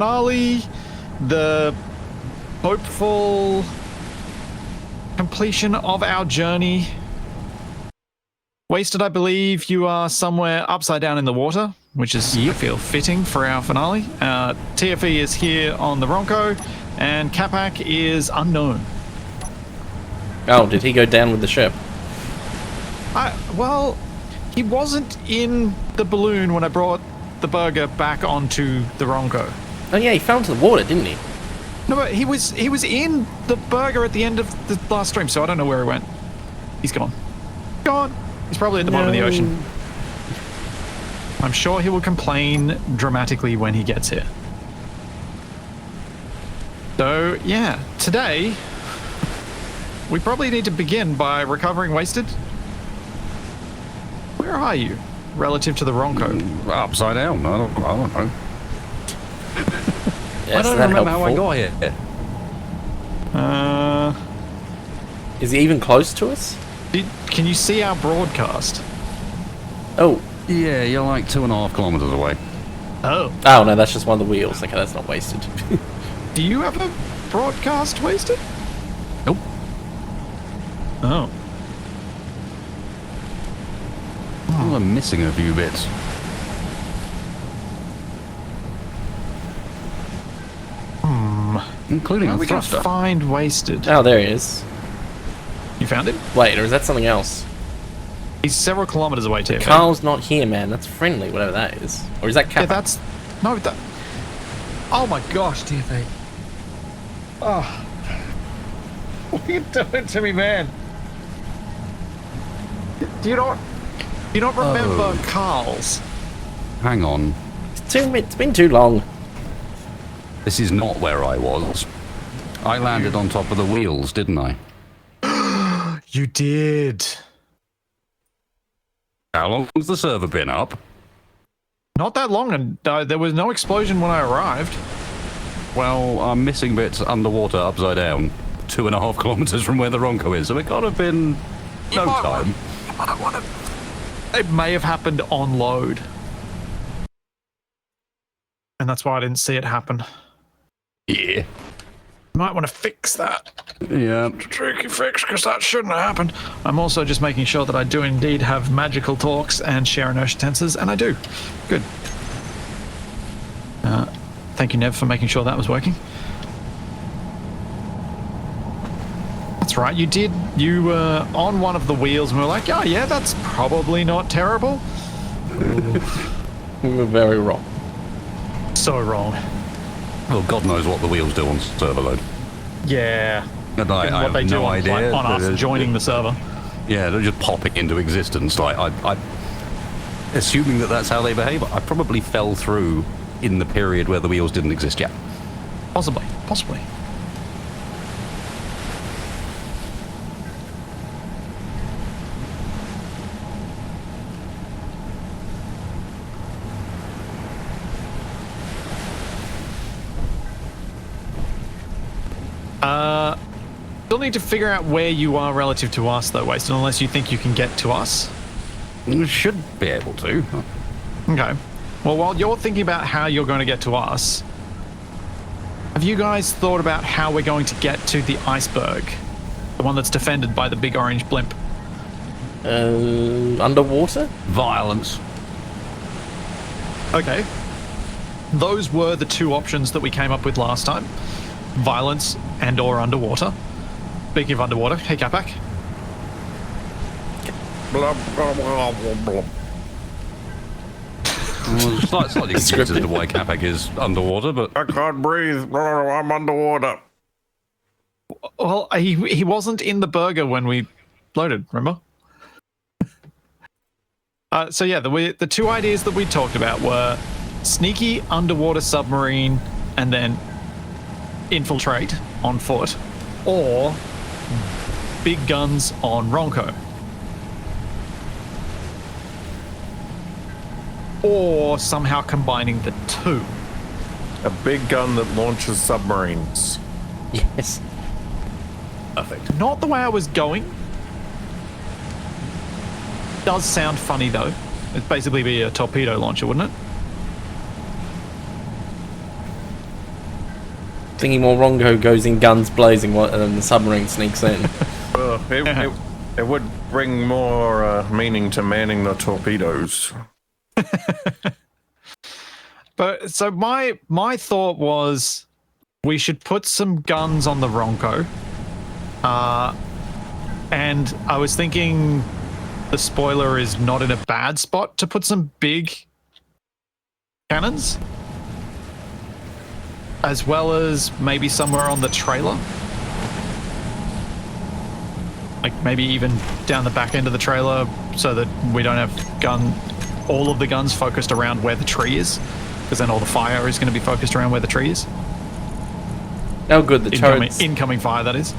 finale, the hopeful completion of our journey. Wasted, I believe you are somewhere upside down in the water, which is, I feel, fitting for our finale. TFE is here on the Ronco, and Capac is unknown. Oh, did he go down with the ship? Well, he wasn't in the balloon when I brought the burger back onto the Ronco. Oh yeah, he fell into the water, didn't he? No, but he was in the burger at the end of the last stream, so I don't know where he went. He's gone. Gone. He's probably at the bottom of the ocean. I'm sure he will complain dramatically when he gets here. So, yeah, today, we probably need to begin by recovering Wasted. Where are you, relative to the Ronco? Upside down. I don't know. Yes, I don't remember how I got here. Is he even close to us? Can you see our broadcast? Oh. Yeah, you're like 2.5 kilometers away. Oh. Oh, no, that's just one of the wheels. Okay, that's not Wasted. Do you have a broadcast, Wasted? Nope. Oh. Oh, I'm missing a few bits. Including a thruster. We can find Wasted. Oh, there he is. You found him? Wait, or is that something else? He's several kilometers away, too. Carl's not here, man. That's friendly, whatever that is. Or is that Capac? Yeah, that's... No, that... Oh my gosh, TFA. Oh. What are you doing to me, man? Do you not remember Carl's? Hang on. It's been too long. This is not where I was. I landed on top of the wheels, didn't I? You did. How long has the server been up? Not that long, and there was no explosion when I arrived. Well, I'm missing bits underwater, upside down, 2.5 kilometers from where the Ronco is, so it can't have been no time. It may have happened on load. And that's why I didn't see it happen. Yeah. Might want to fix that. Yeah. Tricky fix, because that shouldn't have happened. I'm also just making sure that I do indeed have magical talks and share inertia tensors, and I do. Good. Thank you, Nev, for making sure that was working. That's right, you did. You were on one of the wheels and we were like, oh yeah, that's probably not terrible. We were very wrong. So wrong. Well, God knows what the wheels do on server load. Yeah. And I have no idea. On us joining the server. Yeah, they're just popping into existence. Like I assuming that that's how they behave. I probably fell through in the period where the wheels didn't exist yet. Possibly. Still need to figure out where you are relative to us, though, Wasted, unless you think you can get to us. You should be able to. Okay. Well, while you're thinking about how you're going to get to us, have you guys thought about how we're going to get to the iceberg? The one that's defended by the big orange blimp? Underwater? Violence. Okay. Those were the two options that we came up with last time. Violence and or underwater. Speaking of underwater, hey Capac. Blah, blah, blah, blah, blah. Slightly confused as to why Capac is underwater, but I can't breathe. I'm underwater. Well, he wasn't in the burger when we loaded, remember? So yeah, the two ideas that we talked about were sneaky underwater submarine and then infiltrate on foot, or big guns on Ronco. Or somehow combining the two. A big gun that launches submarines. Yes. perfect. Not the way I was going. Does sound funny though. It'd basically be a torpedo launcher, wouldn't it? Thinking more Rongo goes in guns blazing and then the submarine sneaks in. Well, it would bring more meaning to manning the torpedoes. But so my thought was we should put some guns on the Ronco. And I was thinking the spoiler is not in a bad spot to put some big cannons, as well as maybe somewhere on the trailer. Like maybe even down the back end of the trailer so that we don't have all of the guns focused around where the tree is, because then all the fire is going to be focused around where the tree is. Oh, good. The turrets. Incoming fire, that is.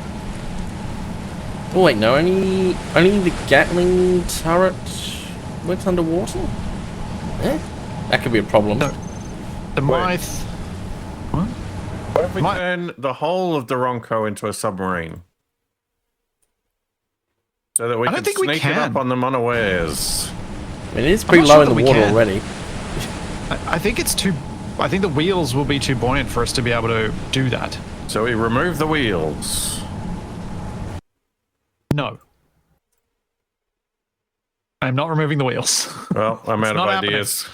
Oh wait, no, only the Gatling turret went underwater? Eh? That could be a problem. No. The Wait. What? What if we turn the whole of the Ronco into a submarine? So that we I don't can think we sneak it can. up on them unawares. I mean, it is pretty not low sure in that the we water can. already. I think it's too... I think the wheels will be too buoyant for us to be able to do that. So we remove the wheels. No. I'm not removing the wheels. Well, I'm out of not happening. ideas.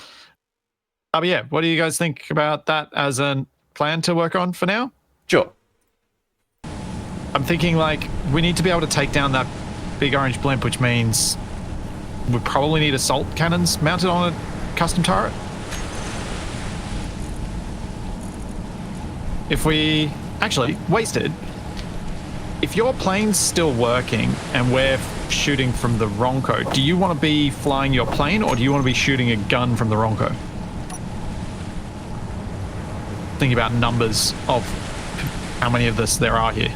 But yeah, what do you guys think about that as a plan to work on for now? Sure. I'm thinking like we need to be able to take down that big orange blimp, which means we probably need assault cannons mounted on a custom turret. If we... Actually, wasted. If your plane's still working and we're shooting from the Ronco, do you want to be flying your plane or do you want to be shooting a gun from the Ronco? Thinking about numbers of how many of this there are here.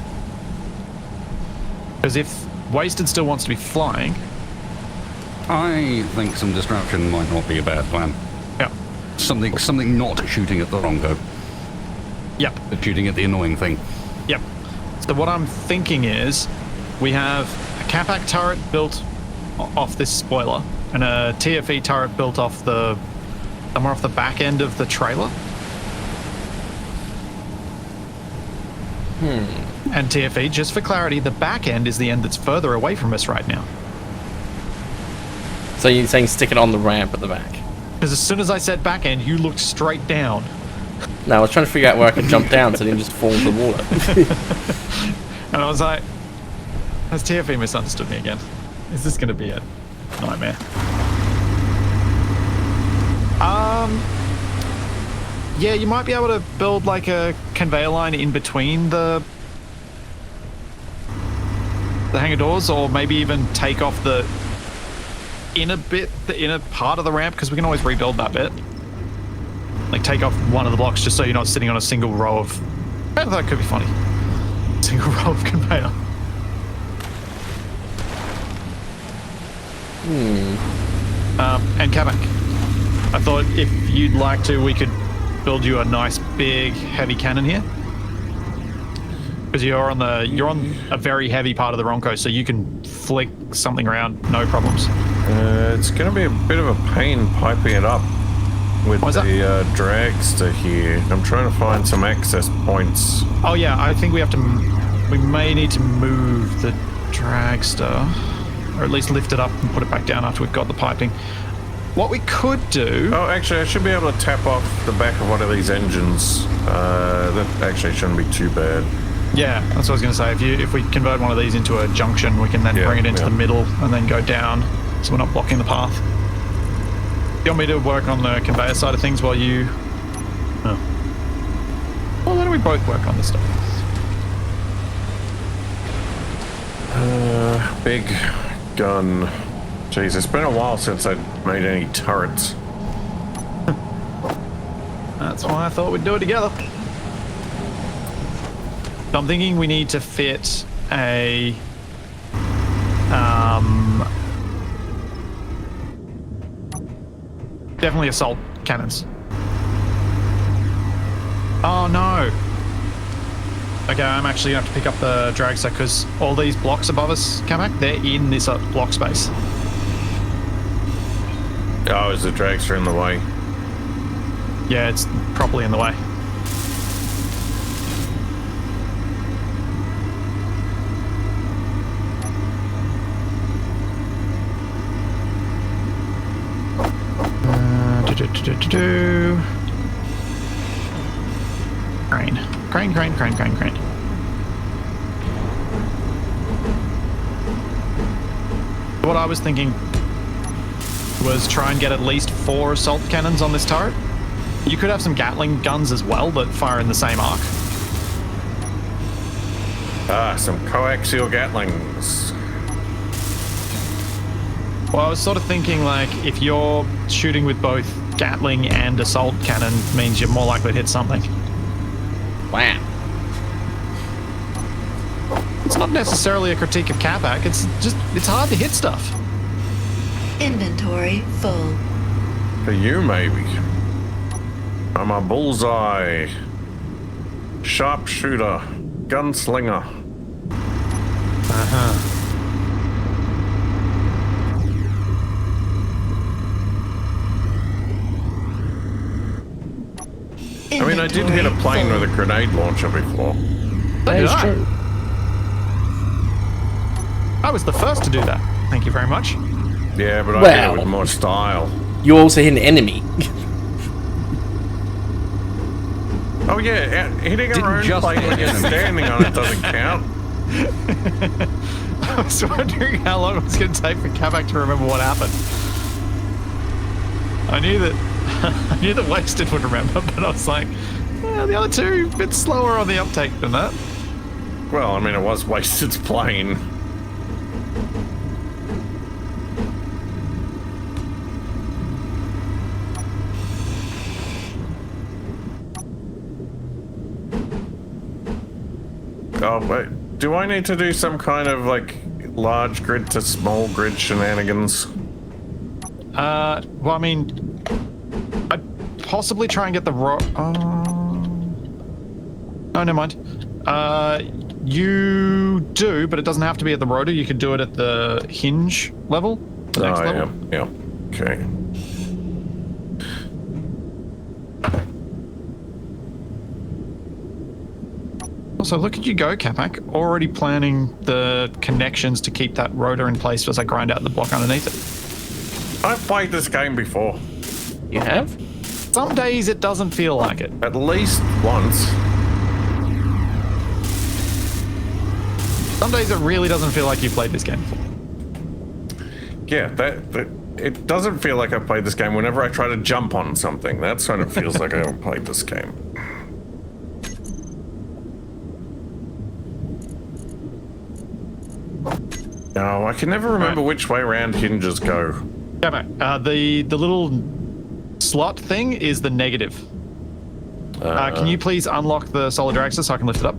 Because if Wasted still wants to be flying... I think some distraction might not be a bad plan. Yeah. Something not shooting at the Rongo, Yep. but shooting at the annoying thing. Yep. So what I'm thinking is we have a Capac turret built off this spoiler and a TFE turret built off somewhere off the back end of the trailer. And TFE, just for clarity, the back end is the end that's further away from us right now. So you're saying stick it on the ramp at the back? Because as soon as I said back end, you looked straight down. No, I was trying to figure out where I could jump down so I didn't just fall into the water. And I was like, has TFE misunderstood me again? Is this going to be a nightmare? Yeah, you might be able to build like a conveyor line in between the hangar doors, or maybe even take off the inner part of the ramp, because we can always rebuild that bit. Like take off one of the blocks just so you're not sitting on a single row of... Oh, that could be funny. Single row of conveyor. And Capac, I thought if you'd like to, we could build you a nice big heavy cannon here. Because you're on a very heavy part of the Ronco, so you can flick something around, no problems. It's going to be a bit of a pain piping it up with the dragster here. I'm trying to find some access points. Oh yeah, I think we may need to move the dragster, or at least lift it up and put it back down after we've got the piping. What we could do... Oh, actually, I should be able to tap off the back of one of these engines. That actually shouldn't be too bad. Yeah, that's what I was going to say. If we convert one of these into a junction, we can then bring it into the middle and then go down, so we're not blocking the path. Do you want me to work on the conveyor side of things while you... Oh. Well, why don't we both work on this stuff? Big gun. Jeez, it's been a while since I made any turrets. That's why I thought we'd do it together. So I'm thinking we need to fit a... definitely assault cannons. Oh no! Okay, I'm actually going to have to pick up the dragster because all these blocks above us, Capac, they're in this block space. Oh, is the dragster in the way? Yeah, it's properly in the way. do. Crane. Crane, crane, crane, crane, crane. What I was thinking was try and get at least 4 assault cannons on this turret. You could have some Gatling guns as well that fire in the same arc. Ah, some coaxial Gatlings. Well, I was sort of thinking, like, if you're shooting with both Gatling and assault cannon, means you're more likely to hit something. Wow. It's not necessarily a critique of Capac, it's just, it's hard to hit stuff. Inventory full. For you, maybe. I'm a bullseye. Sharpshooter. Gunslinger. Uh-huh. I mean, I did hit a plane with a grenade launcher before. That is true. I was the first to do that. Thank you very much. Yeah, but I did it with more style. You also hit an enemy. Oh yeah, hitting Didn't our own just plane hit when you're enemy. standing on it doesn't count. I was wondering how long it was going to take for Capac to remember what happened. I knew that Wasted would remember, but I was like, the other two a bit slower on the uptake than that. Well, I mean, it was Wasted's plane. Oh, wait. Do I need to do some kind of, like, large grid to small grid shenanigans? Well, I mean, I'd possibly try and get the oh, never mind. You do, but it doesn't have to be at the rotor. You could do it at the hinge level, the next level. Yeah. Okay. Also, look at you go, Capac. Already planning the connections to keep that rotor in place as I grind out the block underneath it. I've played this game before. You have? Some days it doesn't feel like it. At least once. Some days it really doesn't feel like you played this game before. Yeah, that it doesn't feel like I've played this game whenever I try to jump on something. That's when it feels like I haven't played this game. No, I can never remember which way around hinges go. Capac, the little slot thing is the negative. Can you please unlock the solar dragster so I can lift it up?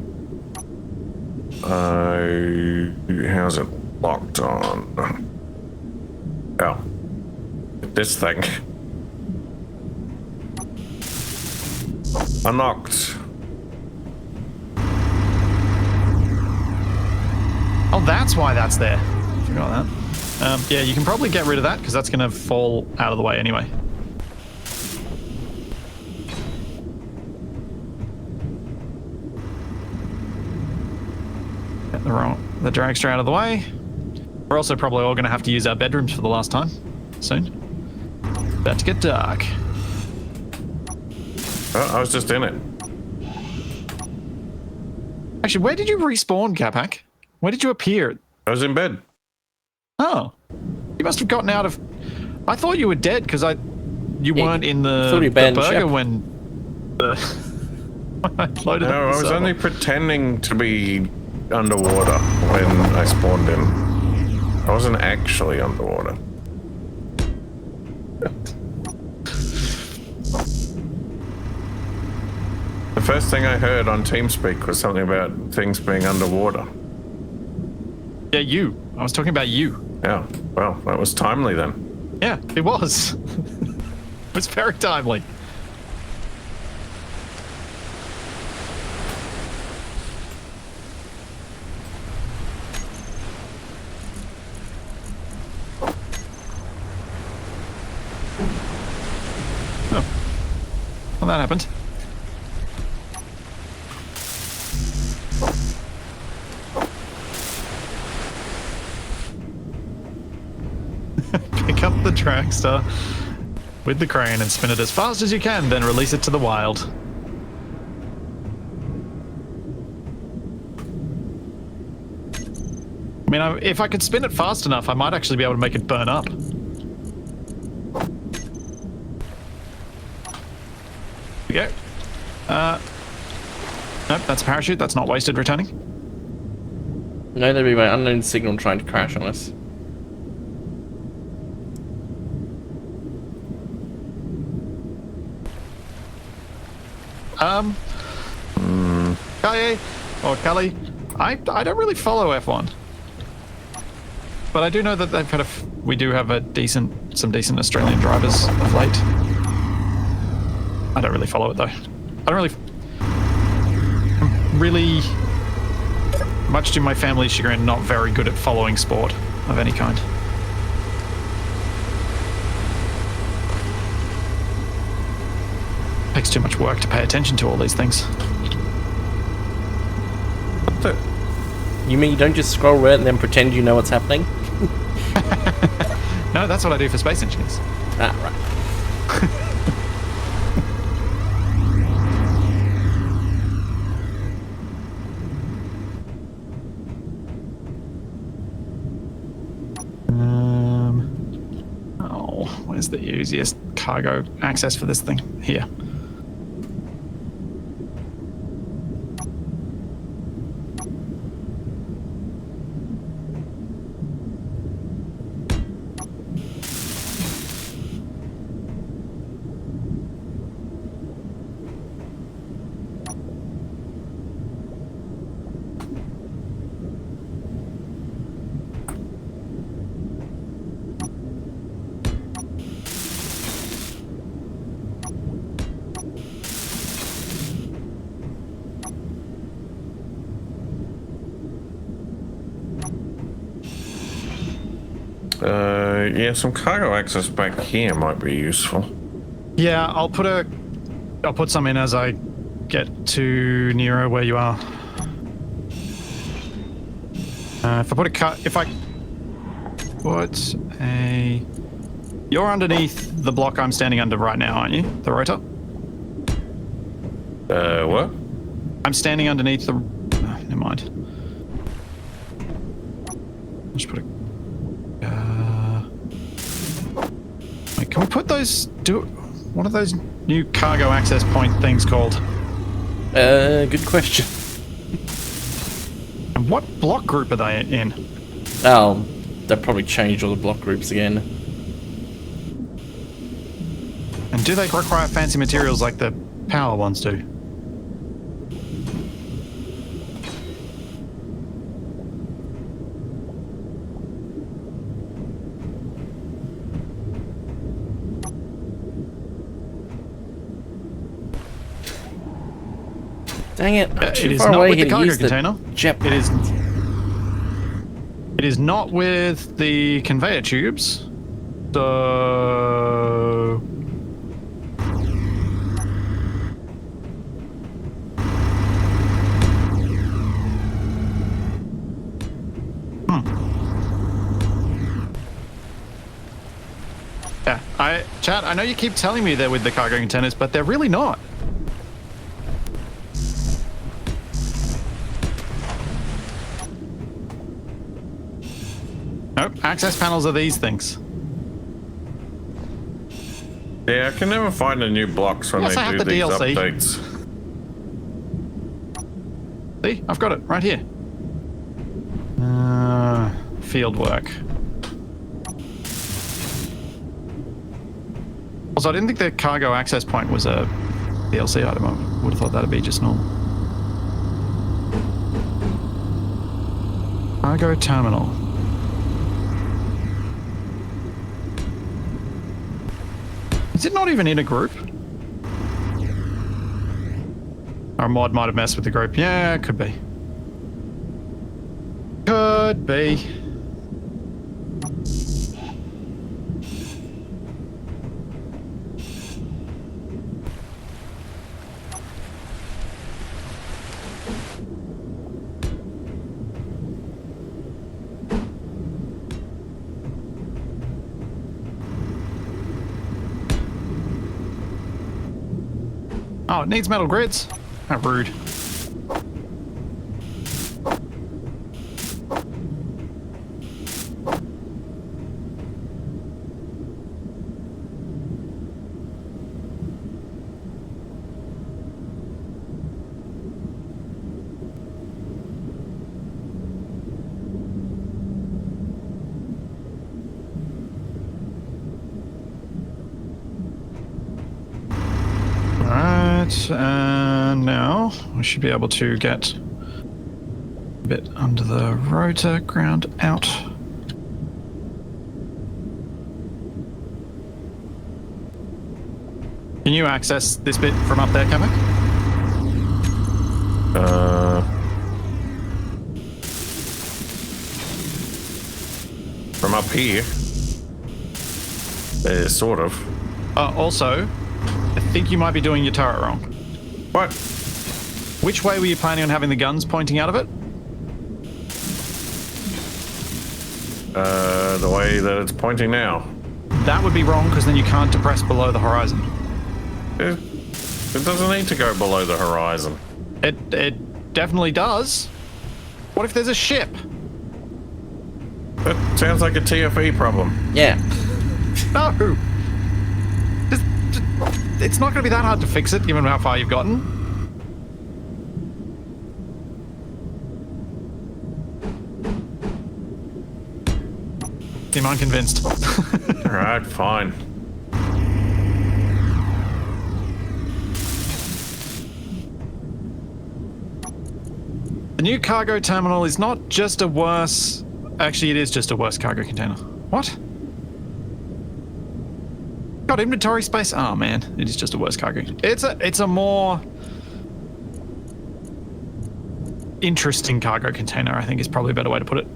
How's it locked on? Oh. This thing. Unlocked. Oh, that's why that's there. Forgot that. Yeah, you can probably get rid of that because that's going to fall out of the way anyway. Get the dragster out of the way. We're also probably all going to have to use our bedrooms for the last time soon. About to get dark. Oh, I was just in it. Actually, where did you respawn, Capac? Where did you appear? I was in bed. Oh, you must have gotten out of. I thought you were dead because you weren't in the burger when I loaded up. No, I was only pretending to be underwater when I spawned in. I wasn't actually underwater. The first thing I heard on TeamSpeak was something about things being underwater. Yeah, you. I was talking about you. Yeah, well, that was timely then. Yeah, it was. It was very timely. Oh. Well, that happened. Pick up the dragster. with the crane and spin it as fast as you can, then release it to the wild. I mean, if I could spin it fast enough, I might actually be able to make it burn up. Here we go. Nope, that's a parachute. That's not wasted returning. No, there'd be my unknown signal trying to crash on us. Kelly, or Kelly, I don't really follow F1. But I do know that they've kind of, we do have some decent Australian drivers of late. I don't really follow it though. I'm really, much to my family's chagrin, not very good at following sport of any kind. Takes too much work to pay attention to all these things. You mean you don't just scroll right and then pretend you know what's happening? No, that's what I do for space engineers. Ah, right. Oh, where's the easiest cargo access for this thing? Here. Yeah, some cargo access back here might be useful. Yeah, I'll put some in as I get to Nero where you are. You're underneath the block I'm standing under right now, aren't you? The rotor? What? I'm standing underneath the... Oh, never mind. I'll just put a... Wait, can we put those... What are those new cargo access point things called? Good question. And what block group are they in? Oh, they've probably changed all the block groups again. And do they require fancy materials like the power ones do? Dang it! I'm It too is far not away with the here to cargo use the container. jet. It is. It is not with the conveyor tubes. So. Yeah, Chad, I know you keep telling me they're with the cargo containers, but they're really not. Nope, access panels are these things. Yeah, I can never find the new blocks when Yes, I they have do the these DLC. updates. See, I've got it right here. Field work. Also, I didn't think the cargo access point was a DLC item. I would have thought that'd be just normal. Cargo terminal. Is it not even in a group? Our mod might have messed with the group. Yeah, it could be. Could be. Oh, it needs metal grids. How rude. And now we should be able to get a bit under the rotor, ground out. Can you access this bit from up there, Capac? From up here. Sort of. Also, I think you might be doing your turret wrong. What? Which way were you planning on having the guns pointing out of it? The way that it's pointing now. That would be wrong because then you can't depress below the horizon. It doesn't need to go below the horizon. It definitely does. What if there's a ship? That sounds like a TFE problem. Yeah. No. It's not going to be that hard to fix it, given how far you've gotten. Seem unconvinced. Alright, fine. The new cargo terminal is not just a worse... Actually, it is just a worse cargo container. What? Got inventory space? Oh man, it is just a worse cargo. It's a more interesting cargo container, I think is probably a better way to put it.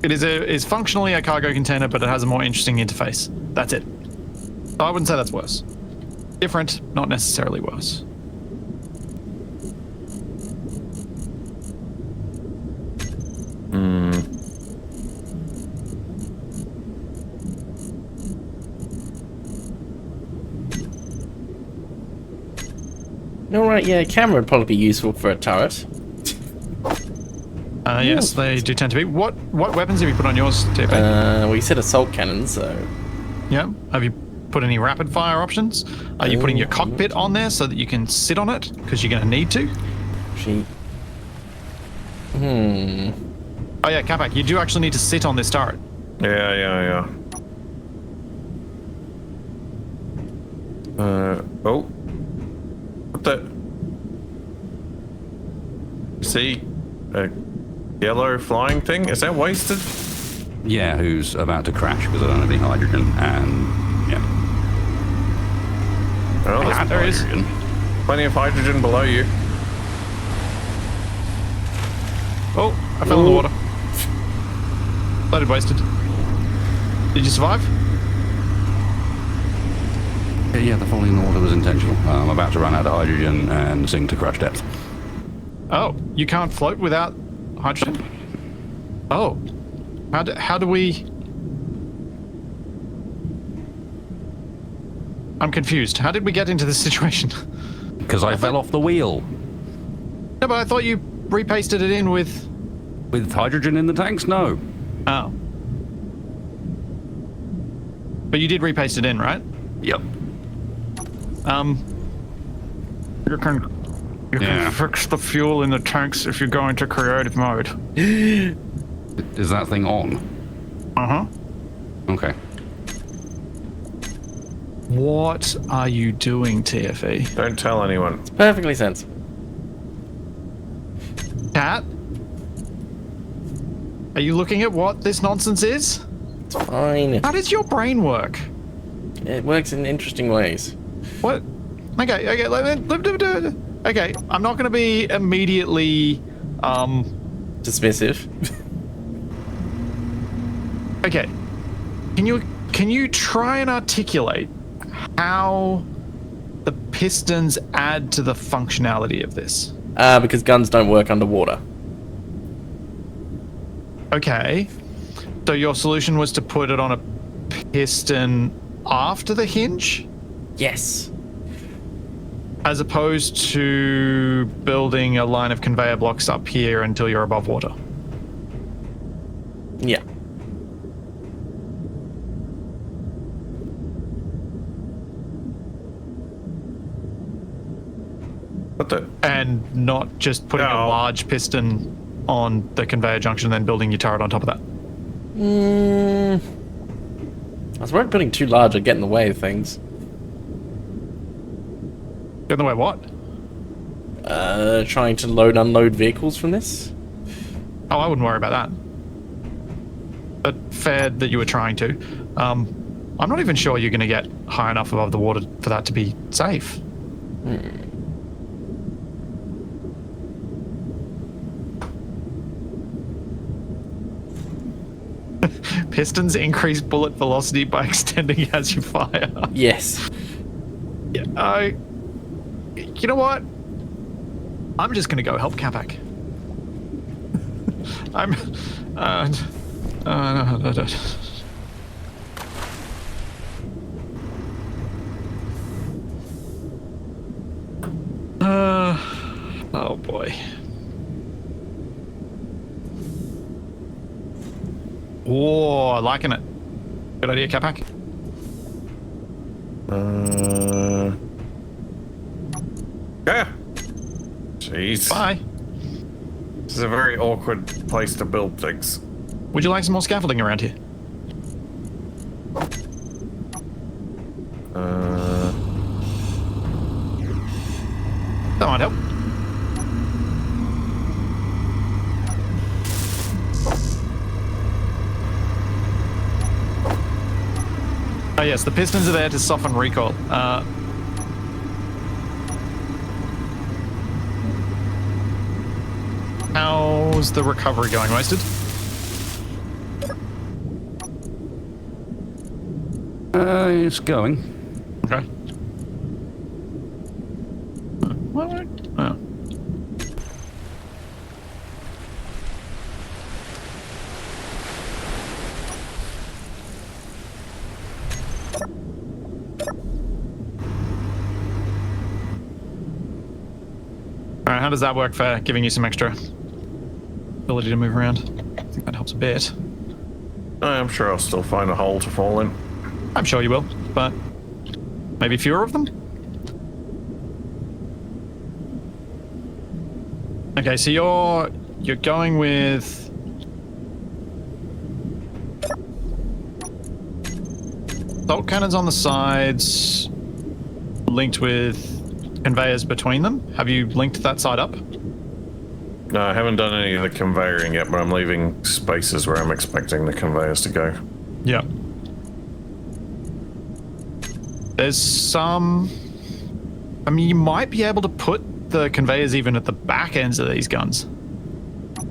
It is functionally a cargo container, but it has a more interesting interface. That's it. So I wouldn't say that's worse. Different, not necessarily worse. Alright, yeah, camera would probably be useful for a turret. Yes, they do tend to be. What weapons have you put on yours, TP? Well, you said assault cannon, so... Yeah. Have you put any rapid fire options? Are you putting your cockpit on there so that you can sit on it? Because you're going to need to. Oh yeah, Capac, you do actually need to sit on this turret. Yeah. Oh. What the? See? A yellow flying thing? Is that wasted? Yeah, who's about to crash because I don't have any hydrogen, and yeah. Oh, there's there is. Plenty of hydrogen below you. Oh, I fell in the water. Loaded wasted. Did you survive? Yeah, the falling in the water was intentional. I'm about to run out of hydrogen and sink to crash depth. Oh, you can't float without hydrogen? Oh. How do we... I'm confused. How did we get into this situation? Because I fell off the wheel. No, but I thought you repasted it in with... With hydrogen in the tanks? No. Oh. But you did repaste it in, right? Yep. You can fix the fuel in the tanks if you go into creative mode. Is that thing on? Uh-huh. Okay. What are you doing, TFE? Don't tell anyone. Perfectly sensible. Cat? Are you looking at what this nonsense is? It's fine. How does your brain work? It works in interesting ways. What? Okay, okay, I'm not going to be immediately, Dismissive. Okay. Can you try and articulate how the pistons add to the functionality of this? Because guns don't work underwater. Okay. So your solution was to put it on a piston after the hinge? Yes. as opposed to building a line of conveyor blocks up here until you're above water. Yeah. What the? And not just putting a large piston on the conveyor junction and then building your turret on top of that. I was worried putting too large would get in the way of things. Get in the way of what? Trying to load unload vehicles from this? Oh, I wouldn't worry about that. But fair that you were trying to. I'm not even sure you're going to get high enough above the water for that to be safe. Pistons increase bullet velocity by extending as you fire. Yes. Yeah, you know what? I'm just gonna go help Capac. I'm. No. Oh boy. Oh, liking it. Good idea, Capac. Yeah. Jeez. Bye. This is a very awkward place to build things. Would you like some more scaffolding around here? That might help. Oh yes, the pistons are there to soften recoil. How's the recovery going, Wasted? It's going. Okay. What? Oh. Alright, how does that work for giving you some extra ability to move around? I think that helps a bit. I'm sure I'll still find a hole to fall in. I'm sure you will, but maybe fewer of them? Okay, so you're going with assault cannons on the sides, linked with conveyors between them. Have you linked that side up? No, I haven't done any of the conveying yet, but I'm leaving spaces where I'm expecting the conveyors to go. Yeah. There's some... I mean, you might be able to put the conveyors even at the back ends of these guns.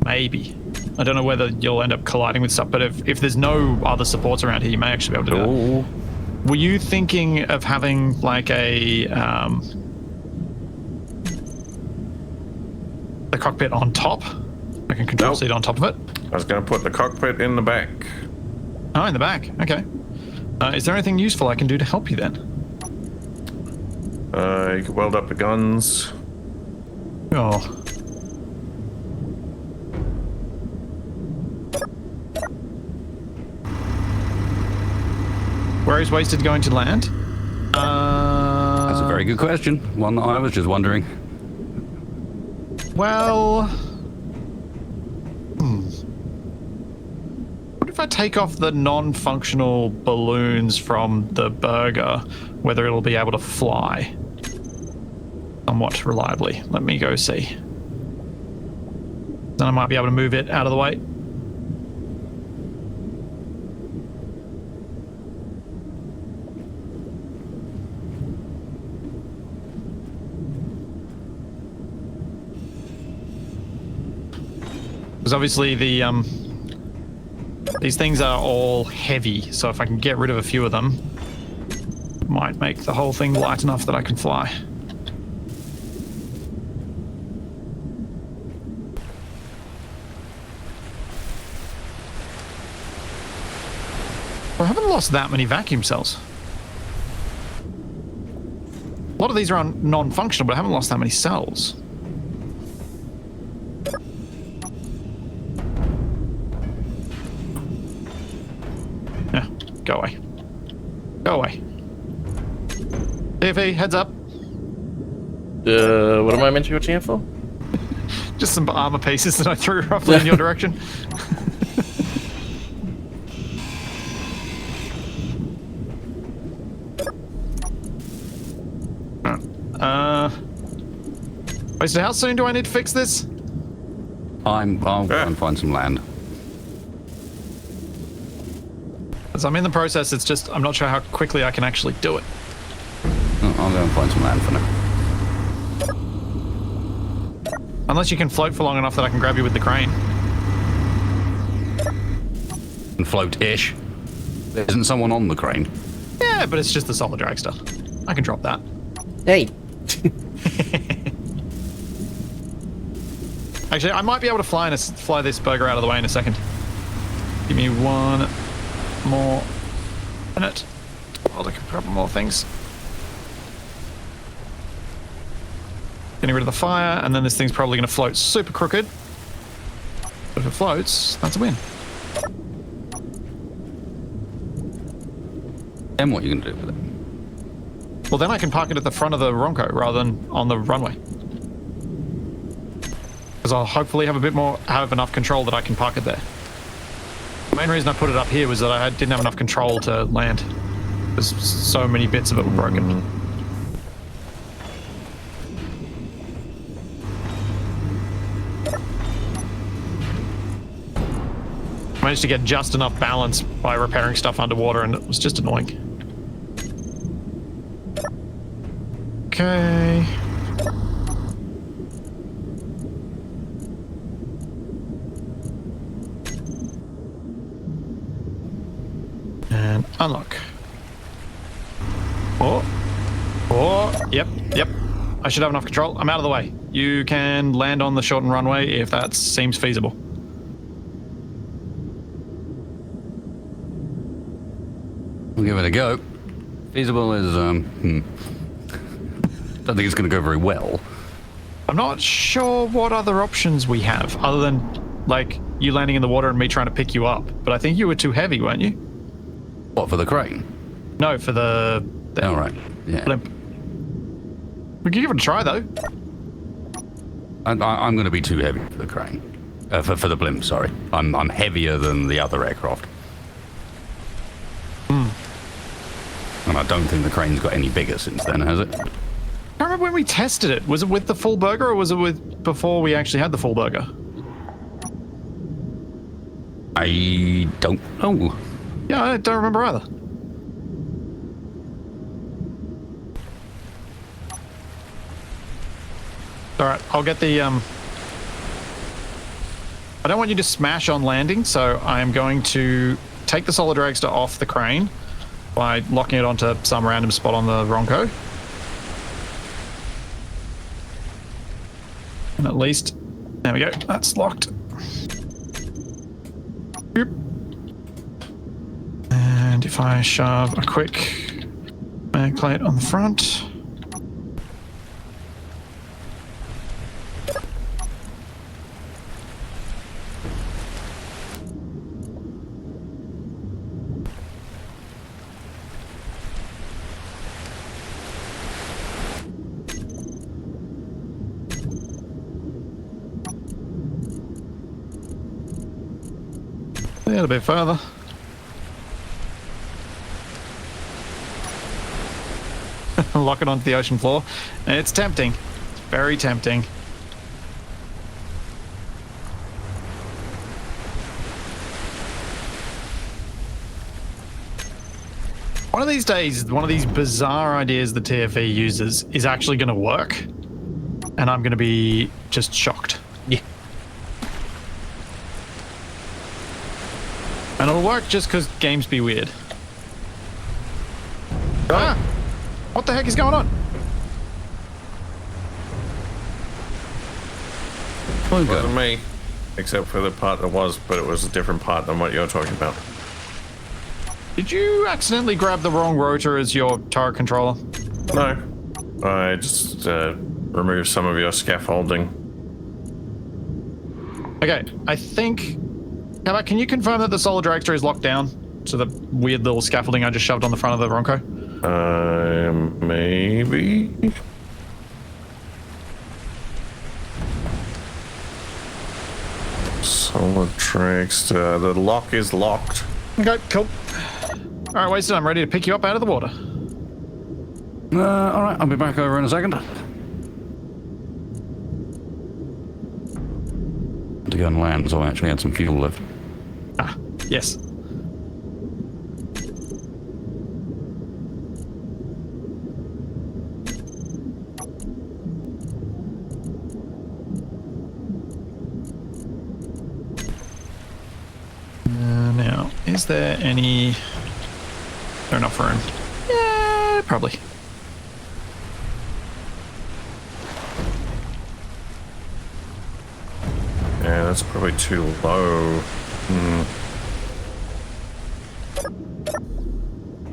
Maybe. I don't know whether you'll end up colliding with stuff, but if there's no other supports around here, you may actually be able to do that. Were you thinking of having, like, the cockpit on top? Like a control seat on top of it? I was going to put the cockpit in the back. Oh, in the back. Okay. Is there anything useful I can do to help you then? You can weld up the guns. Oh. Where is Wasted going to land? That's a very good question. One that I was just wondering. Well... What if I take off the non-functional balloons from the burger, whether it'll be able to fly somewhat reliably? Let me go see. Then I might be able to move it out of the way. Because obviously these things are all heavy, so if I can get rid of a few of them, it might make the whole thing light enough that I can fly. I haven't lost that many vacuum cells. A lot of these are non-functional, but I haven't lost that many cells. Yeah, go away. Go away. TFE, heads up. What am I meant to be watching out for? Just some armor pieces that I threw roughly in your direction. Wait, so how soon do I need to fix this? I'll go and find some land. As I'm in the process, it's just, I'm not sure how quickly I can actually do it. I'll go and find some land for now. Unless you can float for long enough that I can grab you with the crane. And float-ish. There isn't someone on the crane. Yeah, but it's just the solid dragster. I can drop that. Hey. Actually, I might be able to fly this burger out of the way in a second. Give me one more minute. I'll look at a couple more things. Getting rid of the fire, and then this thing's probably going to float super crooked. But if it floats, that's a win. Then what are you going to do with it? Well, then I can park it at the front of the Ronco rather than on the runway. Because I'll hopefully have enough control that I can park it there. The main reason I put it up here was that I didn't have enough control to land. Because so many bits of it were broken. I managed to get just enough balance by repairing stuff underwater, and it was just annoying. Okay. And unlock. Yep. I should have enough control. I'm out of the way. You can land on the shortened runway if that seems feasible. We'll give it a go. Feasible is, don't think it's going to go very well. I'm not sure what other options we have, other than, like, you landing in the water and me trying to pick you up. But I think you were too heavy, weren't you? What, for the crane? No, for the All right, yeah. blimp. We can give it a try, though. I'm going to be too heavy for the crane. For the blimp, sorry. I'm heavier than the other aircraft. And I don't think the crane's got any bigger since then, has it? I can't remember when we tested it. Was it with the full burger, or was it with before we actually had the full burger? I don't know. Yeah, I don't remember either. Alright, I'll get the, I don't want you to smash on landing, so I am going to take the solid dragster off the crane by locking it onto some random spot on the Ronco. And at least, there we go, that's locked. Yep. And if I shove a quick mag plate on the front. A little bit further. Lock it onto the ocean floor. And it's tempting. It's very tempting. One of these days, one of these bizarre ideas the TFE uses is actually going to work. And I'm going to be just shocked. Yeah. And it'll work just because games be weird. Ah! What the heck is going on? It wasn't me, except for the part that was, but it was a different part than what you're talking about. Did you accidentally grab the wrong rotor as your turret controller? No. I just remove some of your scaffolding. Okay, I think... Capac, can you confirm that the solar dragster is locked down to the weird little scaffolding I just shoved on the front of the Bronco? Maybe? Solar dragster. The lock is locked. Okay, cool. All right, Wasted, I'm ready to pick you up out of the water. All right, I'll be back over in a second. To go and land, so I actually had some fuel left. Ah, yes. Now, is there any... There enough room? Yeah, probably. Yeah, that's probably too low.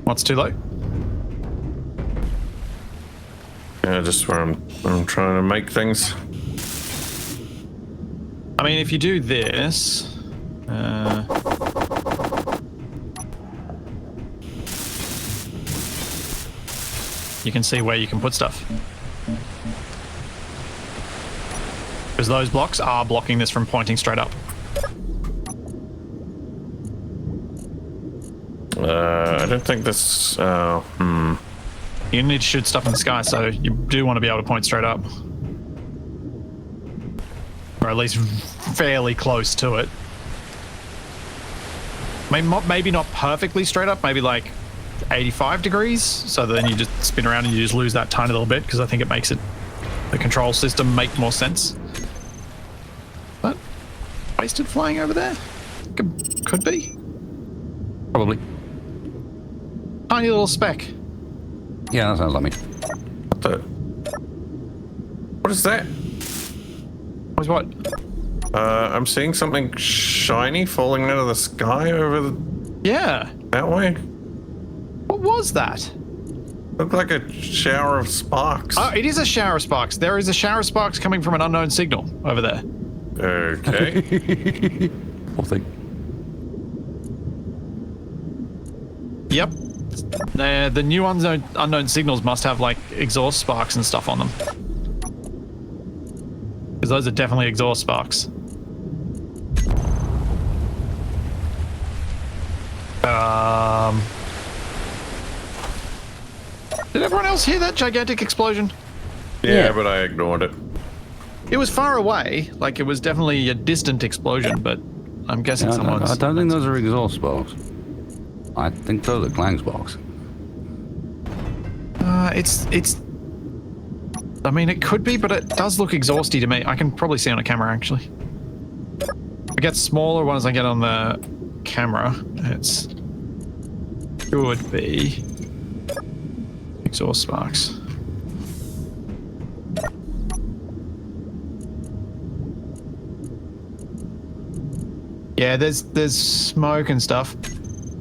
What's too low? Yeah, just where I'm trying to make things. I mean, if you do this... you can see where you can put stuff. Because those blocks are blocking this from pointing straight up. I don't think this... You need to shoot stuff in the sky, so you do want to be able to point straight up. Or at least fairly close to it. Maybe not perfectly straight up, maybe like 85 degrees, so then you just spin around and you just lose that tiny little bit, because I think it makes it, the control system, make more sense. But Wasted flying over there? Could be. Probably. Tiny little speck. Yeah, that sounds like me. What the... What is that? Was what? I'm seeing something shiny falling out of the sky over Yeah. that way. What was that? Looked like a shower of sparks. Oh, it is a shower of sparks. There is a shower of sparks coming from an unknown signal over there. Okay. Poor thing. Yep. The new unknown signals must have like exhaust sparks and stuff on them. Because those are definitely exhaust sparks. Did everyone else hear that gigantic explosion? Yeah, but I ignored it. It was far away, like it was definitely a distant explosion, but I'm guessing someone's... I don't think those are exhaust sparks. I think those are clang sparks. It's... I mean, it could be, but it does look exhausty to me. I can probably see on a camera, actually. It gets smaller once I get on the camera. It's... Could be... exhaust sparks. Yeah, there's smoke and stuff.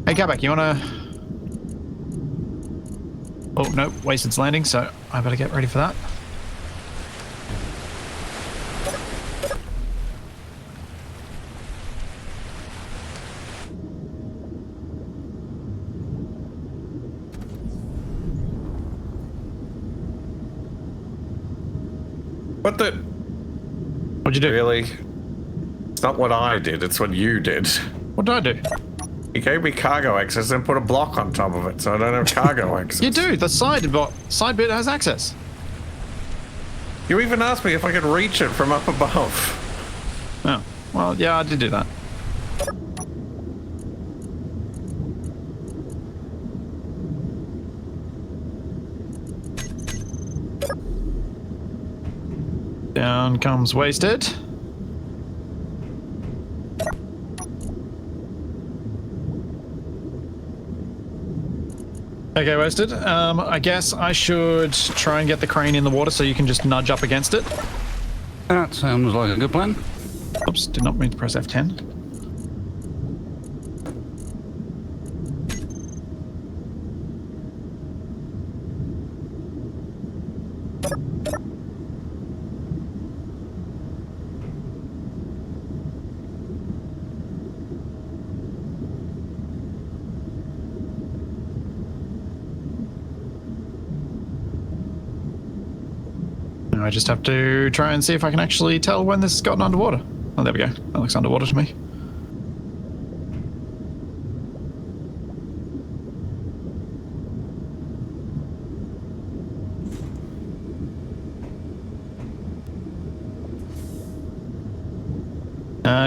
Hey, Capac, you wanna... Oh, no, Wasted's landing, so I better get ready for that. What the... What'd you do? Really? It's not what I did, it's what you did. What did I do? You gave me cargo access and put a block on top of it, so I don't have cargo access. You do, the side bit has access. You even asked me if I could reach it from up above. Oh, well, yeah, I did do that. Down comes Wasted. Okay, Wasted. I guess I should try and get the crane in the water so you can just nudge up against it. That sounds like a good plan. Oops, did not mean to press F10. I just have to try and see if I can actually tell when this has gotten underwater. Oh, there we go. That looks underwater to me.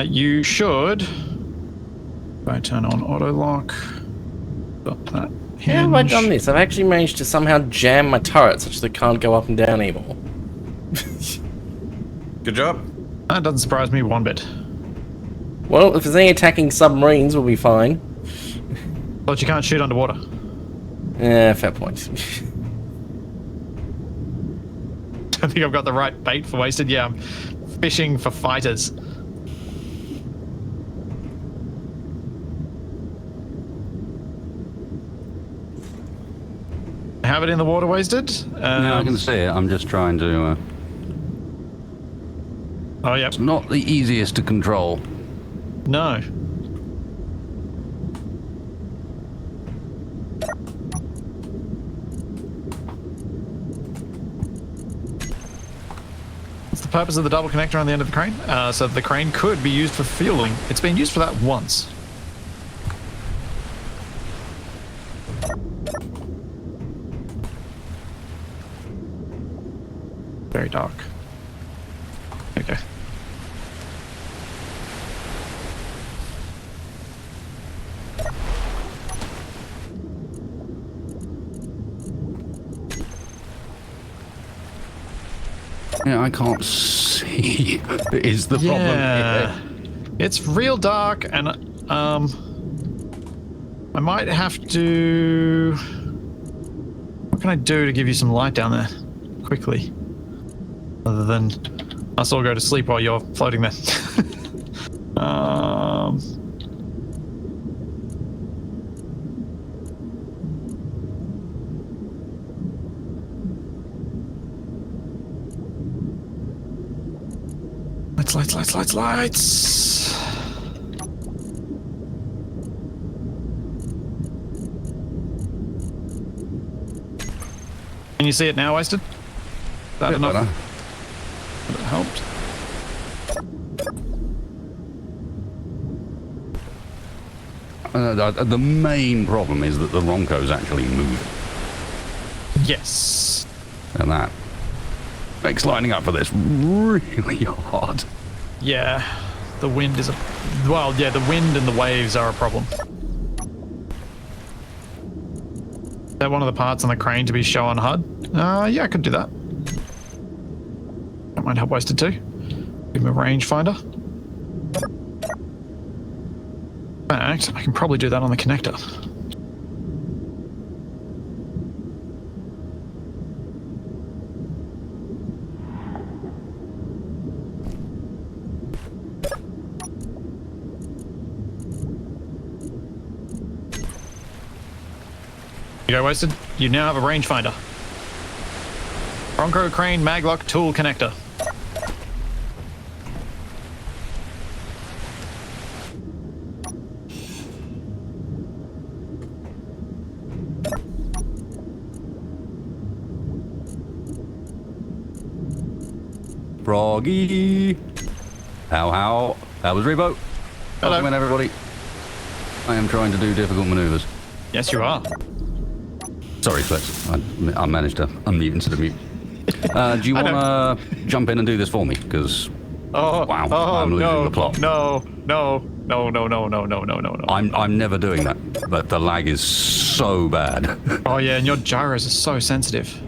You should. If I turn on auto lock. Got that hinge. How have I done this? I've actually managed to somehow jam my turret such that they can't go up and down anymore. Good job. That doesn't surprise me one bit. Well, if there's any attacking submarines, we'll be fine. But you can't shoot underwater. Yeah, fair point. I think I've got the right bait for wasted. Yeah, I'm fishing for fighters. Have it in the water, wasted. No, I can see it. I'm just trying to. Oh, yeah. It's not the easiest to control. No. What's the purpose of the double connector on the end of the crane? So the crane could be used for fueling. It's been used for that once. Very dark. Okay. Yeah, I can't see. Is the problem? Yeah. It's real dark, and I might have to. What can I do to give you some light down there quickly? Other than us all go to sleep while you're floating there. Lights. Can you see it now, Wasted? Is that enough? Better. That helped. The main problem is that the Ronco's actually moving. Yes. And that makes lining up for this really hard. Yeah. The wind is a... Well, yeah, the wind and the waves are a problem. Is that one of the parts on the crane to be show on HUD? Yeah, I could do that. Don't mind help wasted too. Give him a rangefinder. In fact, I can probably do that on the connector. You go, Wasted. You now have a rangefinder. Bronco crane maglock tool connector. Froggy. How was Rebo? Hello. Welcome in, everybody. I am trying to do difficult maneuvers. Yes, you are. Sorry, Splitsie. I managed to unmute instead of mute. Do you want to jump in and do this for me? Because Oh, wow, oh, I'm losing the plot. No. I'm never doing that, but the lag is so bad. Oh yeah, and your gyros are so sensitive.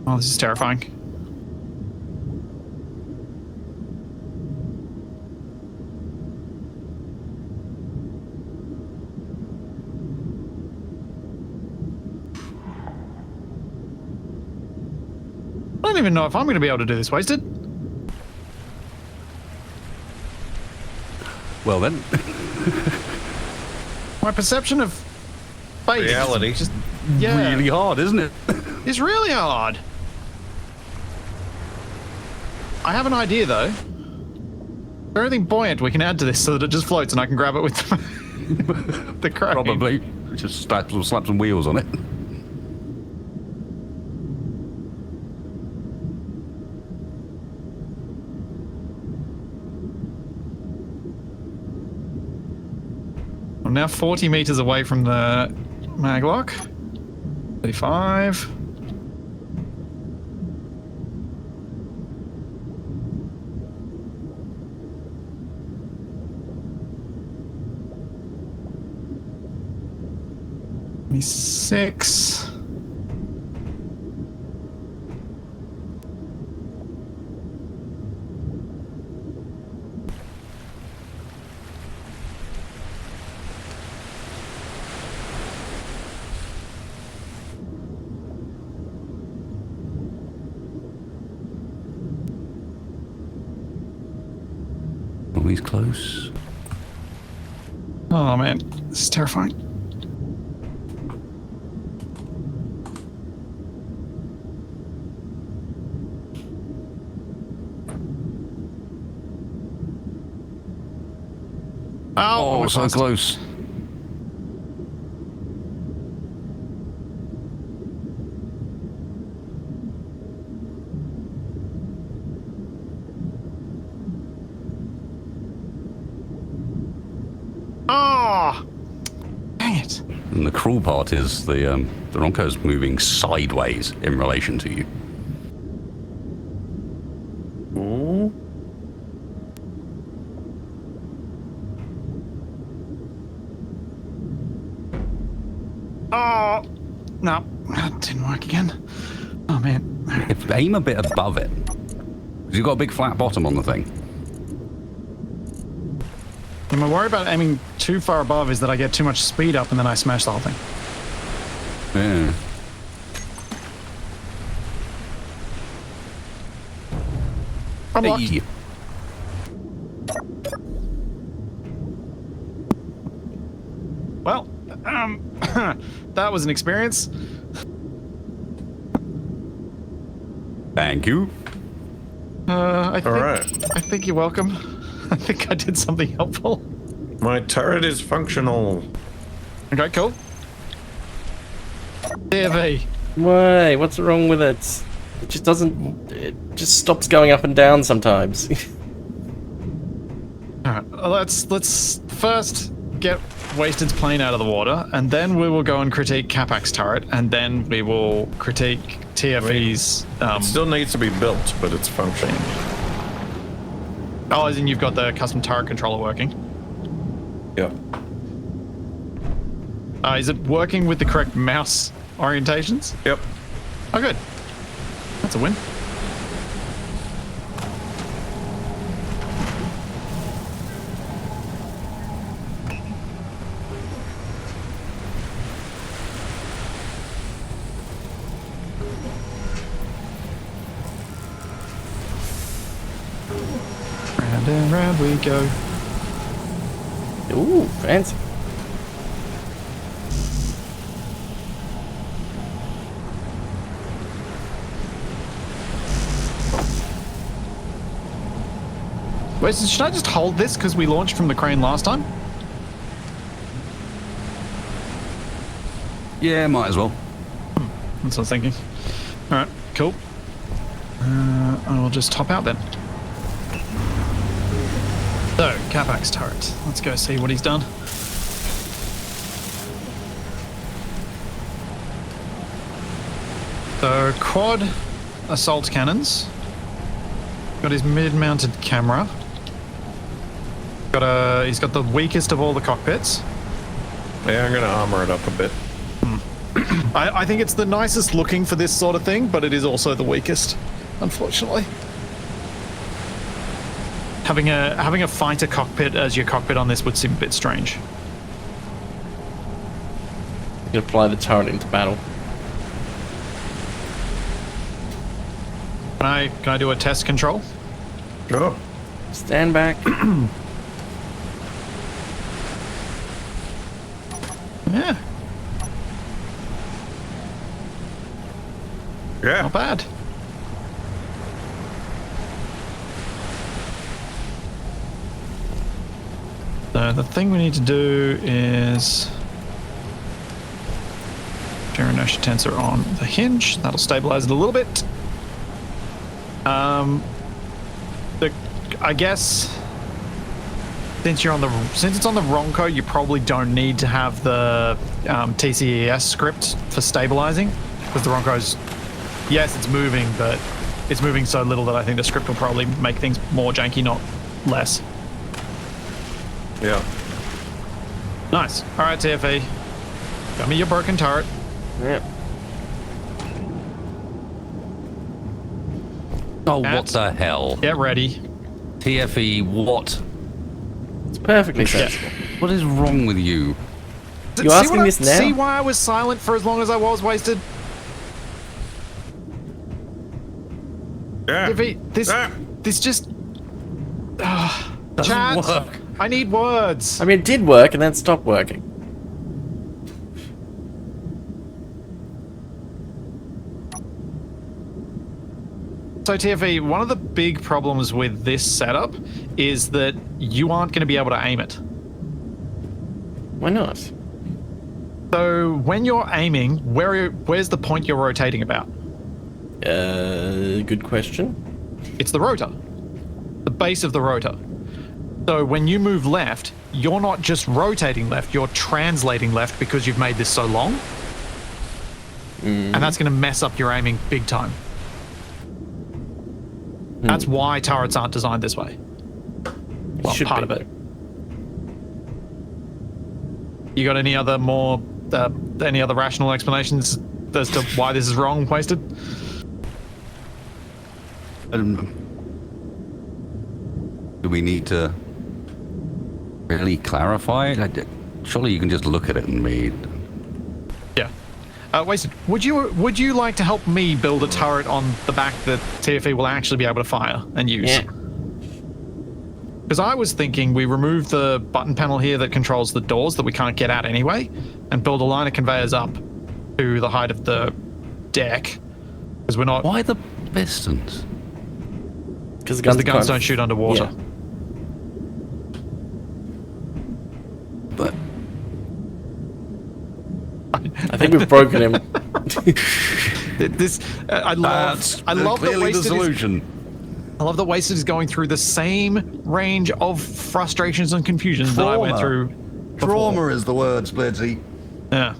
Oh, this is terrifying. I don't even know if I'm going to be able to do this, Wasted. Well then, My perception of space Reality. is just really hard, isn't it? it's really hard. I have an idea though. Is there anything buoyant we can add to this so that it just floats and I can grab it with the crane? Probably. Just slap some wheels on it. I'm now 40 meters away from the maglock. 35. Six. Oh, he's close. Oh man, this is terrifying. Oh, we're so past. close. Oh, dang it. And the cruel part is the Ronco's moving sideways in relation to you. Ooh. Oh, no, that didn't work again. Oh man. If you aim a bit above it, because you've got a big flat bottom on the thing. My worry about aiming too far above is that I get too much speed up and then I smash the whole thing. Yeah. Unlocked. Hey. Well, that was an experience. Thank you. I think you're welcome. I think I did something helpful. My turret is functional. Okay, cool. DV. Why? What's wrong with it? It just doesn't... It just stops going up and down sometimes. Alright, let's first get Wasted's plane out of the water, and then we will go and critique Capac's turret, and then we will critique TFE's... It still needs to be built, but it's functioning. Oh, as in you've got the custom turret controller working. Yep. Is it working with the correct mouse orientations? Yep. Oh, good. That's a win. Round and round we go. Ooh, fancy. Wait, so should I just hold this because we launched from the crane last time? Yeah, might as well. That's what I was thinking. Alright, cool. I will just top out then. So, Capac's turret. Let's go see what he's done. So, quad assault cannons. Got his mid-mounted camera. He's got the weakest of all the cockpits. Yeah, I'm gonna armor it up a bit. I think it's the nicest looking for this sort of thing, but it is also the weakest, unfortunately. Having a fighter cockpit as your cockpit on this would seem a bit strange. You can apply the turret into battle. Can I do a test control? Sure. Stand back. Yeah, Yeah. not bad. So the thing we need to do is turn inertia tensor on the hinge. That'll stabilize it a little bit. I guess since it's on the wrong code, you probably don't need to have the TCES script for stabilizing, because the wrong code's, yes, it's moving, but it's moving so little that I think the script will probably make things more janky, not less. Yeah. Nice. All right, TFE. Got me your broken turret. Yep. Oh, what the hell? Get ready. TFE, what? It's perfectly sensible. What is wrong with you? You asking this now? See why I was silent for as long as I was, Wasted? Yeah. This just... Doesn't chat. work. I need words. I mean, it did work and then stopped working. So TFE, one of the big problems with this setup is that you aren't going to be able to aim it. Why not? So when you're aiming, where's the point you're rotating about? Good question. It's the rotor. The base of the rotor. So when you move left, you're not just rotating left, you're translating left because you've made this so long. And that's going to mess up your aiming big time. That's why turrets aren't designed this way. Well, Should part be. of it. You got any other any other rational explanations as to why this is wrong, Wasted? Do we need to really clarify it? Surely you can just look at it and read. Yeah. Wasted, would you like to help me build a turret on the back that TFE will actually be able to fire and use? Yeah. Because I was thinking we remove the button panel here that controls the doors that we can't get at anyway, and build a line of conveyors up to the height of the deck. Because we're not... Why the pistons? Because Because the guns don't shoot underwater. Yeah. But I think we've broken him. I love that clearly the Wasted solution. I love that Wasted is going through the same range of frustrations and confusions that I went through before. Trauma is the word, Splitsie. Yeah.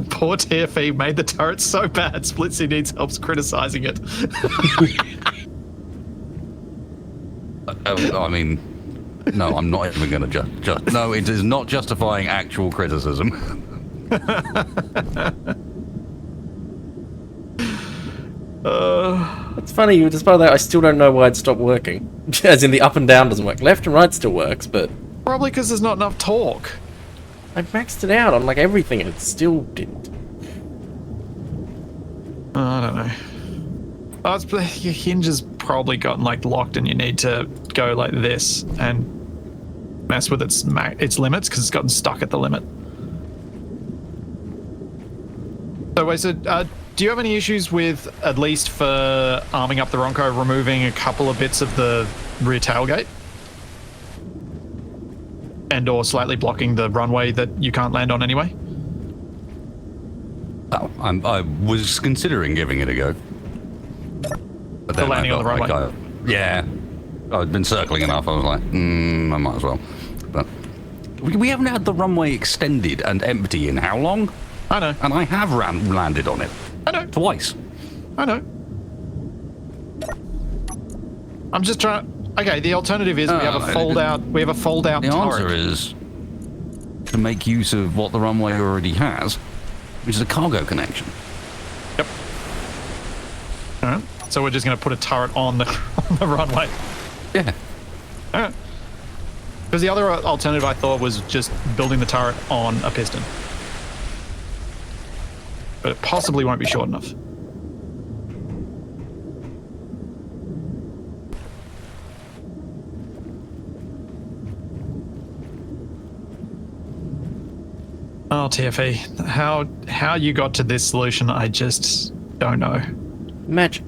Poor TFE made the turret so bad, Splitsie needs help criticizing it. I mean, no, I'm not even going to no, it is not justifying actual criticism. It's funny, despite that, I still don't know why it stopped working. As in, the up and down doesn't work. Left and right still works, but Probably because there's not enough torque. I maxed it out on like everything and it still didn't. I don't know. Oh, your hinge has probably gotten like locked, and you need to go like this and mess with its limits because it's gotten stuck at the limit. So, Wasted, do you have any issues with, at least for arming up the Ronco, removing a couple of bits of the rear tailgate? And or slightly blocking the runway that you can't land on anyway? Oh, I was considering giving it a go. But then landing I on the felt runway? yeah. I'd been circling enough. I was like, I might as well. But we haven't had the runway extended and empty in how long? I know. And I have landed on it. I know. Twice. I know. I'm just trying. Okay, the alternative is we have a fold out. We have a fold out The turret. answer is to make use of what the runway already has, which is a cargo connection. Yep. All right. So we're just going to put a turret on the runway. Yeah. All right. Because the other alternative I thought was just building the turret on a piston. But it possibly won't be short enough. Oh, TFE, how you got to this solution, I just don't know. Magic.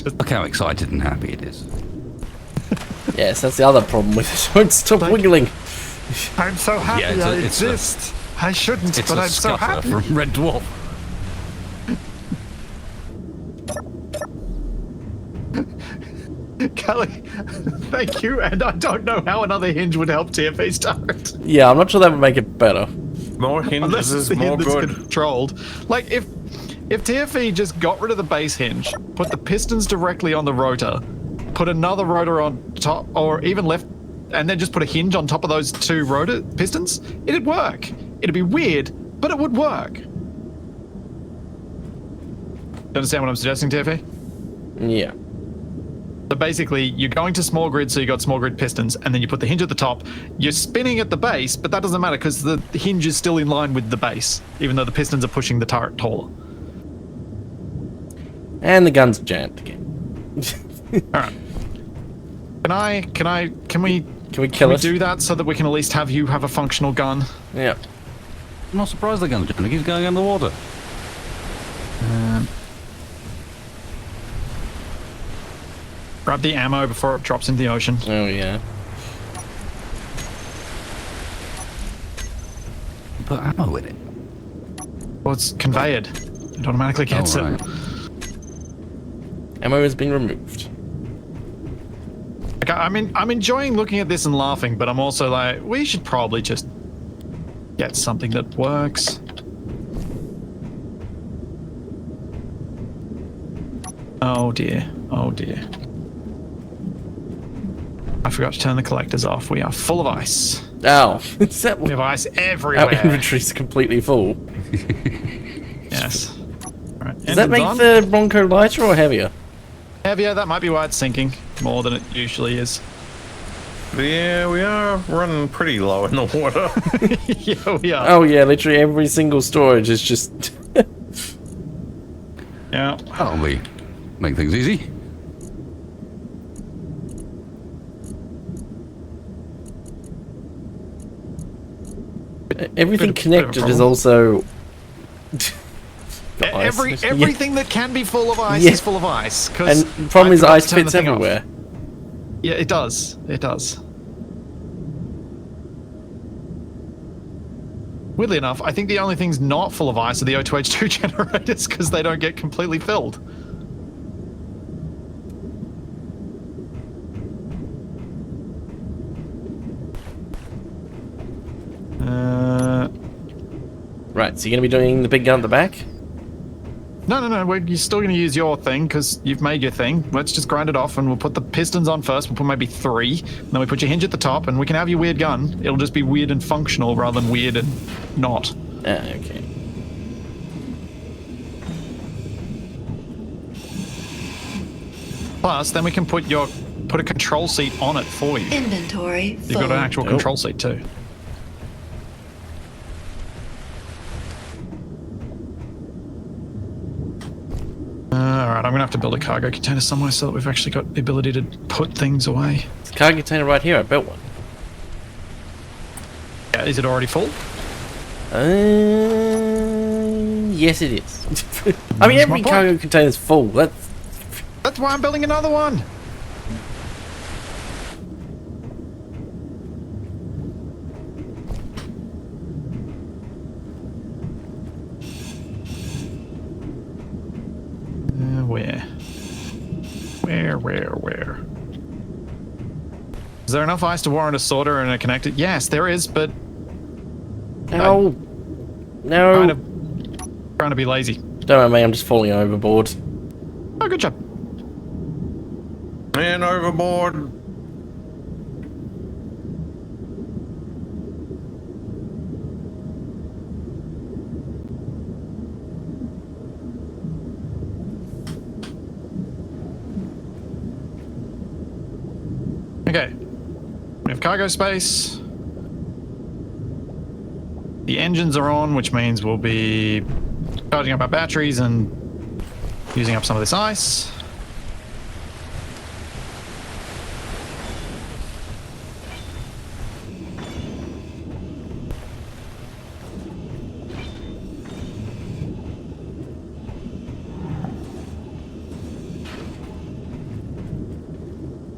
Look how excited and happy it is. Yes, that's the other problem with it. Don't stop wiggling. I'm so happy Yeah, I it's a- exist. I shouldn't, It's but a I'm so scutter happy. from Red Dwarf. Kelly, thank you, and I don't know how another hinge would help TFE's turret. Yeah, I'm not sure that would make it better. More Unless hinges it's is the more hinge that's good. controlled. Like, if TFE just got rid of the base hinge, put the pistons directly on the rotor, put another rotor on top, or even left, and then just put a hinge on top of those two rotor pistons, it'd work. It'd be weird, but it would work. You understand what I'm suggesting, TFE? Yeah. So basically, you're going to small grid, so you got small grid pistons, and then you put the hinge at the top. You're spinning at the base, but that doesn't matter because the hinge is still in line with the base, even though the pistons are pushing the turret taller. And the gun's jammed again. All right. Can we kill it? do that so that we can at least have you have a functional gun? Yeah. I'm not surprised the gun's jammed. It keeps going underwater. Grab the ammo before it drops into the ocean. Oh, yeah. Put ammo in it. Well, it's conveyed. It automatically gets right. it. Ammo has been removed. Like, I'm enjoying looking at this and laughing, but I'm also like, we should probably just get something that works. Oh dear. Oh dear. I forgot to turn the collectors off. We are full of ice. Ow. Is that We have ice everywhere. our inventory's completely full? Yes. All right. Does that make the Bronco lighter or heavier? heavier? That might be why it's sinking more than it usually is. Yeah, we are running pretty low in the water. Yeah, we are. Oh, yeah, literally every single storage is just... Yeah. That'll make things easy. Everything Bit of a connected is problem. also... got ice. Everything that can be full of ice Yeah. is full of ice. 'Cause And the problem I is forgot ice to turn the fits thing off. everywhere. Yeah, it does. It does. Weirdly enough, I think the only things not full of ice are the O2H2 generators because they don't get completely filled. Right, so you're going to be doing the big gun at the back? No. You're still going to use your thing because you've made your thing. Let's just grind it off and we'll put the pistons on first. We'll put maybe 3. And then we put your hinge at the top and we can have your weird gun. It'll just be weird and functional rather than weird and not. Ah, okay. Plus, then we can put a control seat on it for you. Inventory You've got an actual Oh. control seat too. Alright, I'm gonna have to build a cargo container somewhere so that we've actually got the ability to put things away. It's a cargo container right here. I built one. Yeah, is it already full? Yes, it is. I mean, That's my every point. cargo container's full. That's why I'm building another one! Where? Is there enough ice to warrant a sorter and a connector? Yes, there is, but No. No. trying to be lazy. Don't worry, mate. I'm just falling overboard. Oh, good job. And overboard. Okay. We have cargo space. The engines are on, which means we'll be charging up our batteries and using up some of this ice.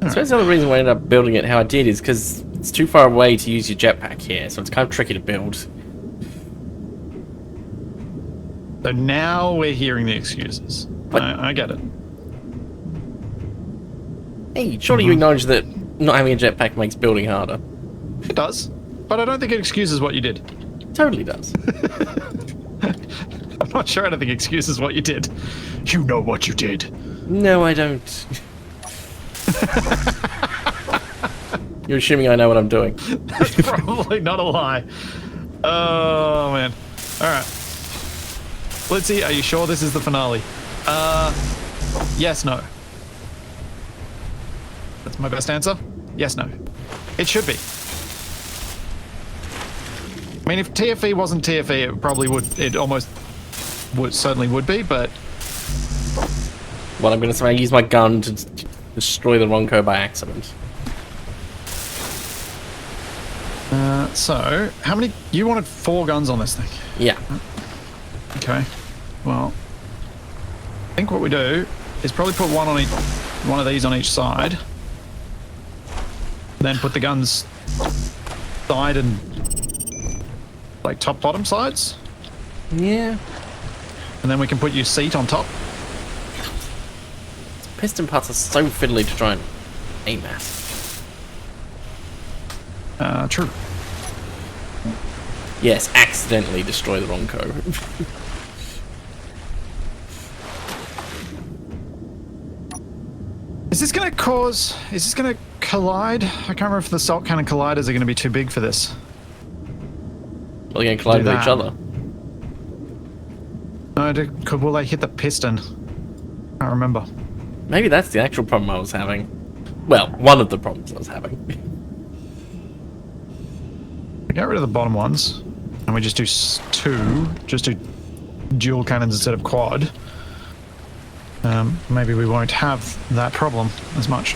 I suppose the other reason why I ended up building it how I did is because it's too far away to use your jetpack here, so it's kind of tricky to build. So now we're hearing the excuses. I get it. Hey, surely you acknowledge that not having a jetpack makes building harder. It does, but I don't think it excuses what you did. Totally does. I'm not sure anything excuses what you did. You know what you did. No, I don't. You're assuming I know what I'm doing. That's probably not a lie. Oh, man. All right. Splitsie, are you sure this is the finale? Yes, no. That's my best answer. Yes, no. It should be. I mean, if TFE wasn't TFE, it probably would. It almost certainly would be, but... Well, I'm going to say I use my gun to destroy the Ronco by accident. So, how many... You wanted 4 guns on this thing? Yeah. Okay. Well, I think what we do is probably put one of these on each side. Then put the guns side and... like top bottom sides, Yeah. and then we can put your seat on top. Piston parts are so fiddly to try and aim at. True. Yes, accidentally destroy the Ronco. Is this going to cause... Is this going to collide? I can't remember if the salt cannon colliders are going to be too big for this. Well, they're going to collide Do with each that. other. No, will they hit the piston? I can't remember. Maybe that's the actual problem I was having. Well, one of the problems I was having. Get rid of the bottom ones, and we just do 2. Just do dual cannons instead of quad. Maybe we won't have that problem as much.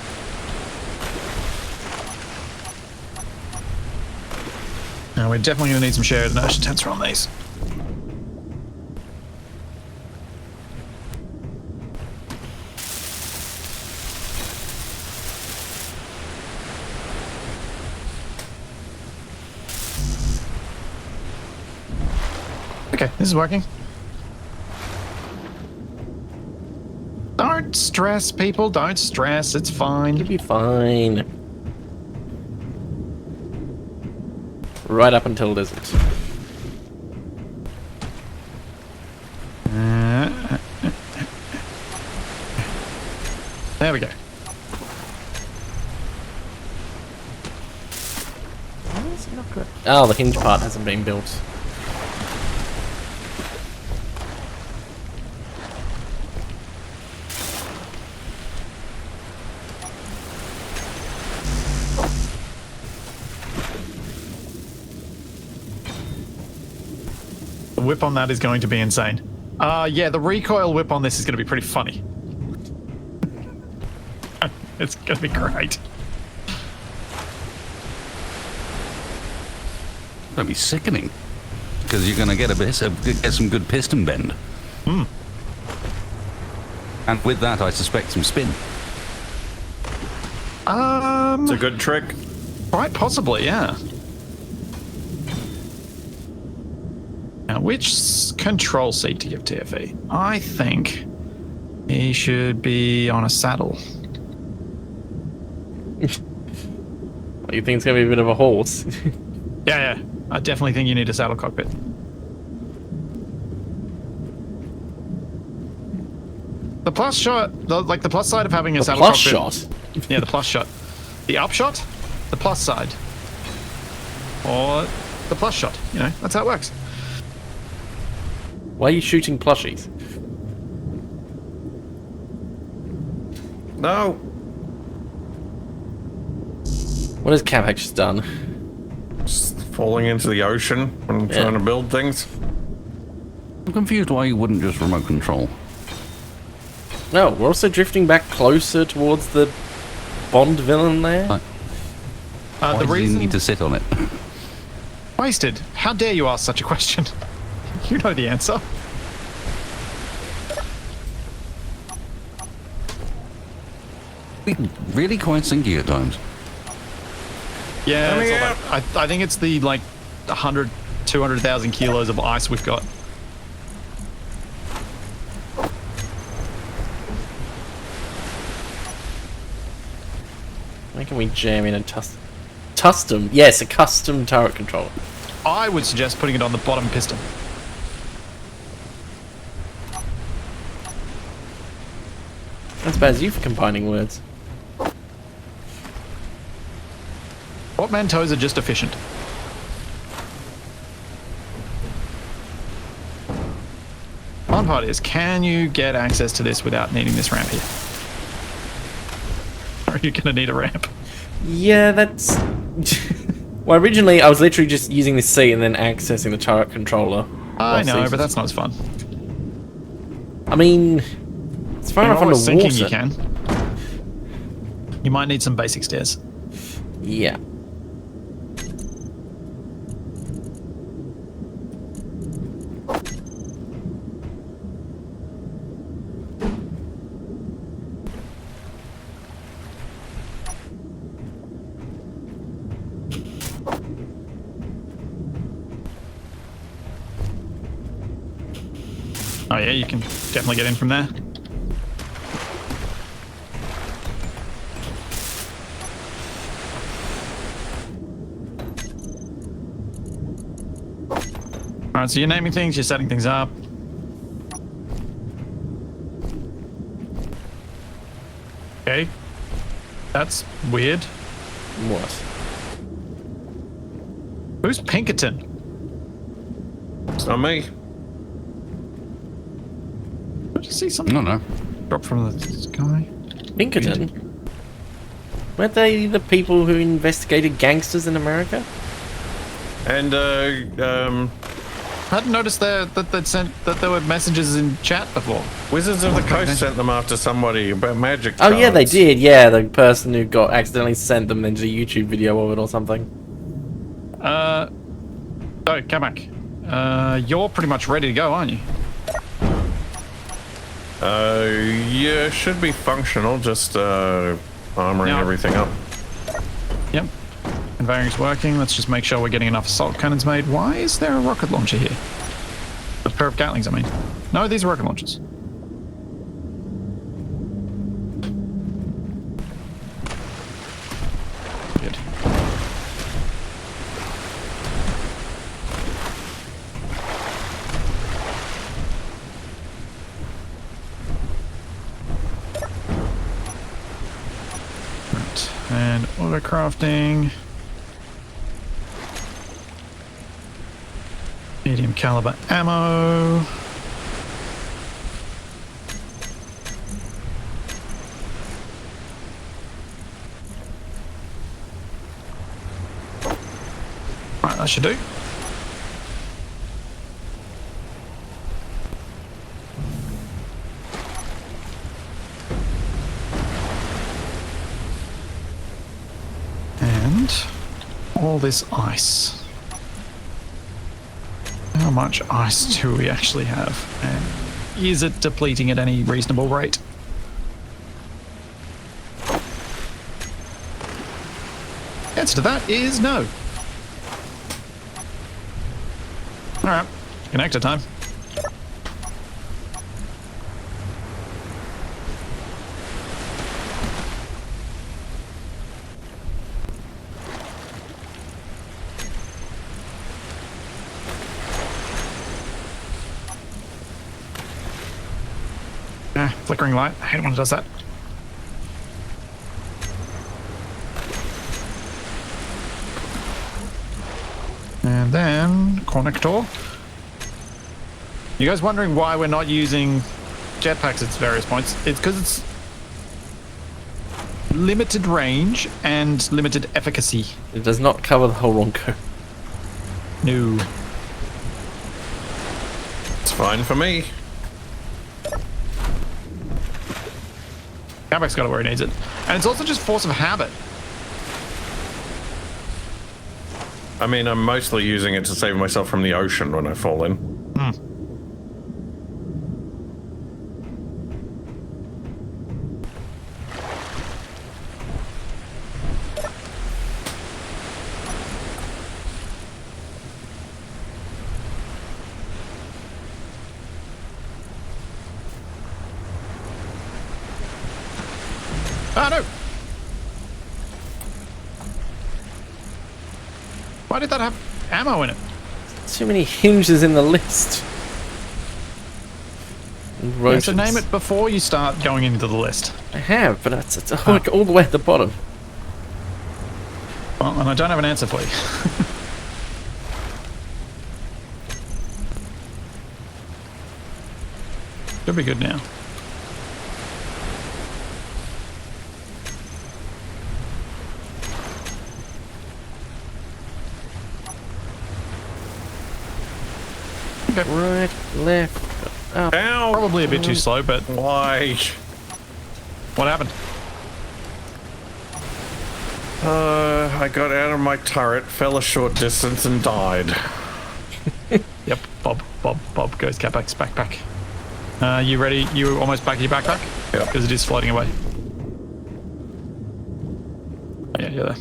Now we're definitely going to need some shared inertia tensor on these. Okay, this is working. Don't stress, people. Don't stress. It's fine. You'll be fine. Right up until it isn't. There we go. Oh, the hinge part hasn't been built. The whip on that is going to be insane. Yeah, the recoil whip on this is going to be pretty funny. It's going to be great. That'd be sickening. Because you're going to get some good piston bend. Hmm. And with that, I suspect some spin. It's a good trick. Quite possibly, yeah. Now, which control seat to give TFE? I think he should be on a saddle. What, you think it's going to be a bit of a horse? Yeah. I definitely think you need a saddle cockpit. The plus shot, the plus side of having a saddle plus cockpit. shot? Yeah, the plus shot. The upshot, the plus side. Or the plus shot. You know, that's how it works. Why are you shooting plushies? No. What has Capac just done? Just falling into the ocean when I'm trying to build things. I'm confused why you wouldn't just remote control. No, we're also drifting back closer towards the Bond villain there. Why The does he reason need to sit on it? wasted. How dare you ask such a question? You know the answer. be really quite sinky at times. Yeah, Let me it's all out. that- I think it's the like 100, 200,000 kilos of ice we've got. Why can we jam in a custom? Yes, a custom turret controller. I would suggest putting it on the bottom piston. That's bad as you for combining words. Portmanteaus are just efficient. Fun part is, can you get access to this without needing this ramp here? Or are you going to need a ramp? Yeah, that's... well, originally I was literally just using the seat and then accessing the turret controller. I know, Whilst but that's not as fun. I mean, it's far You're enough always underwater. sinking, you can. You might need some basic stairs. Yeah. Oh yeah, you can definitely get in from there. Alright, so you're naming things, you're setting things up. Okay. That's weird. What? Who's Pinkerton? It's not me. Did you see something No, no. drop from the sky? Pinkerton? Weren't they the people who investigated gangsters in America? And I hadn't noticed that there were messages in chat before. Wizards of the Coast sent them after somebody about magic Oh yeah, they cards. did. Yeah, the person who got accidentally sent them into a YouTube video of it or something. So, Capac, you're pretty much ready to go, aren't you? Yeah, should be functional, just armoring Yeah. everything up. Yep. Conveyoring's working. Let's just make sure we're getting enough assault cannons made. Why is there a rocket launcher here? A pair of Gatlings, I mean. No, these are rocket launchers. Good. Right. And auto crafting. Medium caliber ammo. Right, that should do. And all this ice. How much ice do we actually have? And is it depleting at any reasonable rate? The answer to that is no. Alright, connector time. Flickering light. I hate when it does that. And then connector. You guys wondering why we're not using jetpacks at various points? It's because it's limited range and limited efficacy. It does not cover the whole Ronco. No. It's fine for me. Capac's got it where he needs it. And it's also just force of habit. I mean, I'm mostly using it to save myself from the ocean when I fall in. Oh no! Why did that have ammo in it? Too many hinges in the list. Yeah, so name it before you start going into the list. I have, but it's like all the way at the bottom. Well, and I don't have an answer for you. Should be good now. Okay. Right, left, up. Ow! Probably a bit too slow, but Why? what happened? I got out of my turret, fell a short distance, and died. Yep, Bob goes Capac's backpack. You ready? You almost back in your backpack? Yeah. Because it is floating away. Oh, yeah, you're there.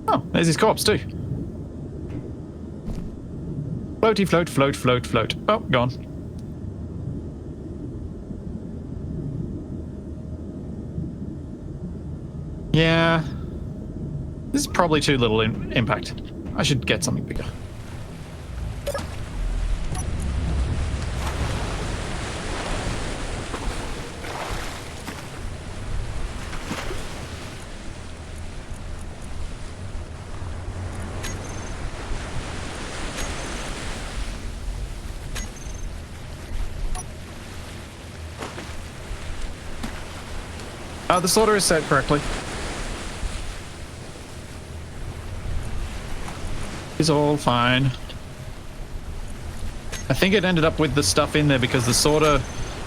Oh, there's his corpse too. Floaty, float, float, float, float. Oh, gone. Yeah. This is probably too little impact. I should get something bigger. The sorter is set correctly. It's all fine. I think it ended up with the stuff in there because the sorter,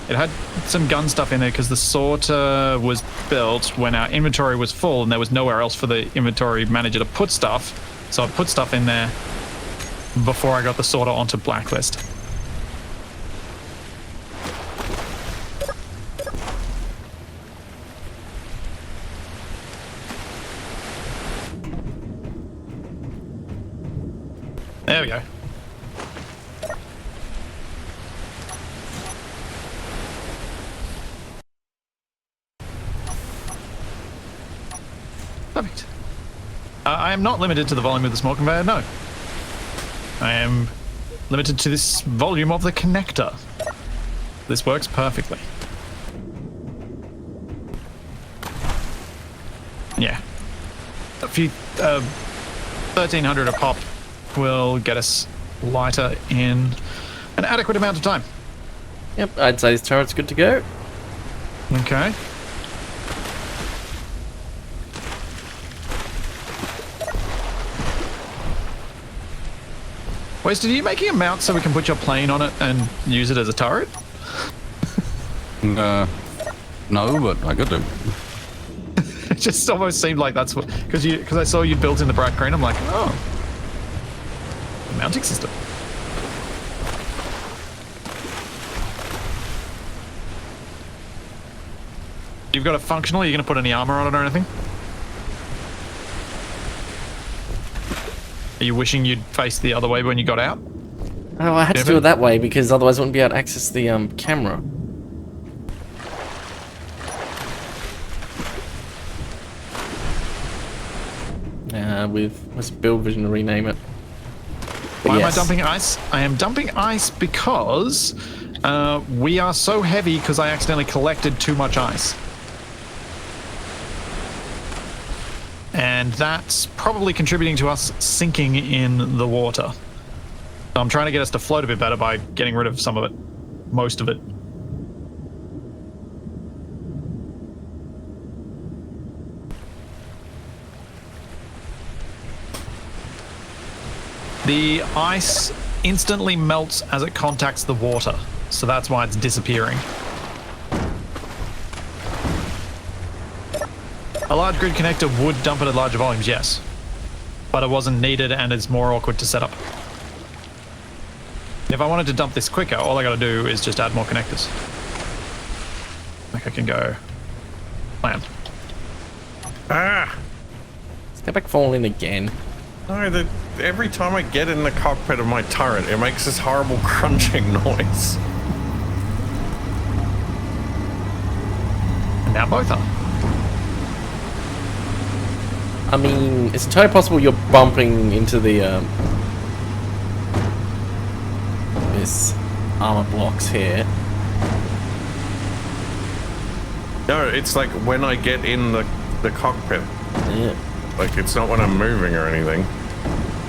it had some gun stuff in there because the sorter was built when our inventory was full and there was nowhere else for the inventory manager to put stuff. So I put stuff in there before I got the sorter onto blacklist. There we go. Perfect. I am not limited to the volume of the small conveyor, no. I am limited to this volume of the connector. This works perfectly. Yeah. A few, 1,300 a pop will get us lighter in an adequate amount of time. Yep, I'd say this turret's good to go. Okay. Wasted, are you making a mount so we can put your plane on it and use it as a turret? No, but I could do. It just almost seemed like that's what, because I saw you built in the bright green. I'm like, oh, a mounting system. You've got it functional. Are you going to put any armor on it or anything? Are you wishing you'd faced the other way when you got out? Oh, I had to do it that way because otherwise I wouldn't be able to access the camera. Let's build vision to rename it. Why am I dumping ice? I am dumping ice because we are so heavy because I accidentally collected too much ice. And that's probably contributing to us sinking in the water. So I'm trying to get us to float a bit better by getting rid of some of it. Most of it. The ice instantly melts as it contacts the water, so that's why it's disappearing. A large grid connector would dump it at larger volumes, yes, but it wasn't needed and it's more awkward to set up. If I wanted to dump this quicker, all I gotta do is just add more connectors. Like I can go plan. Ah! Let's go back falling again. No, every time I get in the cockpit of my turret, it makes this horrible crunching noise. Now both are. I mean, it's entirely possible you're bumping into the this armor blocks here. No, it's like when I get in the cockpit. Yeah. Like, it's not when I'm moving or anything.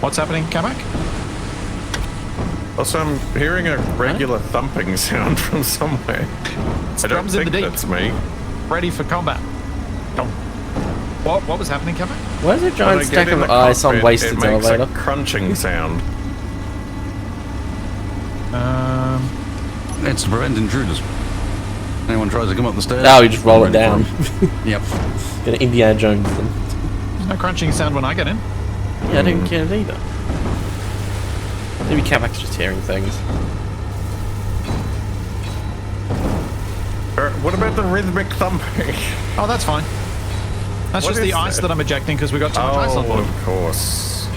What's happening, Capac? Also, I'm hearing a regular thumping sound from somewhere. I don't drums in think the deep. that's me. Ready for combat. Come. What was happening, Capac? Why is there a When giant I stack get in of the ice on cockpit, Wasted's it makes elevator? a crunching sound. It's to prevent intruders. Anyone tries to come up the stairs? No, you just roll it down. Yep. Gonna Indiana Jones them. There's no crunching sound when I get in. Yeah, I don't get it either. Maybe Capac's just hearing things. What about the rhythmic thumping? Oh, that's fine. That's What just the is ice that? that I'm ejecting because we got too much ice on board. Of course.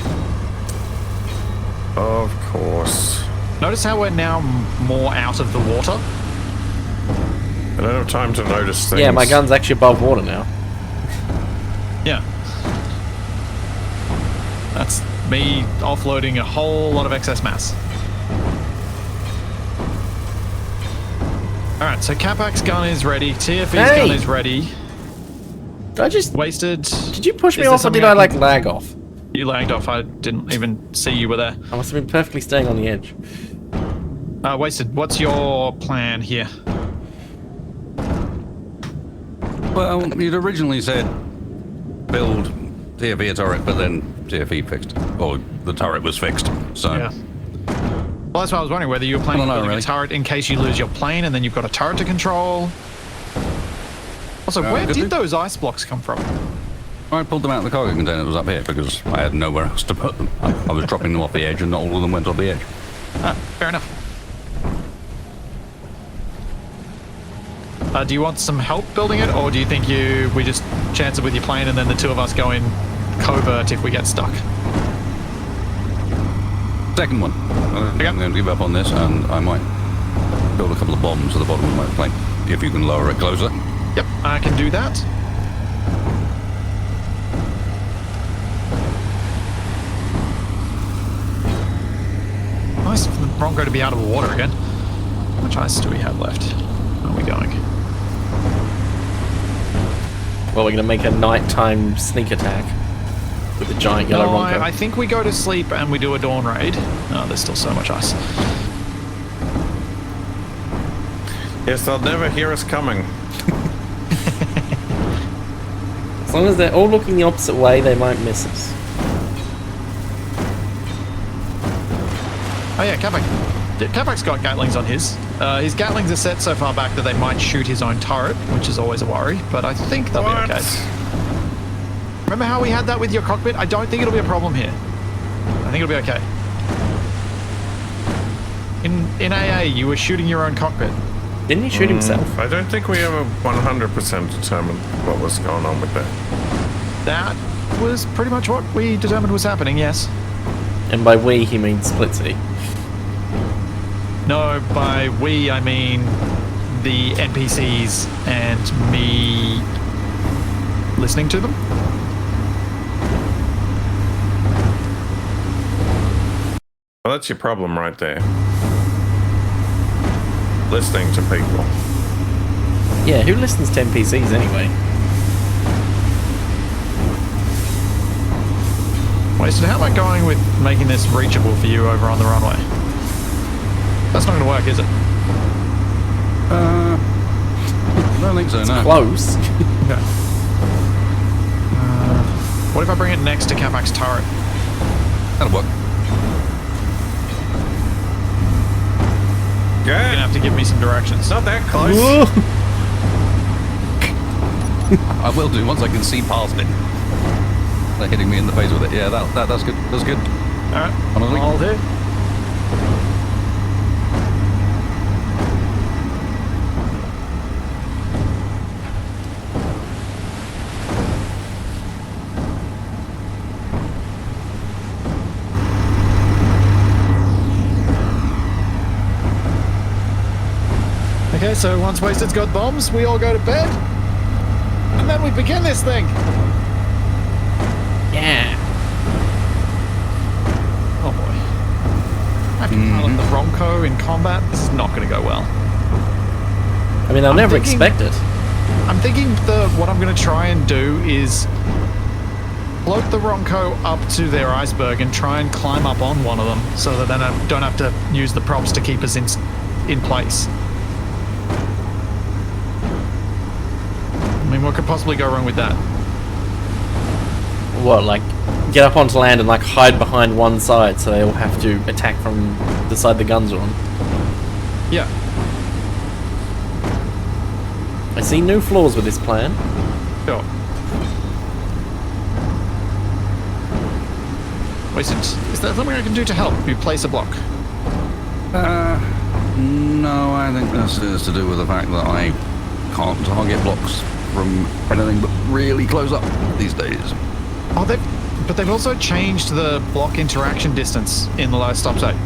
Of course. Notice how we're now more out of the water? I don't have time to notice things. Yeah, my gun's actually above water now. Yeah. That's me offloading a whole lot of excess mass. Alright, so Capac's gun is ready, TFE's gun is ready. Did I just... Wasted. Did you push me Is there off or something did I, can- like, lag off? You lagged off, I didn't even see you were there. I must have been perfectly staying on the edge. Wasted, what's your plan here? Well, you'd originally said build TFE a turret, but then TFE fixed. Or the turret was fixed, so... Yeah. Well, that's why I was wondering whether you were planning on building really. a turret in case you lose your plane and then you've got a turret to control. Also, where could did be. those ice blocks come from? I pulled them out of the cargo container that was up here because I had nowhere else to put them. I was dropping them off the edge and not all of them went off the edge. Fair enough. Do you want some help building it, or do you think we just chance it with your plane and then the two of us go in covert if we get stuck? Second one. I'm going to give up on this and I might build a couple of bombs at the bottom of my plane. If you can lower it closer. Yep, I can do that. Nice for the Bronco to be out of the water again. How much ice do we have left? Where are we going? Well, we're gonna make a nighttime sneak attack with the giant yellow No, Bronco. I think we go to sleep and we do a dawn raid. Oh, there's still so much ice. Yes, they'll never hear us coming. As long as they're all looking the opposite way, they might miss us. Oh yeah, Capac. Capac's got Gatlings on his. His Gatlings are set so far back that they might shoot his own turret, which is always a worry, but I think they'll be okay. Remember how we had that with your cockpit? I don't think it'll be a problem here. I think it'll be okay. In AA, you were shooting your own cockpit. Didn't he shoot himself? I don't think we ever 100% determined what was going on with that. That was pretty much what we determined was happening, yes. And by we, he means Splitsie. No, by we, I mean the NPCs and me listening to them. Well, that's your problem right there. Listening to people. Yeah, who listens to NPCs anyway? Wasted, how about going with making this reachable for you over on the runway? That's not going to work, is it? I don't think so, no. Close. Okay. What if I bring it next to Capac's turret? That'll work. You're going to have to give me some directions. Not that close. I will do once I can see past it. They're hitting me in the face with it. Yeah, that's good. That's good. Alright, Honestly. I'll do. Okay, so once Wasted's got bombs, we all go to bed. And then we begin this thing. Yeah. Oh boy. I have to pilot the Bronco in combat. This is not going to go well. I mean, I'll never expect it. I'm thinking what I'm going to try and do is float the Bronco up to their iceberg and try and climb up on one of them so that then I don't have to use the props to keep us in place. I mean, what could possibly go wrong with that? What, like, get up onto land and, like, hide behind one side so they'll have to attack from the side the guns are on? Yeah. I see no flaws with this plan. Sure. Wait, is there something I can do to help you place a block? No, I think this is to do with the fact that I can't target blocks from anything but really close up these days. Oh, but they've also changed the block interaction distance in the lowest stop zone.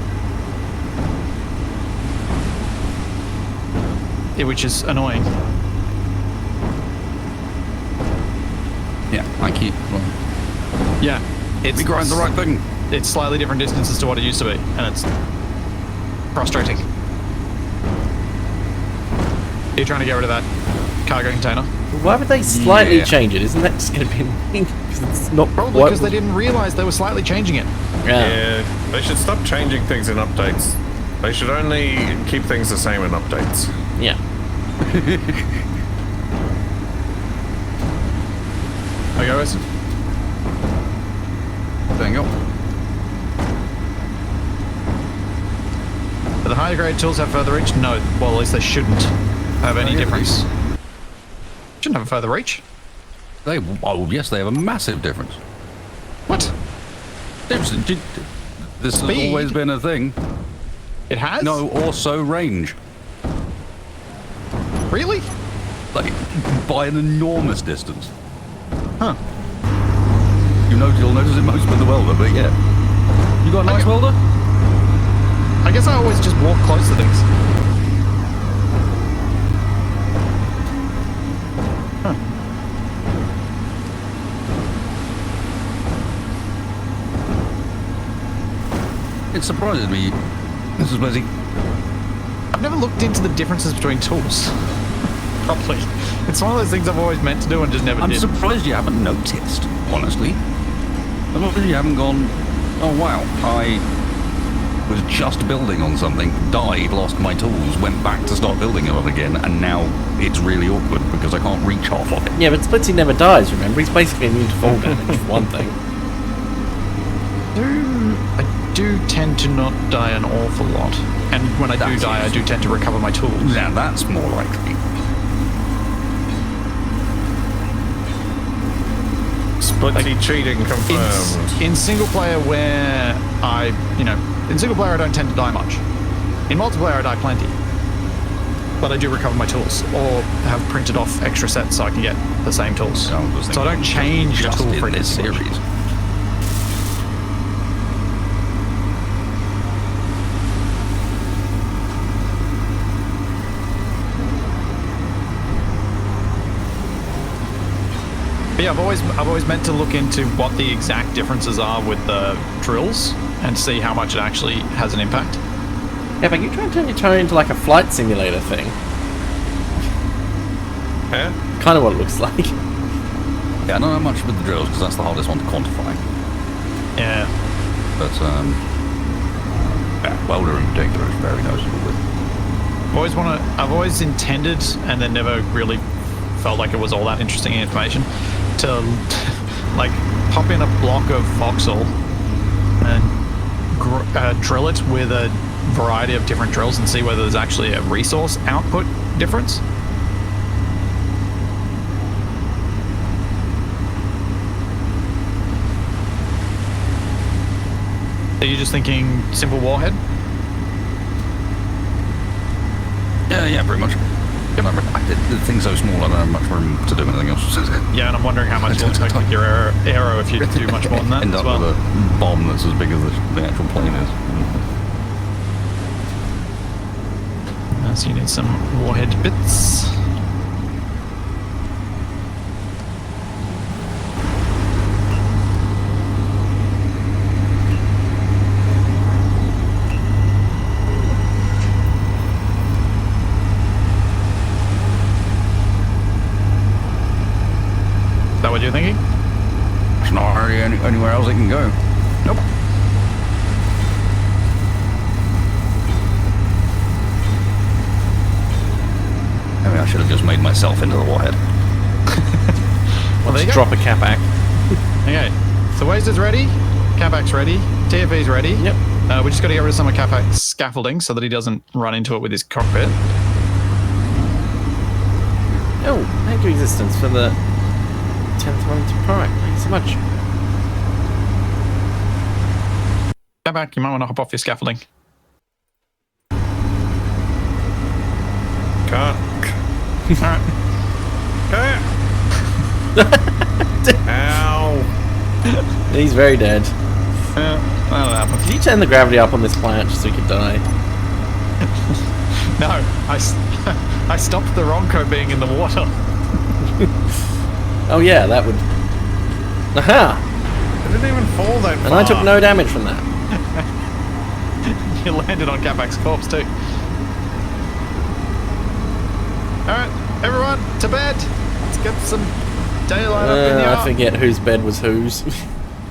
Yeah, which is annoying. Yeah, I keep. Well, Yeah, we grind the right thing. It's slightly different distances to what it used to be, and it's frustrating. You're trying to get rid of that cargo container? Why would they slightly change it? Isn't that just going to be annoying? Because it's not Probably because they didn't realize they were slightly changing it. Yeah, they should stop changing things in updates. They should only keep things the same in updates. Yeah. Okay, listen. There you go. Do the higher grade tools have further reach? No. Well, at least they shouldn't have any difference. Shouldn't have a further reach. Oh, yes, they have a massive difference. What? This has Speed? always been a thing. It has? No, also range. Really? Like, by an enormous distance. Huh. You'll notice it most with the welder, but yeah. You got a nice welder? I guess I always just walk close to things. Huh. It surprises me. This is Splitsie. I've never looked into the differences between tools. Properly. It's one of those things I've always meant to do and just never I'm did. surprised you haven't noticed, honestly. I'm surprised you haven't gone, oh wow, I was just building on something, died, lost my tools, went back to start building it again, and now it's really awkward because I can't reach off of it. Yeah, but Splitsie never dies, remember? He's basically immune to fall damage, for one thing. I do tend to not die an awful lot. And when I do die, I do tend to recover my tools. Now that's more likely. Splitsie cheating confirmed. In single player where in single player I don't tend to die much. In multiplayer I die plenty. But I do recover my tools, or have printed off extra sets so I can get the same tools. So I don't change just tool in this frequency. series. But yeah, I've always meant to look into what the exact differences are with the drills and see how much it actually has an impact. Yeah, but you trying to turn your turret into like a flight simulator thing. Yeah? Kind of what it looks like. Yeah, I don't know much with the drills because that's the hardest one to quantify. Yeah. But yeah, welder in particular is very noticeable with. I've always intended and then never really felt like it was all that interesting information to like pop in a block of voxel and drill it with a variety of different drills and see whether there's actually a resource output difference. Are you just thinking simple warhead? Yeah, pretty much. The thing's so small, I don't have much room to do anything else. Yeah, and I'm wondering how much it'll take with your arrow if you do much more than that End as up well. with a bomb that's as big as the actual plane is. So you need some warhead bits. what you're thinking? There's not hardly anywhere else it can go. Nope. I mean, I should have just made myself into the warhead. Well, there you go. Drop a Capac. Okay, so Wasted's ready, Capac's ready, TFV's ready. Yep. We just got to get rid of some of Capac's scaffolding so that he doesn't run into it with his cockpit. Oh, thank you, Existence, for the 10th one to Prime. Thanks so much. Capac, you might want to hop off your scaffolding. Can't. Alright. Ow. He's very dead. That'll happen. Did you turn the gravity up on this planet just so he could die? No, I stopped the Ronco being in the water. Oh yeah, that would... Aha! I didn't even fall that far. And I took no damage from that. You landed on Capac's corpse too. Alright, everyone, to bed. Let's get some daylight up in here. I forget whose bed was whose.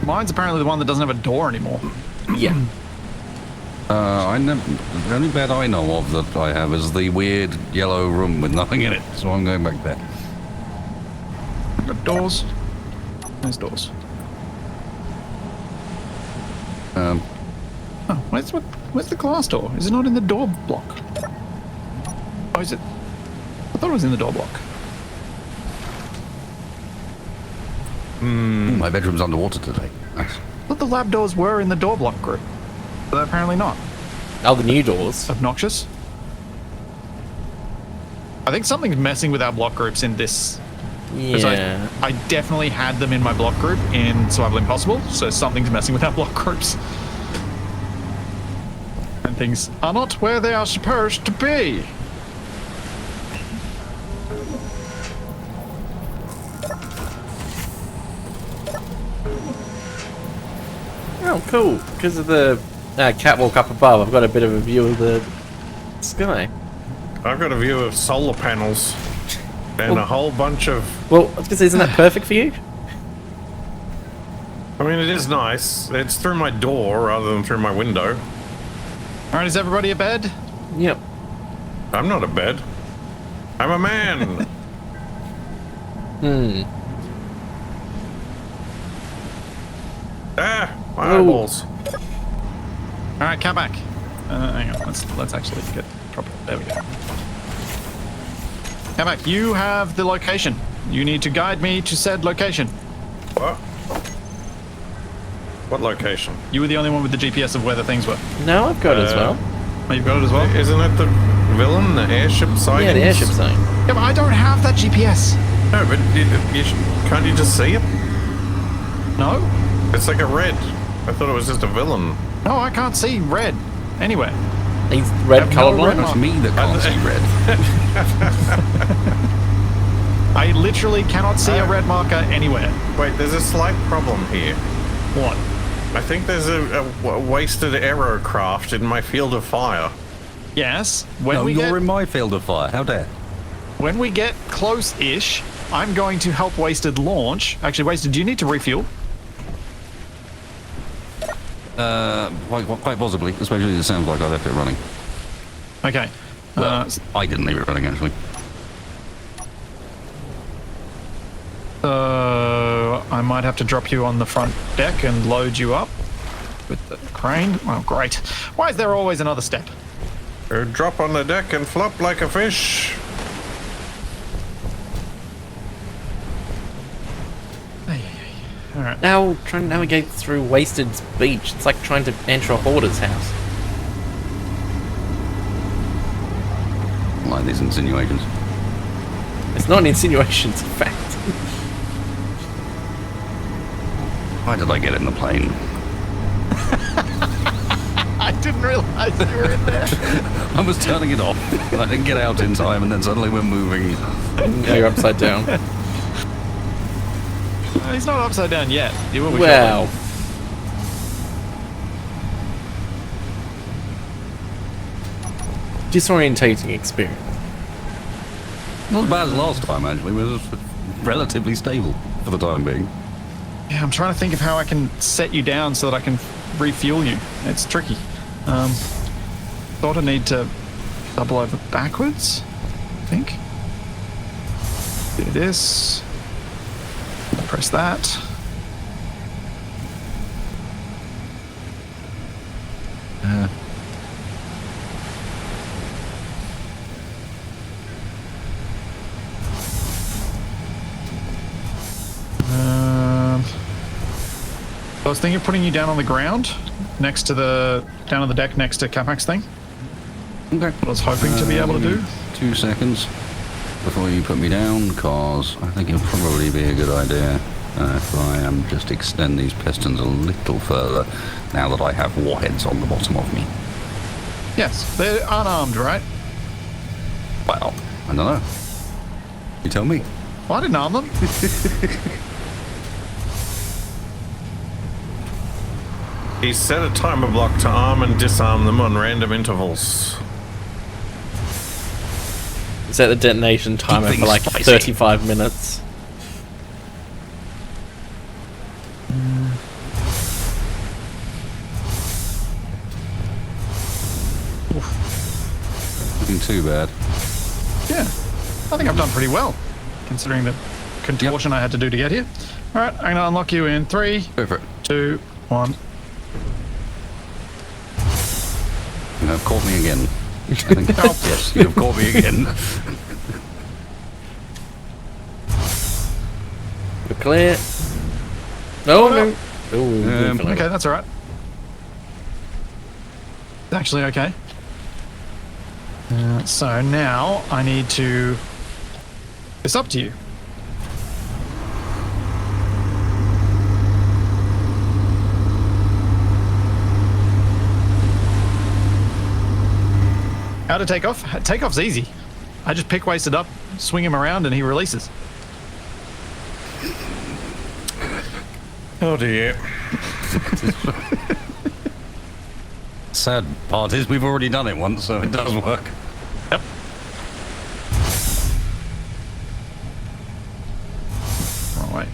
Mine's apparently the one that doesn't have a door anymore. Yeah. The only bed I know of that I have is the weird yellow room with nothing in it, so I'm going back there. Got doors. There's doors. Oh, where's the glass door? Is it not in the door block? Oh, is it? I thought it was in the door block. Ooh, my bedroom's underwater today. Nice. I thought the lab doors were in the door block group. But they're apparently not. Oh, the new doors. Obnoxious. I think something's messing with our block groups in this. Yeah. I definitely had them in my block group in Survival Impossible, so something's messing with our block groups. And things are not where they are supposed to be. Oh, cool. Because of the catwalk up above, I've got a bit of a view of the sky. I've got a view of solar panels and a whole bunch of... Well, I was going to say, isn't that perfect for you? I mean, it is nice. It's through my door rather than through my window. Alright, is everybody abed? Yep. I'm not a bed. I'm a man. Ah, my Ooh. eyeballs. Alright, Capac. Hang on, let's actually get proper. There we go. Capac, you have the location. You need to guide me to said location. What? What location? You were the only one with the GPS of where the things were. No, I've got it as well. Oh, you've got it as well? Isn't it the villain, the airship sightings? Yeah, the airship sign. Yeah, but I don't have that GPS. No, but can't you just see it? No? It's like a red. I thought it was just a villain. No, I can't see red anywhere. He's red Have no red colorblind. It's me that can't see red. I literally cannot see a red marker anywhere. Wait, there's a slight problem here. What? I think there's a wasted aerocraft in my field of fire. Yes. No, you're in my field of fire. How dare? When we get close-ish, I'm going to help Wasted launch. Actually, Wasted, do you need to refuel? Quite possibly. Especially it sounds like I left it running. Okay. Well, I didn't leave it running, actually. I might have to drop you on the front deck and load you up with the crane. Oh, great. Why is there always another step? Drop on the deck and flop like a fish. All right. Now, trying to navigate through Wasted's beach. It's like trying to enter a hoarder's house. I like these insinuations. It's not an insinuation, it's a fact. Why did I get in the plane? I didn't realize you were in there. I was turning it off, and I didn't get out in time, and then suddenly we're moving. Now you're upside down. He's not upside down yet. He will be Wow. shortly. Disorientating experience. Not as bad as last time, actually. It was relatively stable. for the time being. Yeah, I'm trying to think of how I can set you down so that I can refuel you. It's tricky. Sort of need to double over backwards, I think. Do this. Press that. I was thinking of putting you down on the ground, next to down on the deck next to Capac's thing. Okay. What I was hoping to be able to do. 2 seconds before you put me down, because I think it'll probably be a good idea if I just extend these pistons a little further now that I have warheads on the bottom of me. Yes, they're unarmed, right? Well, I don't know. You tell me. Well, I didn't arm them. He set a timer block to arm and disarm them on random intervals. Set the detonation timer for like 35 minutes. Nothing too bad. Yeah, I think I've done pretty well, considering the contortion I had to do to get here. All right, I'm going to unlock you in 3, Go for it. 2, 1. You have caught me again. I think. Yes, you have caught me again. We're clear. Oh, no. Oh, Okay, that's all right. Actually, okay. So now I need to... It's up to you. How to take off? Takeoff's easy. I just pick wasted up, swing him around, and he releases. Oh dear. Sad part is we've already done it once, so it does work. Yep. Wrong way.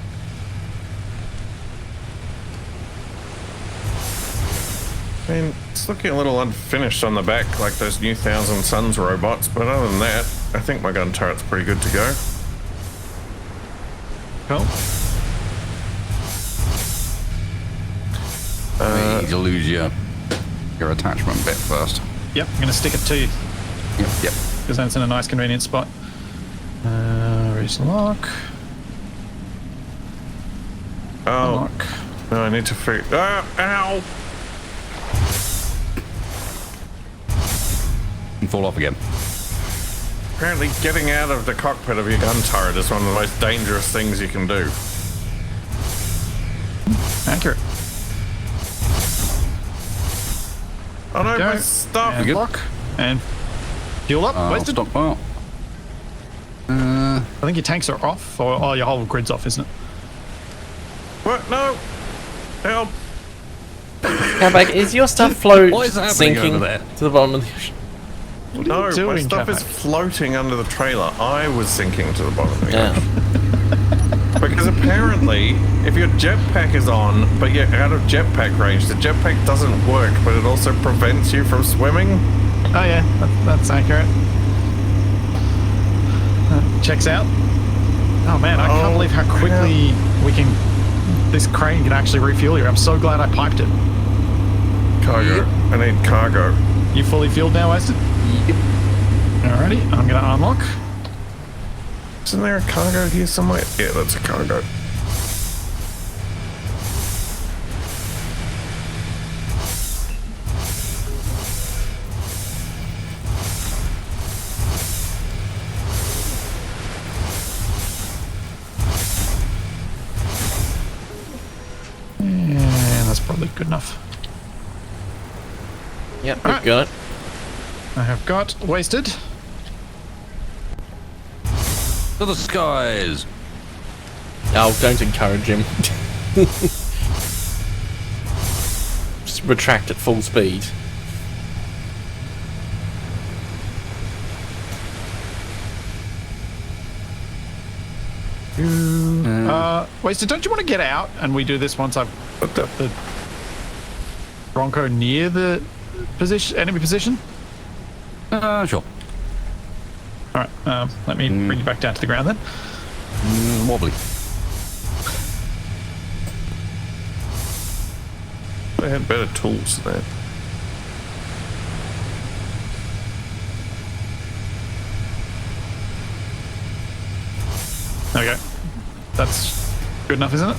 I mean, it's looking a little unfinished on the back, like those new Thousand Suns robots, but other than that, I think my gun turret's pretty good to go. Cool. You need to lose your attachment bit first. Yep, I'm going to stick it to you, Yep, yep. because that's in a nice convenient spot. Raise the lock. Oh, Lock. no, I need to figure... ow! And fall off again. Apparently getting out of the cockpit of your gun turret is one of the most dangerous things you can do. Accurate. Oh no, Go. my stuff! And good? lock. And fuel up. I'll Wasted. stockpile. I think your tanks are off, or your whole grid's off, isn't it? What? No! Help! Capac, is your stuff float What is happening sinking over there? to the bottom of the ocean? What No, are you my doing, stuff is Capac? floating under the trailer. I was sinking to the bottom of the Yeah. ocean. Because apparently, if your jetpack is on, but you're out of jetpack range, the jetpack doesn't work, but it also prevents you from swimming. Oh yeah, that's accurate. Checks out. Oh man, I can't believe how quickly this crane can actually refuel you. I'm so glad I piped it. Cargo. I need cargo. You fully fueled now, Wasted? Yep. Alrighty, I'm gonna unlock. Isn't there a cargo here somewhere? Yeah, that's a cargo. And that's probably good enough. Yep, we've Alright. got it. I have got Wasted. To the skies! Oh, don't encourage him. Just retract at full speed. Wasted, don't you want to get out and we do this once I've got the Bronco near the enemy position? Sure. All right, let me bring you back down to the ground then. Wobbly. They had better tools than that. Okay. That's good enough, isn't it?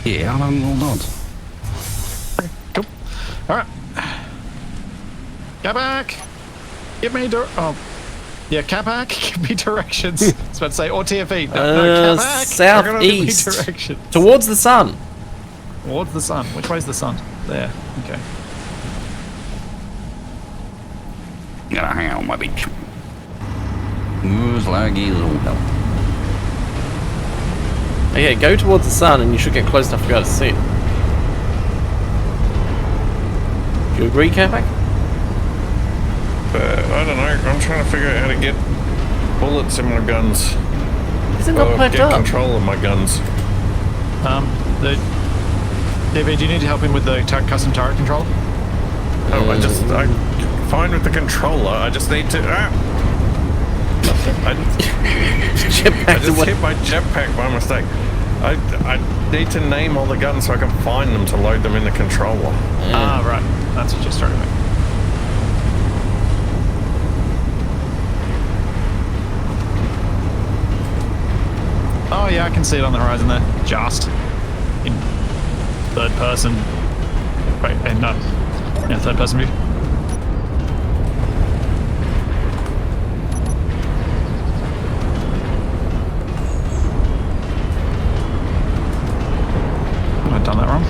Yeah, I'm all done. Okay, cool. All right. Capac! Give me yeah, Capac, give me directions. I was about to say, or TFE. No, Capac. Southeast. Give me directions. Towards the sun. Towards the sun. Which way's the sun? There. Okay. Gotta hang out on my beach. Ooh, slaggy little hell. Okay, go towards the sun and you should get close enough to be able to see it. Do you agree, Capac? I don't know. I'm trying to figure out how to get bullets in my guns. Is it not piped get up? control of my guns. David, do you need help him with the custom turret controller? Oh, I'm fine with the controller. I just need to. I just hit my jetpack by mistake. I need to name all the guns so I can find them to load them in the controller. Ah, right. That's what you started with. Oh yeah, I can see it on the horizon there. Just in third person. Wait, no. Yeah, third person view. I've done that wrong.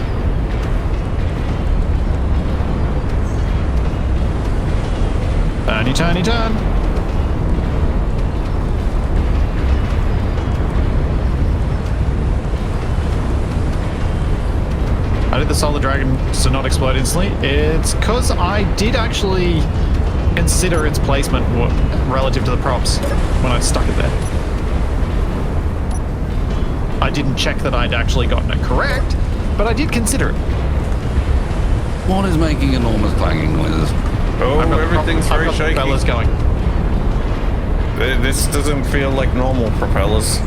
Turny, turny, turn. I did the Solar Dragon to not explode instantly. It's because I did actually consider its placement relative to the props when I stuck it there. I didn't check that I'd actually gotten it correct, but I did consider it. What is making enormous clanging noises? Oh, everything's very shaky. Propellers going. This doesn't feel like normal propellers.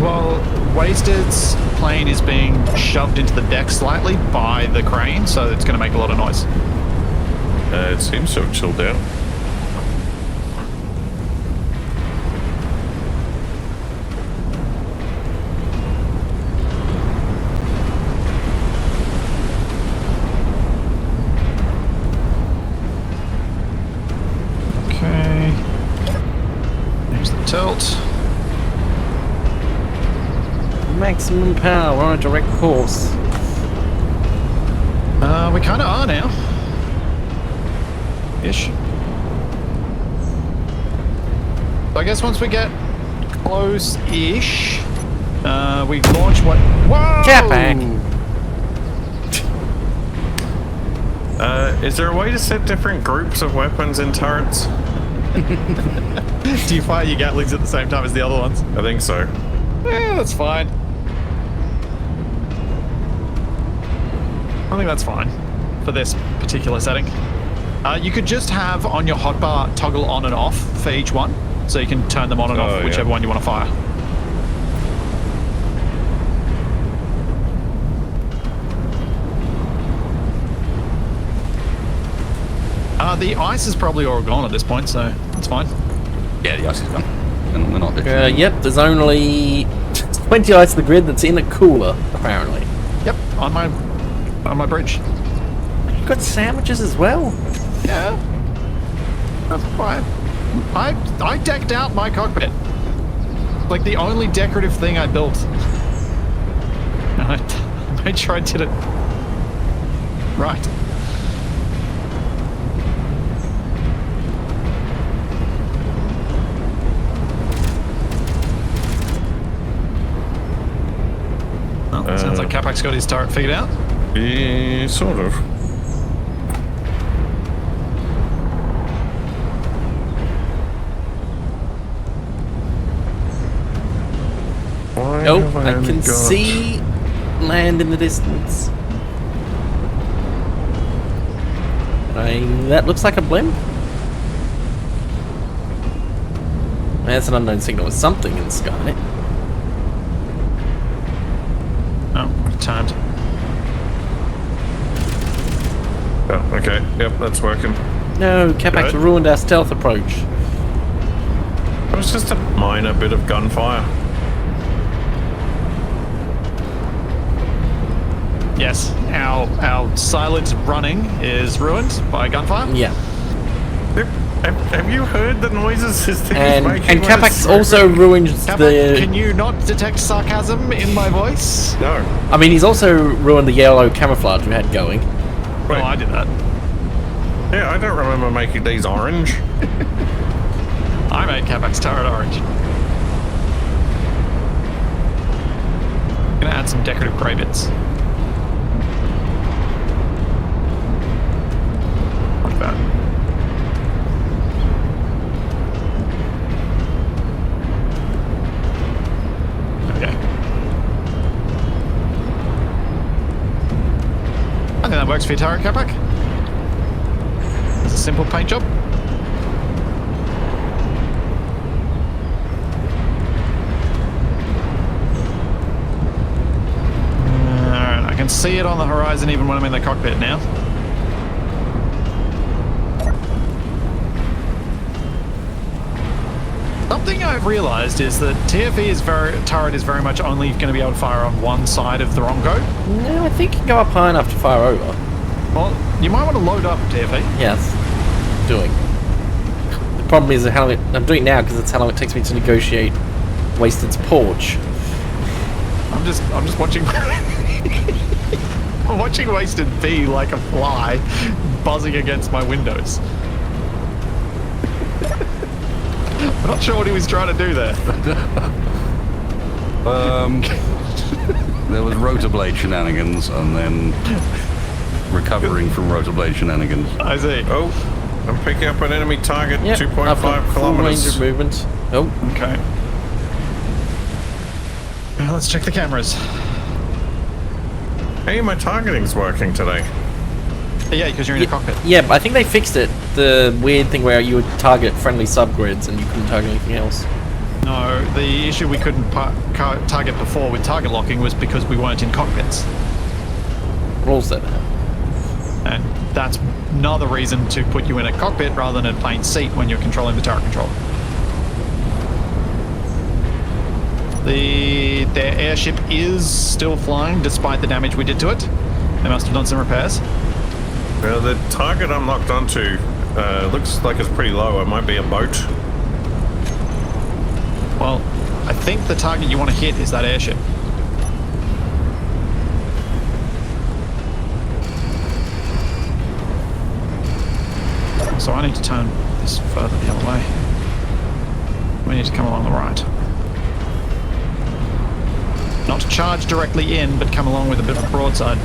Well, Wasted's plane is being shoved into the deck slightly by the crane, so it's going to make a lot of noise. It seems to have chilled out. Okay. There's the tilt. Maximum power, we're on a direct course. We kind of are now. Ish. So I guess once we get close-ish, we launch what? Whoa! Capac! Is there a way to set different groups of weapons in turrets? Do you fire your Gatlings at the same time as the other ones? I think so. Yeah, that's fine. I think that's fine for this particular setting. You could just have on your hotbar toggle on and off for each one, so you can turn them on and off whichever one you want to fire. The ice is probably all gone at this point, so it's fine. Yeah, the ice is gone. And we're not literally. Yep, there's only 20 ice to the grid that's in a cooler, apparently. Yep, on my bridge. You've got sandwiches as well? Yeah. That's fine. I decked out my cockpit. Like the only decorative thing I built. And I made sure I did it right. Well, sounds like Capac's got his turret figured out. Yeah, sort of. Oh, have I only can got? see land in the distance. That looks like a blimp. That's an unknown signal with something in the sky. Oh, I've turned. Oh, okay. Yep, that's working. No, Capac Good. ruined our stealth approach. It was just a minor bit of gunfire. Yes, our silent running is ruined by gunfire. Yeah. Have you heard the noises this thing is And making? when Capac's it's also ruined Capac, the... can you not detect sarcasm in my voice? No. I mean, he's also ruined the yellow camouflage we had going. Well, I did that. Yeah, I don't remember making these orange. I made Capac's turret orange. Gonna add some decorative grey bits. Like that. Okay. I think that works for your turret, Capac. It's a simple paint job. Alright, I can see it on the horizon even when I'm in the cockpit now. Something I've realized is that turret is very much only going to be able to fire on one side of the Romco. No, I think you can go up high enough to fire over. Well, you might want to load up TFE. Yes. Doing. The problem is how I'm doing it now because it's how long it takes me to negotiate Wasted's porch. I'm just watching. I'm watching Wasted be like a fly buzzing against my windows. I'm not sure what he was trying to do there. There was rotor blade shenanigans, and then recovering from rotor blade shenanigans. I see. Oh, I'm picking up an enemy target, Yep, 2.5 I've got full range kilometers. of movement. Oh, Okay. Let's check the cameras. Hey, my targeting's working today. Yeah, because you're in a cockpit. yeah, but I think they fixed it. The weird thing where you would target friendly subgrids and you couldn't target anything else. No, the issue we couldn't target before with target locking was because we weren't in cockpits. Rules that. And that's another reason to put you in a cockpit rather than a plain seat when you're controlling the turret controller. Their airship is still flying despite the damage we did to it. They must have done some repairs. Well, the target I'm locked onto looks like it's pretty low. It might be a boat. Well, I think the target you want to hit is that airship. So I need to turn this further the other way. We need to come along the right. Not to charge directly in, but come along with a bit of a broadside.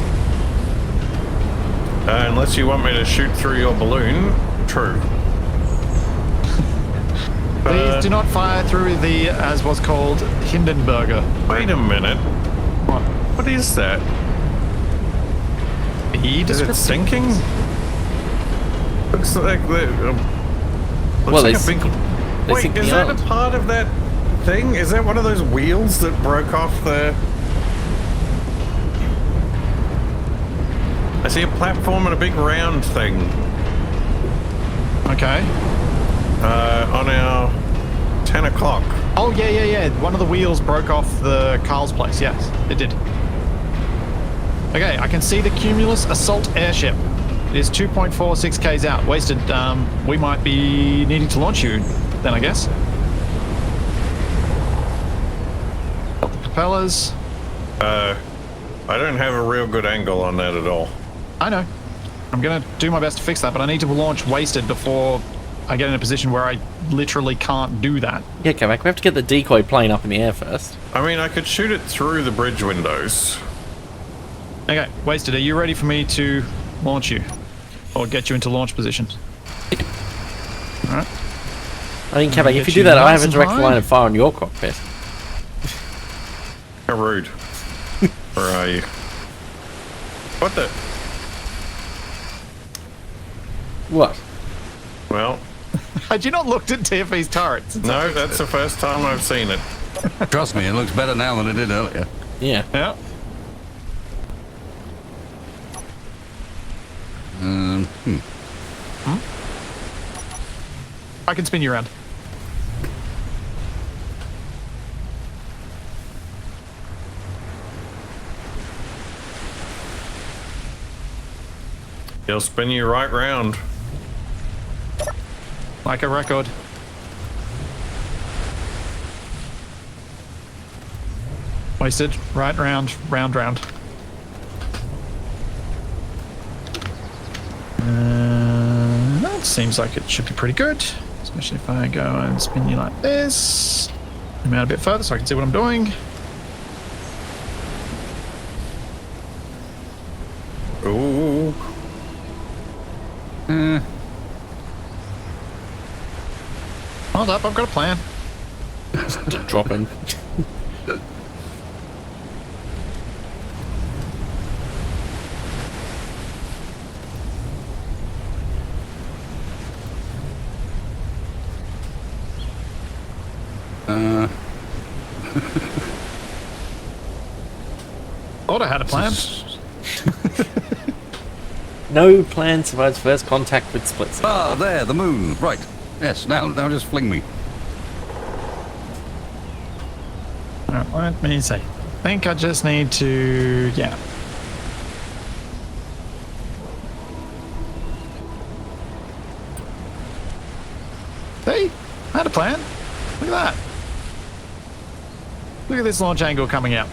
Unless you want me to shoot through your balloon, true. Please do not fire through the, as was called, Hindenburger. Wait a minute. What? What is that? Is it sinking? Looks like the. Looks Well, like they a big. they Wait, sink is that beyond. a part of that thing? Is that one of those wheels that broke off the? I see a platform and a big round thing Okay. on our 10 o'clock. Oh, yeah. One of the wheels broke off the Carl's place. Yes, it did. Okay, I can see the Cumulus Assault Airship. It is 2.46 Ks out. Wasted. We might be needing to launch you then, I guess. Got the propellers. I don't have a real good angle on that at all. I know. I'm going to do my best to fix that, but I need to launch Wasted before I get in a position where I literally can't do that. Yeah, Capac, we have to get the decoy plane up in the air first. I mean, I could shoot it through the bridge windows. Okay, Wasted, are you ready for me to launch you? Or get you into launch position? Alright. I think, Capac, if Get you do you that, I nice have a and direct high. line of fire on your cockpit. How rude. Where are you? What the? What? Well, Had you not looked at TFE's turrets? no, that's the first time I've seen it. Trust me, it looks better now than it did earlier. Yeah. Yeah. I can spin you around. He'll spin you right round. Like a record. Wasted. Right round, round. That seems like it should be pretty good. Especially if I go and spin you like this. Zoom out a bit further so I can see what I'm doing. Ooh. Hold up, I've got a plan. Drop him. Thought I had a plan. No plan survives first contact with Splitsie. Ah, there, the moon. Right. Yes, now just fling me. Alright, let me see. I think I just need to... yeah. See? I had a plan. Look at that. Look at this launch angle coming out.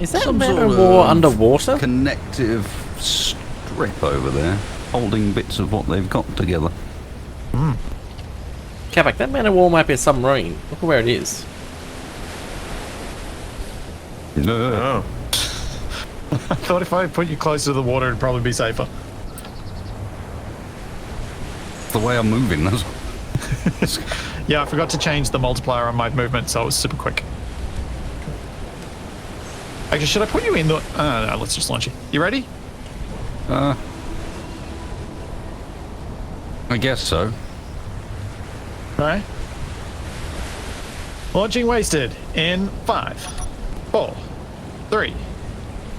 Is that Some Man sort of War of underwater? Connective strip over there, holding bits of what they've got together. Capac, that Man of War might be a submarine. Look at where it is. Oh. I thought if I put you closer to the water, it'd probably be safer. The way I'm moving, that's... Yeah, I forgot to change the multiplier on my movement, so it was super quick. Actually, should I put you in the... no, let's just launch you. You ready? I guess so. Alright. Launching wasted in 5, 4, 3,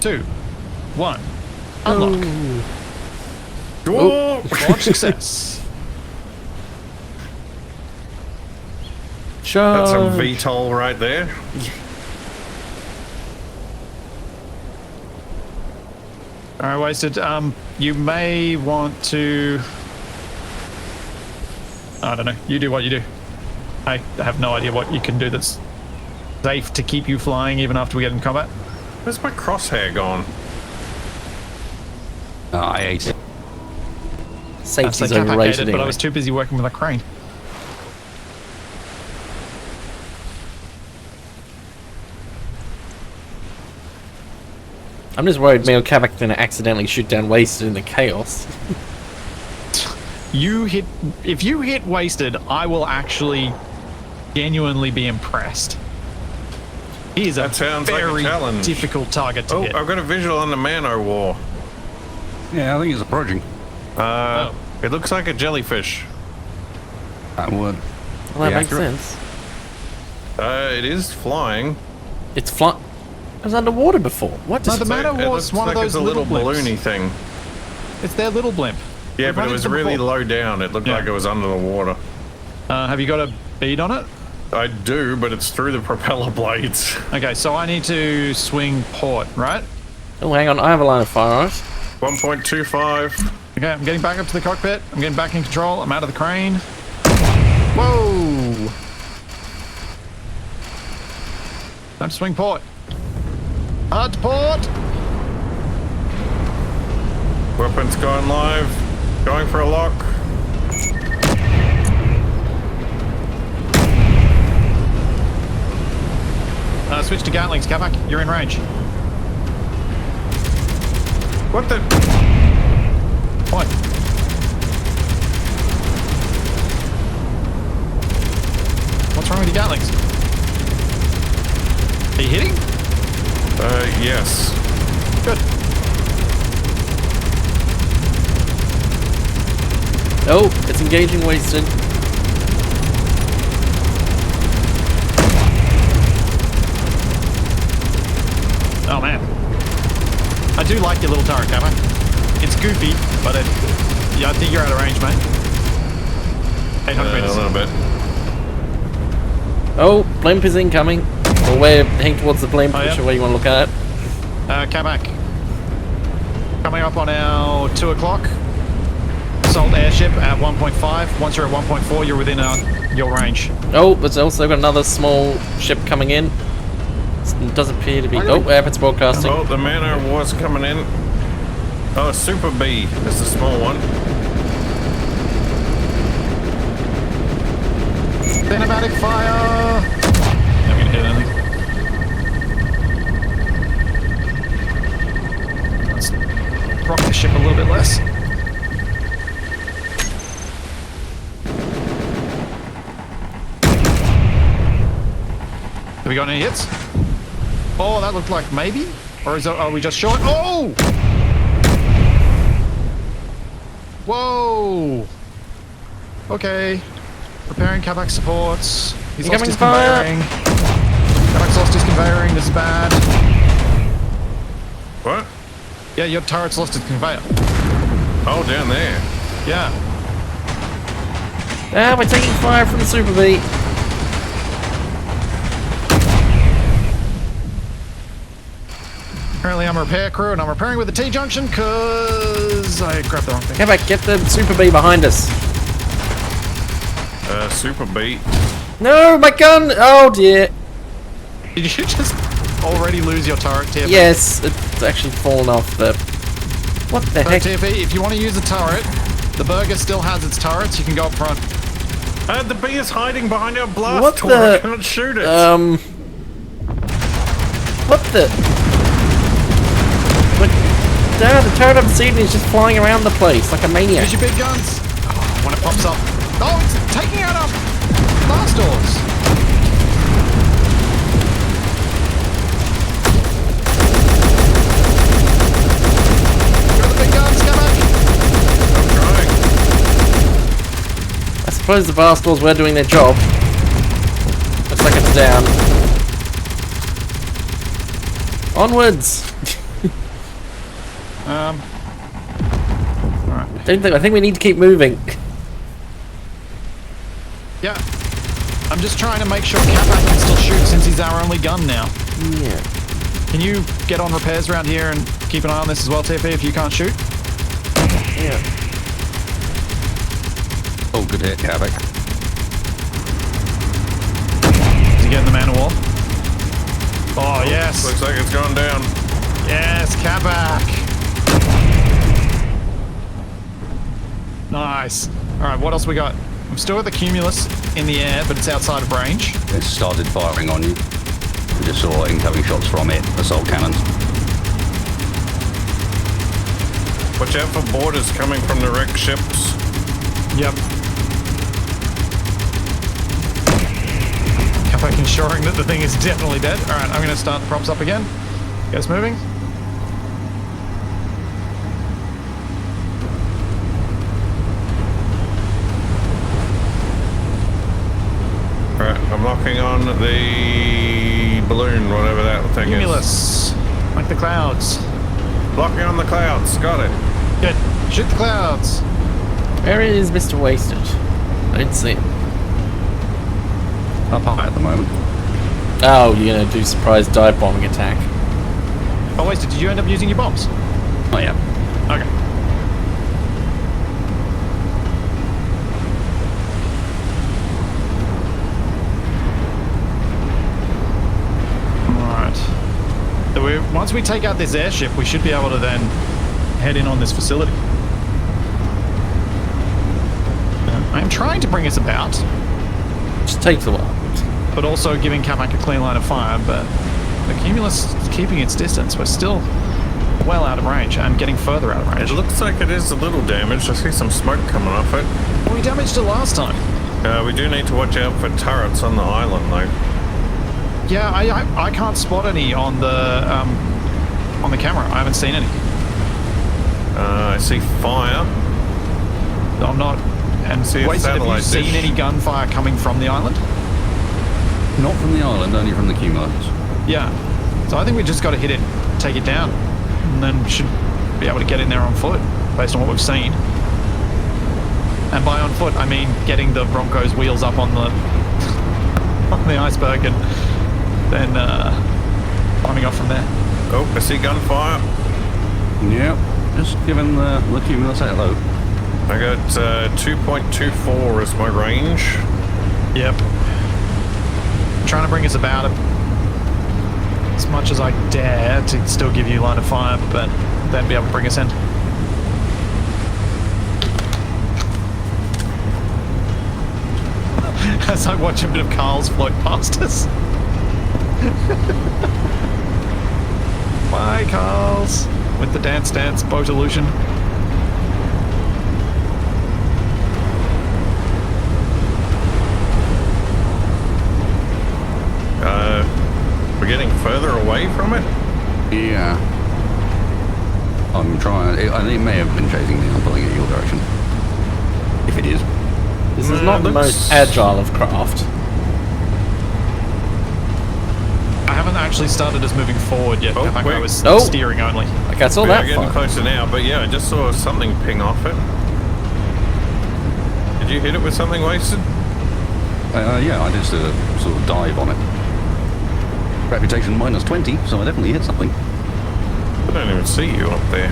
2, 1. Unlock. Whoa. Launch success. That's a Charge. VTOL right there. Alright, wasted. You may want to... I don't know. You do what you do. I have no idea what you can do that's safe to keep you flying even after we get in combat. Where's my crosshair gone? I ate it. Safety's Capac overrated hated, anyway. but I was too busy working with a crane. I'm just worried me or Capac gonna accidentally shoot down Wasted in the chaos. If you hit wasted, I will actually genuinely be impressed. He is a That sounds like a very challenge. difficult target to Oh, hit. I've got a visual on the Man-O War. Yeah, I think it's approaching. It looks like a jellyfish. That would... Well, that be makes accurate. sense. It is flying. It's flying. It was underwater before. What No, does the Man-O It War's looks one like of those it's a little blimps. balloony thing. It's their little blimp. Yeah, We've but run it was into them really before. low down. It looked Yeah. like it was under the water. Have you got a bead on it? I do, but it's through the propeller blades. Okay, so I need to swing port, right? Oh, hang on. I have a line of fire on it. 1.25. Okay, I'm getting back up to the cockpit. I'm getting back in control. I'm out of the crane. Whoa! Time to swing port. Hard to port! Weapons going live. Going for a lock. Switch to Gatlings, Capac. You're in range. What the? Point. What's wrong with your Gatlings? Are you hitting? Yes. Good. Oh, it's engaging wasted. Oh man. I do like your little turret, Capac. It's goofy, but yeah, I think you're out of range, mate. 800 meters. A little bit. Oh, blimp is incoming. Or we're heading towards the blimp, Oh, yeah. whichever way you want to look at it. Capac. Coming up on our 2 o'clock. Assault airship at 1.5. Once you're at 1.4, you're within your range. Oh, there's also got another small ship coming in. It does appear to be... Oh, Airport's broadcasting. Oh, the man of war's coming in. Oh, Super B. That's the small one. Cinematic fire! Not gonna hit anything. Let's rock the ship a little bit less. Have we got any hits? Oh, that looked like maybe? Or are we just short? Oh! Whoa! Okay. Repairing Capac supports. He's lost his conveying. Capac's lost his conveying. This is bad. What? Yeah, your turret's lost its conveyor. Oh, down there. Yeah. Ah, we're taking fire from the Super B. Apparently I'm a repair crew and I'm repairing with the T-junction because I grabbed the wrong thing. Capac, get the Super B behind us. Super B. No, my gun! Oh dear. Did you just already lose your turret, TFE? Yes, it's actually fallen off the... What the heck? TFE, if you want to use a turret, the Burger still has its turrets. You can go up front. The B is hiding behind our blast What torch. the- I cannot shoot it. What the... Like, the turret I'm seeing is just flying around the place like a maniac. Use your big guns. Oh, when it pops up. Oh, it's taking out our blast doors. Got the big guns, come on. I'm trying. I suppose the blast doors were doing their job. Looks like it's down. Onwards! Alright. I think we need to keep moving. Yeah. I'm just trying to make sure Capac can still shoot since he's our only gun now. Yeah. Can you get on repairs around here and keep an eye on this as well, TP, if you can't shoot? Yeah. Oh, good hit, Capac. Is he getting the man of war? Oh, yes. Looks like it's gone down. Yes, Capac. Nice. Alright, what else we got? We've still got the Cumulus in the air, but it's outside of range. It started firing on you. I just saw incoming shots from it. Assault cannons. Watch out for boarders coming from the wrecked ships. Yep. Capac ensuring that the thing is definitely dead. Alright, I'm going to start the props up again. Get us moving. Right, I'm locking on the balloon, whatever that thing Cumulus. Like the clouds. is. Locking on the clouds. Got it. Good. Shoot the clouds. Where is Mr. Wasted? I didn't see him. Up high at the moment. Oh, you're gonna do surprise dive bombing attack. Oh, wait, did you end up using your bombs? Oh, yeah. Okay. Alright. So once we take out this airship, we should be able to then head in on this facility. I'm trying to bring us about, Just takes a while. but also giving Capac a clean line of fire, but the Cumulus is keeping its distance. We're still well out of range and getting further out of range. It looks like it is a little damaged. I see some smoke coming off it. Well, we damaged it last time. We do need to watch out for turrets on the island, though. Yeah, I can't spot any on the camera. I haven't seen any. I see fire. I'm not. And See a Wasted, have you satellite seen dish. any gunfire coming from the island? Not from the island, only from the cumulus. Yeah. So I think we just got to hit it, take it down, and then should be able to get in there on foot, based on what we've seen. And by on foot, I mean getting the Bronco's wheels up on the on the iceberg and then climbing off from there. Oh, I see gunfire. Yep, just giving the cumulus a hello. I got 2.24 as my range. Yep. Trying to bring us about as much as I dare to still give you line of fire, but then be able to bring us in. As I watch a bit of Carl's float past us. Bye, Carl's. With the Dance Dance boat illusion. We're getting further away from it. Yeah. I'm trying. It may have been chasing me. I'm pulling it your direction. If it is. This is not the most agile of craft. I haven't actually started us moving forward yet. Oh, Capac, I wait. was Oh. steering only. Like I saw We're that getting far. closer now, but yeah, I just saw something ping off it. Did you hit it with something wasted? Yeah, I just did a sort of dive on it. Reputation -20, so I definitely hit something. I don't even see you up there.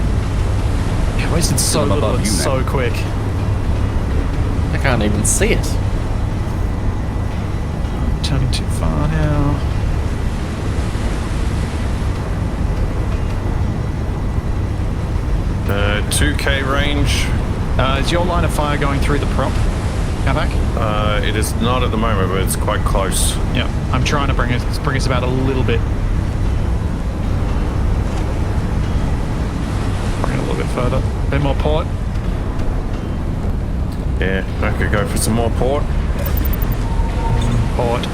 Yeah, wasted so I'm little above and you now. so quick. I can't even see it. Turning too far now. Uh, 2K range. Is your line of fire going through the prop, Capac? It is not at the moment, but it's quite close. Yeah, I'm trying to bring us about a little bit. Bring it a little bit further. A bit more port. Yeah, I could go for some more port. Port.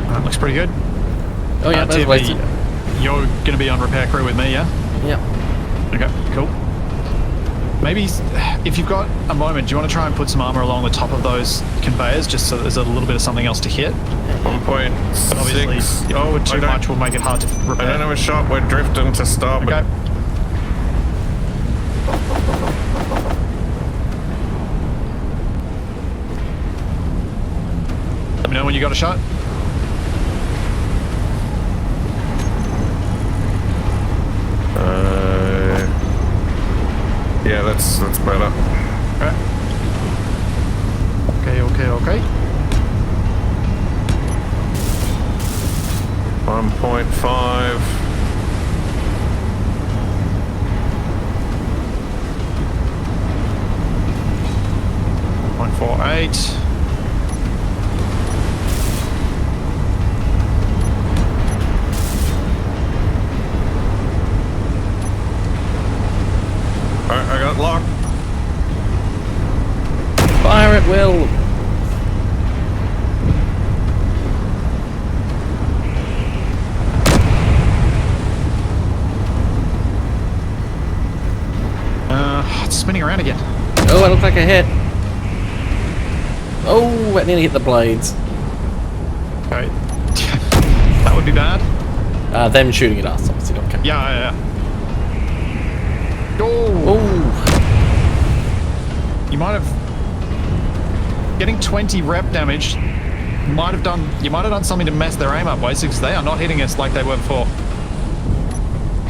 That looks pretty good. Oh yeah, that's Timmy, wasted. you're going to be on repair crew with me, yeah? Yeah. Okay, cool. Maybe if you've got a moment, do you want to try and put some armor along the top of those conveyors just so there's a little bit of something else to hit? 1.6. Obviously, if you Oh, put too much will make it hard to repair. I don't have a shot. We're drifting to stop. Okay. Let me know when you got a shot. Yeah, that's better. Okay. 1.5. .48. Alright, I got it locked. Fire at will. It's spinning around again. Oh, I look like a hit. Oh, I nearly hit the blades. Okay. That would be bad. Them shooting at us, obviously don't count. Yeah. Oh, Oh, you might have getting 20 rep damage. You might have done something to mess their aim up, basically, because they are not hitting us like they were before.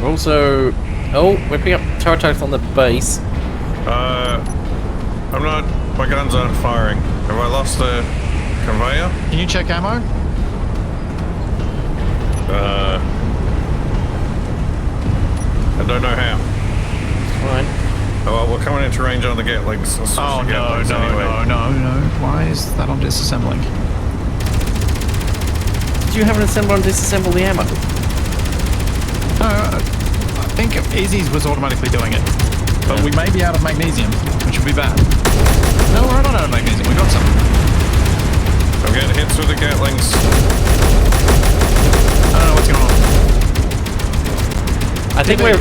we're also... Oh, we're picking up turret attacks on the base. I'm not... My guns aren't firing. Have I lost the conveyor? Can you check ammo? I don't know how. Fine. Oh, well, we're coming into range on the Gatlings. Oh, no. Why is that on disassembling? Did you have an assembler and disassemble the ammo? No, I think Izzy's was automatically doing it. But we may be out of magnesium, which would be bad. No, we're not out of magnesium. We got some. I'm getting hits with the Gatlings. I don't know what's going on. I think TV, we're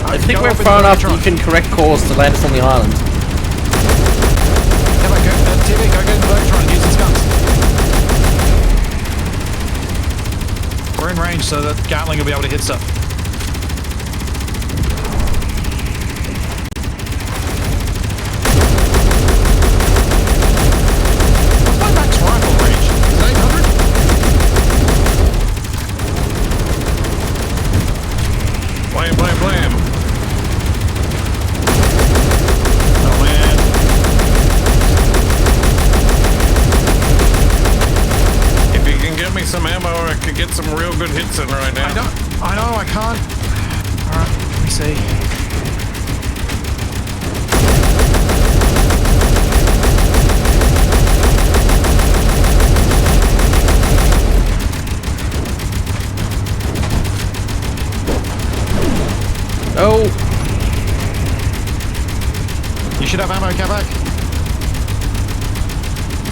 go far up enough with the you can correct course to land us on the island. Come on, TV, go get in the Bergatron and use its guns. We're in range, so that Gatling will be able to hit stuff. What's my max rifle range? Is it 800? Blam, blam, blam. Oh man. If you can get me some ammo, I could get some real good hits in right now. I know, I can't. Alright, let me see. Oh, You should have ammo, Capac.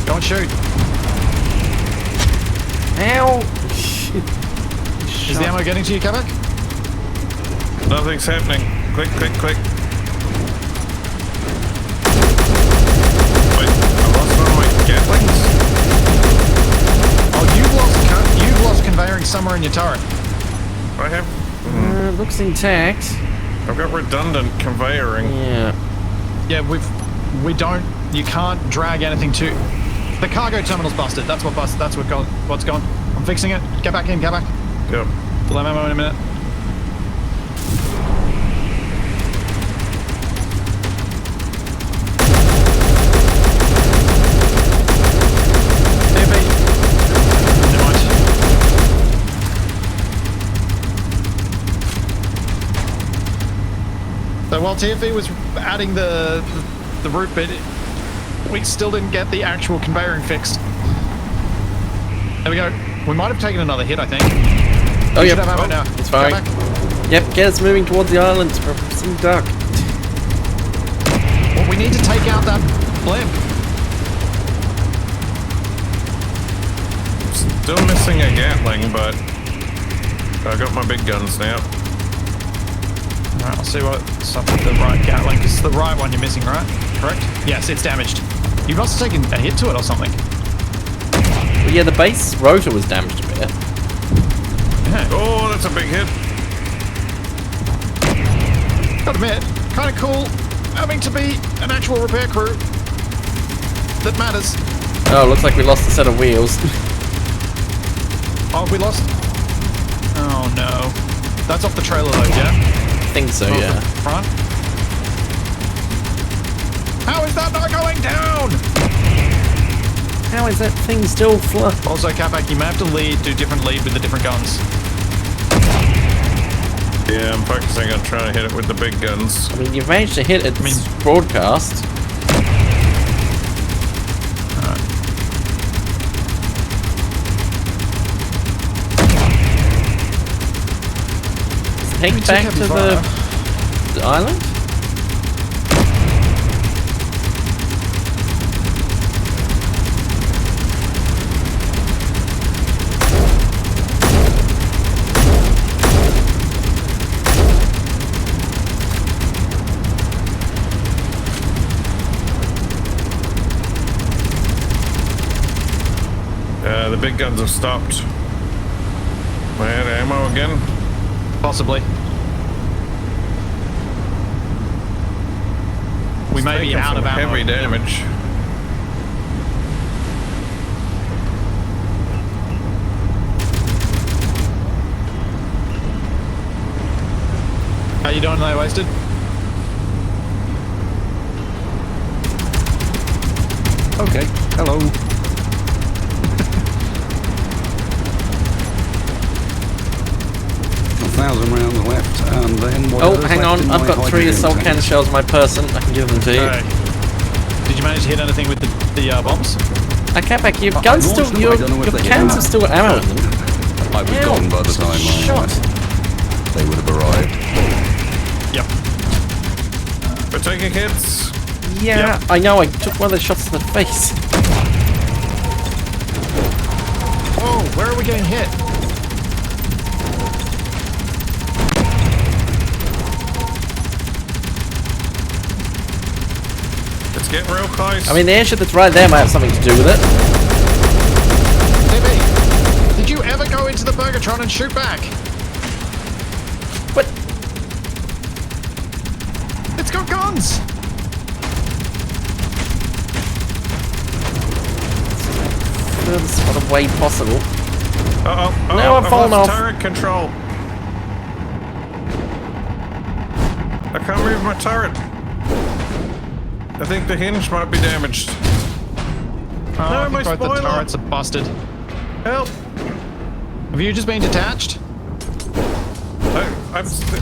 Go and shoot. ow! Shit. Is the ammo getting to you, Capac? Nothing's happening. Quick, quick, quick. Wait, I lost one of my Gatlings? Oh, you've lost conveying somewhere in your turret. I have. Looks intact. I've got redundant conveyoring. Yeah. Yeah, we don't. You can't drag anything to. The cargo terminal's busted. That's what busted. That's what's gone. I'm fixing it. Get back in. Get back. Yep. We'll have ammo in a minute. DP. Never mind. So while TFE was adding the route bit, we still didn't get the actual conveying fixed. There we go. We might have taken another hit, I think. Oh, We yep. should have ammo now. It's fine. Go back. Yep, get us moving towards the island. We're some duck. Well, we need to take out that blimp. Still missing a Gatling, but I got my big guns now. Alright, I'll see what's up with the right Gatling. It's the right one you're missing, right? Correct? Yes, it's damaged. You must have taken a hit to it or something. Well, yeah, the base rotor was damaged a bit. Yeah. Oh, that's a big hit. Gotta admit, kind of cool having to be an actual repair crew that matters. Oh, looks like we lost a set of wheels. Oh, we lost. Oh no. That's off the trailer though, yeah? I think so, Off yeah. the front. How is that not going down? How is that thing still flush? Also, Capac, you may have to do different lead with the different guns. Yeah, I'm focusing on trying to hit it with the big guns. I mean, you've managed to hit its broadcast. Take We back took to heavy the island? The big guns have stopped. Am I out of ammo again? Possibly. We may be Taking out some of ammo. heavy damage. How you doing there, Wasted? Okay, hello. 1,000 round the left, and then what? Oh, hang on. I've got 3 assault cannon shells in my person. I can give them to you. Hey. Did you manage to hit anything with the bombs? Capac, your I guns launched still, them, your I don't know if they hit cannons them. have still got ammo in them. I was Ew. gone by the time Shot. they would have arrived. Yep. We're taking hits. Yeah, I know. I took one of the shots in the face. Whoa, where are we getting hit? It's getting real close. I mean, the airship that's right there might have something to do with it. DB, did you ever go into the Burgertron and shoot back? What? It's got guns! Furthest sort of way possible. Uh-oh. No, I'm falling lost off. turret control. I can't move my turret. I think the hinge might be damaged. Oh, No, I my think both the spoiler. turrets are busted. Help! Have you just been detached?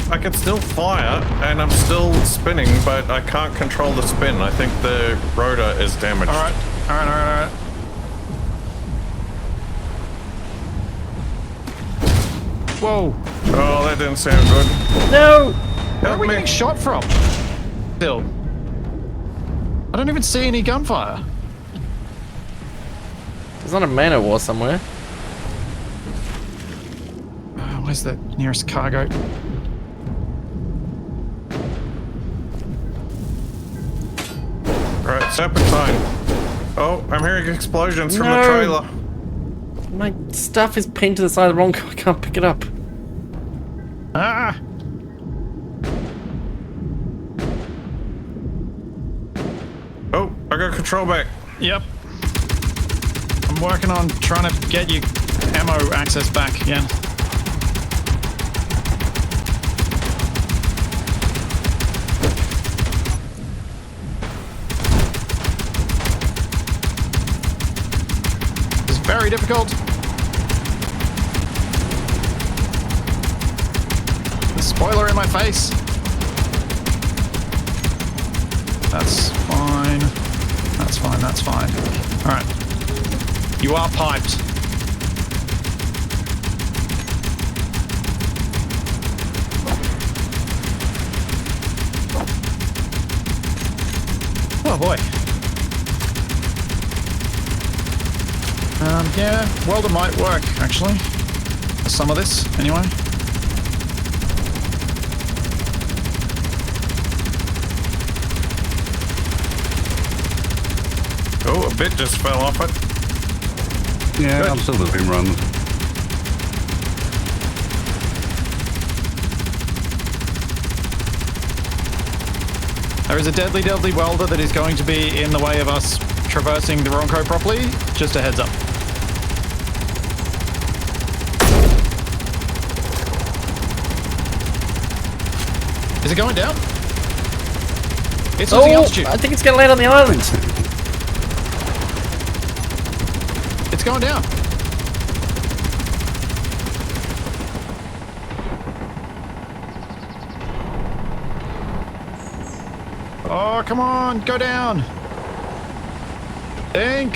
I can still fire, and I'm still spinning, but I can't control the spin. I think the rotor is damaged. Alright, alright. Whoa, Oh, that didn't sound good. No! where are Help we me. getting shot from? Still. I don't even see any gunfire. There's not a man war somewhere. Where's the nearest cargo? Right, serpentine. Oh, I'm hearing explosions from the No. trailer. My stuff is pinned to the side of the wrong car. I can't pick it up. Ah! Oh, I got control back. Yep. I'm working on trying to get you ammo access back again. It's very difficult. The spoiler in my face. That's fine. That's fine, that's fine. Alright. You are piped. Oh boy. Yeah, welder might work, actually. For some of this, anyway. Oh, a bit just fell off it. Yeah, Good. I'm still doing runs. There is a deadly, deadly welder that is going to be in the way of us traversing the Ronco properly. Just a heads up. Is it going down? It's losing altitude. I think it's gonna land on the island. It's going down. Oh, come on, go down. Think.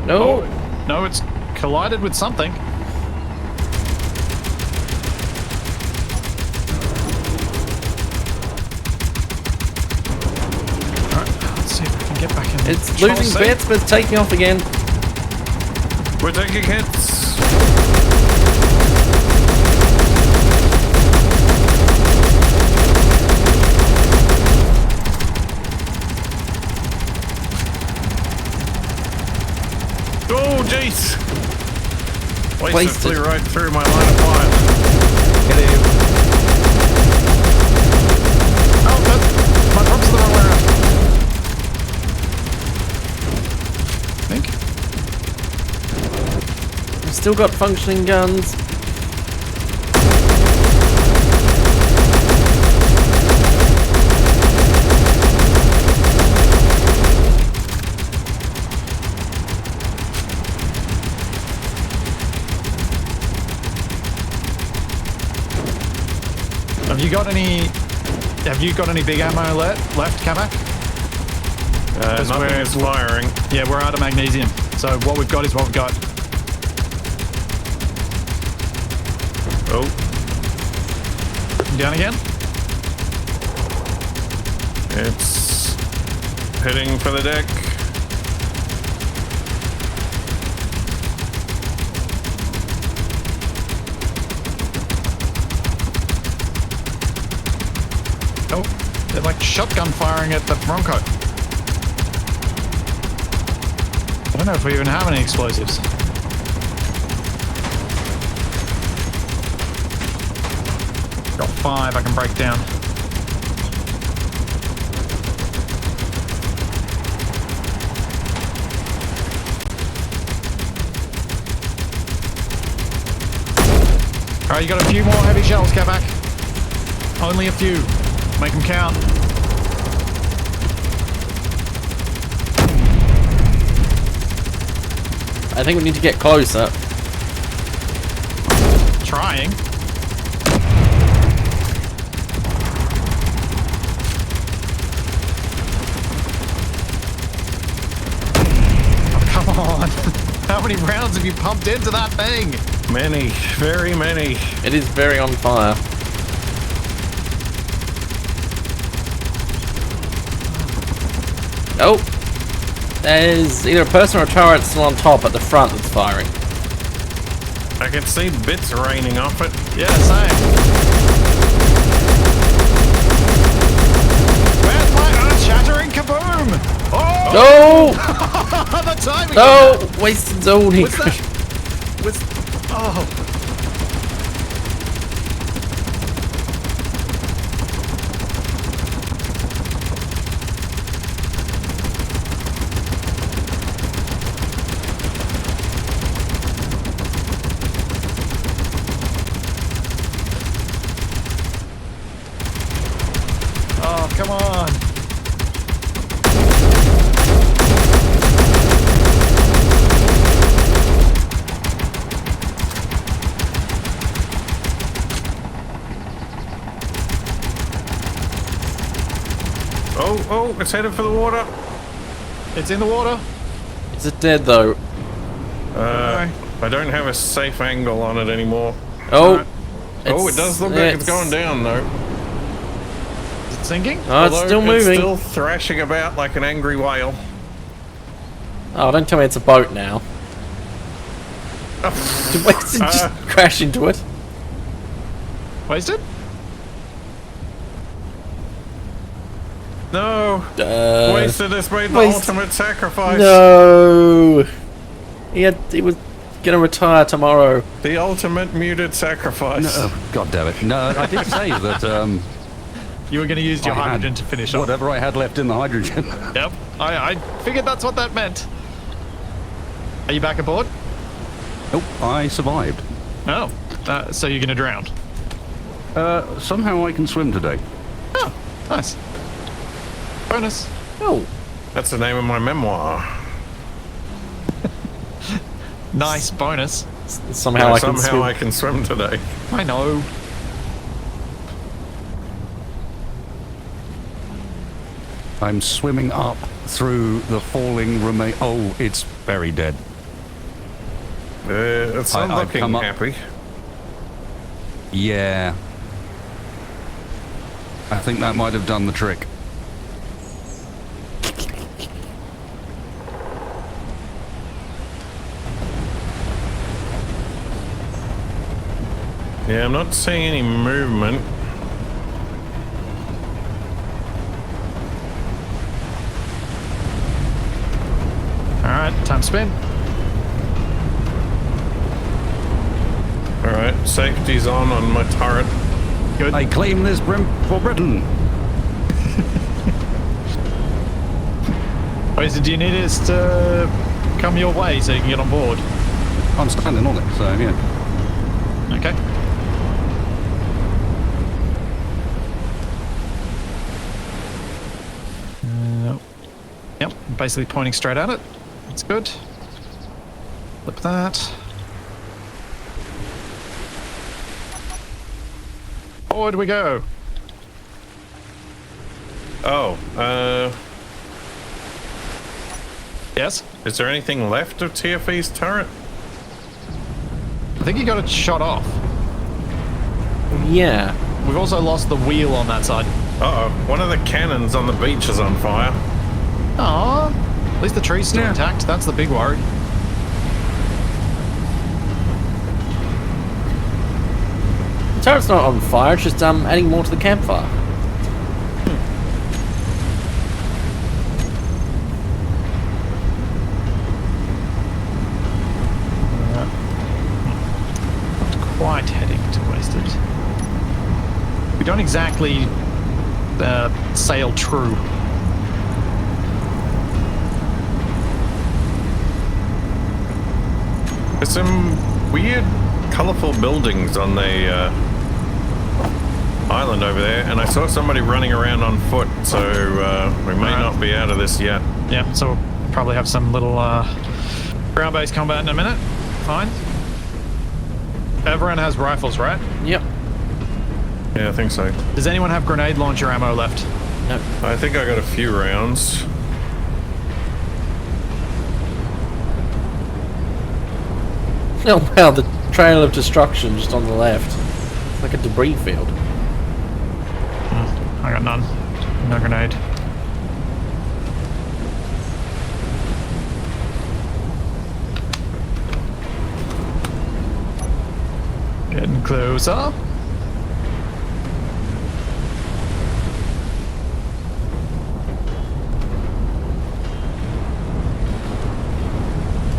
No. Oh, no, it's collided with something. Alright, let's see if we can get back in. It's control losing seat. bits, but it's taking off again. We're taking hits. Oh, jeez. Wasted. Flew right through my line of fire. Oh, that, my props are the wrong way around. I think. We've still got functioning guns. Have you got any big ammo left, Capac? Nothing is firing. Yeah, we're out of magnesium. So what we've got is what we've got. Oh. down again. It's heading for the deck. Oh, they're like shotgun firing at the Bronco. I don't know if we even have any explosives. Got 5 I can break down. Alright, you got a few more heavy shells, Capac. Only a few. Make them count. I think we need to get closer. Trying. Oh, come on. How many rounds have you pumped into that thing? Many, very many. It is very on fire. Oh! There's either a person or a turret still on top at the front that's firing. I can see bits raining off it. Yeah, same. Where's my earth-shattering kaboom? Oh! No! The timing! No! Wasted zone. He What's that? Oh. Oh, come on. Oh, it's headed for the water. It's in the water. Is it dead though? I don't have a safe angle on it anymore. Oh! Oh, it does look like it's going down though. Is it sinking? Oh, it's Although still moving. It's still thrashing about like an angry whale. Oh, don't tell me it's a boat now. Did Wasted just crash into it? Wasted? No, Wasted has made the ultimate sacrifice. No! He was gonna retire tomorrow. The ultimate muted sacrifice. No, God damn it. No, I did say that You were going to use your I had hydrogen to finish off. whatever I had left in the hydrogen. Yep. I figured that's what that meant. Are you back aboard? Nope, I survived. Oh. So you're going to drown? Somehow I can swim today. Oh, nice. Bonus. Oh. That's the name of my memoir. Nice bonus. Somehow I can swim today. I know. I'm swimming up through the falling remain. Oh, it's very dead. It's not I've looking come up- happy. Yeah. I think that might have done the trick. Yeah, I'm not seeing any movement. Alright, time to spin. Alright, safety's on my turret. Good. I claim this brim for Britain. Wait, so do you need us to come your way so you can get on board? I'm standing on it, so yeah. Okay. Yep, basically pointing straight at it. That's good. Flip that. Forward we go. Oh, Yes? is there anything left of TFE's turret? I think he got it shot off. Yeah. We've also lost the wheel on that side. Uh-oh. One of the cannons on the beach is on fire. Aw. At least the tree's still intact. That's the big worry. The turret's not on fire, it's just adding more to the campfire. Not quite heading to Wasted. We don't exactly sail true. There's some weird, colourful buildings on the island over there, and I saw somebody running around on foot, so we may not be out of this yet. Yeah, so we'll probably have some little ground-based combat in a minute. Fine. Everyone has rifles, right? Yep. Yeah, I think so. Does anyone have grenade launcher ammo left? No. I think I got a few rounds. Oh wow, the trail of destruction just on the left. It's like a debris field. I got none. No grenade. Getting closer.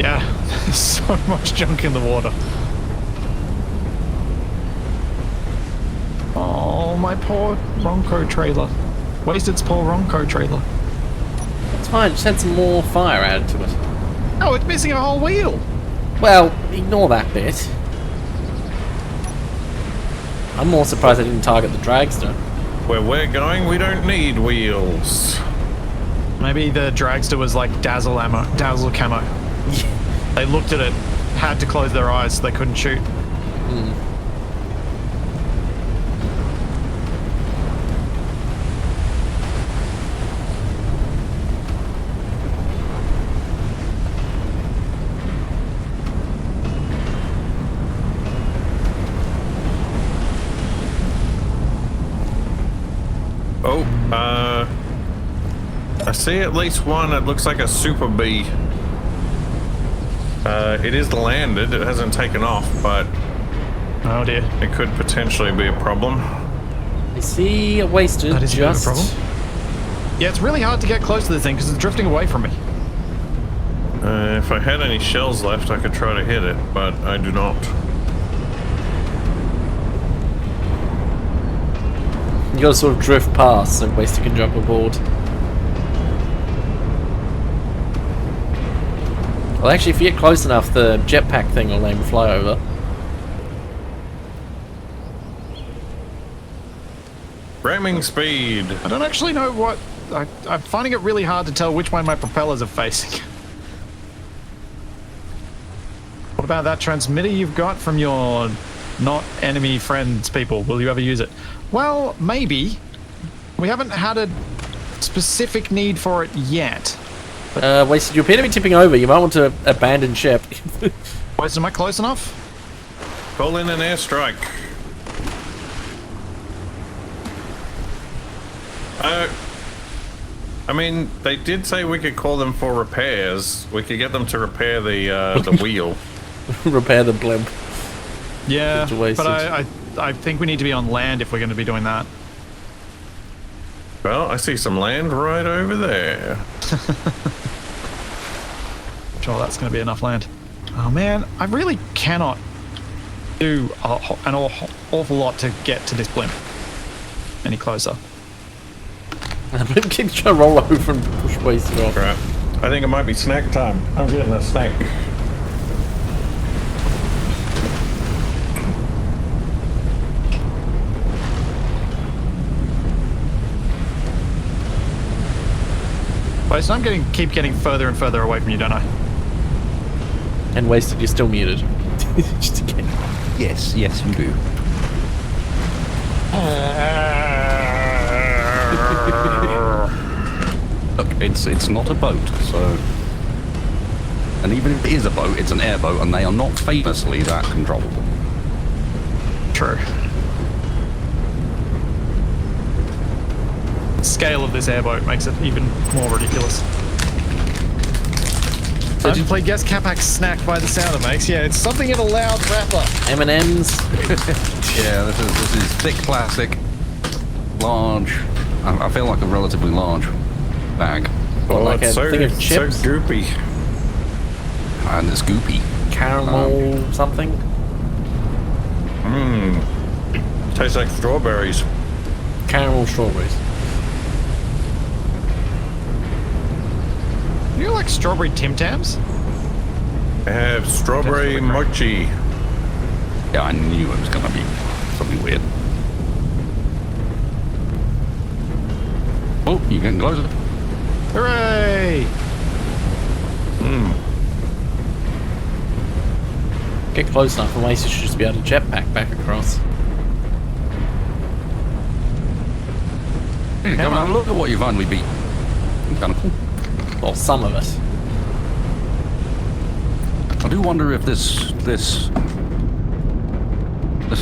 Yeah, there's so much junk in the water. Oh, my poor Ronco trailer. Wasted's poor Ronco trailer. It's fine, just add some more fire added to it. Oh, it's missing a whole wheel. Well, ignore that bit. I'm more surprised I didn't target the dragster. Where we're going, we don't need wheels. Maybe the dragster was like dazzle camo. They looked at it, had to close their eyes so they couldn't shoot. Oh, I see at least one. It looks like a Super B. It is landed. It hasn't taken off, but Oh dear. it could potentially be a problem. I see a Wasted That is just... a problem. Yeah, it's really hard to get close to the thing because it's drifting away from me. If I had any shells left, I could try to hit it, but I do not. You gotta sort of drift past so Wasted can jump aboard. Well, actually, if you get close enough, the jetpack thing will let him fly over. Ramming speed. I don't actually know what... I'm finding it really hard to tell which way my propellers are facing. What about that transmitter you've got from your not enemy friends people? Will you ever use it? Well, maybe. We haven't had a specific need for it yet. Wasted, you appear to be tipping over. You might want to abandon ship. Wasted, am I close enough? Call in an airstrike. I mean, they did say we could call them for repairs. We could get them to repair the wheel. Repair the blimp. Yeah, Wasted. but I think we need to be on land if we're going to be doing that. Well, I see some land right over there. Sure, that's going to be enough land. Oh man, I really cannot do an awful lot to get to this blimp any closer. The blimp keeps trying to roll over and push Wasted off. Right. I think it might be snack time. I'm getting a snack. Wait, so keep getting further and further away from you, don't I? And Wasted, you're still muted. Just again. Yes, yes, you do. Look, it's not a boat, so... And even if it is a boat, it's an airboat, and they are not famously that controllable. True. scale of this airboat makes it even more ridiculous. Time to play Guess Capac's snack by the sound it makes. Yeah, it's something in a loud wrapper. M&M's. Yeah, this is thick plastic, large. I feel like a relatively large bag, Or like a it's thing of chips. So goopy. and it's goopy. Caramel something. Tastes like strawberries. Caramel strawberries. You like strawberry Tim Tams? I have strawberry mochi. Yeah, I knew it was gonna be something weird. Oh, you're getting closer. Hooray! Get close enough, and Macy should just be able to jetpack back across. Hey, come on, look at what you've finally beat. Kind of cool. Well, some of it. I do wonder if this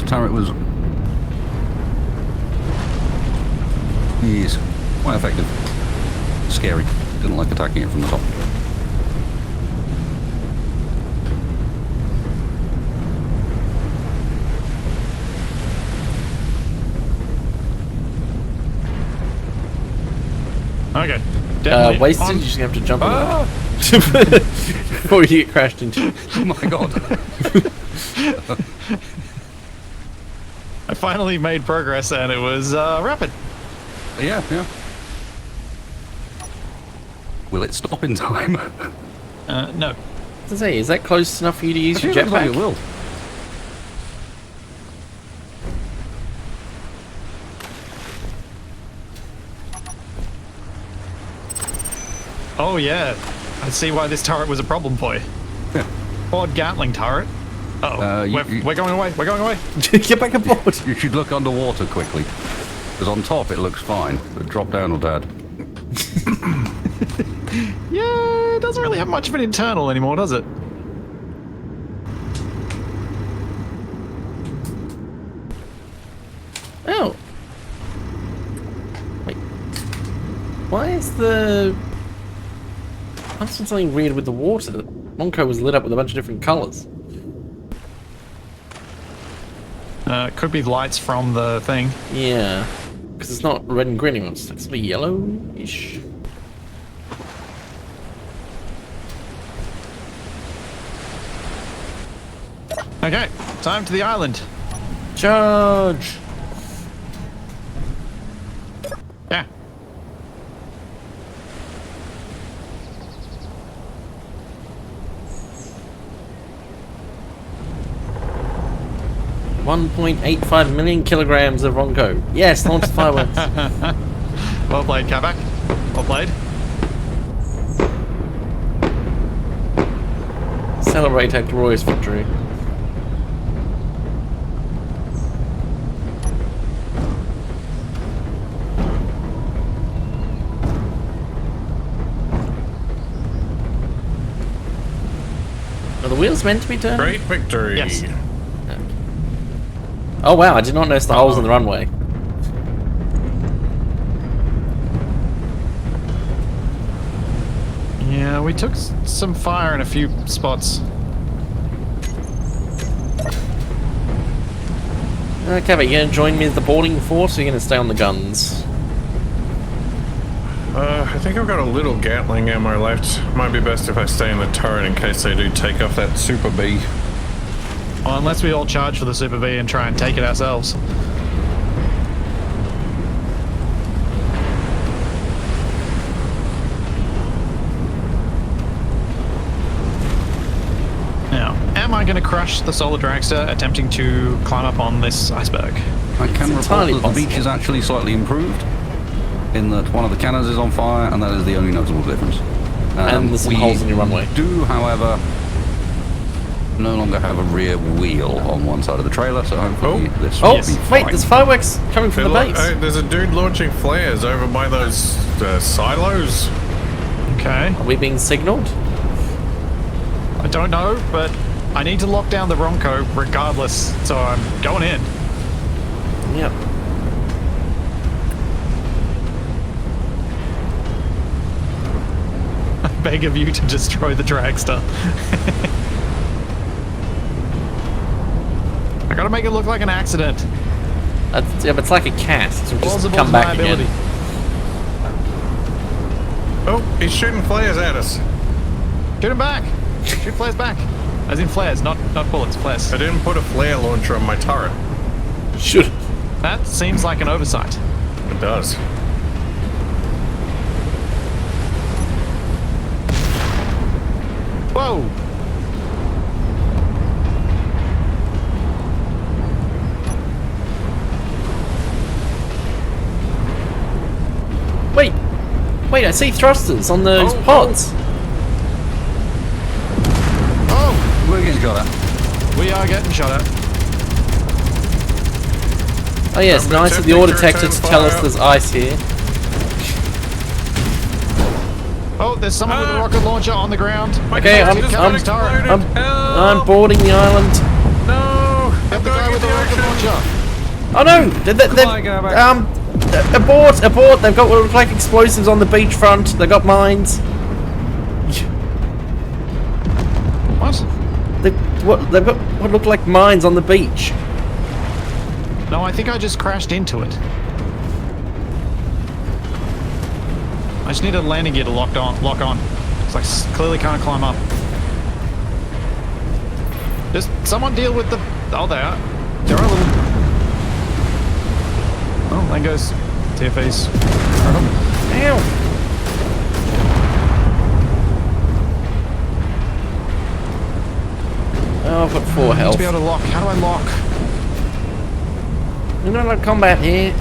turret was quite effective. Scary. Didn't like attacking it from the top. Okay. Definitely Wasted, on- you're just gonna have to jump in before you get crashed into. Oh my god. I finally made progress and it was rapid. Yeah. Will it stop in time? No. To say, is that close enough for you to use your I feel like jetpack? it will. Oh yeah. I see why this turret was a problem for you. Yeah. Quad Gatling turret. Uh-oh. We're going away. We're going away. Get back aboard. You should look underwater quickly. Because on top it looks fine, but drop down or dad. Yeah, it doesn't really have much of an internal anymore, does it? Oh. Wait. Why is the... I saw something weird with the water. Monco was lit up with a bunch of different colours. It could be lights from the thing. Yeah. Because it's not red and green anymore. It's sort of yellow-ish. Okay, time to the island. Charge! Yeah. $1.85 million kilograms of Ronco. Yes, launch the fireworks. Well played, Capac. Well played. Celebrate our glorious victory. Are the wheels meant to be turning? Great victory. Yes. Oh wow, I did not notice the holes in the runway. Yeah, we took some fire in a few spots. Okay, but you're gonna join me as the boarding force, or you're gonna stay on the guns? I think I've got a little Gatling ammo left. Might be best if I stay in the turret in case they do take off that Super B. Well, unless we all charge for the Super B and try and take it ourselves. Now, am I going to crush the solar dragster attempting to climb up on this iceberg? I can report entirely that the beach possible. is actually slightly improved, in that one of the cannons is on fire, and that is the only notable difference. And there's some we holes in your runway. do, however, no longer have a rear wheel on one side of the trailer, so hopefully this Oh, will be wait, fine. there's fireworks coming from the base. There's a dude launching flares over by those silos. Okay. Are we being signalled? I don't know, but I need to lock down the Ronco regardless, so I'm going in. Yep. beg of you to destroy the dragster. I gotta make it look like an accident. Yeah, but it's like a cat. So just Plausible come back again. deniability. Oh, he's shooting flares at us. Shoot him back. Shoot flares back. As in flares, not bullets, flares. I didn't put a flare launcher on my turret. Should. That seems like an oversight. It does. Whoa! Wait, I see thrusters on those pods. Oh! We're getting got at. We are getting shot at. Oh yes, I'm nice of the ore detector attempting to to tell us fire. there's ice here. Oh, there's someone with a rocket launcher on the ground. Okay, I'm boarding the island. No! Get the guy with the rocket launcher. Oh no! Abort! They've got what look like explosives on the beachfront. They've got mines. What? They've got what look like mines on the beach. No, I think I just crashed into it. I just need a landing gear to lock on. It's like clearly can't climb up. Just someone deal with the. Oh, they are. There are a little. Oh, there goes TFAs. Ow! Oh, I've got 4 health. To be able to lock. How do I lock? You're not allowed combat here.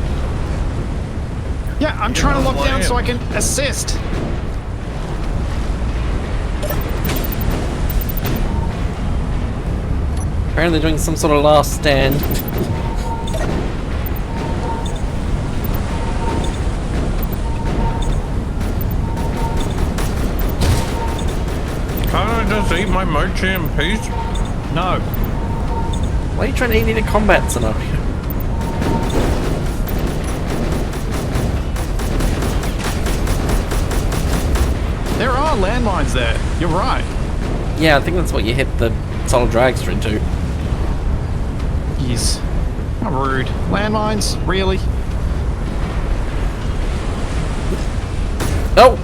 Yeah, I'm trying to lock down so I can assist. Apparently doing some sort of last stand. Can't I just eat my mochi in peace? No. Why are you trying to eat in a combat scenario? There are landmines there. You're right. Yeah, I think that's what you hit the solid dragster into. Jeez. How rude. Landmines? Really? Oh!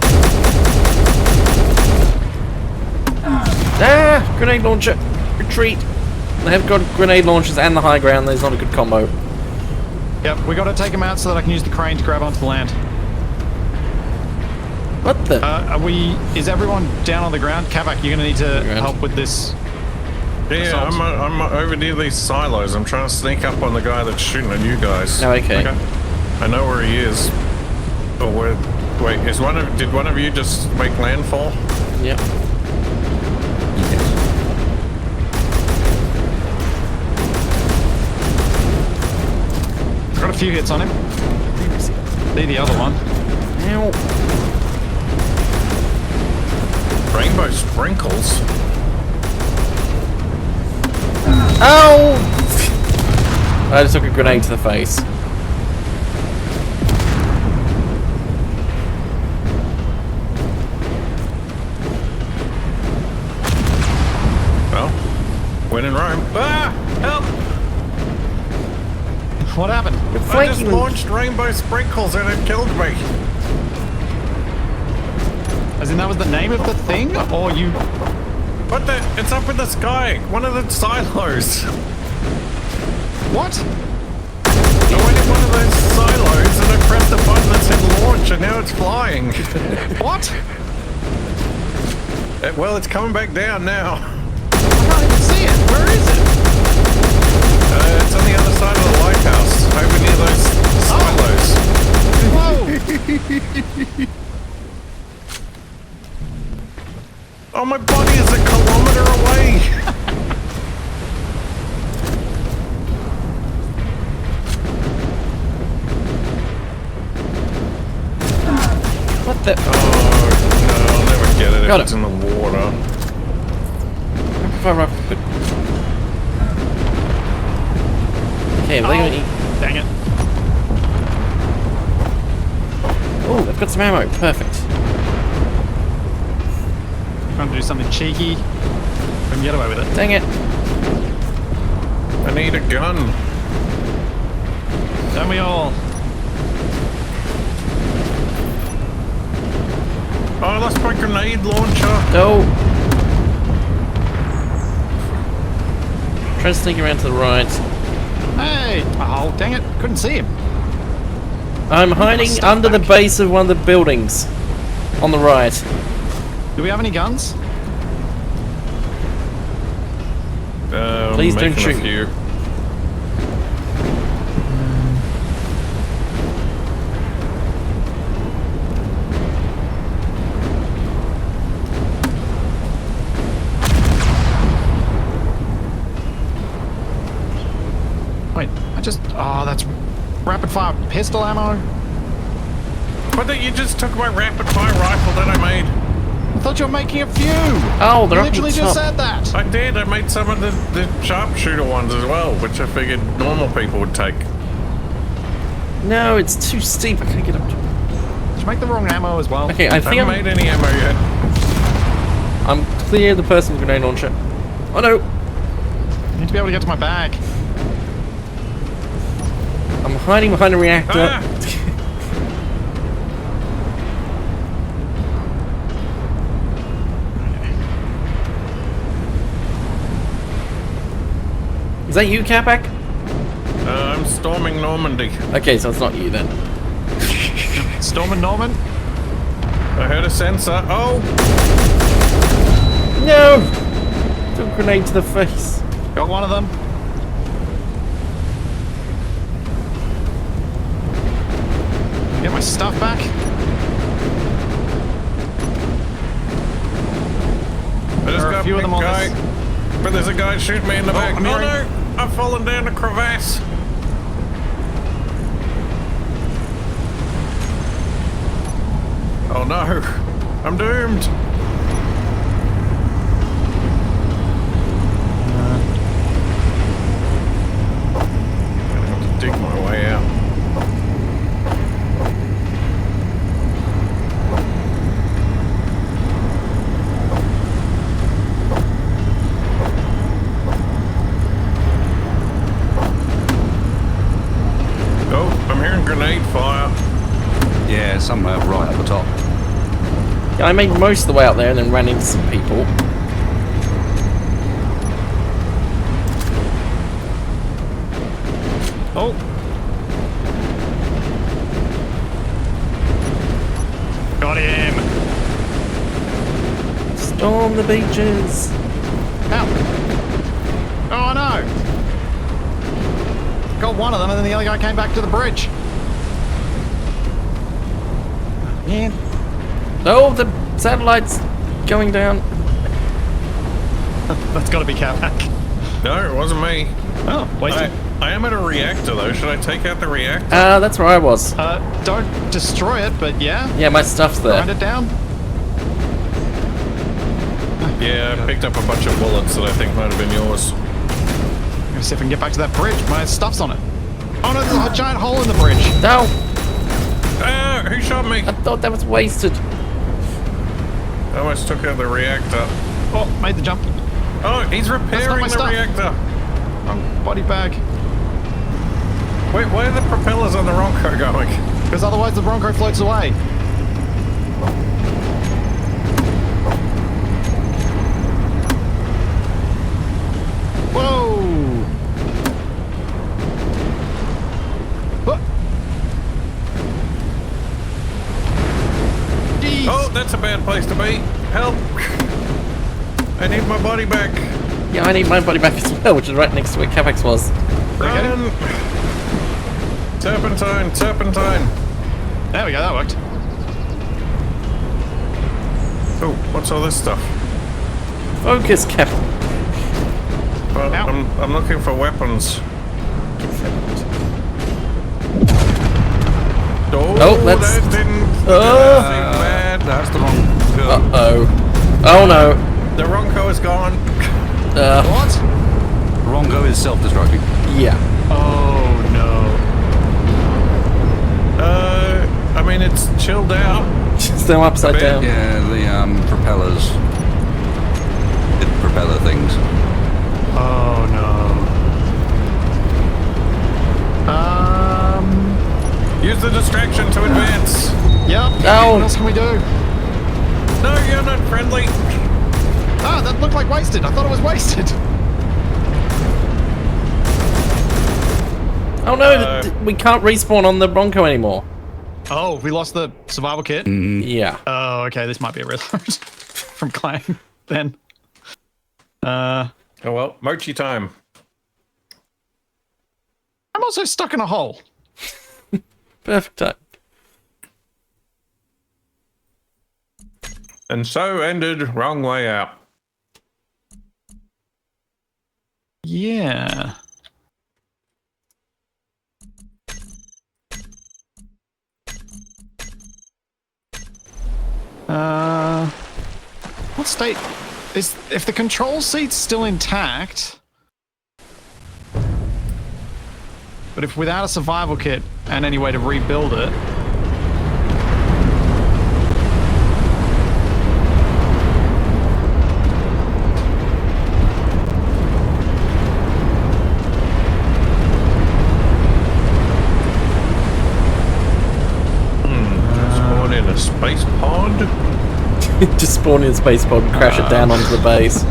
Ah! Grenade launcher! Retreat! They have got grenade launchers and the high ground. There's not a good combo. Yep, we gotta take them out so that I can use the crane to grab onto the land. What the? Is everyone down on the ground? Capac, you're gonna need to help with this. Yeah, I'm over near these silos. I'm trying to sneak up on the guy that's shooting at you guys. Oh, okay. I know where he is. Oh, wait, did one of you just make landfall? Yep. Got a few hits on him. See the other one. Ow. Rainbow sprinkles? Ow! I just took a grenade to the face. Well, when in Rome. Ah! Help! What happened? I just launched rainbow sprinkles and it killed me. As in that was the name of the thing? Or you... What the? It's up in the sky. One of the silos. What? I went in one of those silos and I pressed the button that said launch and now it's flying. What? Well, it's coming back down now. I can't even see it. Where is it? It's on the other side of the lighthouse, over near those silos. Whoa! Oh, my body is a kilometer away. What the? Oh, no, I'll never get it Got if it's in the water. Okay, they're gonna eat. Dang it. Oh, I've got some ammo. Perfect. Trying to do something cheeky. We can get away with it. Dang it. I need a gun. Don't we all? Oh, I lost my grenade launcher. No. Try to sneak around to the right. Hey! Oh, dang it. Couldn't see him. I'm hiding Stuff under the back. base of one of the buildings. On the right. Do we have any guns? Please don't making a shoot. few. Wait, oh, that's rapid fire pistol ammo? But you just took my rapid fire rifle that I made. I thought you were making a few! Oh, they're You up at literally the just top. said that! I did. I made some of the sharpshooter ones as well, which I figured normal people would take. No, it's too steep. I can't get up to. Did you make the wrong ammo as well? Okay, I I think haven't made any ammo yet. I'm clear the person with grenade launcher. Oh no! I need to be able to get to my bag. I'm hiding behind a reactor. Ah! Is that you, Capac? I'm storming Normandy. Okay, so it's not you then. Storm Norman? I heard a sensor. Oh! No! Took a grenade to the face. Got one of them. Get my stuff back. I just There are a got few of a them on guy. this. But there's a guy shooting me in the back. I'm Oh hearing- no! I've fallen down a crevasse. Oh no! I'm doomed. Gonna have to dig my way out. Oh, I'm hearing grenade fire. Yeah, somewhere right at the top. Yeah, I made most of the way out there and then ran into some people. Oh! Got him! Storm the beaches. Ow! Oh no! Got one of them and then the other guy came back to the bridge. Man. Oh, the satellite's going down. That's gotta be Capac. No, it wasn't me. Oh, wasted. I am at a reactor though. Should I take out the reactor? That's where I was. Don't destroy it, but yeah. Yeah, my stuff's Grind there. it down. Yeah, I picked up a bunch of bullets that I think might have been yours. I'm gonna see if I can get back to that bridge. My stuff's on it. Oh no, there's a giant hole in the bridge. No! Ah, who shot me? I thought that was wasted. I almost took out the reactor. Oh, made the jump. Oh, he's repairing my the stuff. reactor. Wrong body bag. Wait, why are the propellers on the Ronco going? Because otherwise the Bronco floats away. Whoa! What? Jeez. Oh, that's a bad place to be. Help! I need my body back. Yeah, I need my body back as well, which is right next to where Capax was. Run! Serpentine, serpentine. There we go, that worked. Oh, what's all this stuff? Focus, Cap. Well, Ow. I'm looking for weapons. Oh, that's- that didn't Oh. seem bad. That's the wrong go. Uh-oh. Oh no. The Ronco is gone. What? Wrong go is self-destructing. Yeah. Oh no. I mean, it's chilled out. Still upside bit. down. Yeah, the propellers propeller things. Oh no. Use the distraction to advance. Yep. No. What else can we do? No, you're not friendly. Ah, that looked like wasted. I thought it was wasted. Oh no, we can't respawn on the Bronco anymore. Oh, we lost the survival kit? Yeah. Oh, okay. This might be a reload from Clang then. Oh well, mochi time. I'm also stuck in a hole. Perfect time. And so ended wrong way out. Yeah. What state is if the control seat's still intact? But if without a survival kit and any way to rebuild it. Spawn in a space pod. Just spawn in a space pod and crash it down onto the base.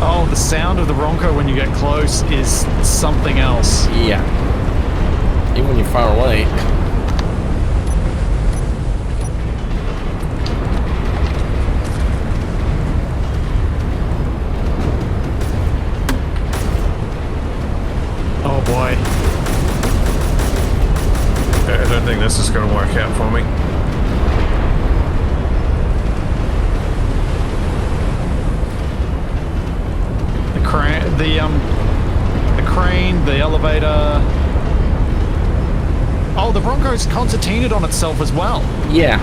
Oh, the sound of the Ronco when you get close is something else. Yeah. Even when you're far away. Oh boy. I don't think this is going to work out for me. The crane, the elevator. Oh, the Bronco's concertinaed on itself as well. Yeah.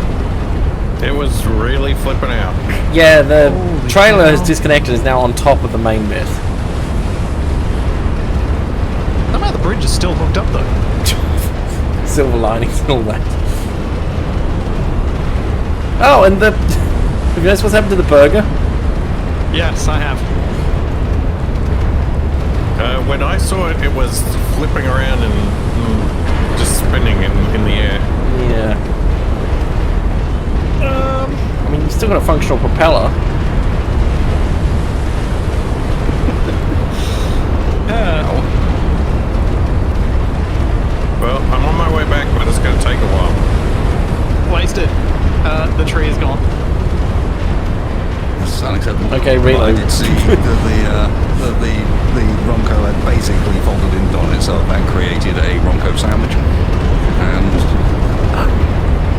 It was really flipping out. Yeah, the Holy trailer has cow. disconnected, is now on top of the main bit. Somehow the bridge is still hooked up though. Silver linings and all that. Oh, and the... Have you noticed what's happened to the burger? Yes, I have. When I saw it, it was flipping around and just spinning in the air. Yeah. I mean, you've still got a functional propeller. Well, I'm on my way back, but it's going to take a while. Wasted. The tree is gone. It's unacceptable. Okay, But reload. I did see that the Ronco had basically folded in on itself and created a Ronco sandwich. And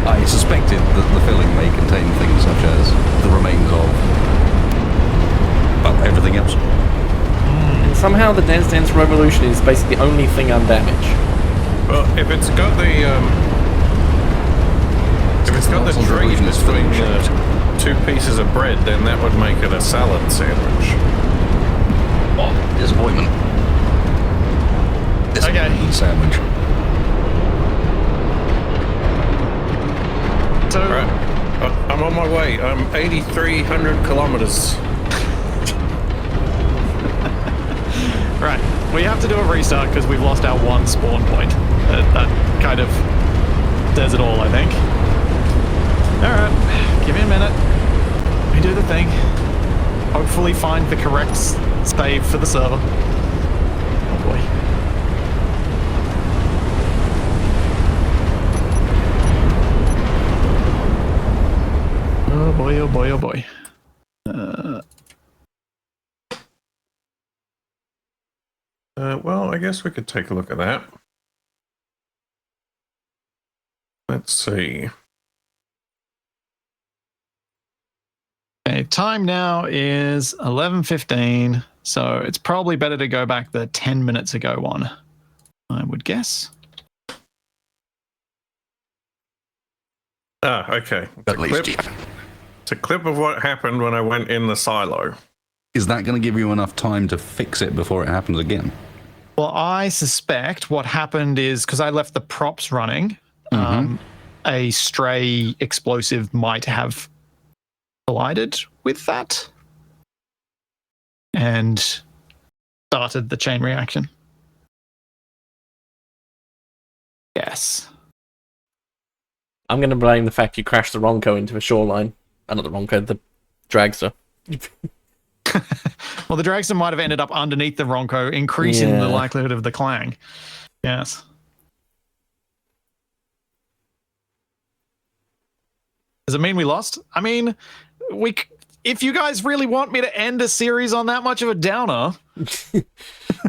I suspected that the filling may contain things such as the remains of, well, everything else. And somehow the Dance Dance Revolution is basically the only thing undamaged. Well, if it's got the Console tree revolution is filling between the two pieces of bread, then that would make it a salad sandwich. Oh, disappointment. Okay. Sandwich. So Right. I'm on my way. I'm 8,300 kilometers. right, we have to do a restart because we've lost our one spawn point. That kind of says it all, I think. All right, give me a minute. Let me do the thing. Hopefully find the correct save for the server. Oh boy. Oh boy, oh boy, oh boy. Well, I guess we could take a look at that. Let's see. Okay, time now is 11:15, so it's probably better to go back the 10 minutes ago one, I would guess. Ah, okay. At least, yeah. It's a clip of what happened when I went in the silo. Is that going to give you enough time to fix it before it happens again? Well, I suspect what happened is because I left the props running, a stray explosive might have collided with that and started the chain reaction. Yes. I'm going to blame the fact you crashed the Ronco into a shoreline. Not the Ronco, the dragster. Well, the dragster might have ended up underneath the Ronco, increasing the likelihood of the clang. Yes. Does it mean we lost? I mean, if you guys really want me to end a series on that much of a downer...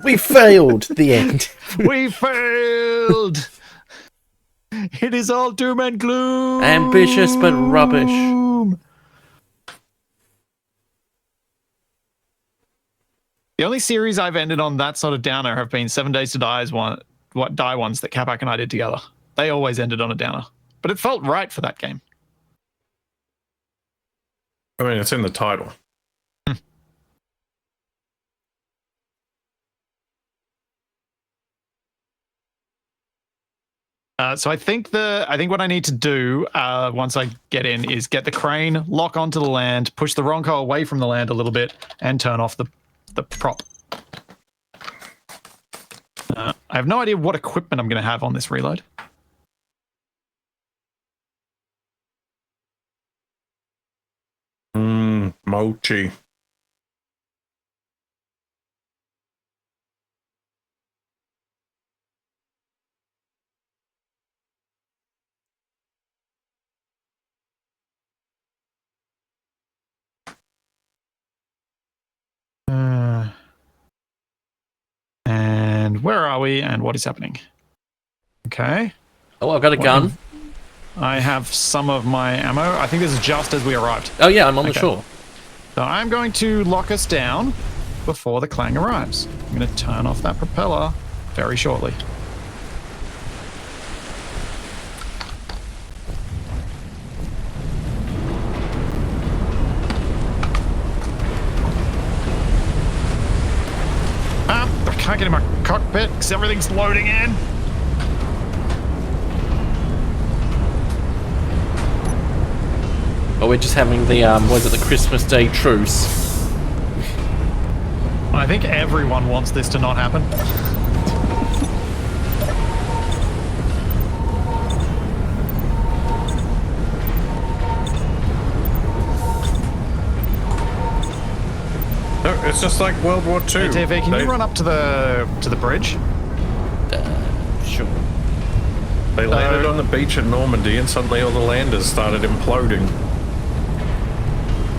We failed the end. We failed! It is all doom and gloom! Ambitious but rubbish. The only series I've ended on that sort of downer have been 7 Days to Die Die ones that Capac and I did together. They always ended on a downer. But it felt right for that game. I mean, it's in the title. So I think what I need to do once I get in is get the crane, lock onto the land, push the Ronco away from the land a little bit, and turn off the prop. I have no idea what equipment I'm going to have on this reload. Mochi. And where are we and what is happening? Okay. Oh, I've got a gun. I have some of my ammo. I think this is just as we arrived. Oh yeah, I'm on the shore. So I'm going to lock us down before the clang arrives. I'm going to turn off that propeller very shortly. I can't get in my cockpit because everything's loading in. Oh, we're just having the, what is it, the Christmas Day truce. I think everyone wants this to not happen. No, it's just like World War II. Hey, TV, can you run up to the bridge? Sure. They landed on the beach at Normandy and suddenly all the landers started imploding.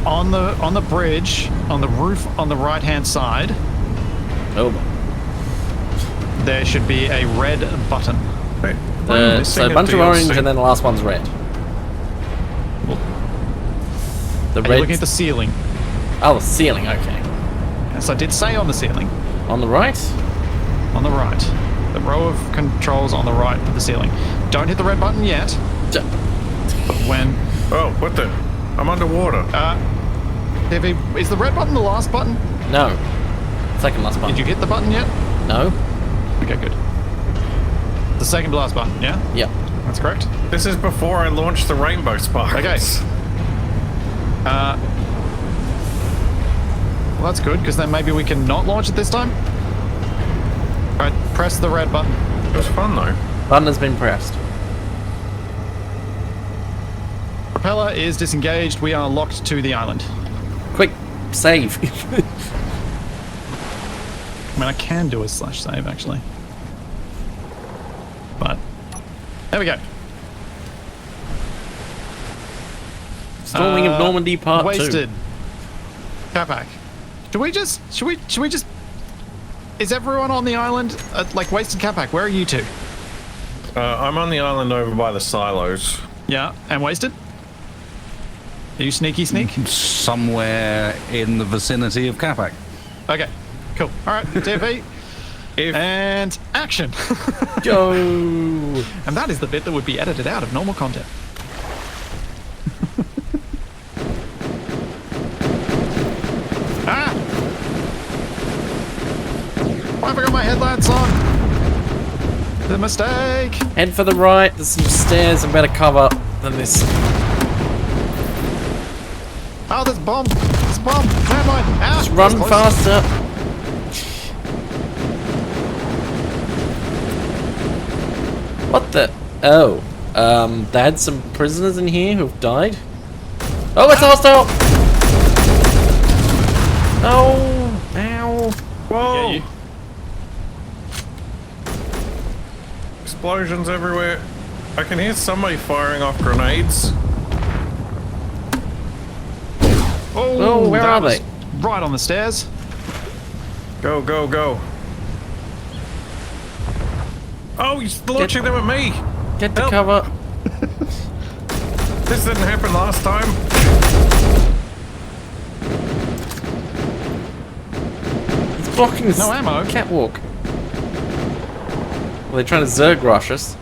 On the bridge, on the roof on the right-hand side, there should be a red button. Wait, so a bunch of orange and then the last one's red. The red. Looking at the ceiling. Oh, the ceiling. Okay. Yes, I did say on the ceiling. On the right? On the right. The row of controls on the right of the ceiling. Don't hit the red button yet. But when... Oh, what the... I'm underwater. TV, is the red button the last button? No. Second last button. Did you hit the button yet? No. Okay, good. The second to last button, yeah? Yep. That's correct. This is before I launched the rainbow sparks. Okay. Well, that's good, because then maybe we can not launch it this time. Alright, press the red button. It was fun, though. Button has been pressed. Propeller is disengaged. We are locked to the island. Quick, save. I mean, I can do a /save, actually. But, there we go. Storming of Normandy Part 2. Wasted. Capac. Should we just... Is everyone on the island? Like, Wasted Capac, where are you two? I'm on the island over by the silos. Yeah, and Wasted? Are you sneaky sneak? Somewhere in the vicinity of Capac. Okay, cool. All right, TFE. And action. Go. And that is the bit that would be edited out of normal content. Why have I got my headlights on? The mistake. Head for the right. There's some stairs and better cover than this. Oh, there's a bomb. There's a bomb. Landmine. Ah, Just run close. faster. What the? Oh. They had some prisoners in here who've died. Oh, it's hostile! Oh! Ow! Whoa! Yeah, Explosions everywhere. I can hear somebody firing off grenades. Oh, where that are was they? Right on the stairs. Go, go, go. Oh, he's launching them at me. Get to Help. cover. This didn't happen last time. He's blocking the No ammo. catwalk. Well, they're trying to Zerg rush us.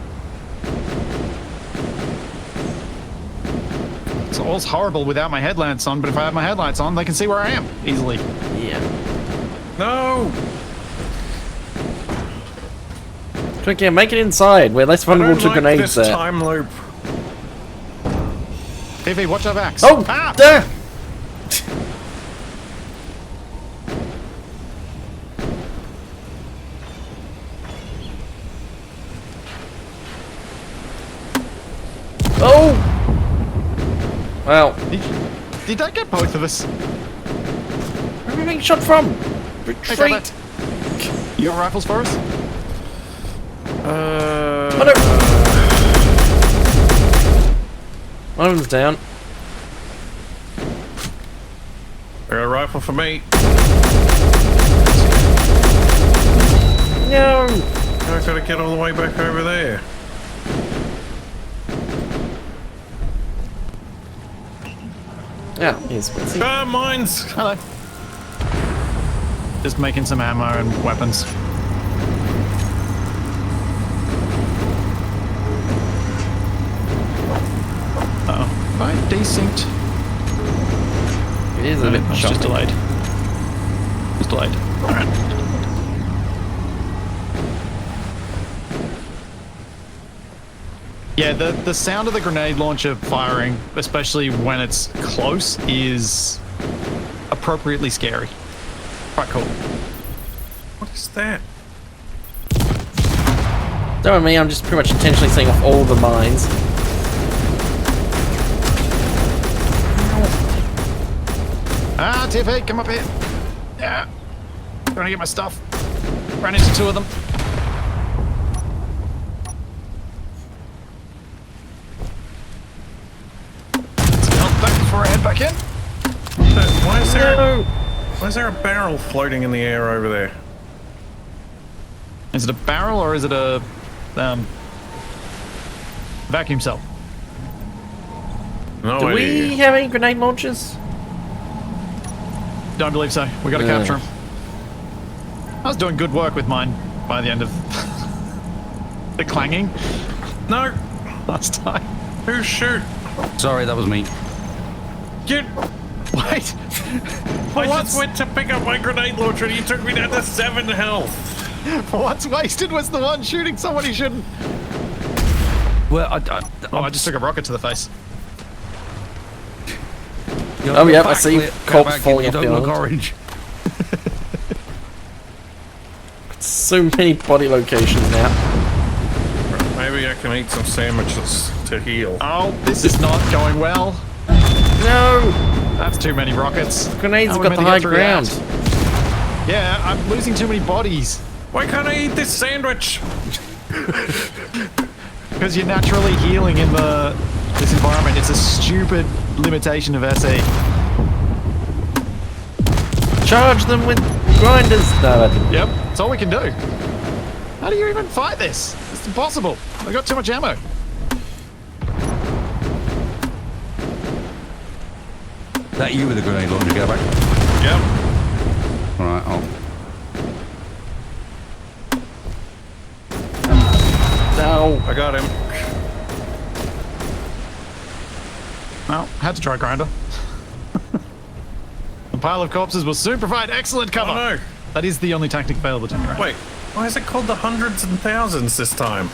It's all's horrible without my headlights on, but if I have my headlights on, they can see where I am easily. Yeah. No. Quick, yeah, make it inside. We're less I vulnerable don't to like grenades this there. time loop. PV, watch our backs. Oh! Ah! There! Oh! Well, Did that get both of us? where are we being shot from? Hey, Retreat! Capac, you have rifles for us? Oh no! One of them's down. Got a rifle for me. No! I gotta get all the way back over there. Yeah, here's Splitsie. Ah, mines! Hello. Just making some ammo and weapons. Uh-oh. Have I desynced? It is a No, bit it's just choppy. delayed. It's delayed. Alright. Yeah, the sound of the grenade launcher firing, especially when it's close, is appropriately scary. Quite cool. What is that? Don't mind me, I'm just pretty much intentionally setting off all the mines. Ah, TFA, come up here. Yeah. Trying to get my stuff. Ran into two of them. Back before I head back in. Why is there a barrel floating in the air over there? Is it a barrel or is it a vacuum cell? No Do idea. we have any grenade launchers? Don't believe so. We gotta capture him. I was doing good work with mine by the end of the clanging No! last time. Who shoot? Sorry, that was me. You... Wait. I just went to pick up my grenade launcher and you took me down to 7 health. What's wasted was the one shooting someone he shouldn't. Well, I just took a rocket to the face. Oh, yeah, I see corpse falling off the don't look island. orange. So many body locations now. Maybe I can eat some sandwiches to heal. Oh, this is not going well. No! That's too many rockets. Grenades How have are got we the meant high to get through ground. that? Yeah, I'm losing too many bodies. Why can't I eat this sandwich? Because you're naturally healing in this environment. It's a stupid limitation of SE. Charge them with grinders. No, I didn't. Yep, that's all we can do. How do you even fight this? It's impossible. I got too much ammo. That you with the grenade launcher, go back. Yep. Alright, I'll... No. I got him. Well, had to try grinder. The pile of corpses will soon provide excellent cover. Oh no. That is the only tactic available to me right now. Wait, why is it called the hundreds and thousands this time?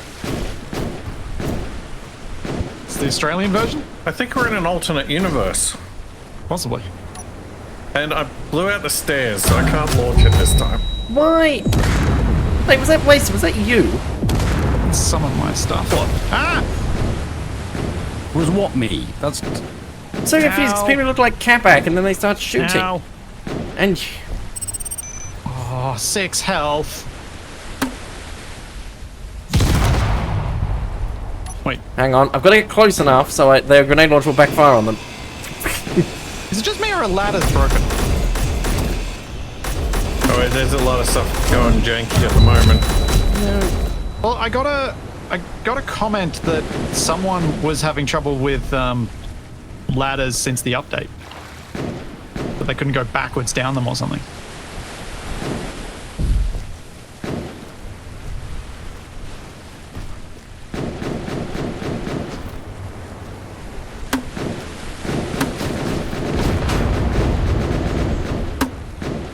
It's the Australian version? I think we're in an alternate universe. Possibly. And I blew out the stairs, so I can't launch it this time. Why? Wait, was that you? Some of my stuff. What? Ah! Was what me? That's I'm so confused. Ow. People look like Capac and then they start shooting. Ow. And Oh, 6 health. Wait, hang on, I've got to get close enough so their grenade launcher will backfire on them. is it just me or a ladder's broken? Oh, wait, there's a lot of stuff going janky at the moment. Well, I got a comment that someone was having trouble with ladders since the update. That they couldn't go backwards down them or something.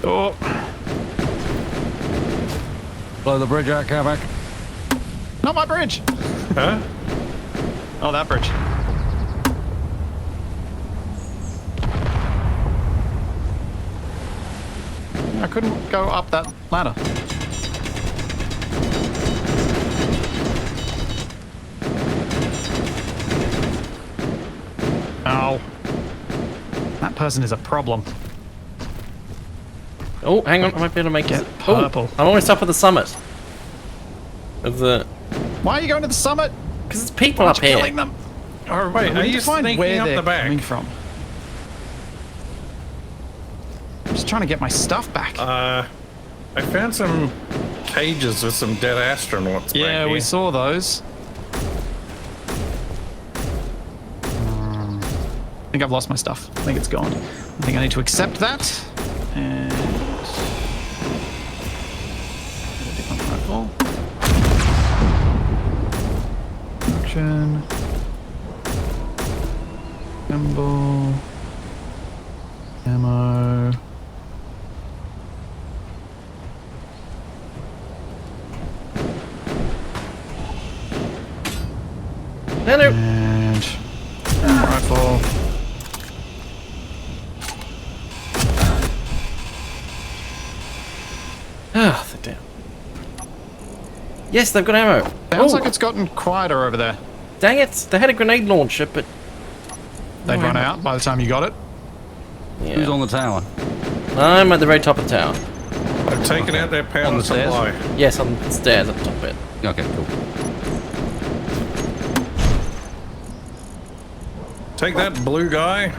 Oh, blow the bridge out, Capac. not my bridge. Huh? Oh, that bridge. I couldn't go up that ladder. Ow. That person is a problem. Oh, hang on, I might be able to make Get it. purple. Oh, I'm almost up at the summit. Of the... Why are you going to the summit? Because it's people Why up aren't you here. killing them? Or, Wait, we are need you to find sneaking where up they're the back? coming from. I'm just trying to get my stuff back. I found some cages with some dead astronauts yeah, back we here. saw those. I think I've lost my stuff. I think it's gone. I think I need to accept that. And... different rifle. Action. Symbol. Ammo. No, no. And rifle. Ah, they're down. Yes, they've got ammo. Sounds Oh, like it's gotten quieter over there. dang it. They had a grenade launcher, but... They'd No run ammo. out by the time you got it. Yeah. Who's on the tower? I'm at the very top of the tower. I've taken out their power On the stairs? supply. Yes, on the stairs at the top bit. Okay, cool. Take that, blue guy.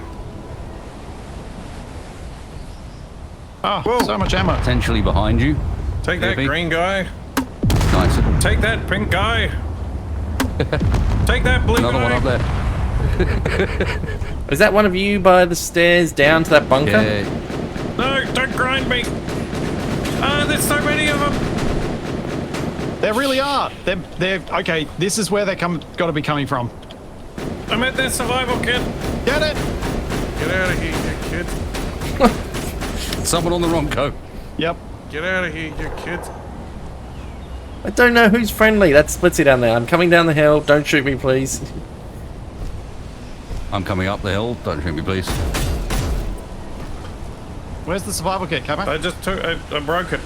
Oh, Whoa. so much ammo. Potentially behind you. Take that, Maybe. green guy. Nice. Take that, pink guy. Take that, blue Another guy. one up there. Is that one of you by the stairs down to that bunker? Yeah. No, don't grind me. There's so many of them. There really are. They're okay. This is where they're got to be coming from. I'm at their survival kit. Get it? Get out of here, you kids. Someone on the wrong coat. Yep. Get out of here, you kids. I don't know who's friendly. That's Splitsie down there. I'm coming down the hill. Don't shoot me, please. I'm coming up the hill. Don't shoot me, please. Where's the survival kit, Capac? I just took. I broke it.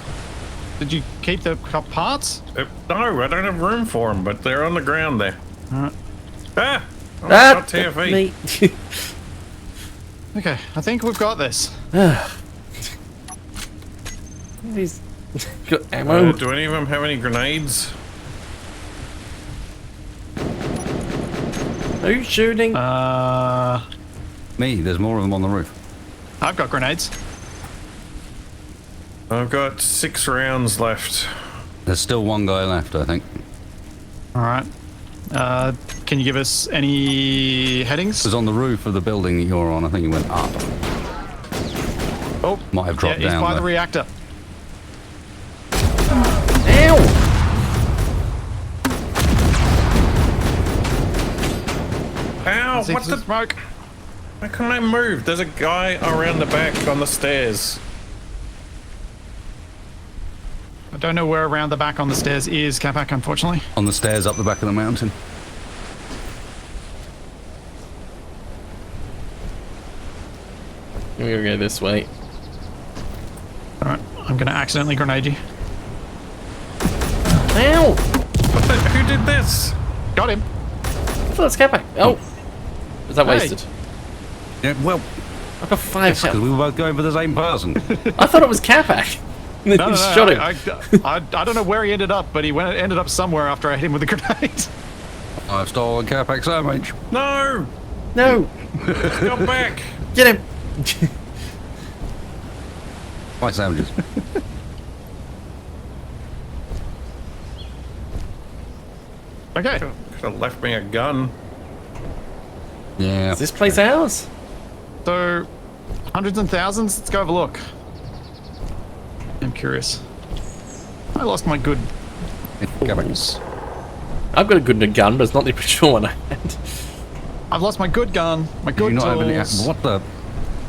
Did you keep the parts? No, I don't have room for them, but they're on the ground there. Alright. Ah! Oh, Ah, not TFE. me. Okay, I think we've got this. He's got ammo. Do any of them have any grenades? Who's shooting? Me, there's more of them on the roof. I've got grenades. I've got 6 rounds left. There's still one guy left, I think. Alright. Can you give us any headings? It was on the roof of the building that you're on. I think he went up. Oh, Might have dropped yeah, he's down. by the though. reactor. Ow! Ow! See What the the? smoke? Why couldn't I move? There's a guy around the back on the stairs. I don't know where around the back on the stairs is, Capac, unfortunately. On the stairs up the back of the mountain. We'll go this way. Alright, I'm gonna accidentally grenade you. Ow! Who did this? Got him. I thought it's Capac. Oh! Was that Hey. wasted? Yeah, well, I've got 5 because health. we were both going for the same person. I thought it was Capac. And then No, you no, shot him. I don't know where he ended up, but he ended up somewhere after I hit him with a grenade. I've stolen Capac sandwich. No! No! Come back! Get him! My sandwiches. Okay. Could have left me a gun. Yeah. Is this place ours? So, hundreds and thousands? Let's go have a look. I'm curious. I lost my good balls. I've got a good gun, but it's not the original one I had. I've lost my good gun, my Did good you not have any? tools. What the?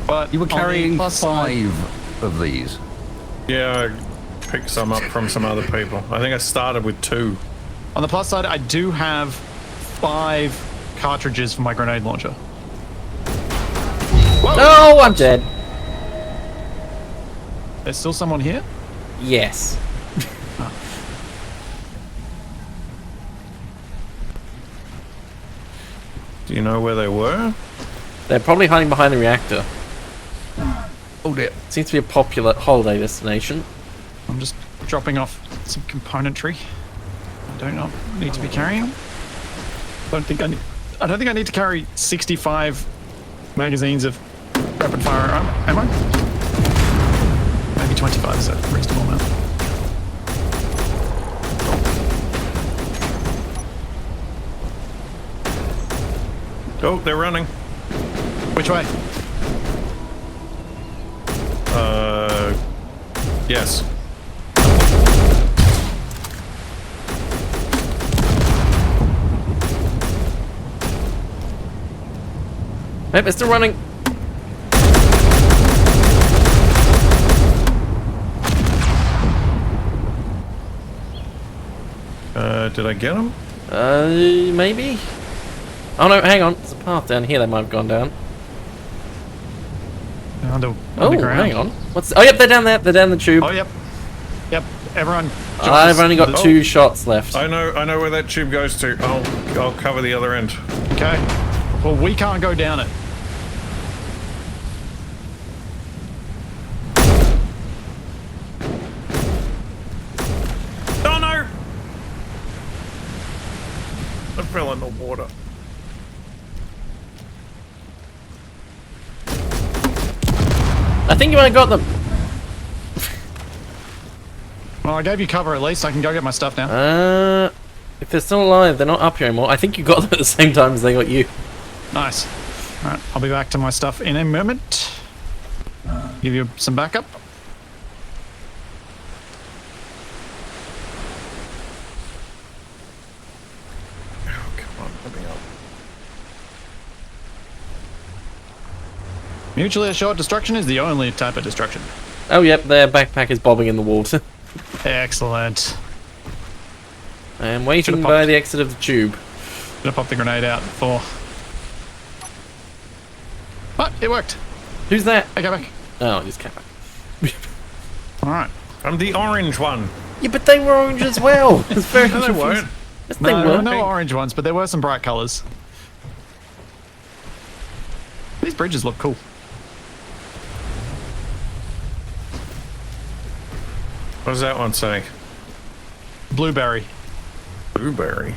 But You were on the carrying plus side- 5 of these. Yeah, I picked some up from some other people. I think I started with 2. On the plus side, I do have 5 cartridges for my grenade launcher. Whoa! No, I'm dead. There's still someone here? Yes. Do you know where they were? They're probably hiding behind the reactor. Oh dear. Seems to be a popular holiday destination. I'm just dropping off some componentry. I do not need to be carrying. I don't think I need to carry 65 magazines of rapid fire am I? Maybe 25 is a reasonable amount. Oh, they're running. Which way? Yes. Yep, they're still running. Did I get them? Maybe? Oh no, hang on. There's a path down here they might have gone down. Underground. Hang on. What's? Oh, yep, they're down there. They're down the tube. Oh, yep. Yep. Everyone. join I've us. only got Oh. 2 shots left. I know where that tube goes to. I'll cover the other end. Okay. Well, we can't go down it. Oh no! I fell in the water. I think you might have got them. Well, I gave you cover at least. I can go get my stuff now. If they're still alive, they're not up here anymore. I think you got them at the same time as they got you. Nice. All right. I'll be back to my stuff in a moment. Give you some backup. Oh, come on, let me up. Mutually assured destruction is the only type of destruction. Oh, yep, their backpack is bobbing in the water. Excellent. I'm waiting Should've by popped. the exit of the tube. Gonna pop the grenade out before. But it worked. Who's that? Hey, go back. Oh, it's Capac. All right. I'm the orange one. Yeah, but they were orange as well. It's very No, they confusing. weren't. Yes, they No, were. no orange ones, but there were some bright colors. These bridges look cool. What does that one say? Blueberry. Blueberry.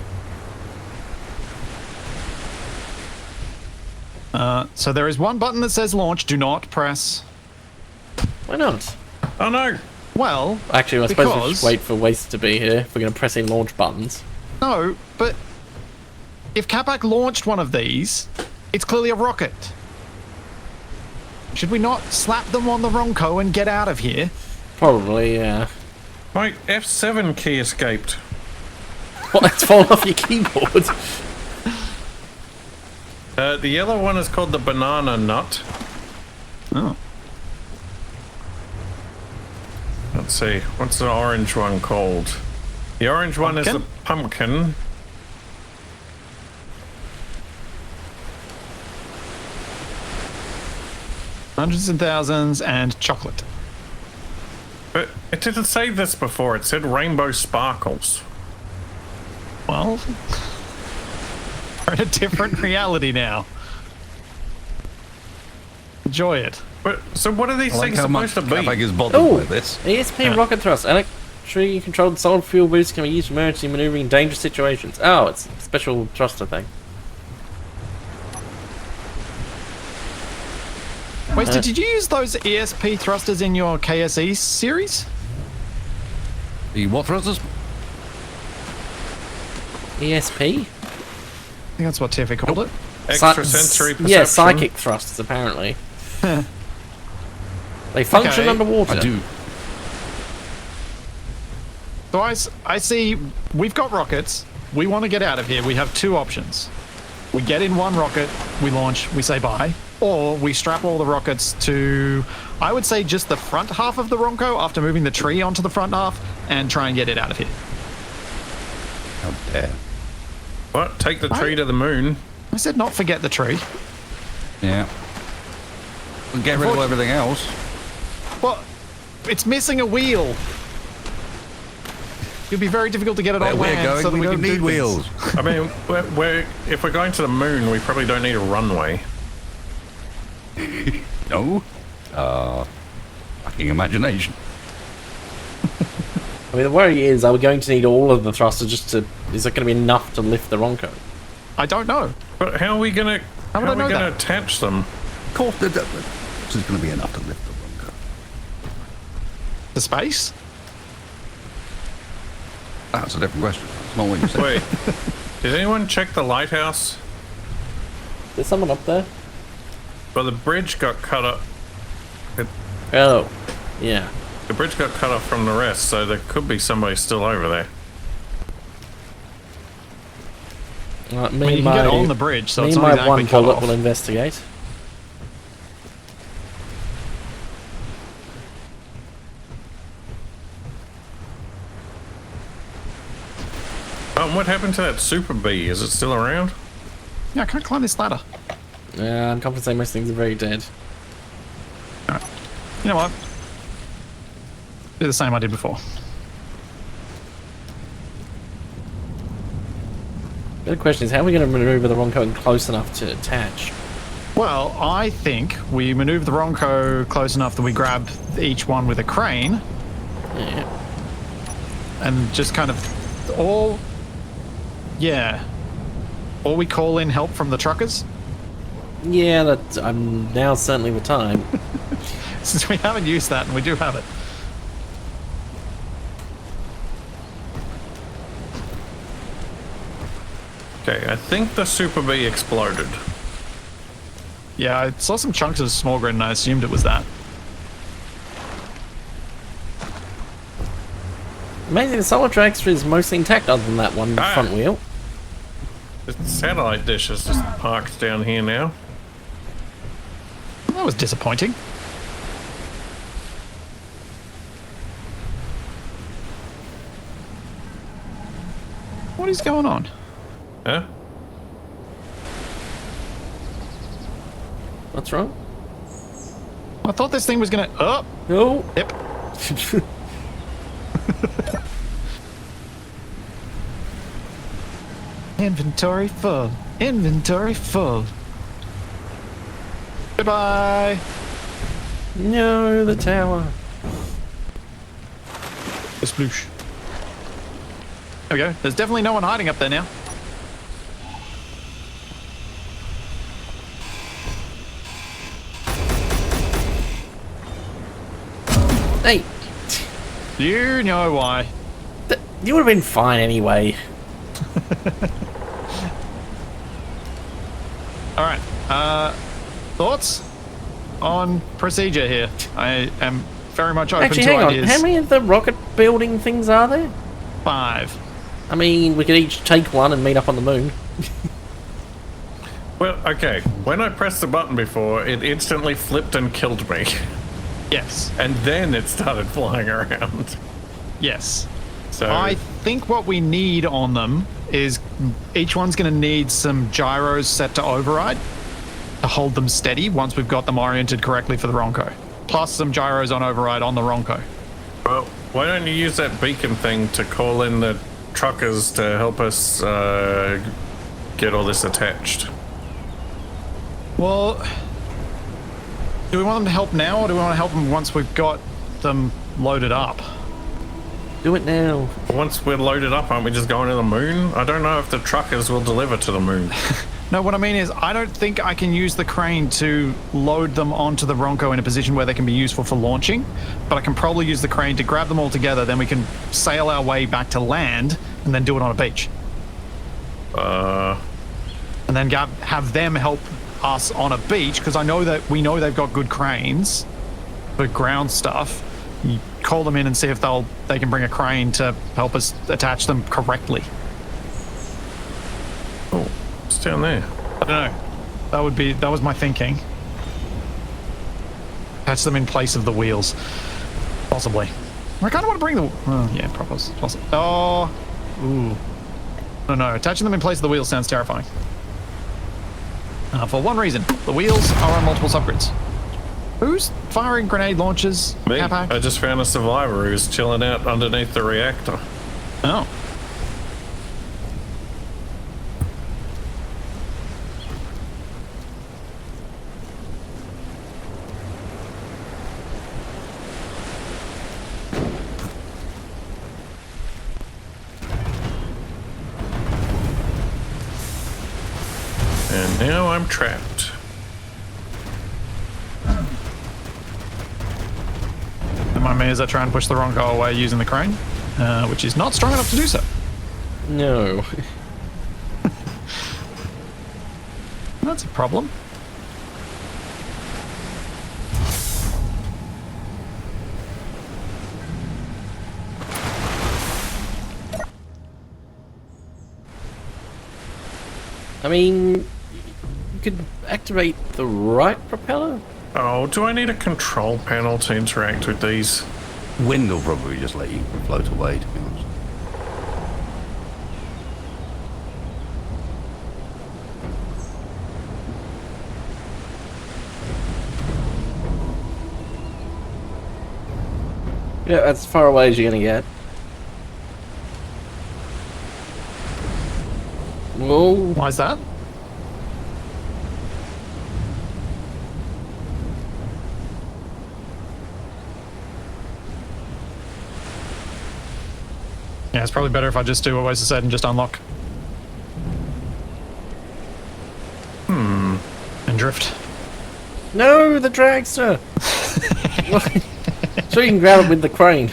So there is one button that says launch. Do not press. Why not? Oh no! Well, Actually, I suppose we Because- should wait for Waste to be here if we're going to press any launch buttons. no, but if Capac launched one of these, it's clearly a rocket. Should we not slap them on the Ronco and get out of here? Probably, yeah. My F7 key escaped. What, it's fallen off your keyboard? The yellow one is called the banana nut. Oh. Let's see, what's the orange one called? The orange one is the pumpkin. hundreds and thousands, and chocolate. But it didn't say this before. It said rainbow sparkles. Well, we're in a different reality now. Enjoy it. But so what are these I like things how much supposed to be? Capac is bothered by this. ESP rocket thrust. Electrically controlled solid fuel boost can be used for emergency maneuvering in dangerous situations. Oh, it's a special thruster thing. Wasted, did you use those ESP thrusters in your KSE series? The what thrusters? ESP? I think that's what Tiffy called it. Extrasensory perception. Yeah, psychic thrusters, apparently. They function Okay. underwater. I do. So I see we've got rockets. We want to get out of here. We have two options. We get in one rocket, we launch, we say bye. Or we strap all the rockets to, I would say, just the front half of the Ronco after moving the tree onto the front half and try and get it out of here. How dare. What? Take the tree to the moon. I said not forget the tree. Yeah. We'll get rid of everything else. Well, it's missing a wheel. It'd be very difficult to get it Where on we're land going, so that we we don't can need do wheels. things. I mean, if we're going to the moon, we probably don't need a runway. No. Fucking imagination. I mean, the worry is, are we going to need all of the thrusters just to... Is it going to be enough to lift the Ronco? I don't know. But how are we gonna? How would I know that? attach them? Of course, this is going to be enough to lift the Ronco. The space? That's a different question. That's not what you said. Wait, did anyone check the lighthouse? There's someone up there? Well, the bridge got cut up. Oh, yeah. The bridge got cut off from the rest, so there could be somebody still over there. Me Well, you and can my, get on the bridge, so me it's and not my exactly one cut bullet off. will investigate. What happened to that super bee? Is it still around? Yeah, I can't climb this ladder. Yeah, I'm confident to say most things are very dead. You know what? Do the same I did before. The other question is, how are we going to maneuver the Ronco close enough to attach? Well, I think we maneuver the Ronco close enough that we grab each one with a crane Yeah. and just kind of all... Yeah. Or we call in help from the truckers. Yeah, that now certainly the time. Since we haven't used that, and we do have it. Okay, I think the super bee exploded. Yeah, I saw some chunks of small grid and I assumed it was that. Amazing, the solar dragster is mostly intact other than that one front wheel. The satellite dish is just parked down here now. That was disappointing. What is going on? Huh? What's wrong? I thought this thing was gonna... Oh! No. Yep. Inventory full. Inventory full. Goodbye. No, the tower. Sploosh. There we go. There's definitely no one hiding up there now. Hey, You know why. you would have been fine anyway. All right. Thoughts on procedure here? I am very much open Actually, to hang on. ideas. How many of the rocket building things are there? 5. I mean, we could each take one and meet up on the moon. Well, okay. When I pressed the button before, it instantly flipped and killed me. Yes. And then it started flying around. Yes. So I think what we need on them is each one's going to need some gyros set to override. to hold them steady once we've got them oriented correctly for the Ronco. Plus some gyros on override on the Ronco. Well, why don't you use that beacon thing to call in the truckers to help us get all this attached? Well, do we want them to help now, or do we want to help them once we've got them loaded up? Do it now. Once we're loaded up, aren't we just going to the moon? I don't know if the truckers will deliver to the moon. No, what I mean is I don't think I can use the crane to load them onto the Ronco in a position where they can be useful for launching, but I can probably use the crane to grab them all together, then we can sail our way back to land and then do it on a beach. And then have them help us on a beach, because we know they've got good cranes for ground stuff. You call them in and see if they can bring a crane to help us attach them correctly. Oh, it's down there. I don't know. That was my thinking. Attach them in place of the wheels, possibly. I kind of want to bring the. Yeah, possibly. Oh, ooh. No. Attaching them in place of the wheels sounds terrifying. For one reason, the wheels are on multiple subgrids. Who's firing grenade launchers? Me. Capac? I just found a survivor who's chilling out underneath the reactor. Oh. And now I'm trapped. And my mares are trying to push the Ronco away using the crane, which is not strong enough to do so. No. That's a problem. I mean, you could activate the right propeller? Oh, do I need a control panel to interact with these? Wind will probably just let you float away, to be honest. Yeah, that's as far away as you're gonna get. Whoa. Why is that? Yeah, it's probably better if I just do what Oasis said and just unlock. And drift. No, the dragster! So you can grab it with the crane.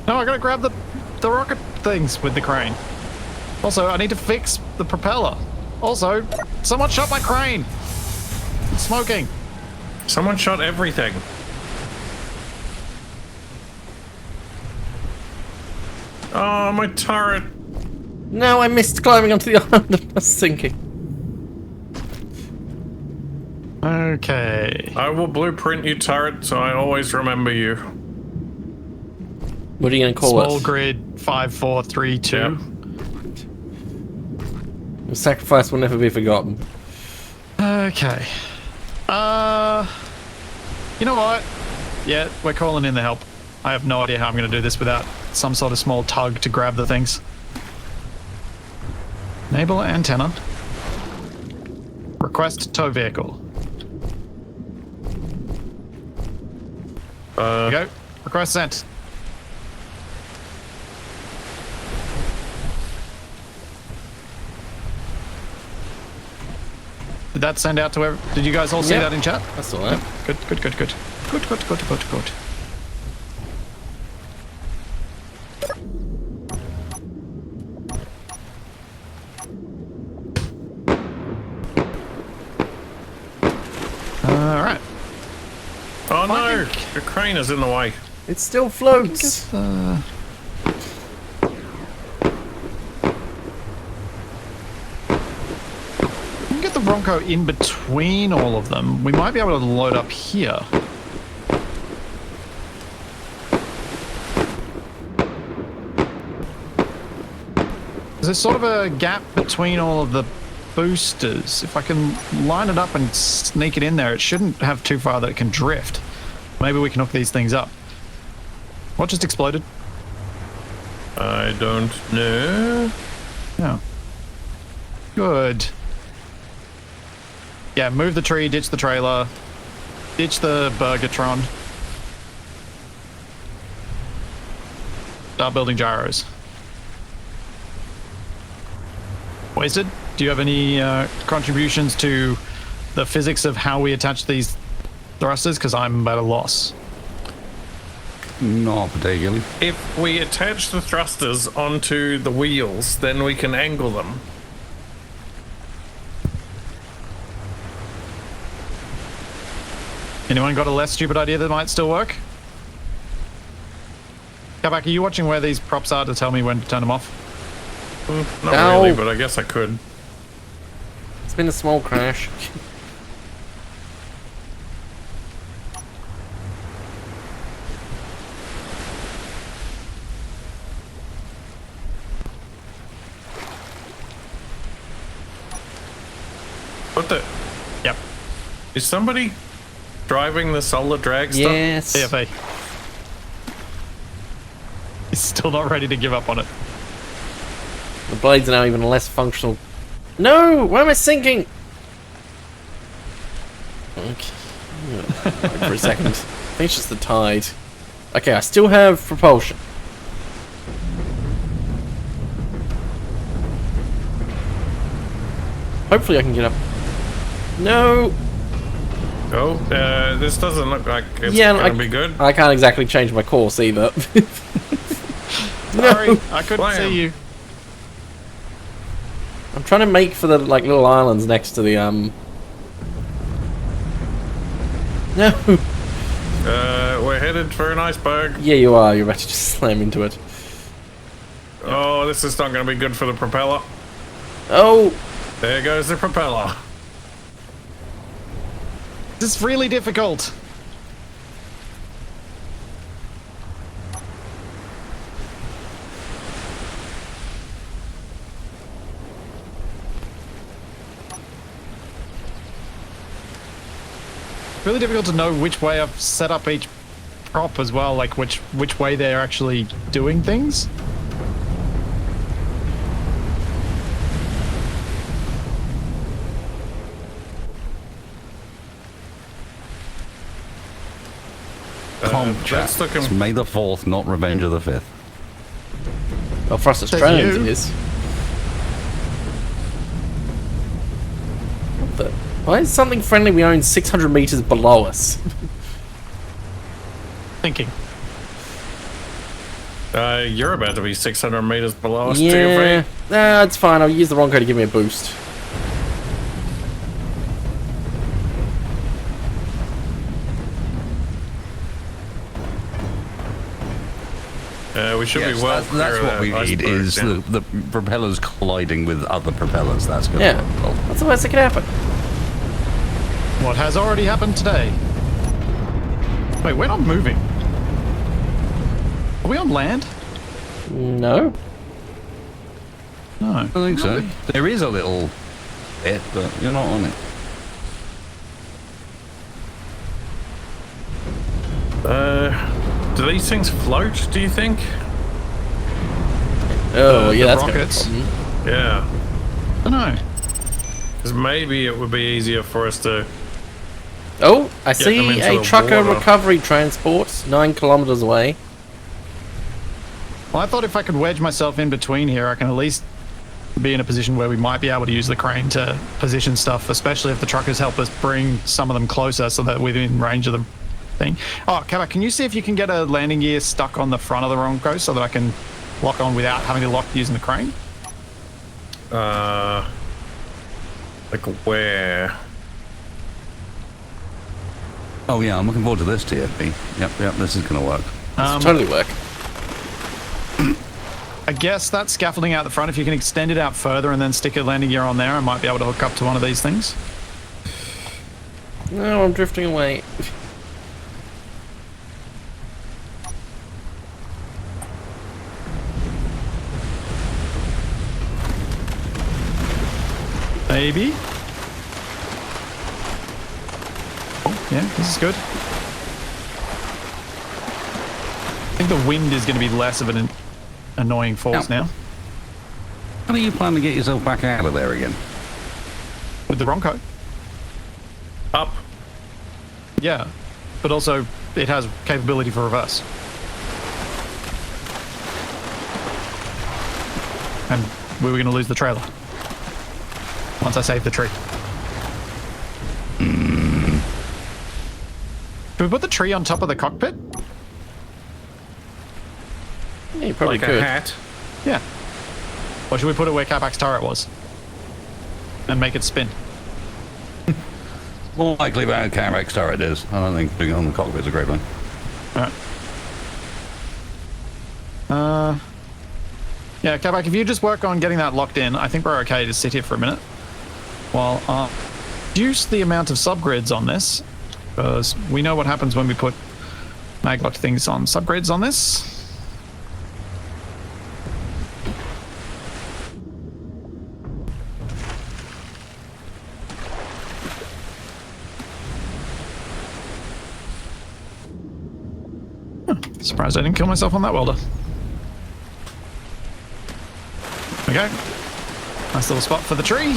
No, I gotta grab the rocket things with the crane. Also, I need to fix the propeller. Also, someone shot my crane! It's smoking. Someone shot everything. Oh, my turret. No, I missed climbing onto the island. I was sinking. Okay. I will blueprint you, turret, so I always remember you. What are you gonna call Small it? grid 5432. Yep. The sacrifice will never be forgotten. Okay. You know what? Yeah, we're calling in the help. I have no idea how I'm going to do this without some sort of small tug to grab the things. Enable antenna. Request tow vehicle. There you go. Request sent. Did that send out to everyone? Did you guys all see Yep. that in chat? I saw that. Good. Good. All right. Oh no! The crane is in the way. It still floats. We can get the Bronco in between all of them. We might be able to load up here. There's sort of a gap between all of the boosters. If I can line it up and sneak it in there, it shouldn't have too far that it can drift. Maybe we can hook these things up. What just exploded? I don't know. Oh. Good. Yeah, move the tree, ditch the trailer, ditch the Burgertron. Start building gyros. Wasted, do you have any contributions to the physics of how we attach these thrusters? Because I'm at a loss. Not particularly. If we attach the thrusters onto the wheels, then we can angle them. Anyone got a less stupid idea that might still work? Capac, are you watching where these props are to tell me when to turn them off? Not Ow. really, but I guess I could. It's been a small crash. What the? Yep. Is somebody driving the solar drag stuff? Yes. CFA. He's still not ready to give up on it. The blades are now even less functional. No! Why am I sinking? Okay. Wait for a second. I think it's just the tide. Okay, I still have propulsion. Hopefully I can get up. No! Oh, this doesn't look like it's Yeah, gonna be good. I can't exactly change my course either. Sorry, I couldn't Blam. see you. I'm trying to make for the like little islands next to the No. We're headed for an iceberg. Yeah, you are. You're about to just slam into it. Oh, this is not going to be good for the propeller. Oh. There goes the propeller. This is really difficult. Really difficult to know which way I've set up each prop as well, like which way they're actually doing things. That's looking... It's May the 4th, not Revenge of the 5th. Well, for us Says Australians, you. it is. What the? Why is something friendly we own 600 meters below us? Thinking. You're about to be 600 meters below us, Yeah. TFA. Nah, it's fine. I'll use the Ronco to give me a boost. We should Yes, be well that's clear of what we that need, iceberg, is yeah. the propellers colliding with other propellers. That's good. Yeah. That's the worst that could happen. What has already happened today? Wait, we're not moving. Are we on land? No. No. I think so. There is a little bit, but you're not on it. Do these things float, do you think? Oh, yeah, the that's rockets. good. Yeah. I don't know. Because maybe it would be easier for us to... Oh, I Get them see into a the trucker water. recovery transport 9 kilometers away. Well, I thought if I could wedge myself in between here, I can at least be in a position where we might be able to use the crane to position stuff, especially if the truckers help us bring some of them closer so that we're within range of the thing. Oh, Capac, can you see if you can get a landing gear stuck on the front of the Ronco so that I can lock on without having to lock using the crane? Like where? Oh yeah, I'm looking forward to this, TFB. Yep, this is going to work. It's totally work. I guess that scaffolding out the front, if you can extend it out further and then stick a landing gear on there, I might be able to hook up to one of these things. No, I'm drifting away. Maybe. Oh, yeah, this is good. I think the wind is going to be less of an annoying force now. How do you plan to get yourself back out of there again? With the Bronco. Up. Yeah, but also it has capability for reverse. And we were going to lose the trailer once I saved the tree. Should we put the tree on top of the cockpit? Yeah, you probably Like could. a hat. Yeah. Or should we put it where Capac's turret was? And make it spin? More likely about Capac turret is. I don't think putting it on the cockpit is a great thing. Alright. Yeah, Capac, if you just work on getting that locked in, I think we're okay to sit here for a minute. While reduce the amount of subgrids on this, because we know what happens when we put maglock things on subgrids on this. Surprised I didn't kill myself on that welder. Okay. Nice little spot for the tree.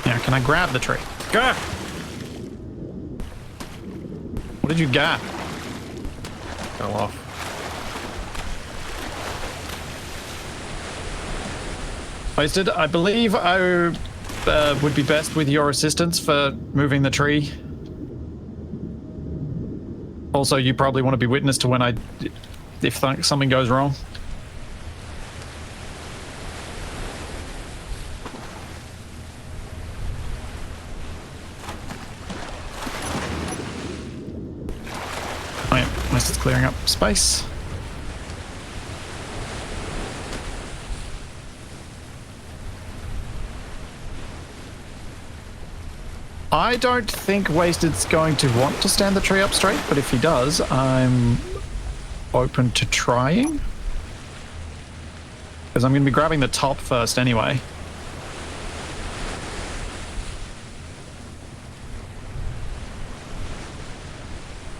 Now, can I grab the tree? Go! What did you get? Fell off. Wasted. I believe I would be best with your assistance for moving the tree. Also, you probably want to be witness to when if something goes wrong. Oh yeah, unless it's clearing up space. I don't think Wasted's going to want to stand the tree up straight, but if he does, I'm open to trying. Because I'm going to be grabbing the top first anyway.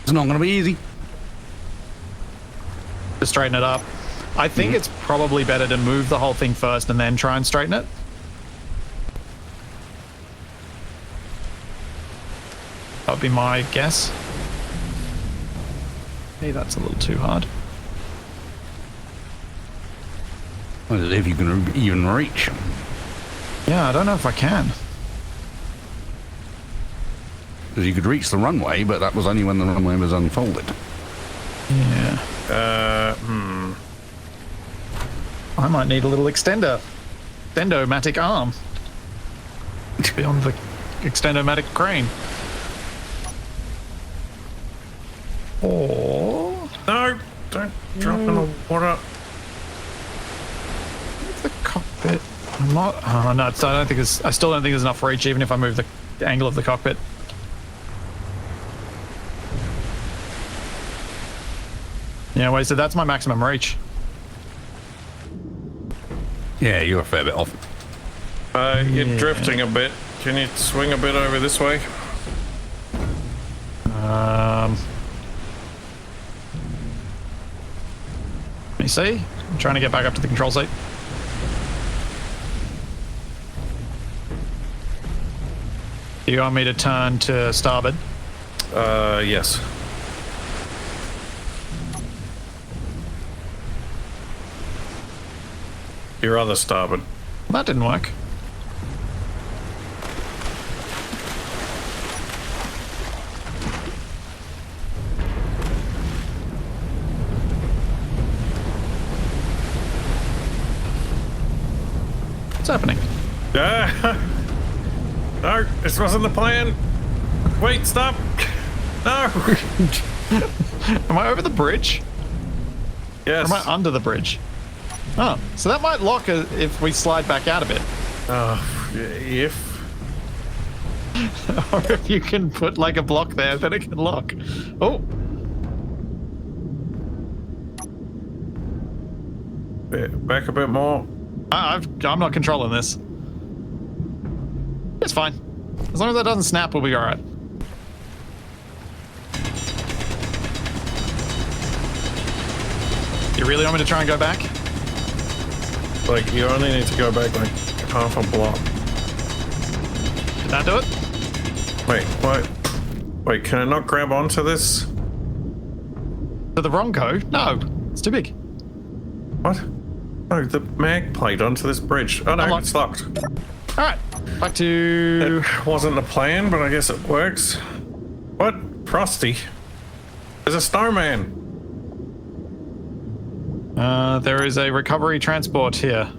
It's not going to be easy. To straighten it up. I think it's probably better to move the whole thing first and then try and straighten it. That would be my guess. Hey, that's a little too hard. Well, if you can even reach. Yeah, I don't know if I can. Because you could reach the runway, but that was only when the runway was unfolded. Yeah. I might need a little extendomatic arm. Beyond the extendomatic crane. Or No! Don't drop in the water. the cockpit. I'm not. Oh no! I don't think there's. I still don't think there's enough reach, even if I move the angle of the cockpit. Yeah, wait. So that's my maximum reach. Yeah, you're a fair bit off. You're drifting a bit. Can you swing a bit over this way? Let me see. I'm trying to get back up to the control seat. Do you want me to turn to starboard? Yes. Your other starboard. That didn't work. What's happening? No, this wasn't the plan. Wait, stop. No. Am I over the bridge? Or Yes. am I under the bridge? Oh, so that might lock if we slide back out a bit. If. Or if you can put like a block there, then it can lock. Oh. Back a bit more. I'm not controlling this. It's fine. As long as that doesn't snap, we'll be alright. You really want me to try and go back? Like, you only need to go back like half a block. Did that do it? Wait, what? Wait, can I not grab onto this? To the Bronco? No, it's too big. What? Oh, the mag plate onto this bridge. Oh no, Unlocked. it's locked. Alright, back to... It wasn't the plan, but I guess it works. What? Frosty? There's a snowman. There is a recovery transport here.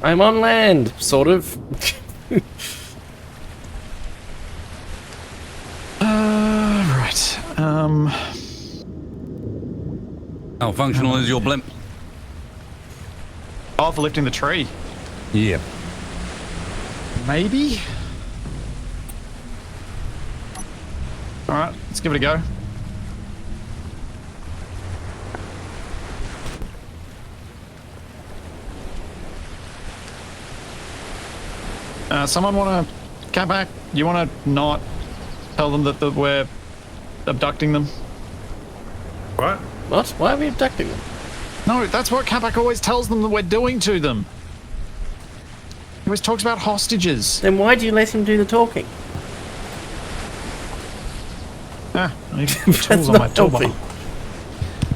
I'm on land, sort of. Right. How functional is your blimp? Oh, for lifting the tree. Yeah. Maybe? Alright, let's give it a go. Someone want to... Capac, you want to not tell them that we're abducting them? What? What? Why are we abducting them? No, that's what Capac always tells them that we're doing to them. He always talks about hostages. Then why do you let him do the talking? Ah, I need the tools on my toolbar.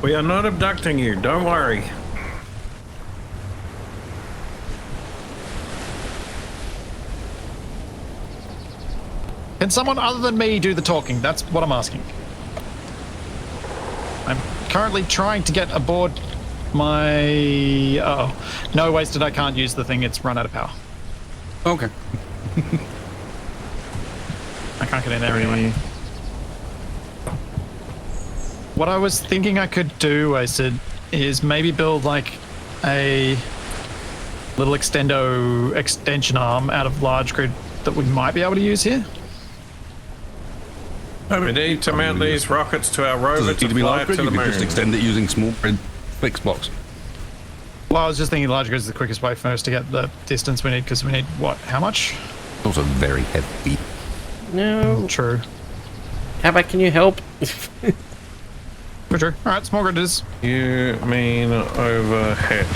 We are not abducting you, don't worry. Can someone other than me do the talking? That's what I'm asking. I'm currently trying to get aboard my... Oh, no, wasted. I can't use the thing. It's run out of power. Okay. I can't get in there anyway. What I was thinking I could do, Wasted, is maybe build like a little extension arm out of large grid that we might be able to use here. We need to mount these rockets to our Does rover it to need to be fly large it grid? to You the could just moon. extend it using small grid fixed blocks. Well, I was just thinking large grid is the quickest way for us to get the distance we need, because we need, what, how much? Also very heavy. No. True. Capac, can you help? True. Alright, small grid it is. You mean overhead?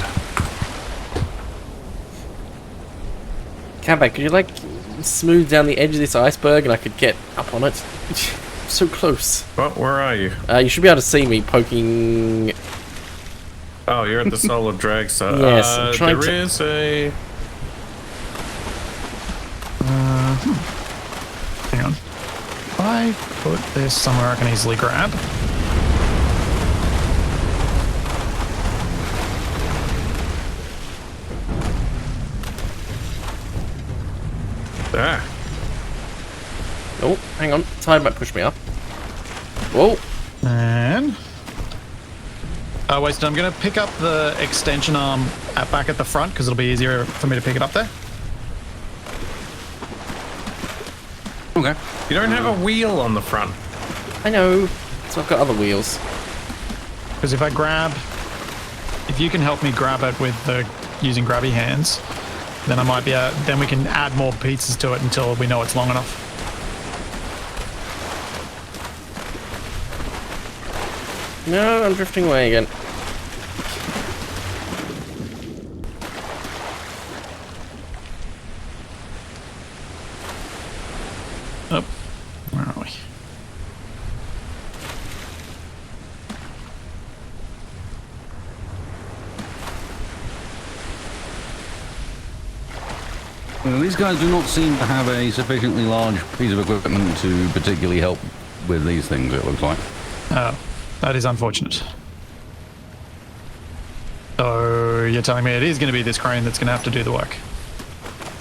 Capac, could you like smooth down the edge of this iceberg and I could get up on it? So close. What? Where are you? You should be able to see me poking. Oh, you're at the solar drag site. Yes, I'm trying there to- is a... Hang on. If I put this somewhere I can easily grab. Ah, Oh, hang on. Tide might push me up. Whoa. And... Oh, wait, I'm going to pick up the extension arm back at the front, because it'll be easier for me to pick it up there. Okay. you don't have a wheel on the front. I know. So I've got other wheels. Because if I grab... If you can help me grab it with the using grabby hands, then I might be then we can add more pieces to it until we know it's long enough. No, I'm drifting away again. Oh, where are we? Well, these guys do not seem to have a sufficiently large piece of equipment to particularly help with these things, it looks like. Oh, that is unfortunate. So you're telling me it is going to be this crane that's going to have to do the work,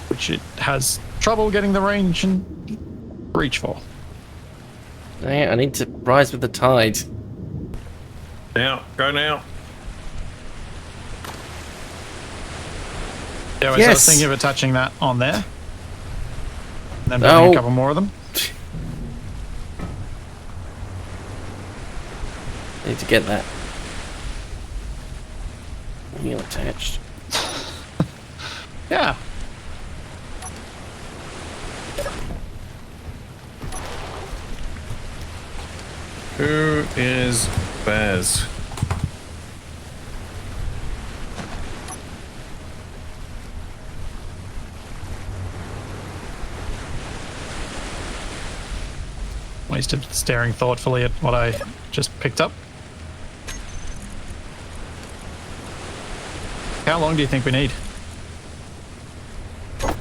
which it has trouble getting the range and reach for. I need to rise with the tide. Now, go now. Yeah, I was Yes. thinking of attaching that on there, and then building No. a couple more of them. Need to get that wheel attached. Yeah. Who is Baz? Wasted staring thoughtfully at what I just picked up. How long do you think we need? I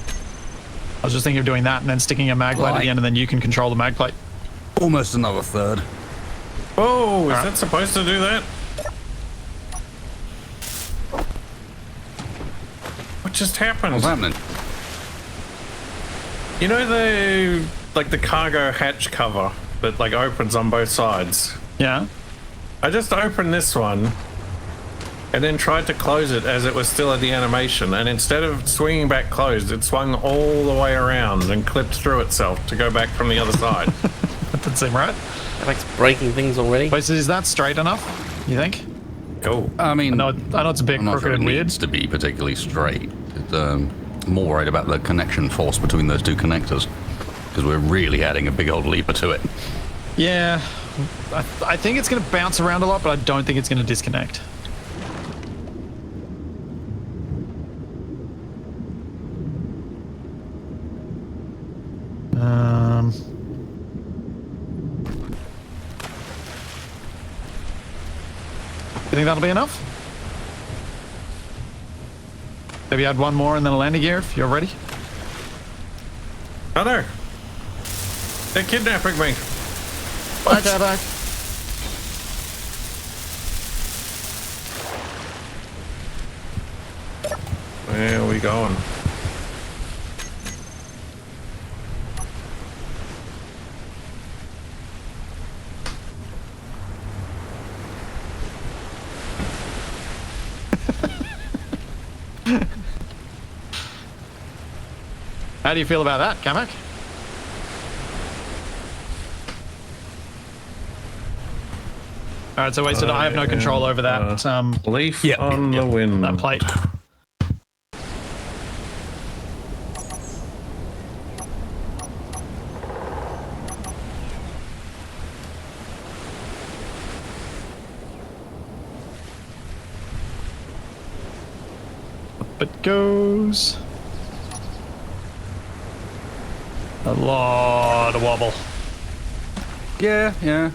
was just thinking of doing that and then sticking a mag plate at the end, and then you can control the mag plate. Almost another third. Oh, is that supposed to do that? What just happened? What's happening? You know the cargo hatch cover that like opens on both sides? Yeah. I just opened this one and then tried to close it as it was still at the animation, and instead of swinging back closed, it swung all the way around and clipped through itself to go back from the other side. That didn't seem right. Alex breaking things already. Wait, so is that straight enough, you think? Cool. I mean, I know it's a bit I'm not crooked sure it and weird. needs to be particularly straight. I'm more worried about the connection force between those two connectors, because we're really adding a big old leaper to it. Yeah. I think it's going to bounce around a lot, but I don't think it's going to disconnect. You think that'll be enough? Maybe add one more and then a landing gear if you're ready. Oh no! They're kidnapping me! Bye, Capac. Where are we going? How do you feel about that, Capac? Alright, so Wasted, I have no control over that Leaf on the wind. that plate. Up it goes. A lot of wobble. Yeah, yeah.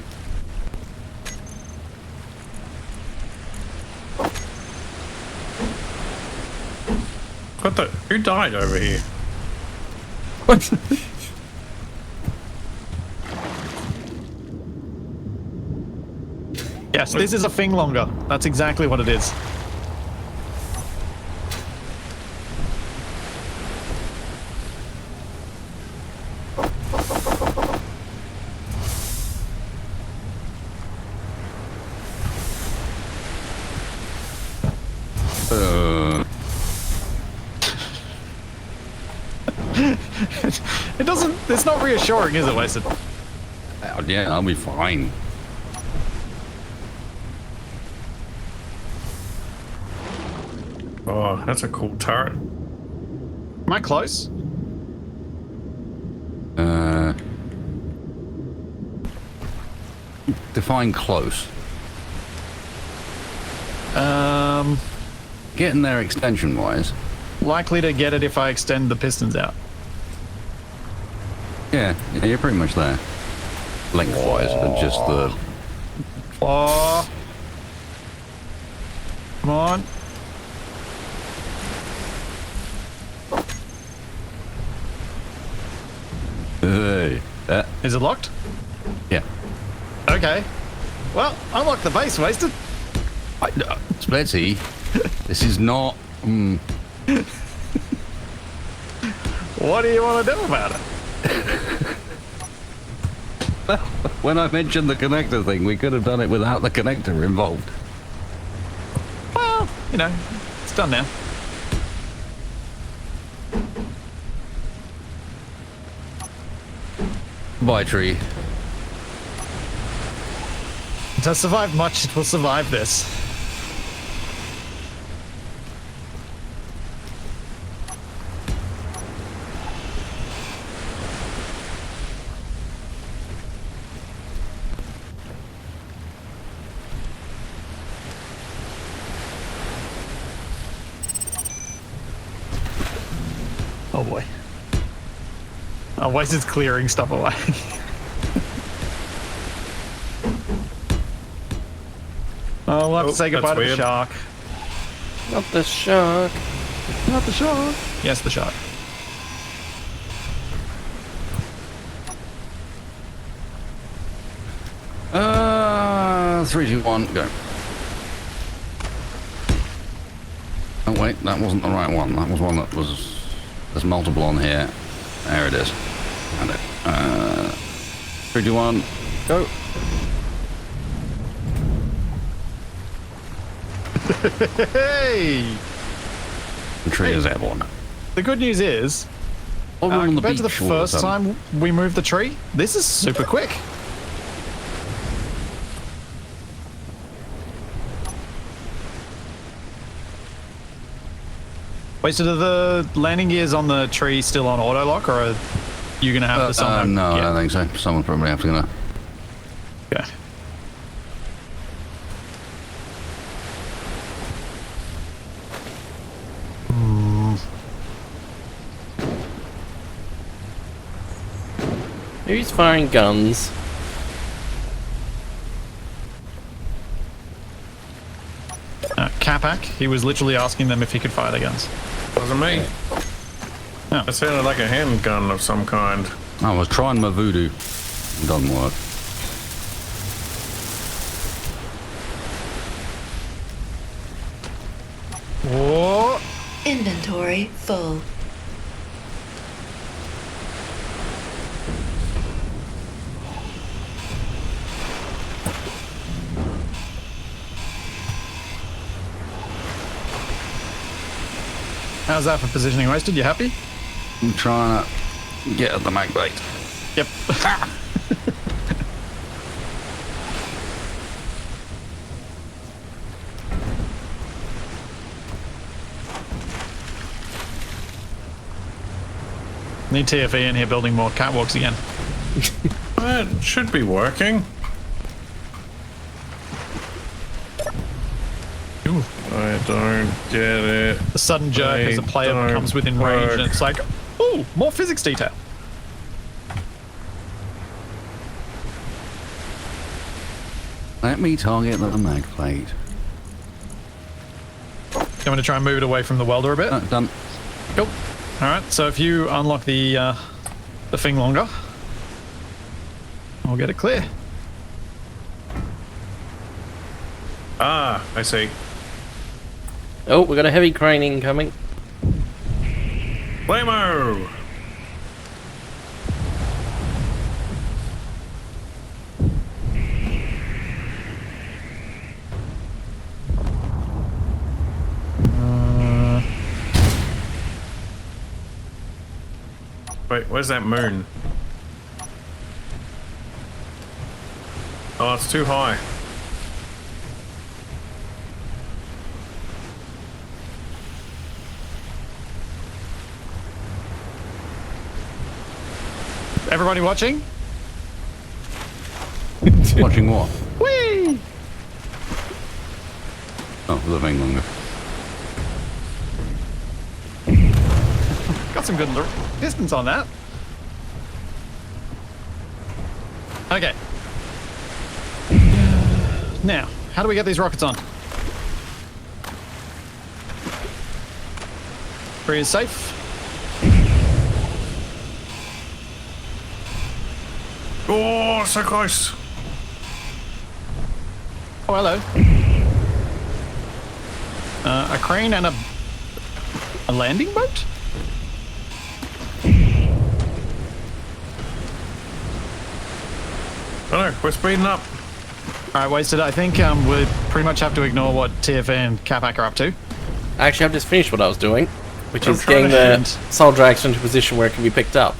What the? Who died over here? What? Yes, this is a thing longer. That's exactly what it is. It doesn't, it's not reassuring, is it, Wasted? Yeah, I'll be fine. Oh, that's a cool turret. Am I close? Define close. Getting there extension-wise. Likely to get it if I extend the pistons out. Yeah, you're pretty much there. Lengthwise, but just the... Oh. Come on. Hey, Is it locked? yeah. Okay. Well, unlock the base, Wasted. Splitsie, this is not... What do you want to do about it? When I mentioned the connector thing, we could have done it without the connector involved. Well, you know, it's done now. Bye, tree. It has survived much, it will survive this. Oh boy. Oh, Waze clearing stuff away. Oh, we'll have to say goodbye to the shark. Not the shark. Not the shark. Yes, the shark. Three, two, one, go. Oh wait, that wasn't the right one. That was one that was... There's multiple on here. There it is. Found it. 3, 2, 1, go. Hey! The tree is airborne. The good news is, compared to the first time we moved the tree, this is super quick. Wait, so do the landing gears on the tree still on auto lock, or are you gonna have to somehow? No, I don't think so. Someone probably have to gonna. Okay. Who's firing guns? Capac, he was literally asking them if he could fire their guns. Wasn't me. Oh. It sounded like a handgun of some kind. I was trying my voodoo. It doesn't work. Whoa! Inventory full. How's that for positioning wasted? You happy? I'm trying to get at the mag bait. Yep. Need TFE in here building more catwalks again. It should be working. Ooh. I don't get it. The sudden jerk as a player don't comes within range work. and it's like, ooh, more physics detail. Let me target the mag plate. I'm going to try and move it away from the welder a bit. Done. Cool. All right, so if you unlock the thing longer, I'll get it clear. Ah, I see. Oh, we got a heavy crane incoming. Flamo! Wait, where's that moon? Oh, it's too high. Everybody watching? Watching what? Whee! Oh, living longer. Got some good distance on that. Okay. Now, how do we get these rockets on? Free is safe. Oh, so close. Oh, hello. A crane and a landing boat? Oh no, we're speeding up. Alright, Wasted, I think we pretty much have to ignore what TFA and Capac are up to. Actually, I've just finished what I was doing, which I'm is trying getting to the Soul Drax into a position where it can be picked up.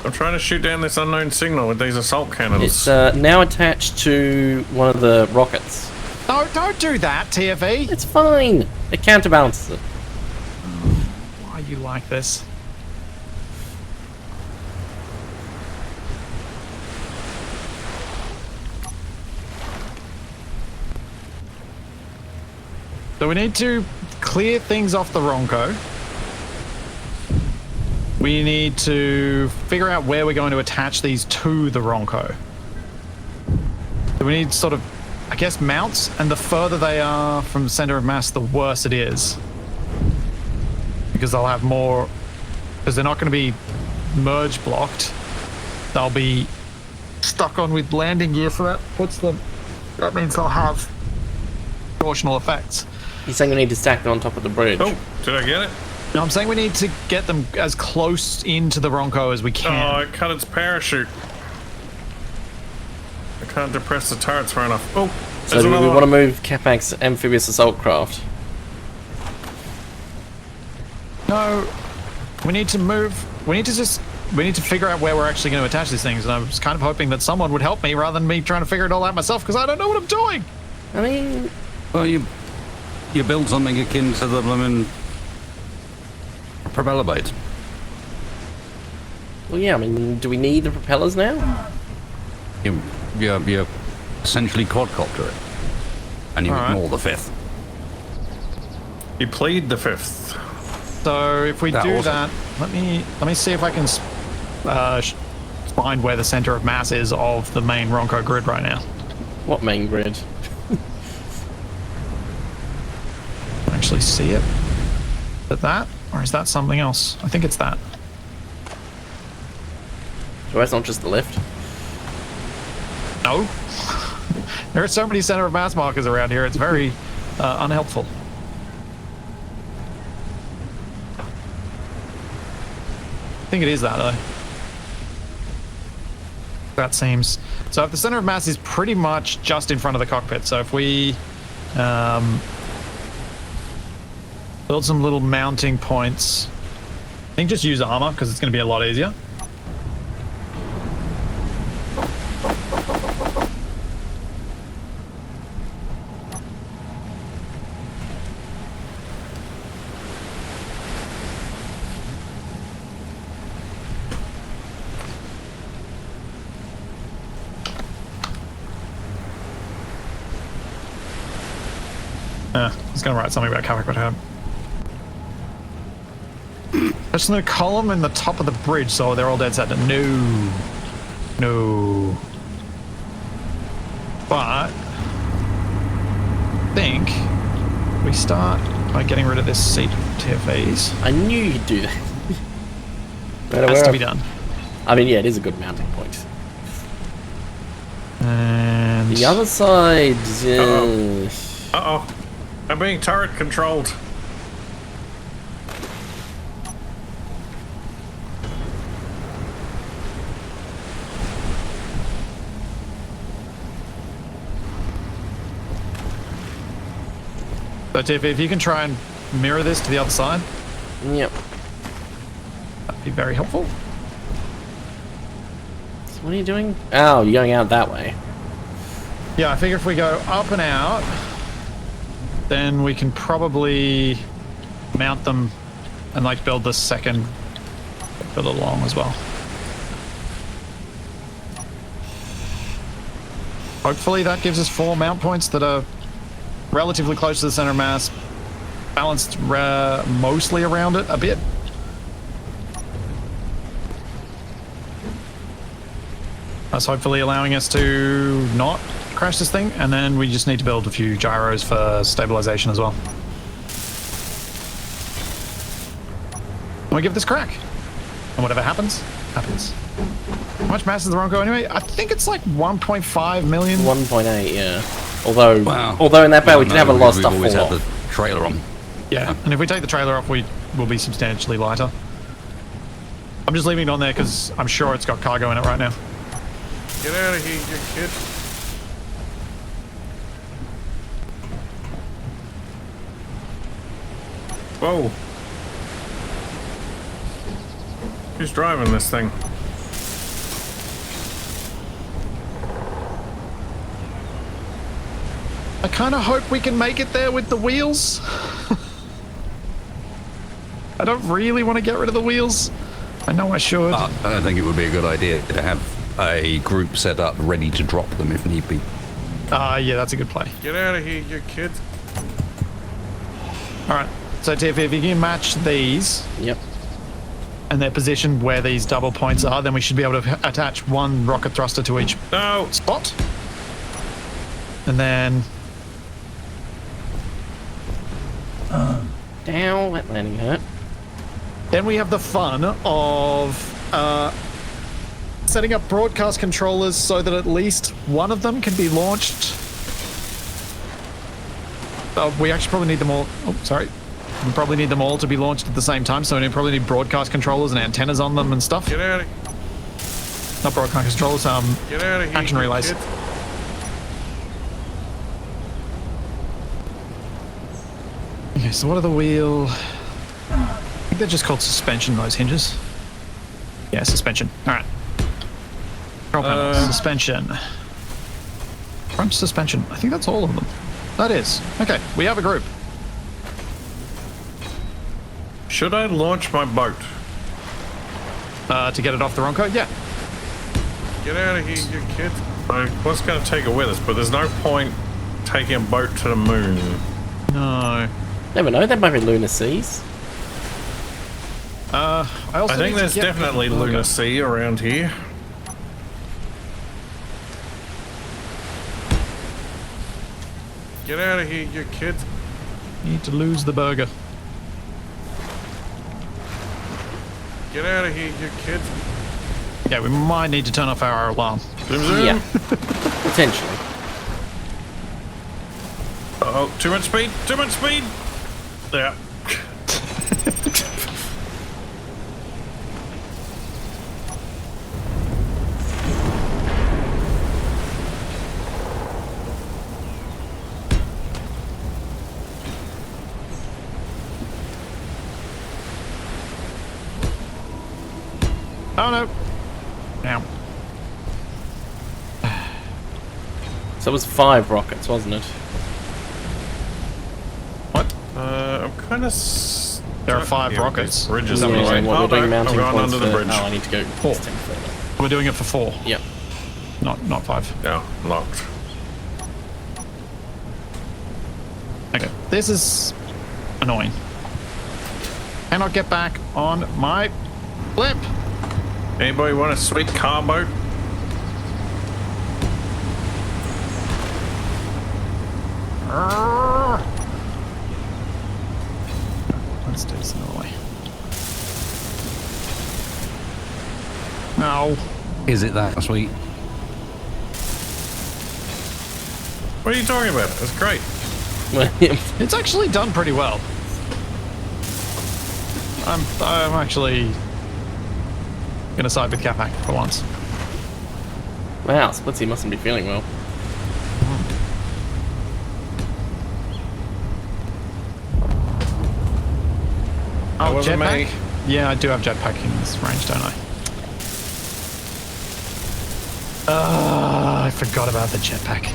I'm trying to shoot down this unknown signal with these assault cannons. It's now attached to one of the rockets. No, don't do that, TFE. It's fine. It counterbalances it. Why are you like this? So we need to clear things off the Ronco. We need to figure out where we're going to attach these to the Ronco. So we need sort of, I guess, mounts, and the further they are from the center of mass, the worse it is. Because they'll have more, because they're not going to be merge blocked. They'll be stuck on with landing gear, so that means they'll have torsional effects. You're saying we need to stack them on top of the bridge. Oh, did I get it? No, I'm saying we need to get them as close into the Ronco as we can. Oh, it cut its parachute. I can't depress the turrets far enough. Oh, So do we want to move Capac's amphibious assault craft? No, we need to move. We need to figure out where we're actually going to attach these things. And I was kind of hoping that someone would help me rather than me trying to figure it all out myself, because I don't know what I'm doing. I mean, Well, you build something akin to the blooming propeller blades. well, yeah. I mean, do we need the propellers now? You essentially quadcopter it, and you All ignore the fifth. You plead the fifth. So if we That do also- that, let me see if I can find where the center of mass is of the main Ronco grid right now. What main grid? Actually see it. Is it that? Or is that something else? I think it's that. So that's not just the lift. No. There are so many center of mass markers around here, it's very unhelpful. I think it is that, though. That seems... So if the center of mass is pretty much just in front of the cockpit, so if we build some little mounting points, I think just use armor, because it's going to be a lot easier. I was going to write something about Capac, but I haven't. Just in a column in the top of the bridge, so they're all dead set. No. No. But I think we start by getting rid of this seat of TFAs. I knew you'd do that. It has to be done. I mean, yeah, it is a good mounting point. And The other side. Uh-oh. I'm being turret controlled. So Tiff, if you can try and mirror this to the other side, Yep. that'd be very helpful. So what are you doing? Oh, you're going out that way. Yeah, I figure if we go up and out, then we can probably mount them and like build the second bit along as well. Hopefully that gives us 4 mount points that are relatively close to the center of mass, balanced mostly around it a bit. That's hopefully allowing us to not crash this thing, and then we just need to build a few gyros for stabilization as well. And we give this a crack, and whatever happens, happens. How much mass is the Ronco anyway? I think it's like 1.5 million. 1.8, yeah. Although, Wow. although in that battle we did have a lot of we've stuff always fall had off. the trailer on. Yeah, and if we take the trailer off, we will be substantially lighter. I'm just leaving it on there because I'm sure it's got cargo in it right now. Get out of here, you kid. Whoa. Who's driving this thing? I kind of hope we can make it there with the wheels. I don't really want to get rid of the wheels. I know I should. I think it would be a good idea to have a group set up ready to drop them if need be. Yeah, that's a good play. Get out of here, you kids. All right. So, Tiff, if you can match these. Yep. And they're positioned where these double points are, then we should be able to attach one rocket thruster to each spot. And then... Down, that landing hurt. Then we have the fun of setting up broadcast controllers so that at least one of them can be launched. We actually probably need them all. Oh, sorry. We probably need them all to be launched at the same time, so we probably need broadcast controllers and antennas on them and stuff. Get out of Not broadcast controllers, Get out of here, action relays. Kids. Okay, so what are the wheel... I think they're just called suspension, those hinges. Yeah, suspension. Alright. Control panel, suspension. Front suspension. I think that's all of them. That is. Okay, we have a group. Should I launch my boat? To get it off the Ronco? Yeah. Get out of here, you kids. I was going to take it with us, but there's no point taking a boat to the moon. No. Never know, there might be lunar seas. I think there's definitely lunar sea around here. Get out of here, you kids. Need to lose the burger. Get out of here, you kids. Yeah, we might need to turn off our alarm. Zoom, zoom. Yeah. Potentially. Uh-oh, too much speed, too much speed. Yeah. Oh no. Now. So it was 5 rockets, wasn't it? What? I'm kind of... There are 5 rockets. Bridges For on some the way. reason, what we're doing I'm mounting going points under the for- bridge. Oh, I need to go 4. 10 further. We're doing it for 4. Yep. Not 5. Yeah, locked. Okay. This is annoying. Cannot get back on my blimp. Anybody want a sweet car boat? Let's do this another way. No. Is it that sweet? What are you talking about? That's great. It's actually done pretty well. I'm actually gonna side with Capac for once. Wow, Splitsie mustn't be feeling well. Oh, wasn't jetpack? me. Yeah, I do have jetpack in this range, don't I? I forgot about the jetpack.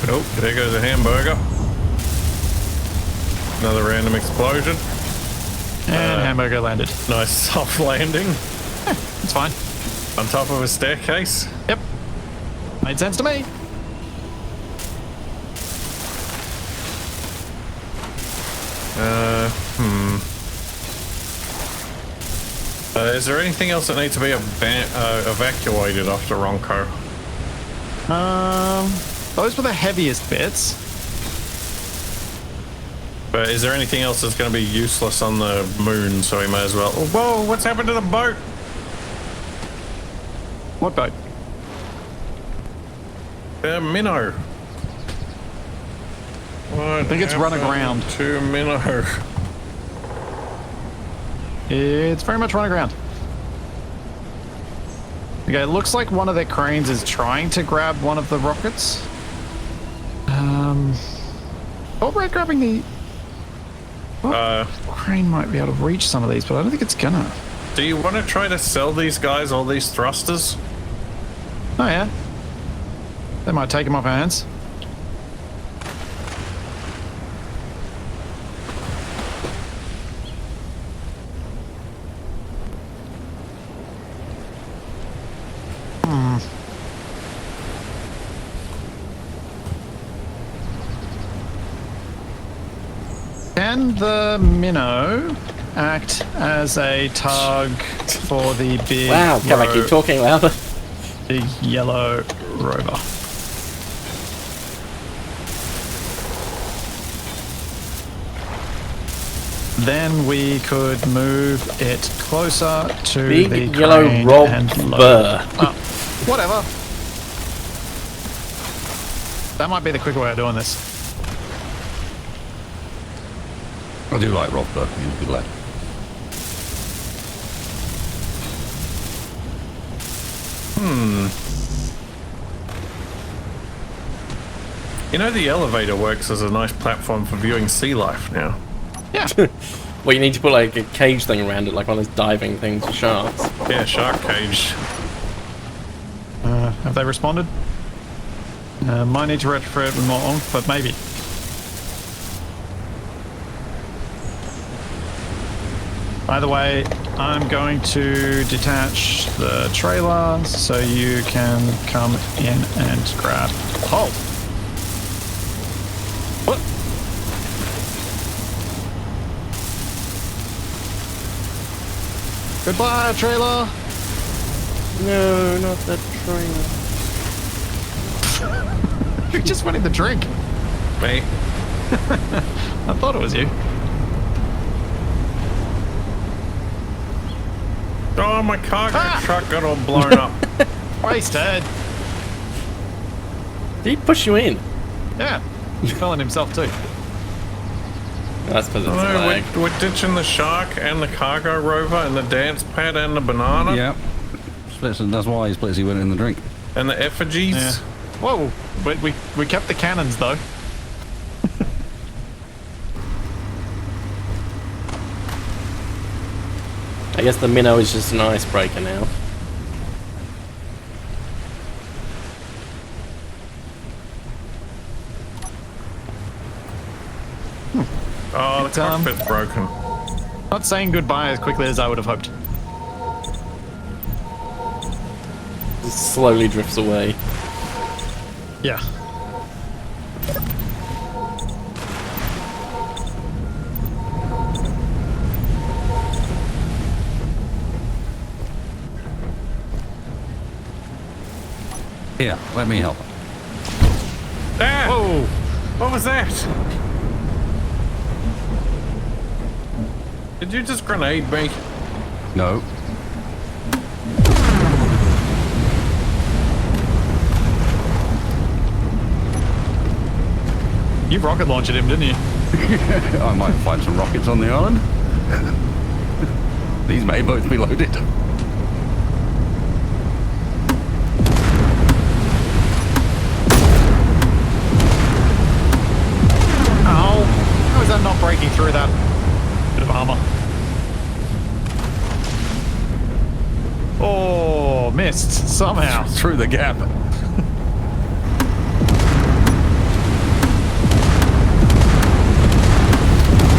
Oh, there goes a hamburger. Another random explosion. And hamburger landed. Nice soft landing It's fine. on top of a staircase. Yep. Made sense to me. Is there anything else that needs to be evacuated after Ronco? Those were the heaviest bits. But is there anything else that's going to be useless on the moon, so we may as well... Oh, whoa, what's happened to the boat? What boat? Minnow. I think it's run aground. To Minnow. It's very much run aground. Okay, it looks like one of their cranes is trying to grab one of the rockets. Thought we're grabbing the... crane might be able to reach some of these, but I don't think it's gonna. Do you want to try to sell these guys all these thrusters? Oh yeah. They might take them off our hands. Can the minnow act as a tug for the big, Wow, Capac, you're talking louder. big yellow rover? Then we could move it closer to Big the yellow crane rob and load. burr. Whatever. That might be the quicker way of doing this. I do like Rob, though. He's a good lad. You know, the elevator works as a nice platform for viewing sea life now. Yeah. Well, you need to put like a cage thing around it, like one of those diving things for sharks. Yeah, shark cage. Have they responded? Might need to retrofit it with more oomph, but maybe. By the way, I'm going to detach the trailer so you can come in and grab. Hold. What? Goodbye, trailer. No, not that trainer. You just wanted the drink. Me. I thought it was you. Oh, my cargo truck got all blown up. Wasted. Did he push you in? Yeah. He fell in himself too. That's because it's No, lag. we're ditching the shark and the cargo rover and the dance pad and the banana Yeah. Splitsie, that's why Splitsie went in the drink. and the effigies. Yeah. Whoa. But we kept the cannons though. I guess the minnow is just an icebreaker now. Oh, the It's, cockpit's broken. Not saying goodbye as quickly as I would have hoped. It slowly drifts away. Yeah. Here, let me help. Ah! Whoa. What was that? Did you just grenade me? No. You rocket launched him, didn't you? I might find some rockets on the island. These may both be loaded. Ow. How is that not breaking through that bit of armor? Oh, missed somehow. Through the gap.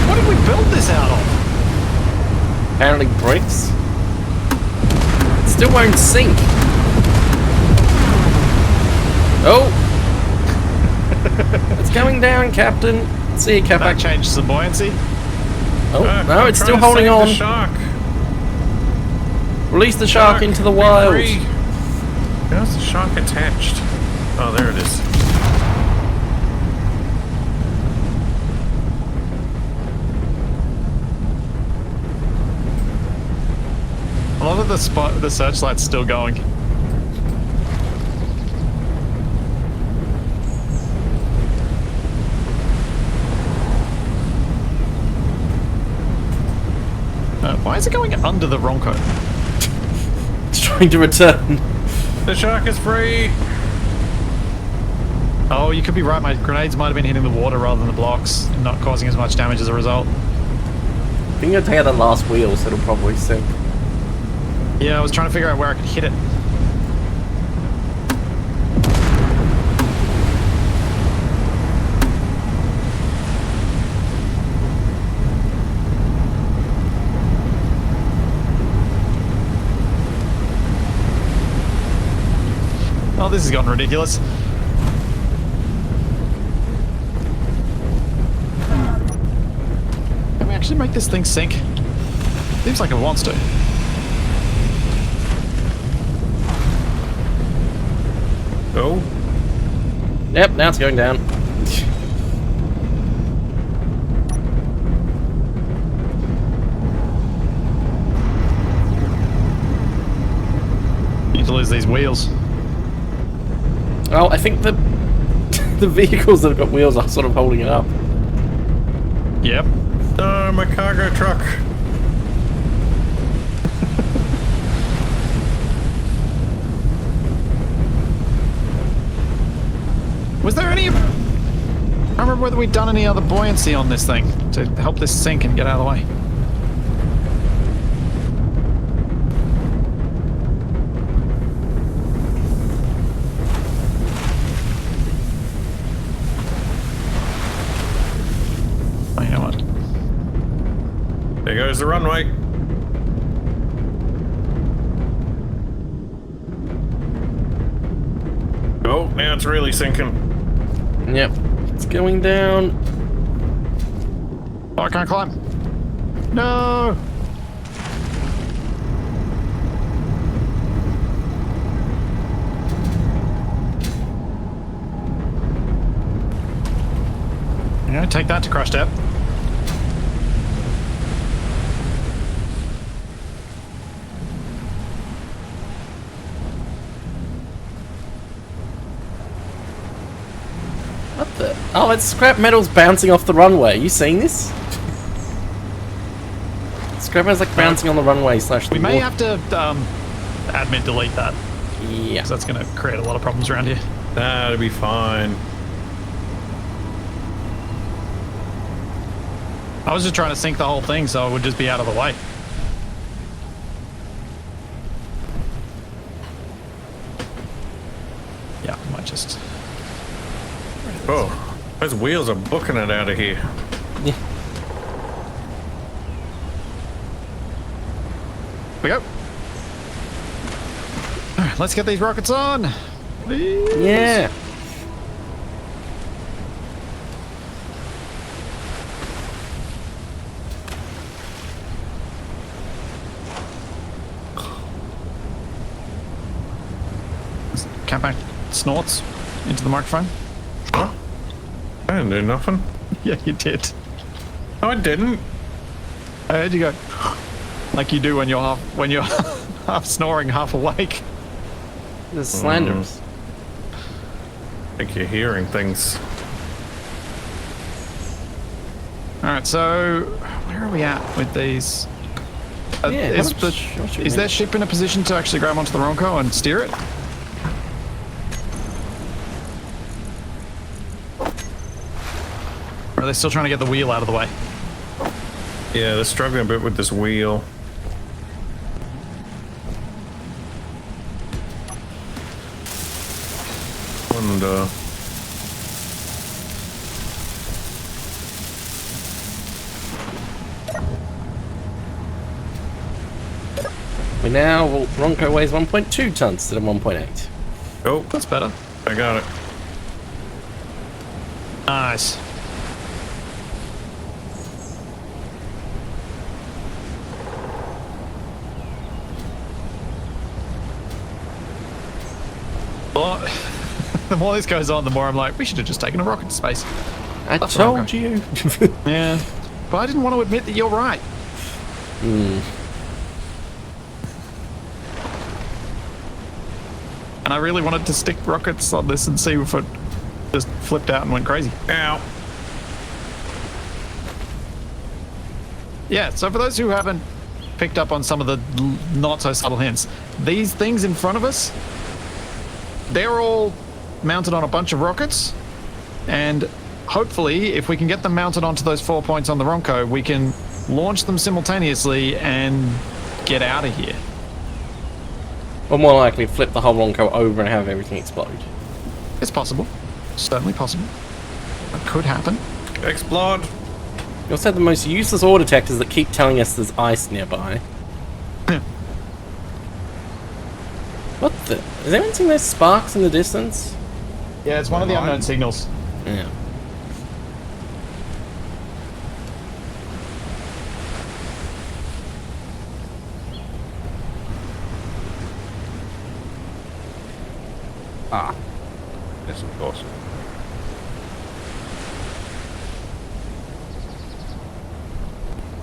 What did we build this out of? Apparently bricks. It still won't sink. Oh! It's going down, Captain. See you, That Capac. changed some buoyancy. Oh, no, I'm it's trying still to holding save on. The shark. Release the shark into the be wild. free. How's the shark attached? Oh, there it is. A lot of the searchlight's still going. Why is it going under the Ronco? It's trying to return. The shark is free. Oh, you could be right. My grenades might have been hitting the water rather than the blocks, and not causing as much damage as a result. I think I'll take out the last wheel, so it'll probably sink. Yeah, I was trying to figure out where I could hit it. Oh, this has gotten ridiculous. Can we actually make this thing sink? Seems like it wants to. Oh. Yep, now it's going down. Need to lose these wheels. Oh, I think the the vehicles that have got wheels are sort of holding it up. Yep. No, my cargo truck. Was there any... I don't remember whether we'd done any other buoyancy on this thing to help this sink and get out of the way. Oh, you know what? There goes the runway. Oh, now it's really sinking. Yep, it's going down. Oh, I can't climb. No! Yeah, take that to crush depth. What the? Oh, it's scrap metals bouncing off the runway. You seeing this? Scrap metal's like bouncing on the runway slash the We may water. have to admin delete that, Yeah. because that's going to create a lot of problems around here. That'll be fine. I was just trying to sink the whole thing so it would just be out of the way. Yeah, I might just... Oh, those wheels are booking it out of here. Yeah. Here we go. All right, let's get these rockets on. Please. Yeah. Capac snorts into the microphone. Huh? I didn't do nothing. Yeah, you did. No, I didn't. I heard you go like you do when you're half snoring, half awake. The slanders. I think you're hearing things. All right, so where are we at with these? Yeah, Is their ship in a position to actually grab onto the Ronco and steer it? Or are they still trying to get the wheel out of the way? Yeah, they're struggling a bit with this wheel. And, We now, well, Ronco weighs 1.2 tons instead of 1.8. oh, That's better. I got it. Nice. Well, the more this goes on, the more I'm like, we should have just taken a rocket to space. I That's told Ronco. you. Yeah. But I didn't want to admit that you're right. And I really wanted to stick rockets on this and see if it just flipped out and went crazy. Ow. Yeah, so for those who haven't picked up on some of the not so subtle hints, these things in front of us they're all mounted on a bunch of rockets, and hopefully, if we can get them mounted onto those 4 points on the Ronco, we can launch them simultaneously and get out of here. Or more likely, flip the whole Ronco over and have everything explode. It's possible. Certainly possible. That could happen. Explode. You also have the most useless ore detectors that keep telling us there's ice nearby. What the? Is anyone seeing those sparks in the distance? Yeah, it's one of the unknown signals. Yeah. Ah. Yes, of course.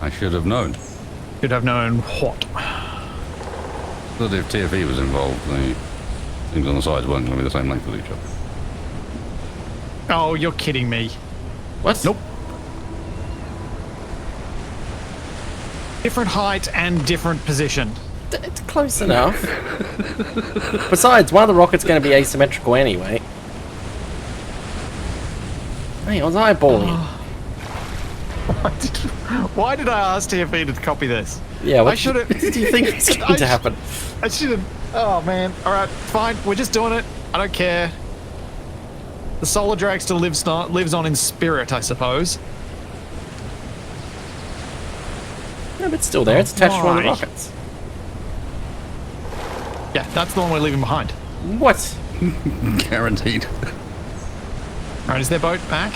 I should have known Should have known what. that if TFE was involved, the things on the sides weren't going to be the same length as each other. Oh, you're kidding me. What? Nope. Different height and different position. It's close enough. Besides, one of the rockets going to be asymmetrical anyway. Hey, I was eyeballing. Why did I ask TFE to copy this? Yeah, what I should have. What did you think was going to happen? I should have. Oh man. All right, fine. We're just doing it. I don't care. The solar drag still lives on in spirit, I suppose. No, but it's still there. It's attached to one of the Why? rockets. Yeah, that's the one we're leaving behind. What? Guaranteed. All right, is their boat back?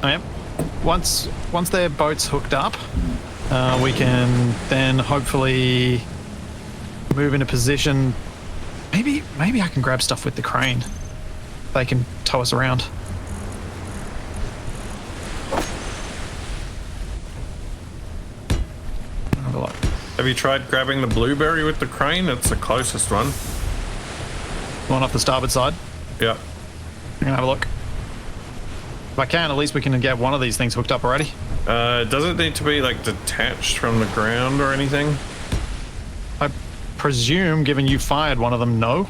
Oh, yep. Once their boat's hooked up, we can then hopefully move into position. Maybe I can grab stuff with the crane. They can tow us around. Have a look. Have you tried grabbing the blueberry with the crane? It's the closest one. One off the starboard side. Yeah. I'm gonna have a look. If I can, at least we can get one of these things hooked up already. Does it need to be like detached from the ground or anything? I presume, given you fired one of them, no.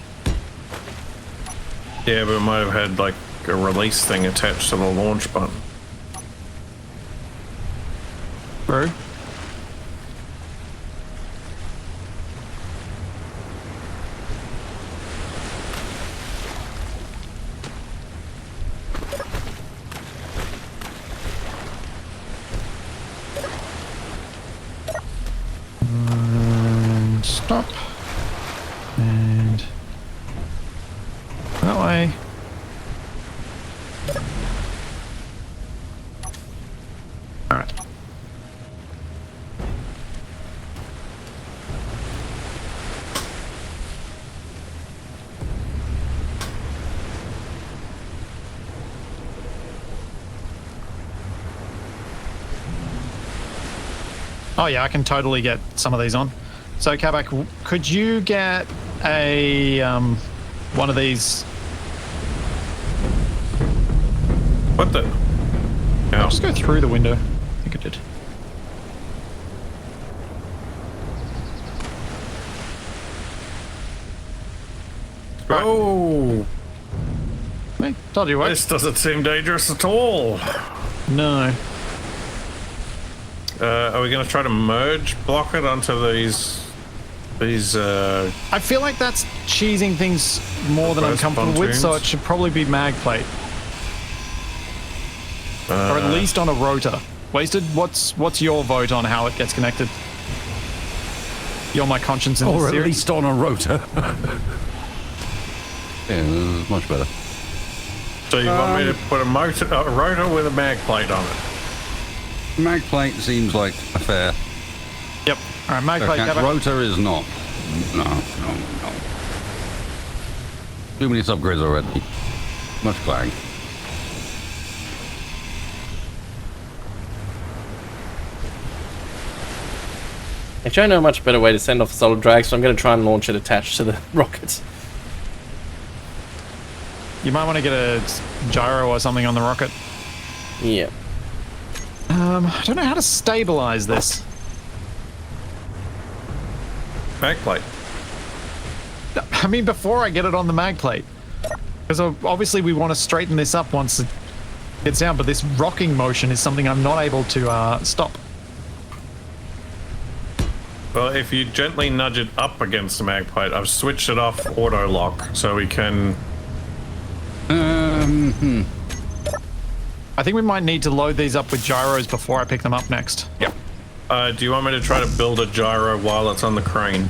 Yeah, but it might have had like a release thing attached to the launch button. True. Stop. And that way. All right. Oh yeah, I can totally get some of these on. So Capac, could you get a one of these? What the? I'll just go through the window. I think it did. Oh, Hey, told you what. this doesn't seem dangerous at all. No. Are we going to try to merge block it onto these? I feel like that's cheesing things more than I'm First comfortable with, so pontoons. it should probably be mag plate. Or at least on a rotor. Wasted, what's your vote on how it gets connected? You're my conscience in this Or at series. least on a rotor. Yeah, this is much better. So you want me to put a rotor with a mag plate on it? Mag plate seems like a fair. Yep. All right, mag plate, Okay, Capac. rotor is not. No. Too many subgrids already. Much clang. Actually, I know a much better way to send off a solar drag, so I'm going to try and launch it attached to the rockets. You might want to get a gyro or something on the rocket. Yeah. I don't know how to stabilize this. mag plate. I mean, before I get it on the mag plate. Because obviously we want to straighten this up once it gets down, but this rocking motion is something I'm not able to stop. Well, if you gently nudge it up against the mag plate, I've switched it off auto lock so we can... I think we might need to load these up with gyros before I pick them up next. Yep. Do you want me to try to build a gyro while it's on the crane?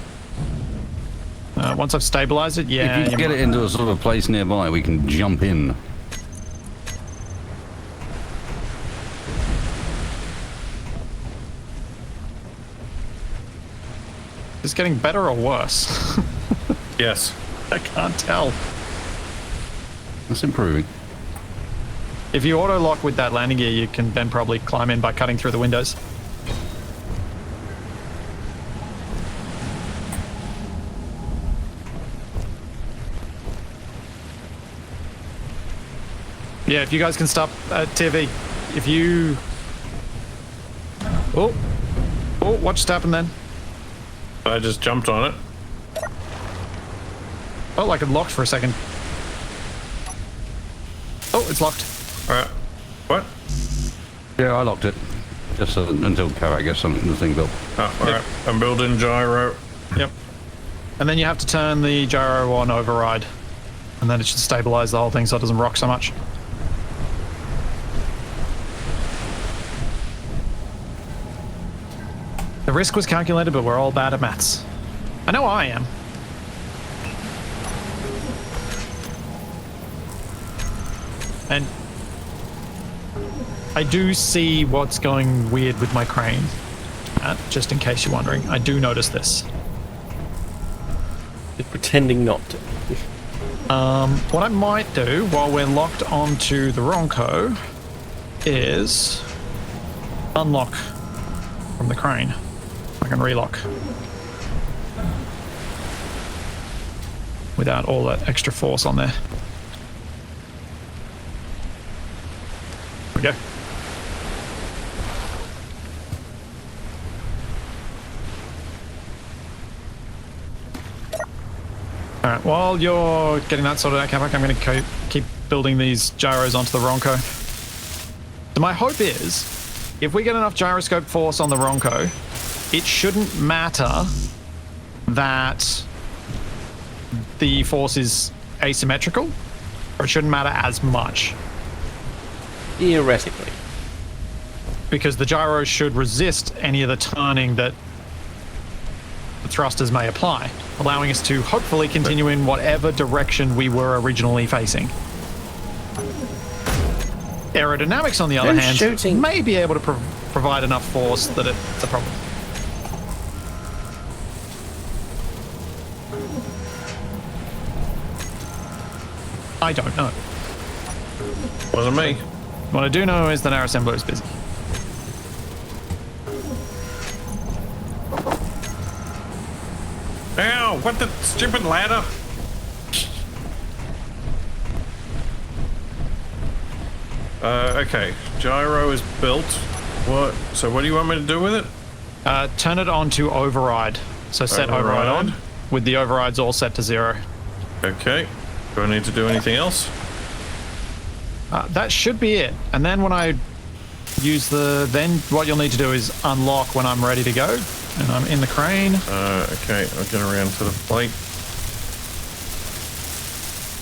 Once I've stabilized it, yeah. If you can get it into a sort of place nearby, we can jump in. Is it getting better or worse? Yes. I can't tell. It's improving. If you auto lock with that landing gear, you can then probably climb in by cutting through the windows. Yeah, if you guys can stop TV, if you... Oh, what just happened then? I just jumped on it. Oh, like it locked for a second. Oh, it's locked. Alright. What? Yeah, I locked it. Just until Capac gets something the thing built. Oh, alright. I'm building gyro. Yep. And then you have to turn the gyro on override. And then it should stabilize the whole thing so it doesn't rock so much. The risk was calculated, but we're all bad at maths. I know I am. And I do see what's going weird with my crane. Just in case you're wondering, I do notice this. Just pretending not to. What I might do while we're locked onto the Ronco is unlock from the crane. I can relock without all that extra force on there. There we go. Alright, while you're getting that sorted out, Capac, I'm going to keep building these gyros onto the Ronco. So my hope is, if we get enough gyroscope force on the Ronco, it shouldn't matter that the force is asymmetrical, or it shouldn't matter as much. Theoretically. Because the gyros should resist any of the turning that the thrusters may apply, allowing us to hopefully continue in whatever direction we were originally facing. Aerodynamics, on the other hand, may be able to provide enough force that it's a problem. I don't know. Wasn't me. What I do know is that our assembler is busy. Ow! What the stupid ladder? Okay. Gyro is built. What? So what do you want me to do with it? Turn it on to override. So set override on, with the overrides all set to 0. Okay. Do I need to do anything else? That should be it. And then when I use then what you'll need to do is unlock when I'm ready to go. And I'm in the crane. Okay, I'll get around to the plate.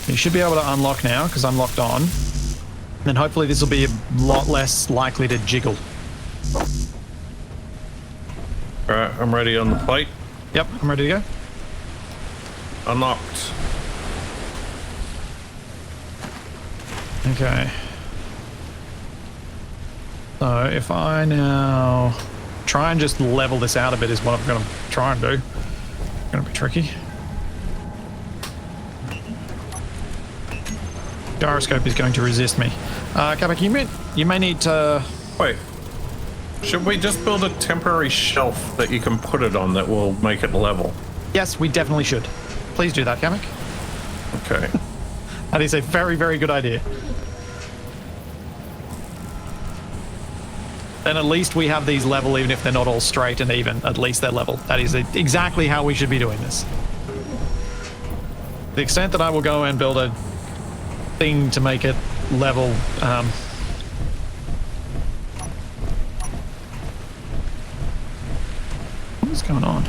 You should be able to unlock now because I'm locked on. Then hopefully this will be a lot less likely to jiggle. Alright, I'm ready on the plate. Yep, I'm ready to go. Unlocked. Okay. So if I now try and just level this out a bit is what I'm going to try and do. It's going to be tricky. Gyroscope is going to resist me. Capac, you may need to... Wait. Should we just build a temporary shelf that you can put it on that will make it level? Yes, we definitely should. Please do that, Capac. Okay. That is a very, very good idea. then at least we have these level, even if they're not all straight and even. At least they're level. That is exactly how we should be doing this. The extent that I will go and build a thing to make it level. What's going on?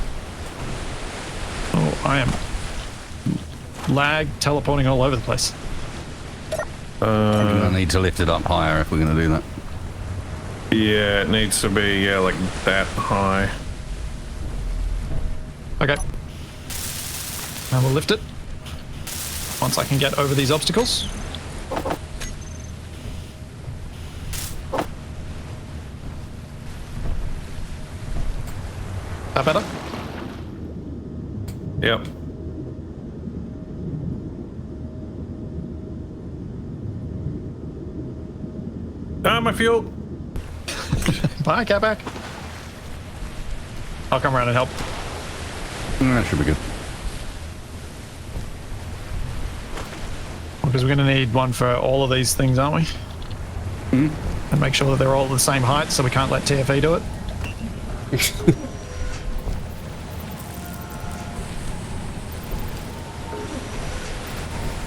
Oh, I am teleporting all over the place. We're going to need to lift it up higher if we're going to do that. Yeah, it needs to be like that high. Okay. I will lift it once I can get over these obstacles. That better? Yep. Ah, my fuel. Bye, Capac. I'll come around and help. That should be good. Because we're going to need one for all of these things, aren't we? Mm-hmm. And make sure that they're all the same height, so we can't let TFE do it.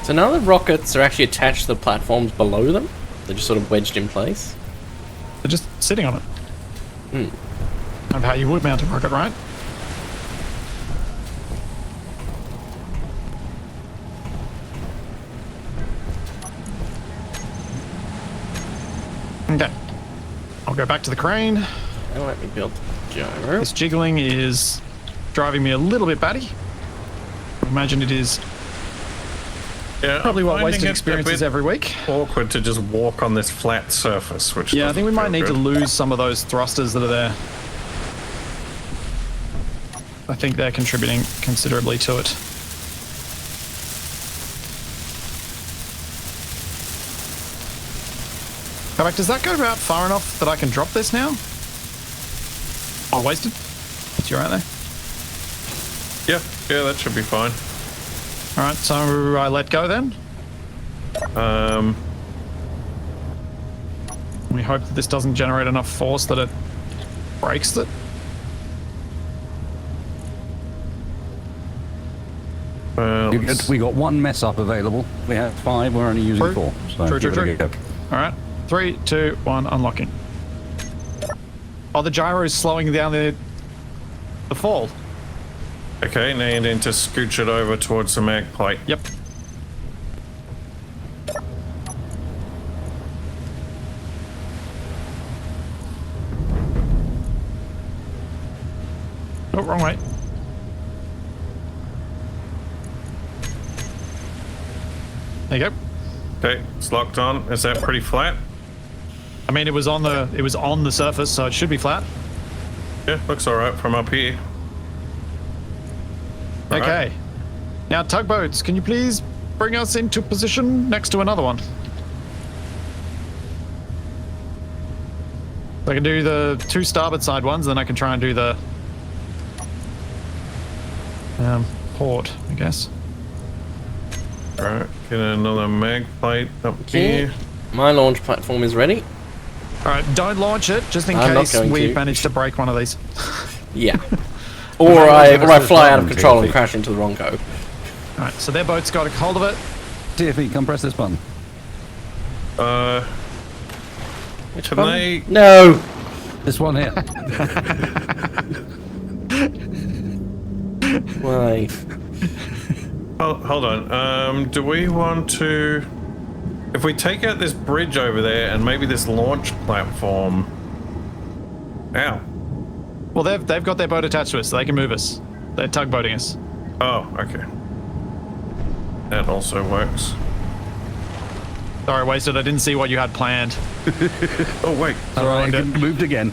So now the rockets are actually attached to the platforms below them? They're just sort of wedged in place? They're just sitting on it. Hmm. Of how you would mount a rocket, right? Okay. I'll go back to the crane. Now let me build the gyro. This jiggling is driving me a little bit batty. I imagine it is Yeah, probably I'm what finding wasted it experience a is bit every week. awkward to just walk on this flat surface, which Yeah, I think we might need to lose. lose some of those thrusters that are there. I think they're contributing considerably to it. Capac, does that go about far enough that I can drop this now? Oh, wasted? It's you right there. Yeah, that should be fine. Alright, so I let go then. We hope that this doesn't generate enough force that it breaks it. Well, We got one mess up available. We have 5, we're only using True. 4. So True, give true, it a true. go. Alright, 3, 2, 1, unlocking. Oh, the gyro is slowing down the fall. okay, now you need to scooch it over towards the mag plate. Yep. Oh, wrong way. There you go. Okay, it's locked on. Is that pretty flat? I mean, it was on the surface, so it should be flat. Yeah, looks alright from up here. Alright. Okay. Now, tugboats, can you please bring us into position next to another one? I can do the 2 starboard side ones, then I can try and do the port, I guess. Alright, get another mag plate up Okay. here. My launch platform is ready. All right, don't launch it, just in I'm not case going we to. manage to break one of these. Yeah. Or I fly out of button, control and TFE. crash into the Ronco. All right, so their boat's got a hold of it. TFE, come press this button. Can they... No! This one here. Why? Hold on. Do we want to... If we take out this bridge over there and maybe this launch platform... Ow. Well, they've got their boat attached to us, so they can move us. They're tugboating us. Oh, okay. That also works. Sorry, Wasted, I didn't see what you had planned. Oh, wait. All right, ruined it. it moved again.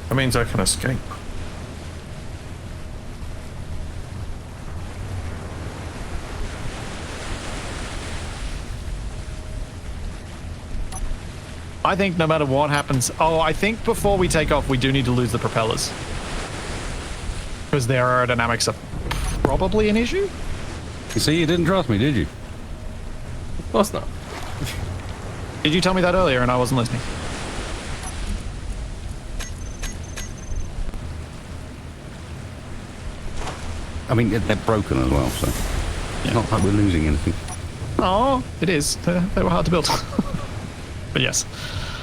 That means I can escape. I think no matter what happens... Oh, I think before we take off, we do need to lose the propellers. Because their aerodynamics are probably an issue? You see, you didn't trust me, did you? Of course not. Did you tell me that earlier and I wasn't listening? I mean, they're broken as well, so it's not like we're losing anything. Oh, it is. They were hard to build. But yes.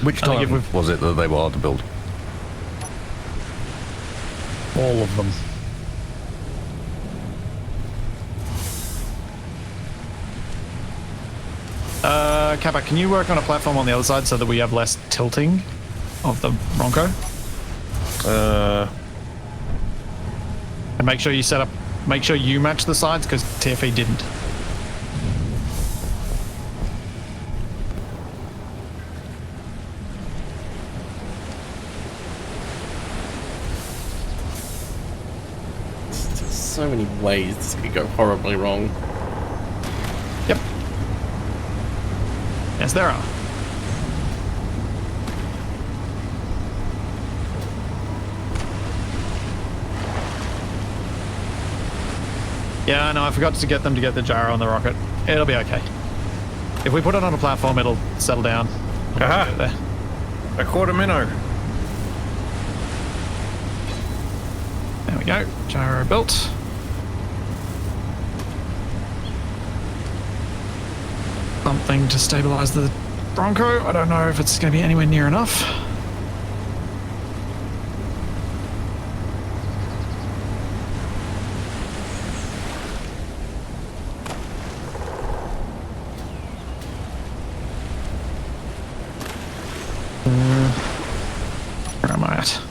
Which I think time if we've- was it that they were hard to build? All of them. Capac, can you work on a platform on the other side so that we have less tilting of the Bronco? And make sure you set up, make sure you match the sides because TFE didn't. There's so many ways this could go horribly wrong. Yep. Yes, there are. Yeah, no, I forgot to get them to get the gyro on the rocket. It'll be okay. If we put it on a platform, it'll settle down. Aha! There. A quarter minnow. There we go. Gyro built. Something to stabilize the Bronco. I don't know if it's going to be anywhere near enough. Where am I at?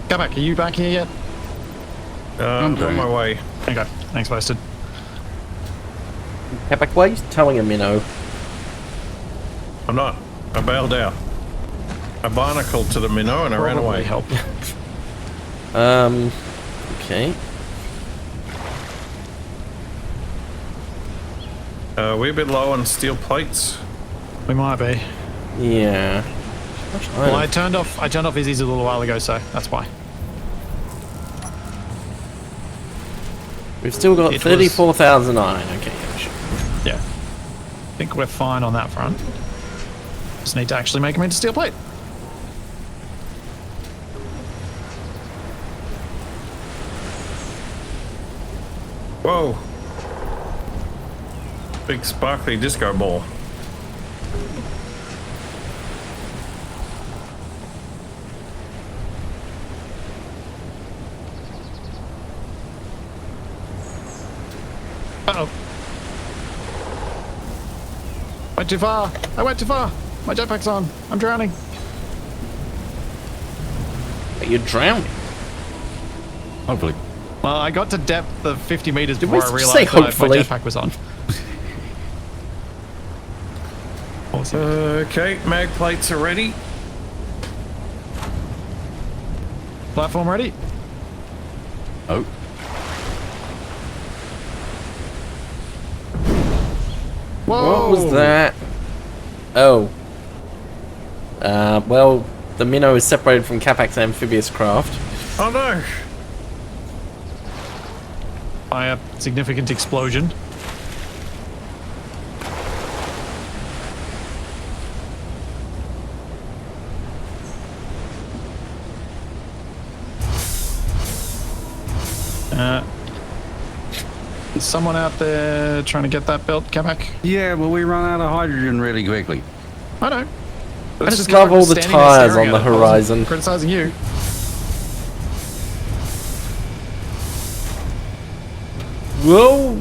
Capac, are you back here yet? I'm on my way. Okay, thanks, Posted. Capac, why are you towing a minnow? I'm not. I bailed out. I barnacled to the minnow and I ran away. Help. Okay. We're a bit low on steel plates. We might be. Yeah. Well, I turned off Izzy's a little while ago, so that's why. We've still got It was- 34,000 iron. Okay, yeah, sure. Yeah. I think we're fine on that front. Just need to actually make them into steel plate. Whoa. Big sparkly disco ball. Uh-oh. Went too far. I went too far. My jetpack's on. I'm drowning. But you're drowning. Hopefully. Well, I got to depth of 50 meters Did we before I say realized that my hopefully? jetpack was on. Awesome. Okay, mag plates are ready. Platform ready? Oh. Whoa! What was that? Oh. Well, the minnow is separated from Capac's amphibious craft. Oh no! By a significant explosion. Is someone out there trying to get that built, Capac? Yeah, well, we run out of hydrogen really quickly. I know. I just love all the tires on the horizon. Criticizing you. Whoa!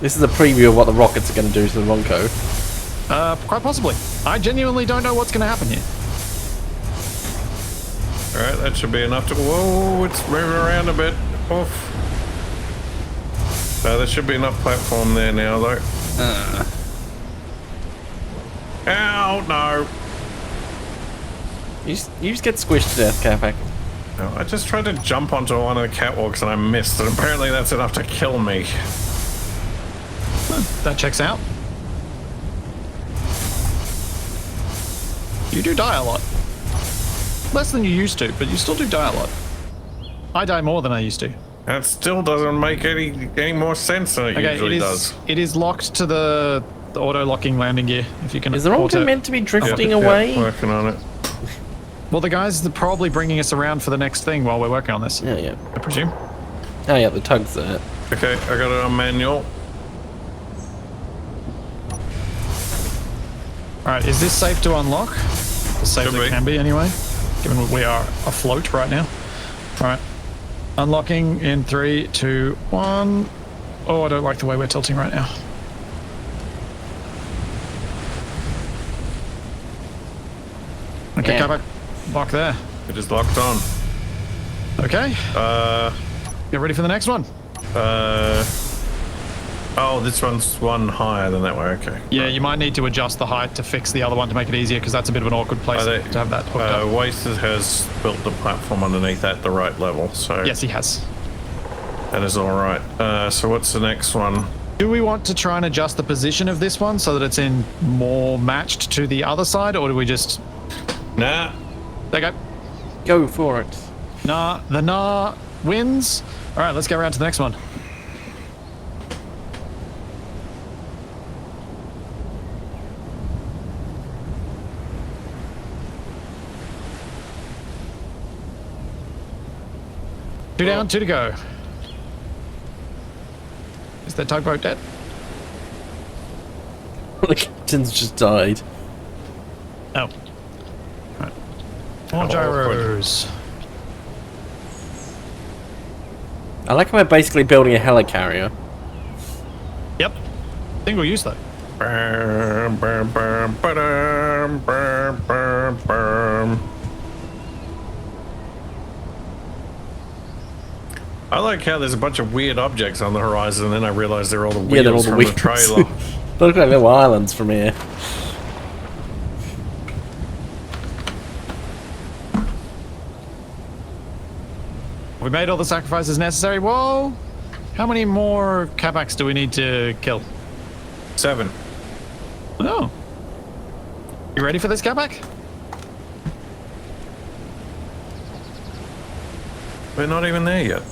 This is a preview of what the rockets are going to do to the Ronco. Quite possibly. I genuinely don't know what's going to happen here. Alright, that should be enough to... Whoa, it's moving around a bit. Oof. So there should be enough platform there now, though. Ow, no. You just get squished to death, Capac. No, I just tried to jump onto one of the catwalks and I missed, and apparently that's enough to kill me. That checks out. You do die a lot. Less than you used to, but you still do die a lot. I die more than I used to. That still doesn't make any more sense than it usually does. It is locked to the the auto-locking landing gear. If you can. Is there all auto. meant to be drifting Yeah, away? working on it. Well, the guys are probably bringing us around for the next thing while we're working on this. Yeah, yeah. I presume. Oh yeah, the tug's there. Okay, I got it on manual. All right, is this safe to unlock? As safe as Should it be. can be, anyway. Given we are afloat right now. All right, unlocking in 3, 2, 1. Oh, I don't like the way we're tilting right now. Okay, Yeah. Capac, lock there. It is locked on. Okay, get ready for the next one. Oh, this one's one higher than that way. Okay. Yeah, you might need to adjust the height to fix the other one to make it easier, because that's a bit of an awkward place to have that hooked up. Wasted has built the platform underneath at the right level, so Yes, he has. that is all right. So what's the next one? Do we want to try and adjust the position of this one so that it's in more matched to the other side, or do we just... Nah. There you go. Go for it. Nah, the nah wins. All right, let's go around to the next one. Two down, 2 to go. Is that tugboat dead? The captain's just died. Oh. Right. More gyros. I like how we're basically building a helicarrier. Yep. Single use though. Bam, bam, bam, ba-dam, bam, bam, bam. I like how there's a bunch of weird objects on the horizon, and then I realize they're all the wheels they're all the from wheels. the trailer. They look like little islands from here. We made all the sacrifices necessary. Whoa! How many more Capacs do we need to kill? 7. Oh. You ready for this, Capac? We're not even there yet.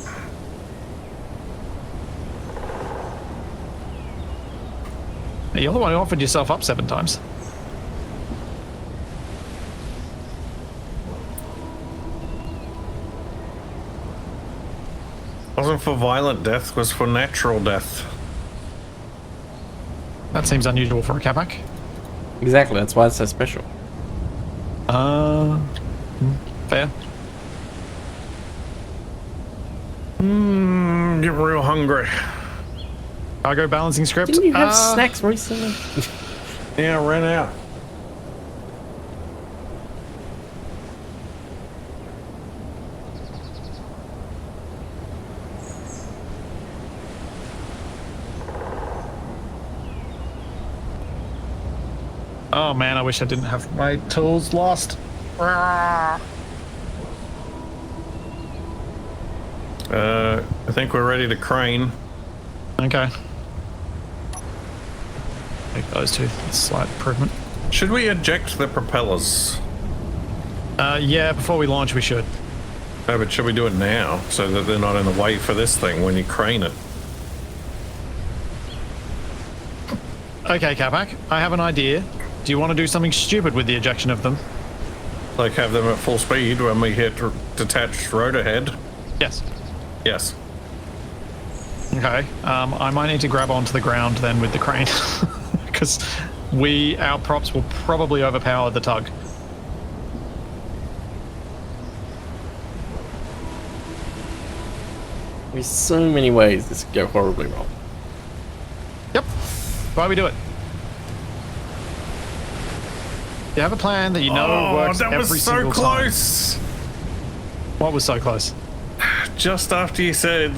You're the one who offered yourself up 7 times. Wasn't for violent death, was for natural death. That seems unusual for a Capac. Exactly, that's why it's so special. Fair. Get real hungry. Cargo balancing script. Didn't you have snacks recently? Yeah, I ran out. Oh man, I wish I didn't have my tools lost. I think we're ready to crane. Okay. Take those two. Slight improvement. Should we eject the propellers? Yeah, before we launch, we should. No, but should we do it now so that they're not in the way for this thing when you crane it? Okay, Capac, I have an idea. Do you want to do something stupid with the ejection of them? Like have them at full speed when we hit detached rotor head? Yes. Yes. Okay. I might need to grab onto the ground then with the crane. Because our props will probably overpower the tug. There's so many ways this could go horribly wrong. Yep. Why we do it? You have a plan that you know works that every was so single close. time. What was so close? Just after you said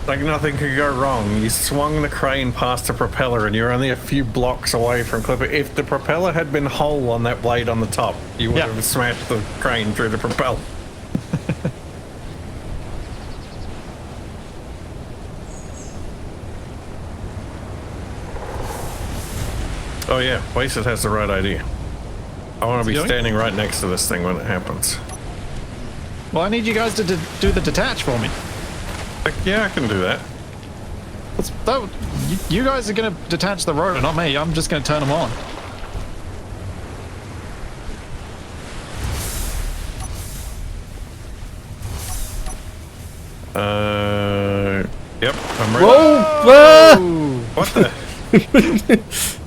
like nothing could go wrong, you swung the crane past the propeller and you're only a few blocks away from clipping. If the propeller had been whole on that blade on the top, you would have smashed the crane through the propeller. Oh yeah, Wasted has the right idea. I want to be standing right next to this thing when it happens. Well, I need you guys to do the detach for me. Yeah, I can do that. You guys are going to detach the rotor, not me. I'm just going to turn them on. Yep, I'm ready. Whoa! What the?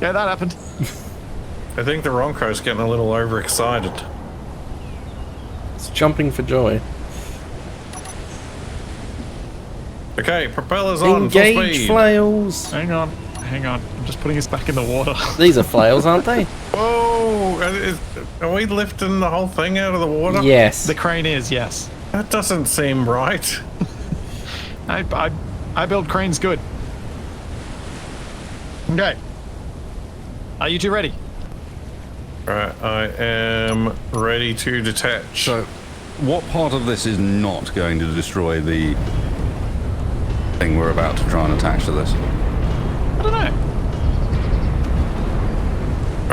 Yeah, that happened. I think the Ronco's getting a little overexcited. It's jumping for joy. Okay, propellers on, Engage full speed. flails. Hang on. I'm just putting us back in the water. These are flails, aren't they? Whoa! Are we lifting the whole thing out of the water? Yes. The crane is, yes. That doesn't seem right. I build cranes good. Okay. Are you two ready? Alright, I am ready to detach. So, what part of this is not going to destroy the thing we're about to try and attach to this? I don't know.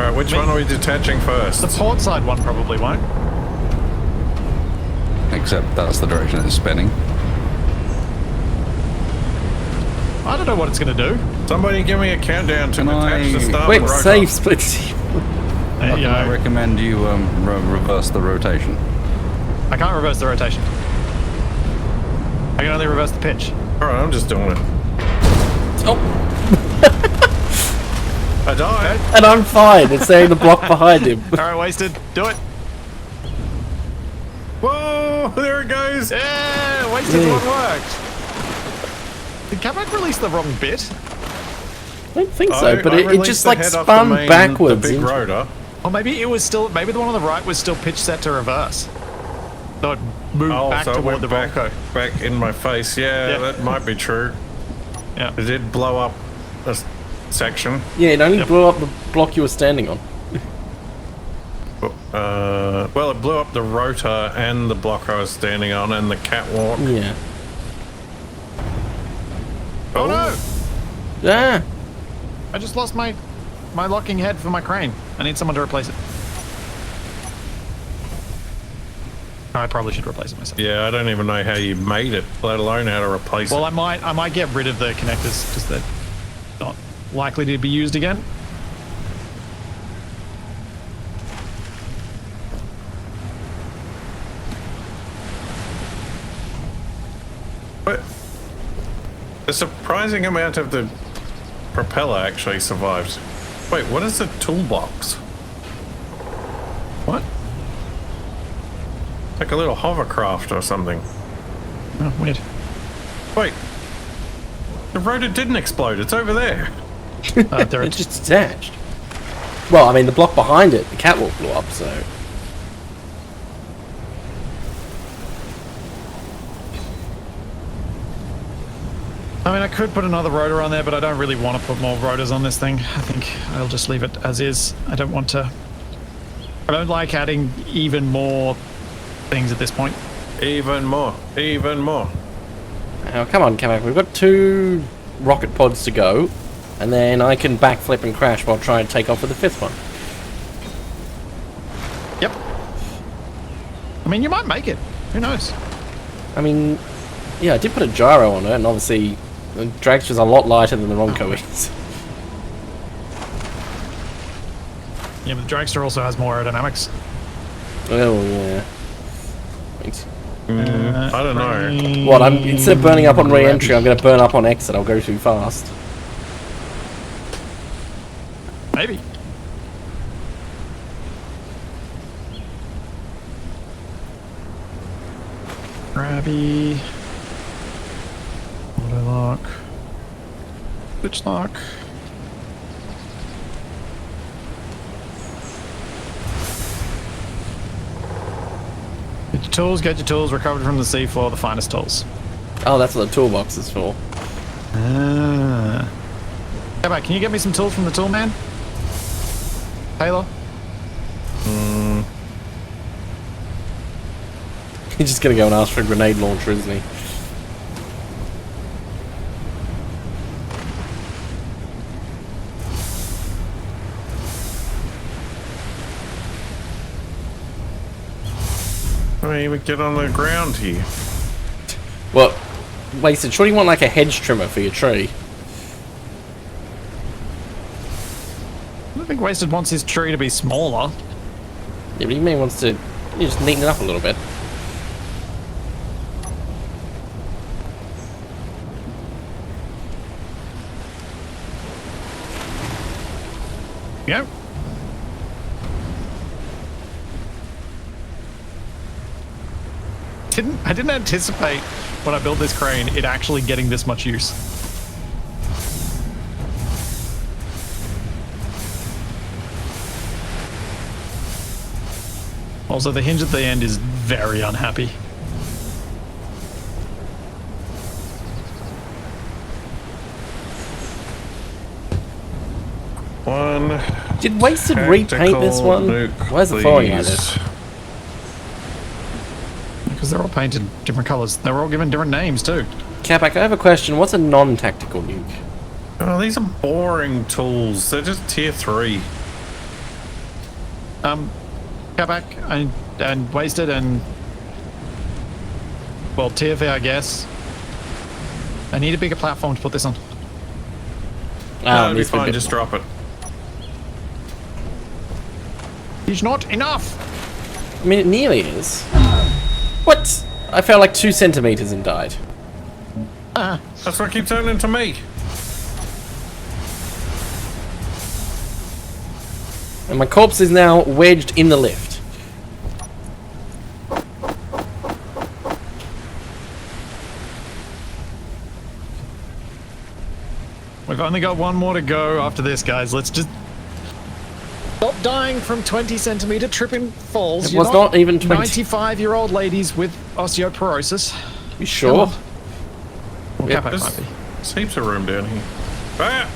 Alright, which one are we detaching first? The port side one probably won't. Except that's the direction it's spinning. I don't know what it's going to do. Somebody give me a countdown to Can detach the I- starboard Quick, rotor. save Splitsie. There you Can I go. recommend you reverse the rotation? I can't reverse the rotation. I can only reverse the pitch. Alright, I'm just doing it. Oh, I died. and I'm fine. It's saying the block behind him. Alright, wasted. Do it. Whoa, there it goes. Yeah, wasted Yeah. one worked. Did Capac release the wrong bit? I don't think so, but I it released just the like head off spun the main- backwards. The big into- rotor. Or maybe it was still, maybe the one on the right was still pitch set to reverse. So it moved back So it toward went the back, Bronco. back in my face. Yeah, Yeah. that might be true. Yeah. It did blow up a section. Yeah, it only blew up the block you were standing on. Well, it blew up the rotor and the block I was standing on and the catwalk. Yeah. Oh no! Ah, I just lost my locking head for my crane. I need someone to replace it. I probably should replace it myself. Yeah, I don't even know how you made it, let alone how to replace Well, it. I might get rid of the connectors because they're not likely to be used again. But a surprising amount of the propeller actually survived. Wait, what is the toolbox? What? Like a little hovercraft or something. Oh, weird. Wait, the rotor didn't explode. It's over there. There it's just detached. Well, I mean, the block behind it, the catwalk blew up, so... I mean, I could put another rotor on there, but I don't really want to put more rotors on this thing. I think I'll just leave it as is. I don't want to... I don't like adding even more things at this point. Even more. Even more. Oh, come on, Capac. We've got 2 rocket pods to go, and then I can backflip and crash while trying to take off with the 5th one. Yep. I mean, you might make it. Who knows? I mean, yeah, I did put a gyro on it, and obviously the dragster's a lot lighter than the Ronco is. Yeah, but the dragster also has more aerodynamics. Oh, yeah. Thanks. I don't know. What, instead of burning up on re-entry, I'm going to burn up on exit. I'll go too fast. Maybe. Grabby. Auto lock. Switch lock. Get your tools, recovered from the seafloor, the finest tools. Oh, that's what the toolbox is for. Ah. Capac, can you get me some tools from the tool man? Taylor? He's just going to go and ask for a grenade launcher, isn't he? I mean, we get on the ground here. Well, wasted. Sure, you want like a hedge trimmer for your tree? I think Wasted wants his tree to be smaller. Yeah, but he may wants to just neaten it up a little bit. Yep. I didn't anticipate when I built this crane it actually getting this much use. Also, the hinge at the end is very unhappy. One. Did Wasted repaint this one? Nuke, Why is it falling like please. this? Because they're all painted different colors. They were all given different names too. Capac, I have a question. What's a non-tactical nuke? Oh, these are boring tools. They're just tier 3. Capac and Wasted and well, TFA, I guess. I need a bigger platform to put this on. No, it'll be needs to be a fine. bit Just more. drop it. It's not enough. I mean, it nearly is. What? I fell like 2 centimeters and died. That's what keeps happening to me. And my corpse is now wedged in the lift. We've only got one more to go after this, guys. Let's just stop dying from 20-centimeter tripping falls. It You're was not even 20. 95-year-old ladies with osteoporosis. You sure? Come on. Well, Yeah, Capac might be. There's heaps of room down here. Ah!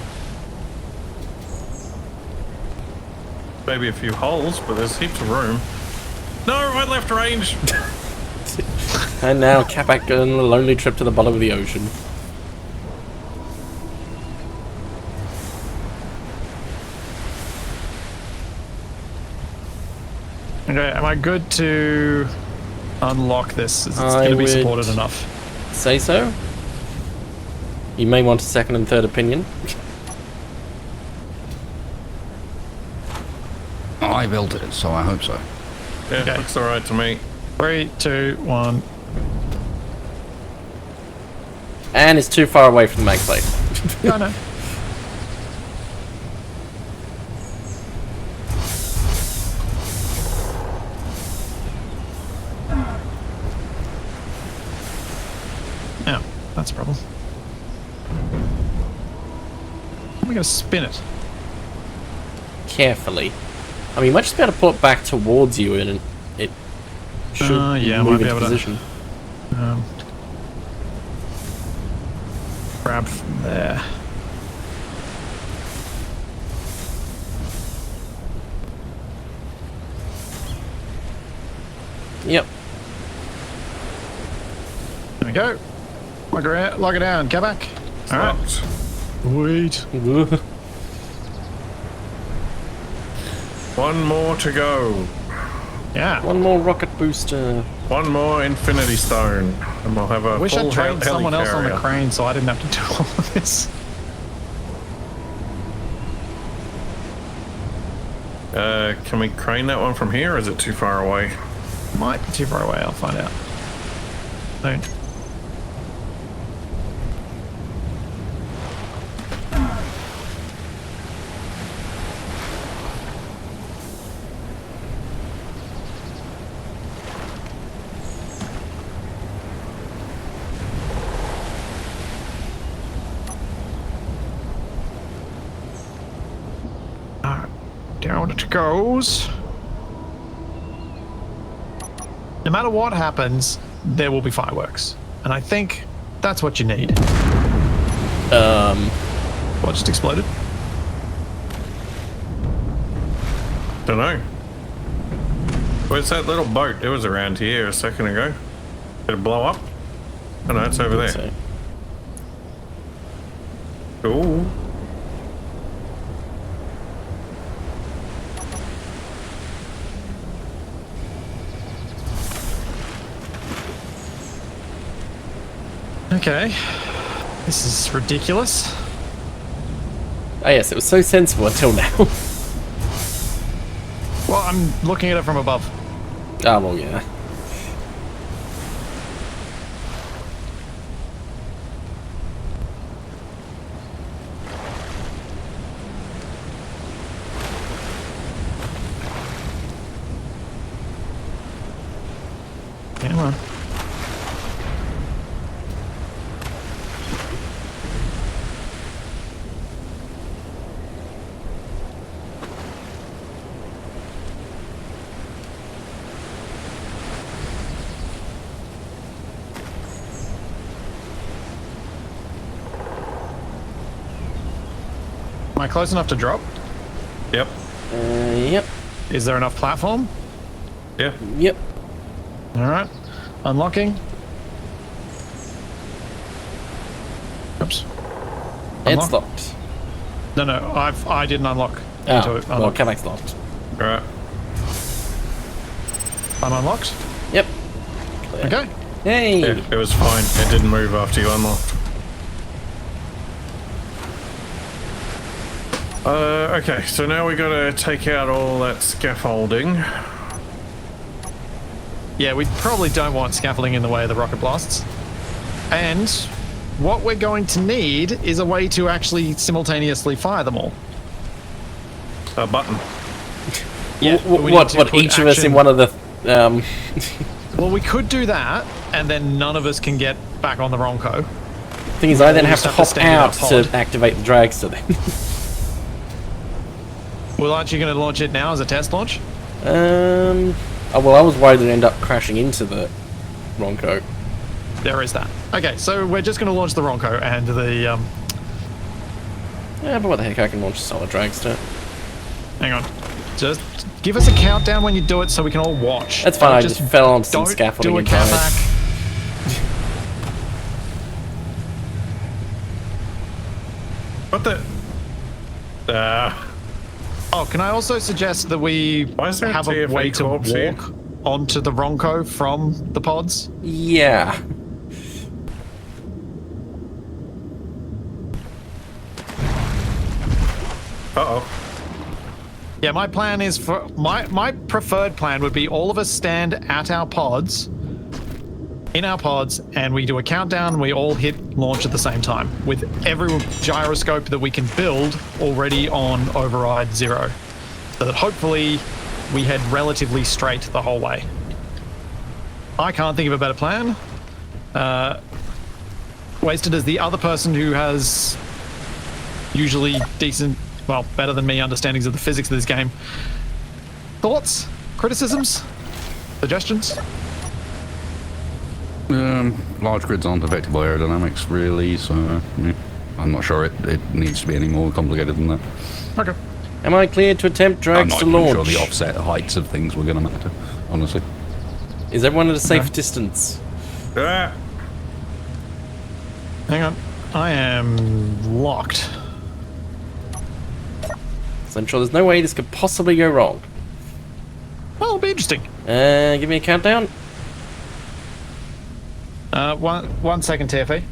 Maybe a few holes, but there's heaps of room. No, I left range. And now Capac on a lonely trip to the bottom of the ocean. Okay, am I good to unlock this? Is it I going to be would- supported enough? Say so? You may want a second and third opinion. I built it, so I hope so. Yeah, Okay. looks alright to me. 3, 2, 1. And it's too far away from the mag plate. No, no. Oh, that's a problem. I'm going to spin it. Carefully. I mean, you might just be able to pull it back towards you and it should Yeah, I might move be into able to- position. Grab from there. Yep. There we go. Lock it down, Capac. Alright. Locked. Wait. One more to go. Yeah. One more rocket booster. One more Infinity Stone. And we'll have a Wish full I'd trained someone else on the helicarrier. crane so I didn't have to do all of this. Can we crane that one from here, or is it too far away? Might be too far away, I'll find out. Don't. Down it goes. No matter what happens, there will be fireworks. And I think that's what you need. What just exploded? Don't know. Where's that little boat? It was around here a second ago. Did it blow up? Oh no, it's over there. So, Ooh. Okay. This is ridiculous. oh yes, it was so sensible until now. I'm looking at it from above. Oh, well, yeah. Come on. Am I close enough to drop? Yep. Yep. Is there enough platform? Yeah. Yep. Alright. Unlocking. Oops. It's Unlock. locked. No, I didn't unlock. Oh, well, Unlock. Capac's locked. Alright. I'm unlocked. Yep. Clear. Okay. Hey! Yeah, it was fine. It didn't move after you unlocked. Okay, so now we gotta take out all that scaffolding. Yeah, we probably don't want scaffolding in the way of the rocket blasts. And what we're going to need is a way to actually simultaneously fire them all. A button. Yeah, we need What, to put each of us in action- one of the... Well, we could do that, and then none of us can get back on the Ronco. thing is, I then we have to just have to hop stand in our out pod. to activate the dragster then. Well, aren't you going to launch it now as a test launch? Oh, well, I was worried it'd end up crashing into the Ronco. There is that. Okay, so we're just going to launch the Ronco and the... Yeah, but what the heck, I can launch a solid dragster. hang on. Just give us a countdown when you do it so we can all watch. That's fine, Don't I just fell onto some don't scaffolding do a and died. Capac. What the? Oh, can I also suggest that we Why is there a have a TFA way to corpse here? walk onto the Ronco from the pods? Yeah. Uh-oh. Yeah, my plan is for my preferred plan would be all of us stand at our pods, in our pods, and we do a countdown. We all hit launch at the same time with every gyroscope that we can build already on override 0, so that hopefully we head relatively straight the whole way. I can't think of a better plan. Wasted as the other person who has usually decent, well, better than me understandings of the physics of this game. Thoughts? Criticisms? Suggestions? Large grids aren't affected by aerodynamics, really, so yeah, I'm not sure it needs to be any more complicated than that. Okay. Am I cleared to attempt I'm drags not to even launch? sure the offset heights of things were going to matter, honestly. Is everyone at a safe distance? Ah! Hang on. I am locked. So I'm sure there's no way this could possibly go wrong. Well, it'll be interesting. Give me a countdown. 1 second, TFA.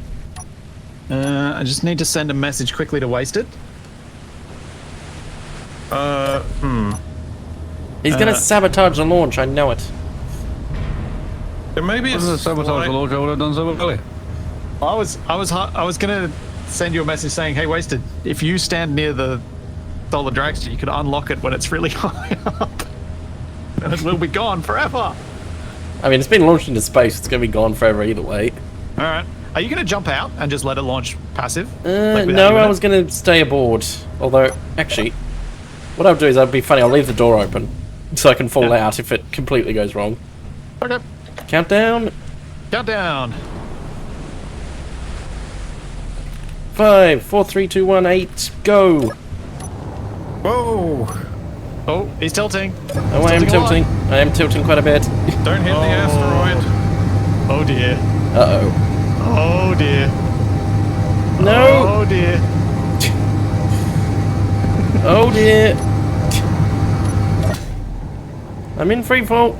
I just need to send a message quickly to Wasted. He's gonna sabotage the launch, I know it. Maybe it's This is a sabotage the launch I would have done so earlier. I was gonna send you a message saying, "Hey, Wasted, if you stand near the solar dragster, you could unlock it when it's really high up, and it will be gone forever." I mean, it's been launched into space, it's gonna be gone forever either way. All right. Are you gonna jump out and just let it launch passive? Like without No, you in I it? was gonna stay aboard. Although, actually, what I'll do is, that'd be funny, I'll leave the door open so I can fall out if it completely goes wrong. Okay. Countdown. Countdown. 5, 4, 3, 2, 1, 8, go! Whoa! Oh, he's tilting. Oh, I am tilting. I am tilting quite a bit. Don't hit the asteroid. Oh dear. Uh-oh. Oh dear. No! Oh dear. Oh dear! I'm in free fall.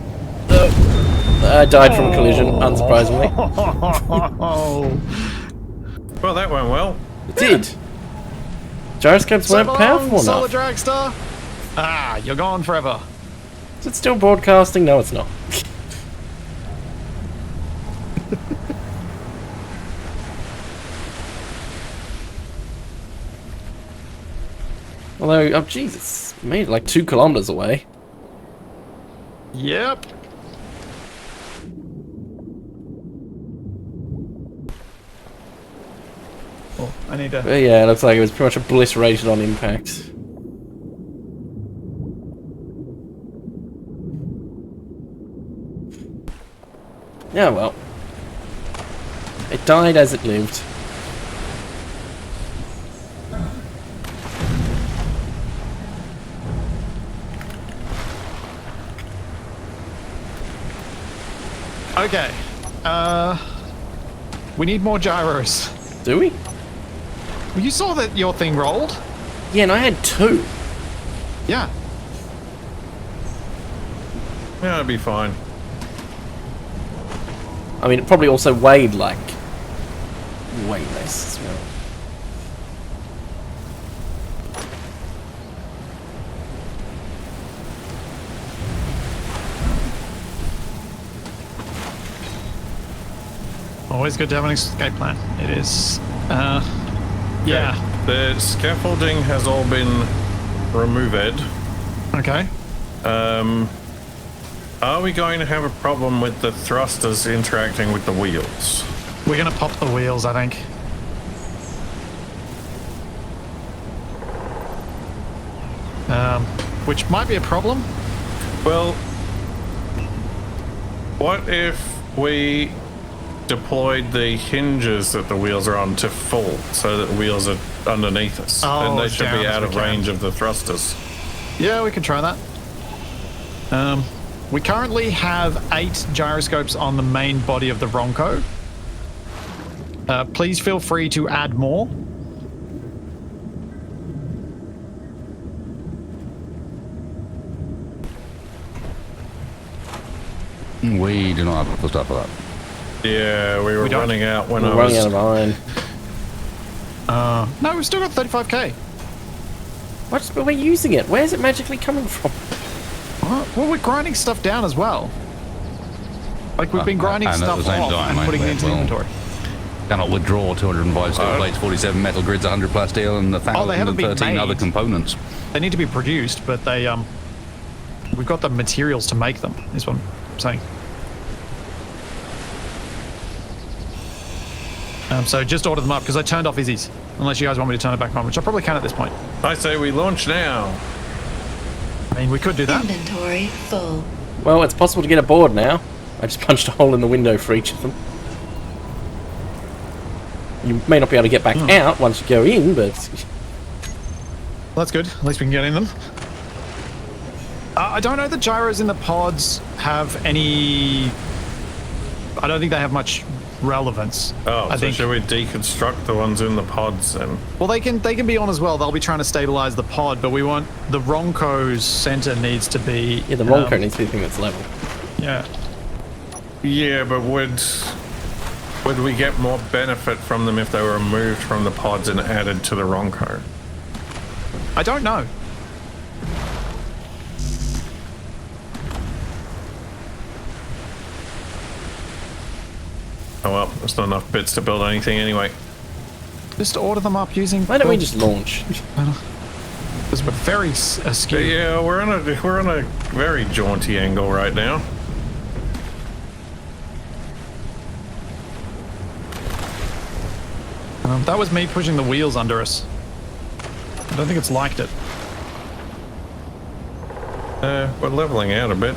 I died from a collision, unsurprisingly. Oh. Well, that went well. It did. Gyroscopes weren't powerful Solar enough. dragster. Ah, you're gone forever. Is it still broadcasting? No, it's not. Although, oh Jesus, made it like 2 kilometers away. Yep. Oh, I need to. But yeah, it looks like it was pretty much obliterated on impact. Yeah, well. It died as it lived. Okay. We need more gyros. Do we? You saw that your thing rolled? Yeah, and I had 2. Yeah. Yeah, it'll be fine. I mean, it probably also weighed like way less as well. Always good to have an escape plan. It is. Yeah. The scaffolding has all been removed. Okay. Are we going to have a problem with the thrusters interacting with the wheels? We're gonna pop the wheels, I think. Which might be a problem. Well, what if we deployed the hinges that the wheels are on to full so that the wheels are underneath us? Oh, Then they should down be as out we of can. range of the thrusters. Yeah, we can try that. We currently have 8 gyroscopes on the main body of the Ronco. Please feel free to add more. We do not have the stuff for that. Yeah, we were We don't- running out when We're I running was... out of iron. No, we've still got 35k. But we're using it. Where's it magically coming from? Well, we're grinding stuff down as well. Like, we've been grinding and at stuff the same off time, and mate, putting it we into will- inventory. Cannot withdraw 205 steel plates, 47 metal grids, 100 plus steel, and they haven't been 1,013 other made. components. They need to be produced, but they, we've got the materials to make them, is what I'm saying. So just order them up, because I turned off Izzy's. Unless you guys want me to turn it back on, which I probably can at this point. I say we launch now. I mean, we could do that. Inventory full. Well, it's possible to get aboard now. I just punched a hole in the window for each of them. You may not be able to get back out once you go in, but... Well, that's good. At least we can get in them. I don't know the gyros in the pods have any... I don't think they have much relevance. Oh, I so think. should we deconstruct the ones in the pods and... Well, they can be on as well. They'll be trying to stabilize the pod, but we want the Ronco's center needs to be... Yeah, the Ronco needs to be the thing that's level. Yeah. Yeah, but would we get more benefit from them if they were removed from the pods and added to the Ronco? I don't know. Oh well, there's not enough bits to build anything anyway. Just order them up using... Why don't we just launch? Because we're very askew. Yeah, we're on a very jaunty angle right now. That was me pushing the wheels under us. I don't think it's liked it. We're leveling out a bit.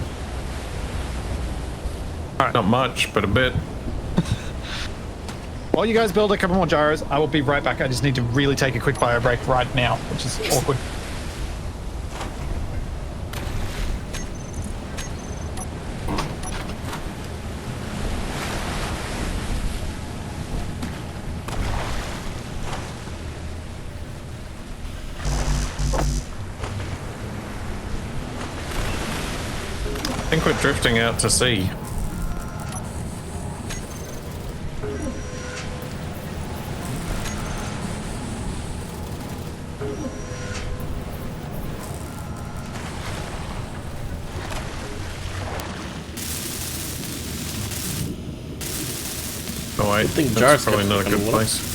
All right. Not much, but a bit. While you guys build a couple more gyros, I will be right back. I just need to really take a quick bio break right now, which is awkward. I think we're drifting out to sea. Oh wait, think that's gyroscope's probably not a gonna good work. place.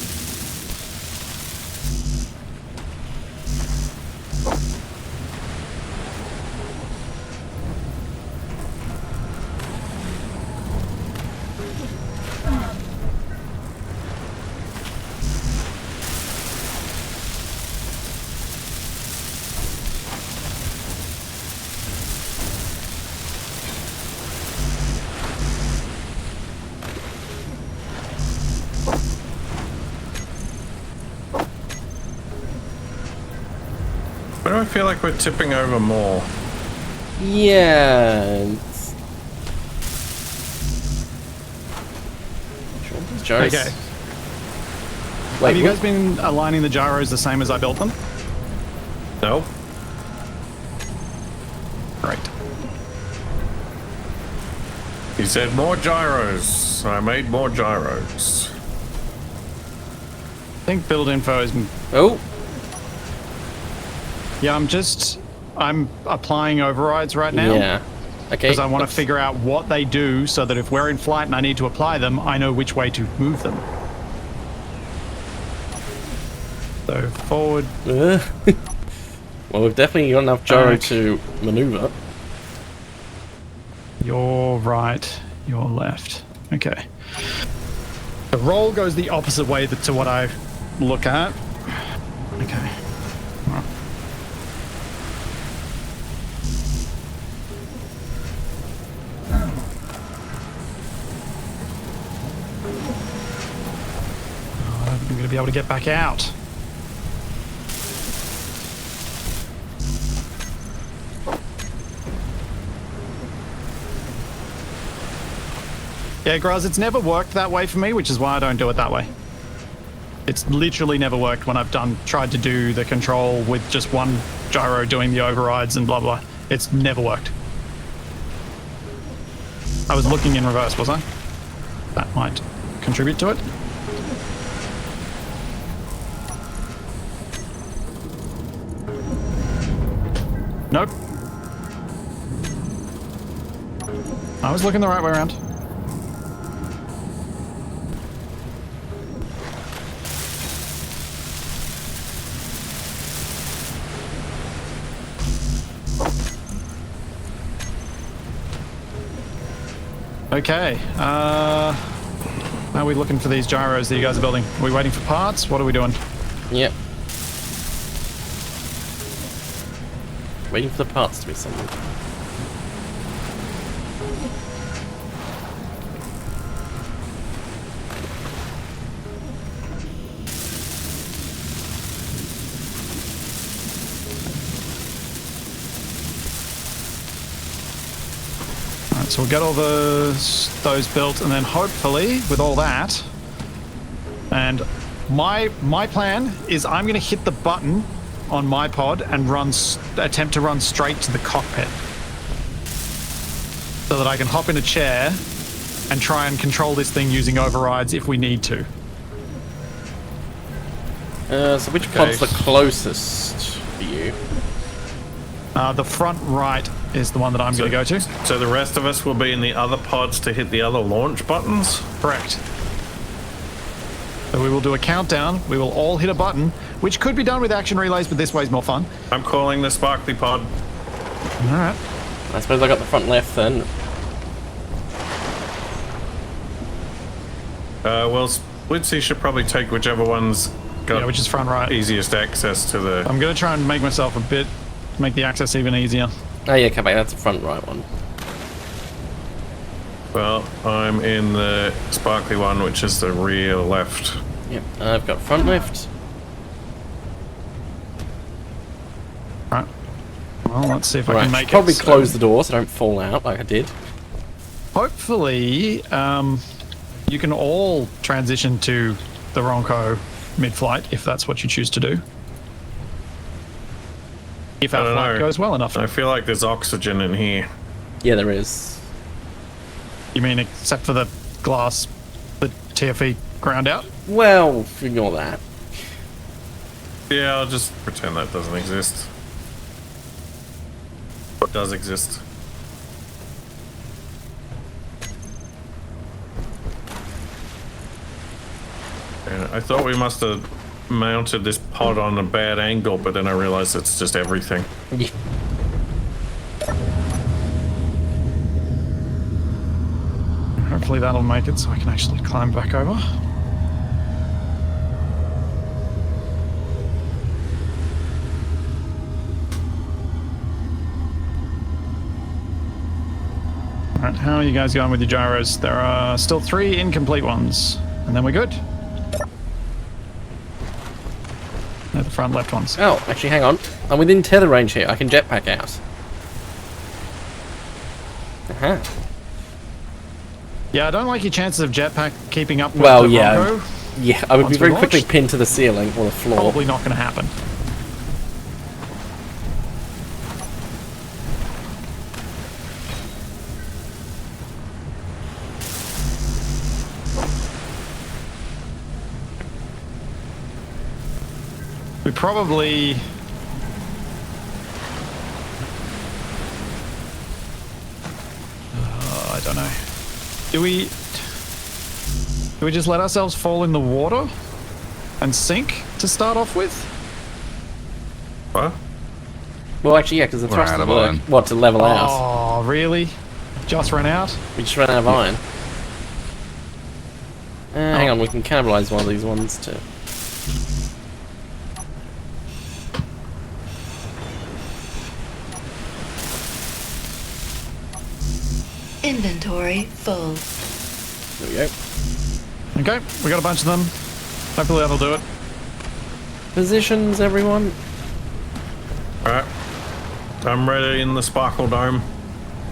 Why do I feel like we're tipping over more? Yeah. Gyros. Okay. Wait, Have you what? guys been aligning the gyros the same as I built them? No. Great. He said more gyros. So I made more gyros. I think build info is... Oh, Yeah, I'm applying overrides right now. yeah. Okay. Because I want to that's- figure out what they do so that if we're in flight and I need to apply them, I know which way to move them. So forward. Well, we've definitely got enough gyro Back. to maneuver. Your right, your left. Okay. The roll goes the opposite way to what I look at. Okay. Alright. Oh, I'm going to be able to get back out. Yeah, Graz, it's never worked that way for me, which is why I don't do it that way. It's literally never worked when I've tried to do the control with just one gyro doing the overrides and blah blah. It's never worked. I was looking in reverse, was I? That might contribute to it. Nope. I was looking the right way around. Okay, how are we looking for these gyros that you guys are building? Are we waiting for parts? What are we doing? Yep. Waiting for the parts to be assembled. Alright, so we'll get all those built, and then hopefully with all that, and my plan is I'm going to hit the button on my pod and attempt to run straight to the cockpit so that I can hop in a chair and try and control this thing using overrides if we need to. So which pod's the closest for you? The front right is the one that I'm going to go to. So the rest of us will be in the other pods to hit the other launch buttons? Correct. So we will do a countdown. We will all hit a button, which could be done with action relays, but this way's more fun. I'm calling the sparkly pod. All right. I suppose I got the front left then. Well, Splitsie should probably take whichever one's got Which is front right. easiest access to the... I'm going to try and make myself make the access even easier. Oh yeah, Capac, that's the front right one. Well, I'm in the sparkly one, which is the rear left. Yep, I've got front left. All right. Well, let's see if I Right, can make probably it. So close the door so I don't fall out like I did. hopefully, you can all transition to the Ronco mid-flight if that's what you choose to do. If our don't flight know. goes well enough. I feel like there's oxygen in here. Yeah, there is. You mean except for the glass, the TFE ground out? Well, ignore that. Yeah, I'll just pretend that doesn't exist. What does exist? Yeah, I thought we must have mounted this pod on a bad angle, but then I realized it's just everything. Yeah. Hopefully that'll make it so I can actually climb back over. Alright, how are you guys going with your gyros? There are still 3 incomplete ones, and then we're good. They're the front left ones. Oh, actually, hang on. I'm within tether range here. I can jetpack out. Aha. Yeah, I don't like your chances of jetpack keeping up with Well, the yeah. Bronco. Yeah, I would Once be very we quickly launched, pinned to the ceiling or the floor. Probably not going to happen. We probably... I don't know. Do we just let ourselves fall in the water and sink to start off with? What? Well, actually, yeah, because the We're thrusters out of work. iron. What, to level out? Oh, really? Just ran out? We just ran out of iron. Hang on, we can cannibalize one of these ones too. Inventory full. There we go. Okay, we got a bunch of them. Hopefully that'll do it. Positions, everyone. Alright. I'm ready in the Sparkle Dome.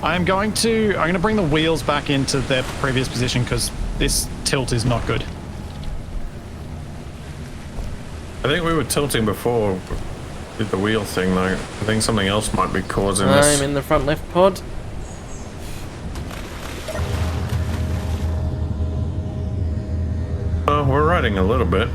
I'm going to bring the wheels back into their previous position because this tilt is not good. I think we were tilting before with the wheel thing, though. I think something else might be causing this. I'm in the front left pod. We're riding a little bit.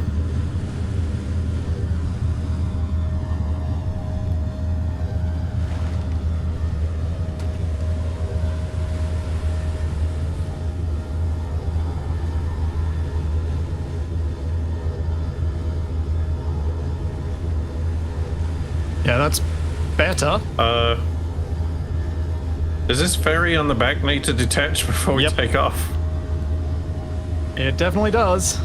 Yeah, that's better. Does this ferry on the back need to detach before we Yep. take off? It definitely does.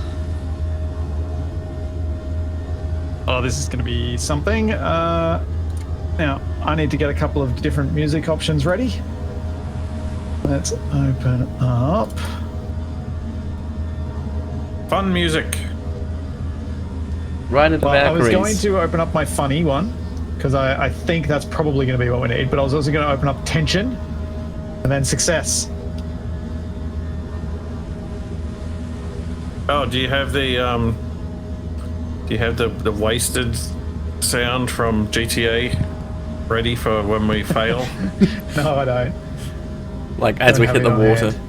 Oh, this is going to be something. Now, I need to get a couple of different music options ready. Let's open up. Fun music. Right at the Well, I was Valkyries. going to open up my funny one, because I think that's probably going to be what we need, but I was also going to open up tension, and then success. Oh, do you have the the wasted sound from GTA ready for when we fail? No, I don't. Like, as Don't we have hit it the on water. hand.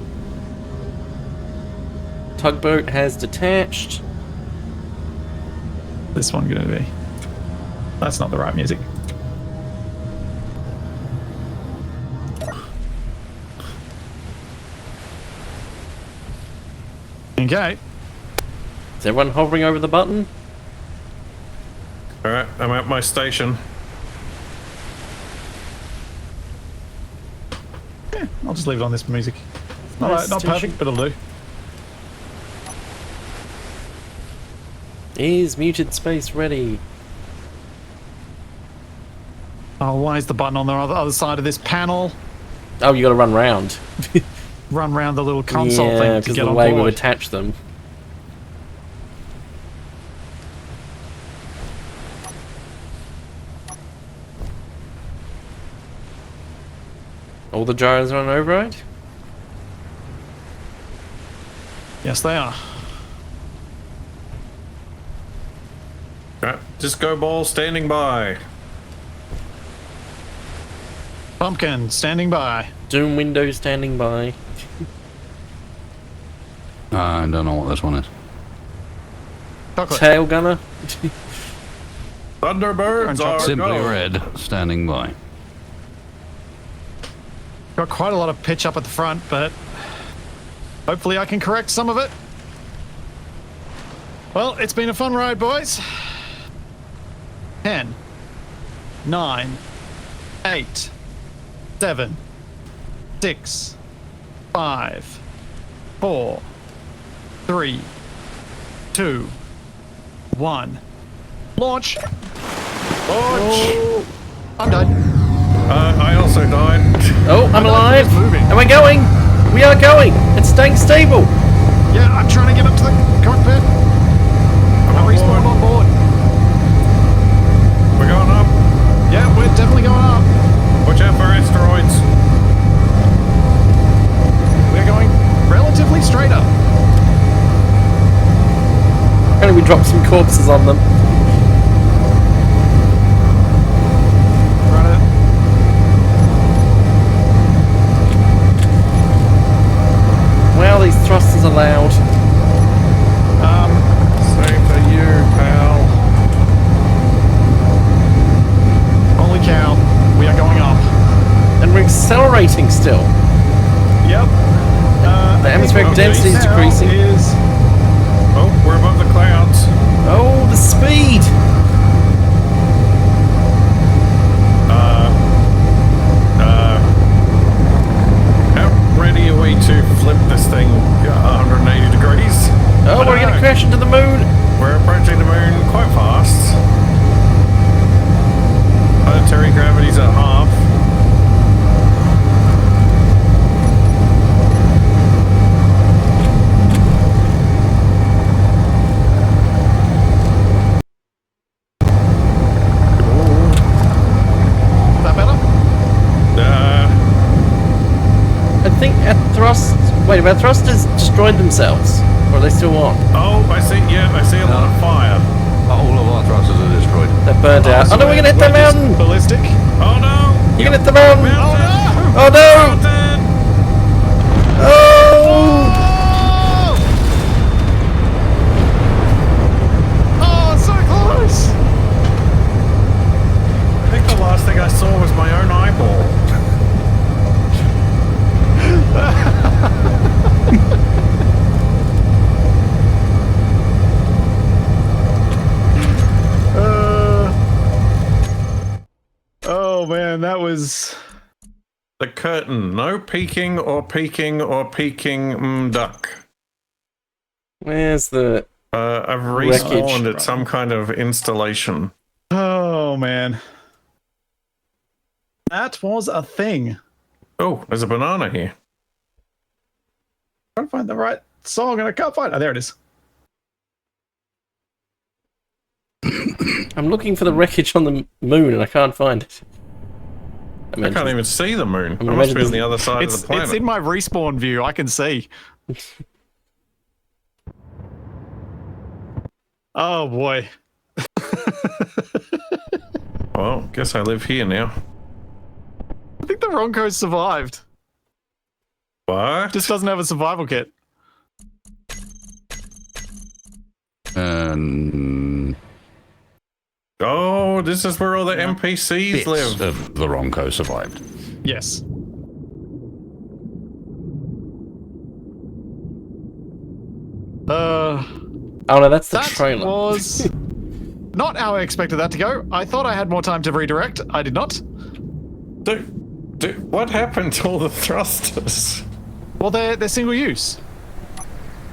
Tugboat has detached. This one going to be. That's not the right music. Okay. Is everyone hovering over the button? Alright, I'm at my station. Yeah, I'll just leave it on this music. Nice Not station. perfect, but it'll do. Is muted space ready? Oh, why is the button on the other side of this panel? Oh, you gotta run round. Run around the little console Yeah, thing to because get the on way we board. attach them. All the gyros are on override? Yes, they are. Alright, Disco Ball standing by. Pumpkin, standing by. Doom window standing by. I don't know what this one is. Chocolate. Tail gunner. Thunderbirds are Simply go. Red, standing by. Got quite a lot of pitch up at the front, but hopefully I can correct some of it. Well, it's been a fun ride, boys. 10, 9, 8, 7, 6, 5, 4, 3, 2, 1. Launch! Launch! Oh, I'm done. I also died. Oh, I'm alive. It's moving. Am I going? We are going. It's staying stable. Yeah, I'm trying to get up to the cockpit. I'm respawned on board. We're going up. Yeah, we're definitely going up. Watch out for asteroids. We're going relatively straight up. And we dropped some corpses on them. Right. Well, these thrusters are loud. Same for you, pal. Holy cow. We are going up. And we're accelerating still. Yep. The atmospheric density is decreasing. Oh, we're above the clouds. Oh, the speed! How ready are we to flip this thing 180 degrees? Oh, we're going to crash into the moon! We're approaching the moon quite fast. Planetary gravity's at half. Is that better? I think our thrust... Wait, have our thrusters destroyed themselves? Or are they still on? Oh, I see. Yeah, I see a lot of fire. All of our thrusters are destroyed. They're burned out. Oh no, we're gonna hit the mountain! Ballistic. Oh no! You're gonna hit the mountain! Mountain! Oh no! Mountain! Oh! Oh, so close. I think the last thing I saw was my own eyeball. Oh man, that was... The curtain. No peeking or peeking or peeking duck. Where's the... I've Wreckage. respawned at some kind of installation. Oh man. That was a thing. Oh, there's a banana here. Trying to find the right song and I can't find it. Oh, there it is. I'm looking for the wreckage on the moon and I can't find it. I can't even see the moon. I mean, I must be imagine on the other side of It's the planet. in my respawn view. I can see. Oh boy. Well, guess I live here now. I think the Ronco survived. What? Just doesn't have a survival kit. Oh, this is where all the NPCs Bits live. of the Ronco survived. Yes. Oh no, that's the That trailer. was not how I expected that to go. I thought I had more time to redirect. I did not. Dude, what happened to all the thrusters? Well, they're single use.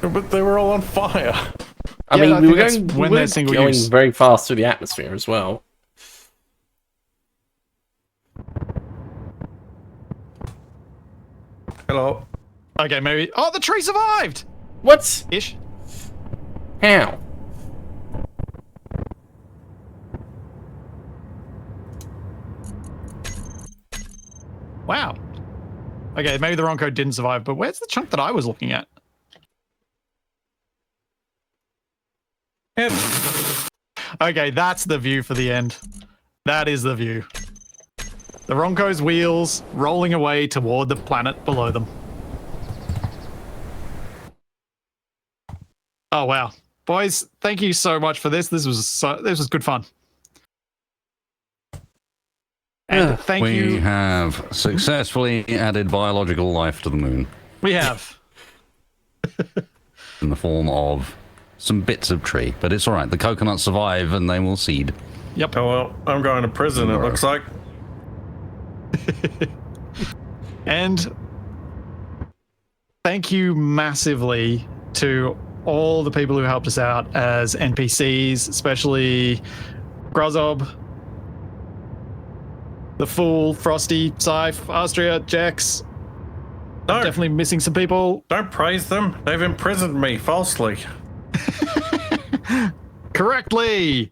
But they were all on fire. I Yeah, mean, I we were think that's going, when we they're were single going use. very fast through the atmosphere as well. Hello. Okay, maybe. Oh, the tree survived! What? Ish. How? Wow. Okay, maybe the Ronco didn't survive, but where's the chunk that I was looking at? Okay, that's the view for the end. That is the view. The Ronco's wheels rolling away toward the planet below them. Oh wow. Boys, thank you so much for this. This was good fun. And thank We you. have successfully added biological life to the moon We have. in the form of some bits of tree, but it's all right. The coconuts survive and they will seed. Yep. Oh well, I'm going to prison. It looks like. And thank you massively to all the people who helped us out as NPCs, especially Grozob, the Fool, Frosty, Scythe, Astria, Jax. No, Definitely missing some people. don't praise them. They've imprisoned me falsely. Correctly.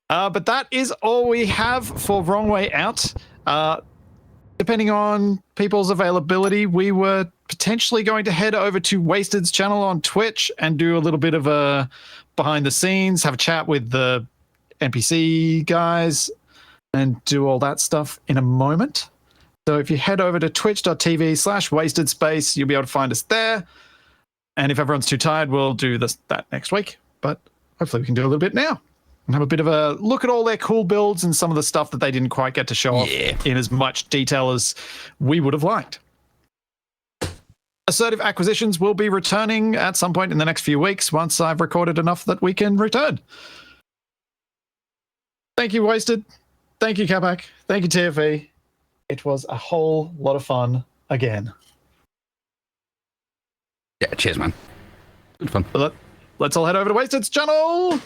But that is all we have for Wrong Way Out. Depending on people's availability, we were potentially going to head over to Wasted's channel on Twitch and do a little bit of a behind the scenes, have a chat with the NPC guys and do all that stuff in a moment. So if you head over to twitch.tv/wastedspace, you'll be able to find us there. And if everyone's too tired, we'll do that next week. But hopefully we can do a little bit now and have a bit of a look at all their cool builds and some of the stuff that they didn't quite get to show off in as much detail as we would have liked. Assertive Acquisitions will be returning at some point in the next few weeks once I've recorded enough that we can return. Thank you, Wasted. Thank you, Capac. Thank you, TFE. It was a whole lot of fun again. Yeah, cheers, man. Good fun. Let's all head over to Wasted's channel.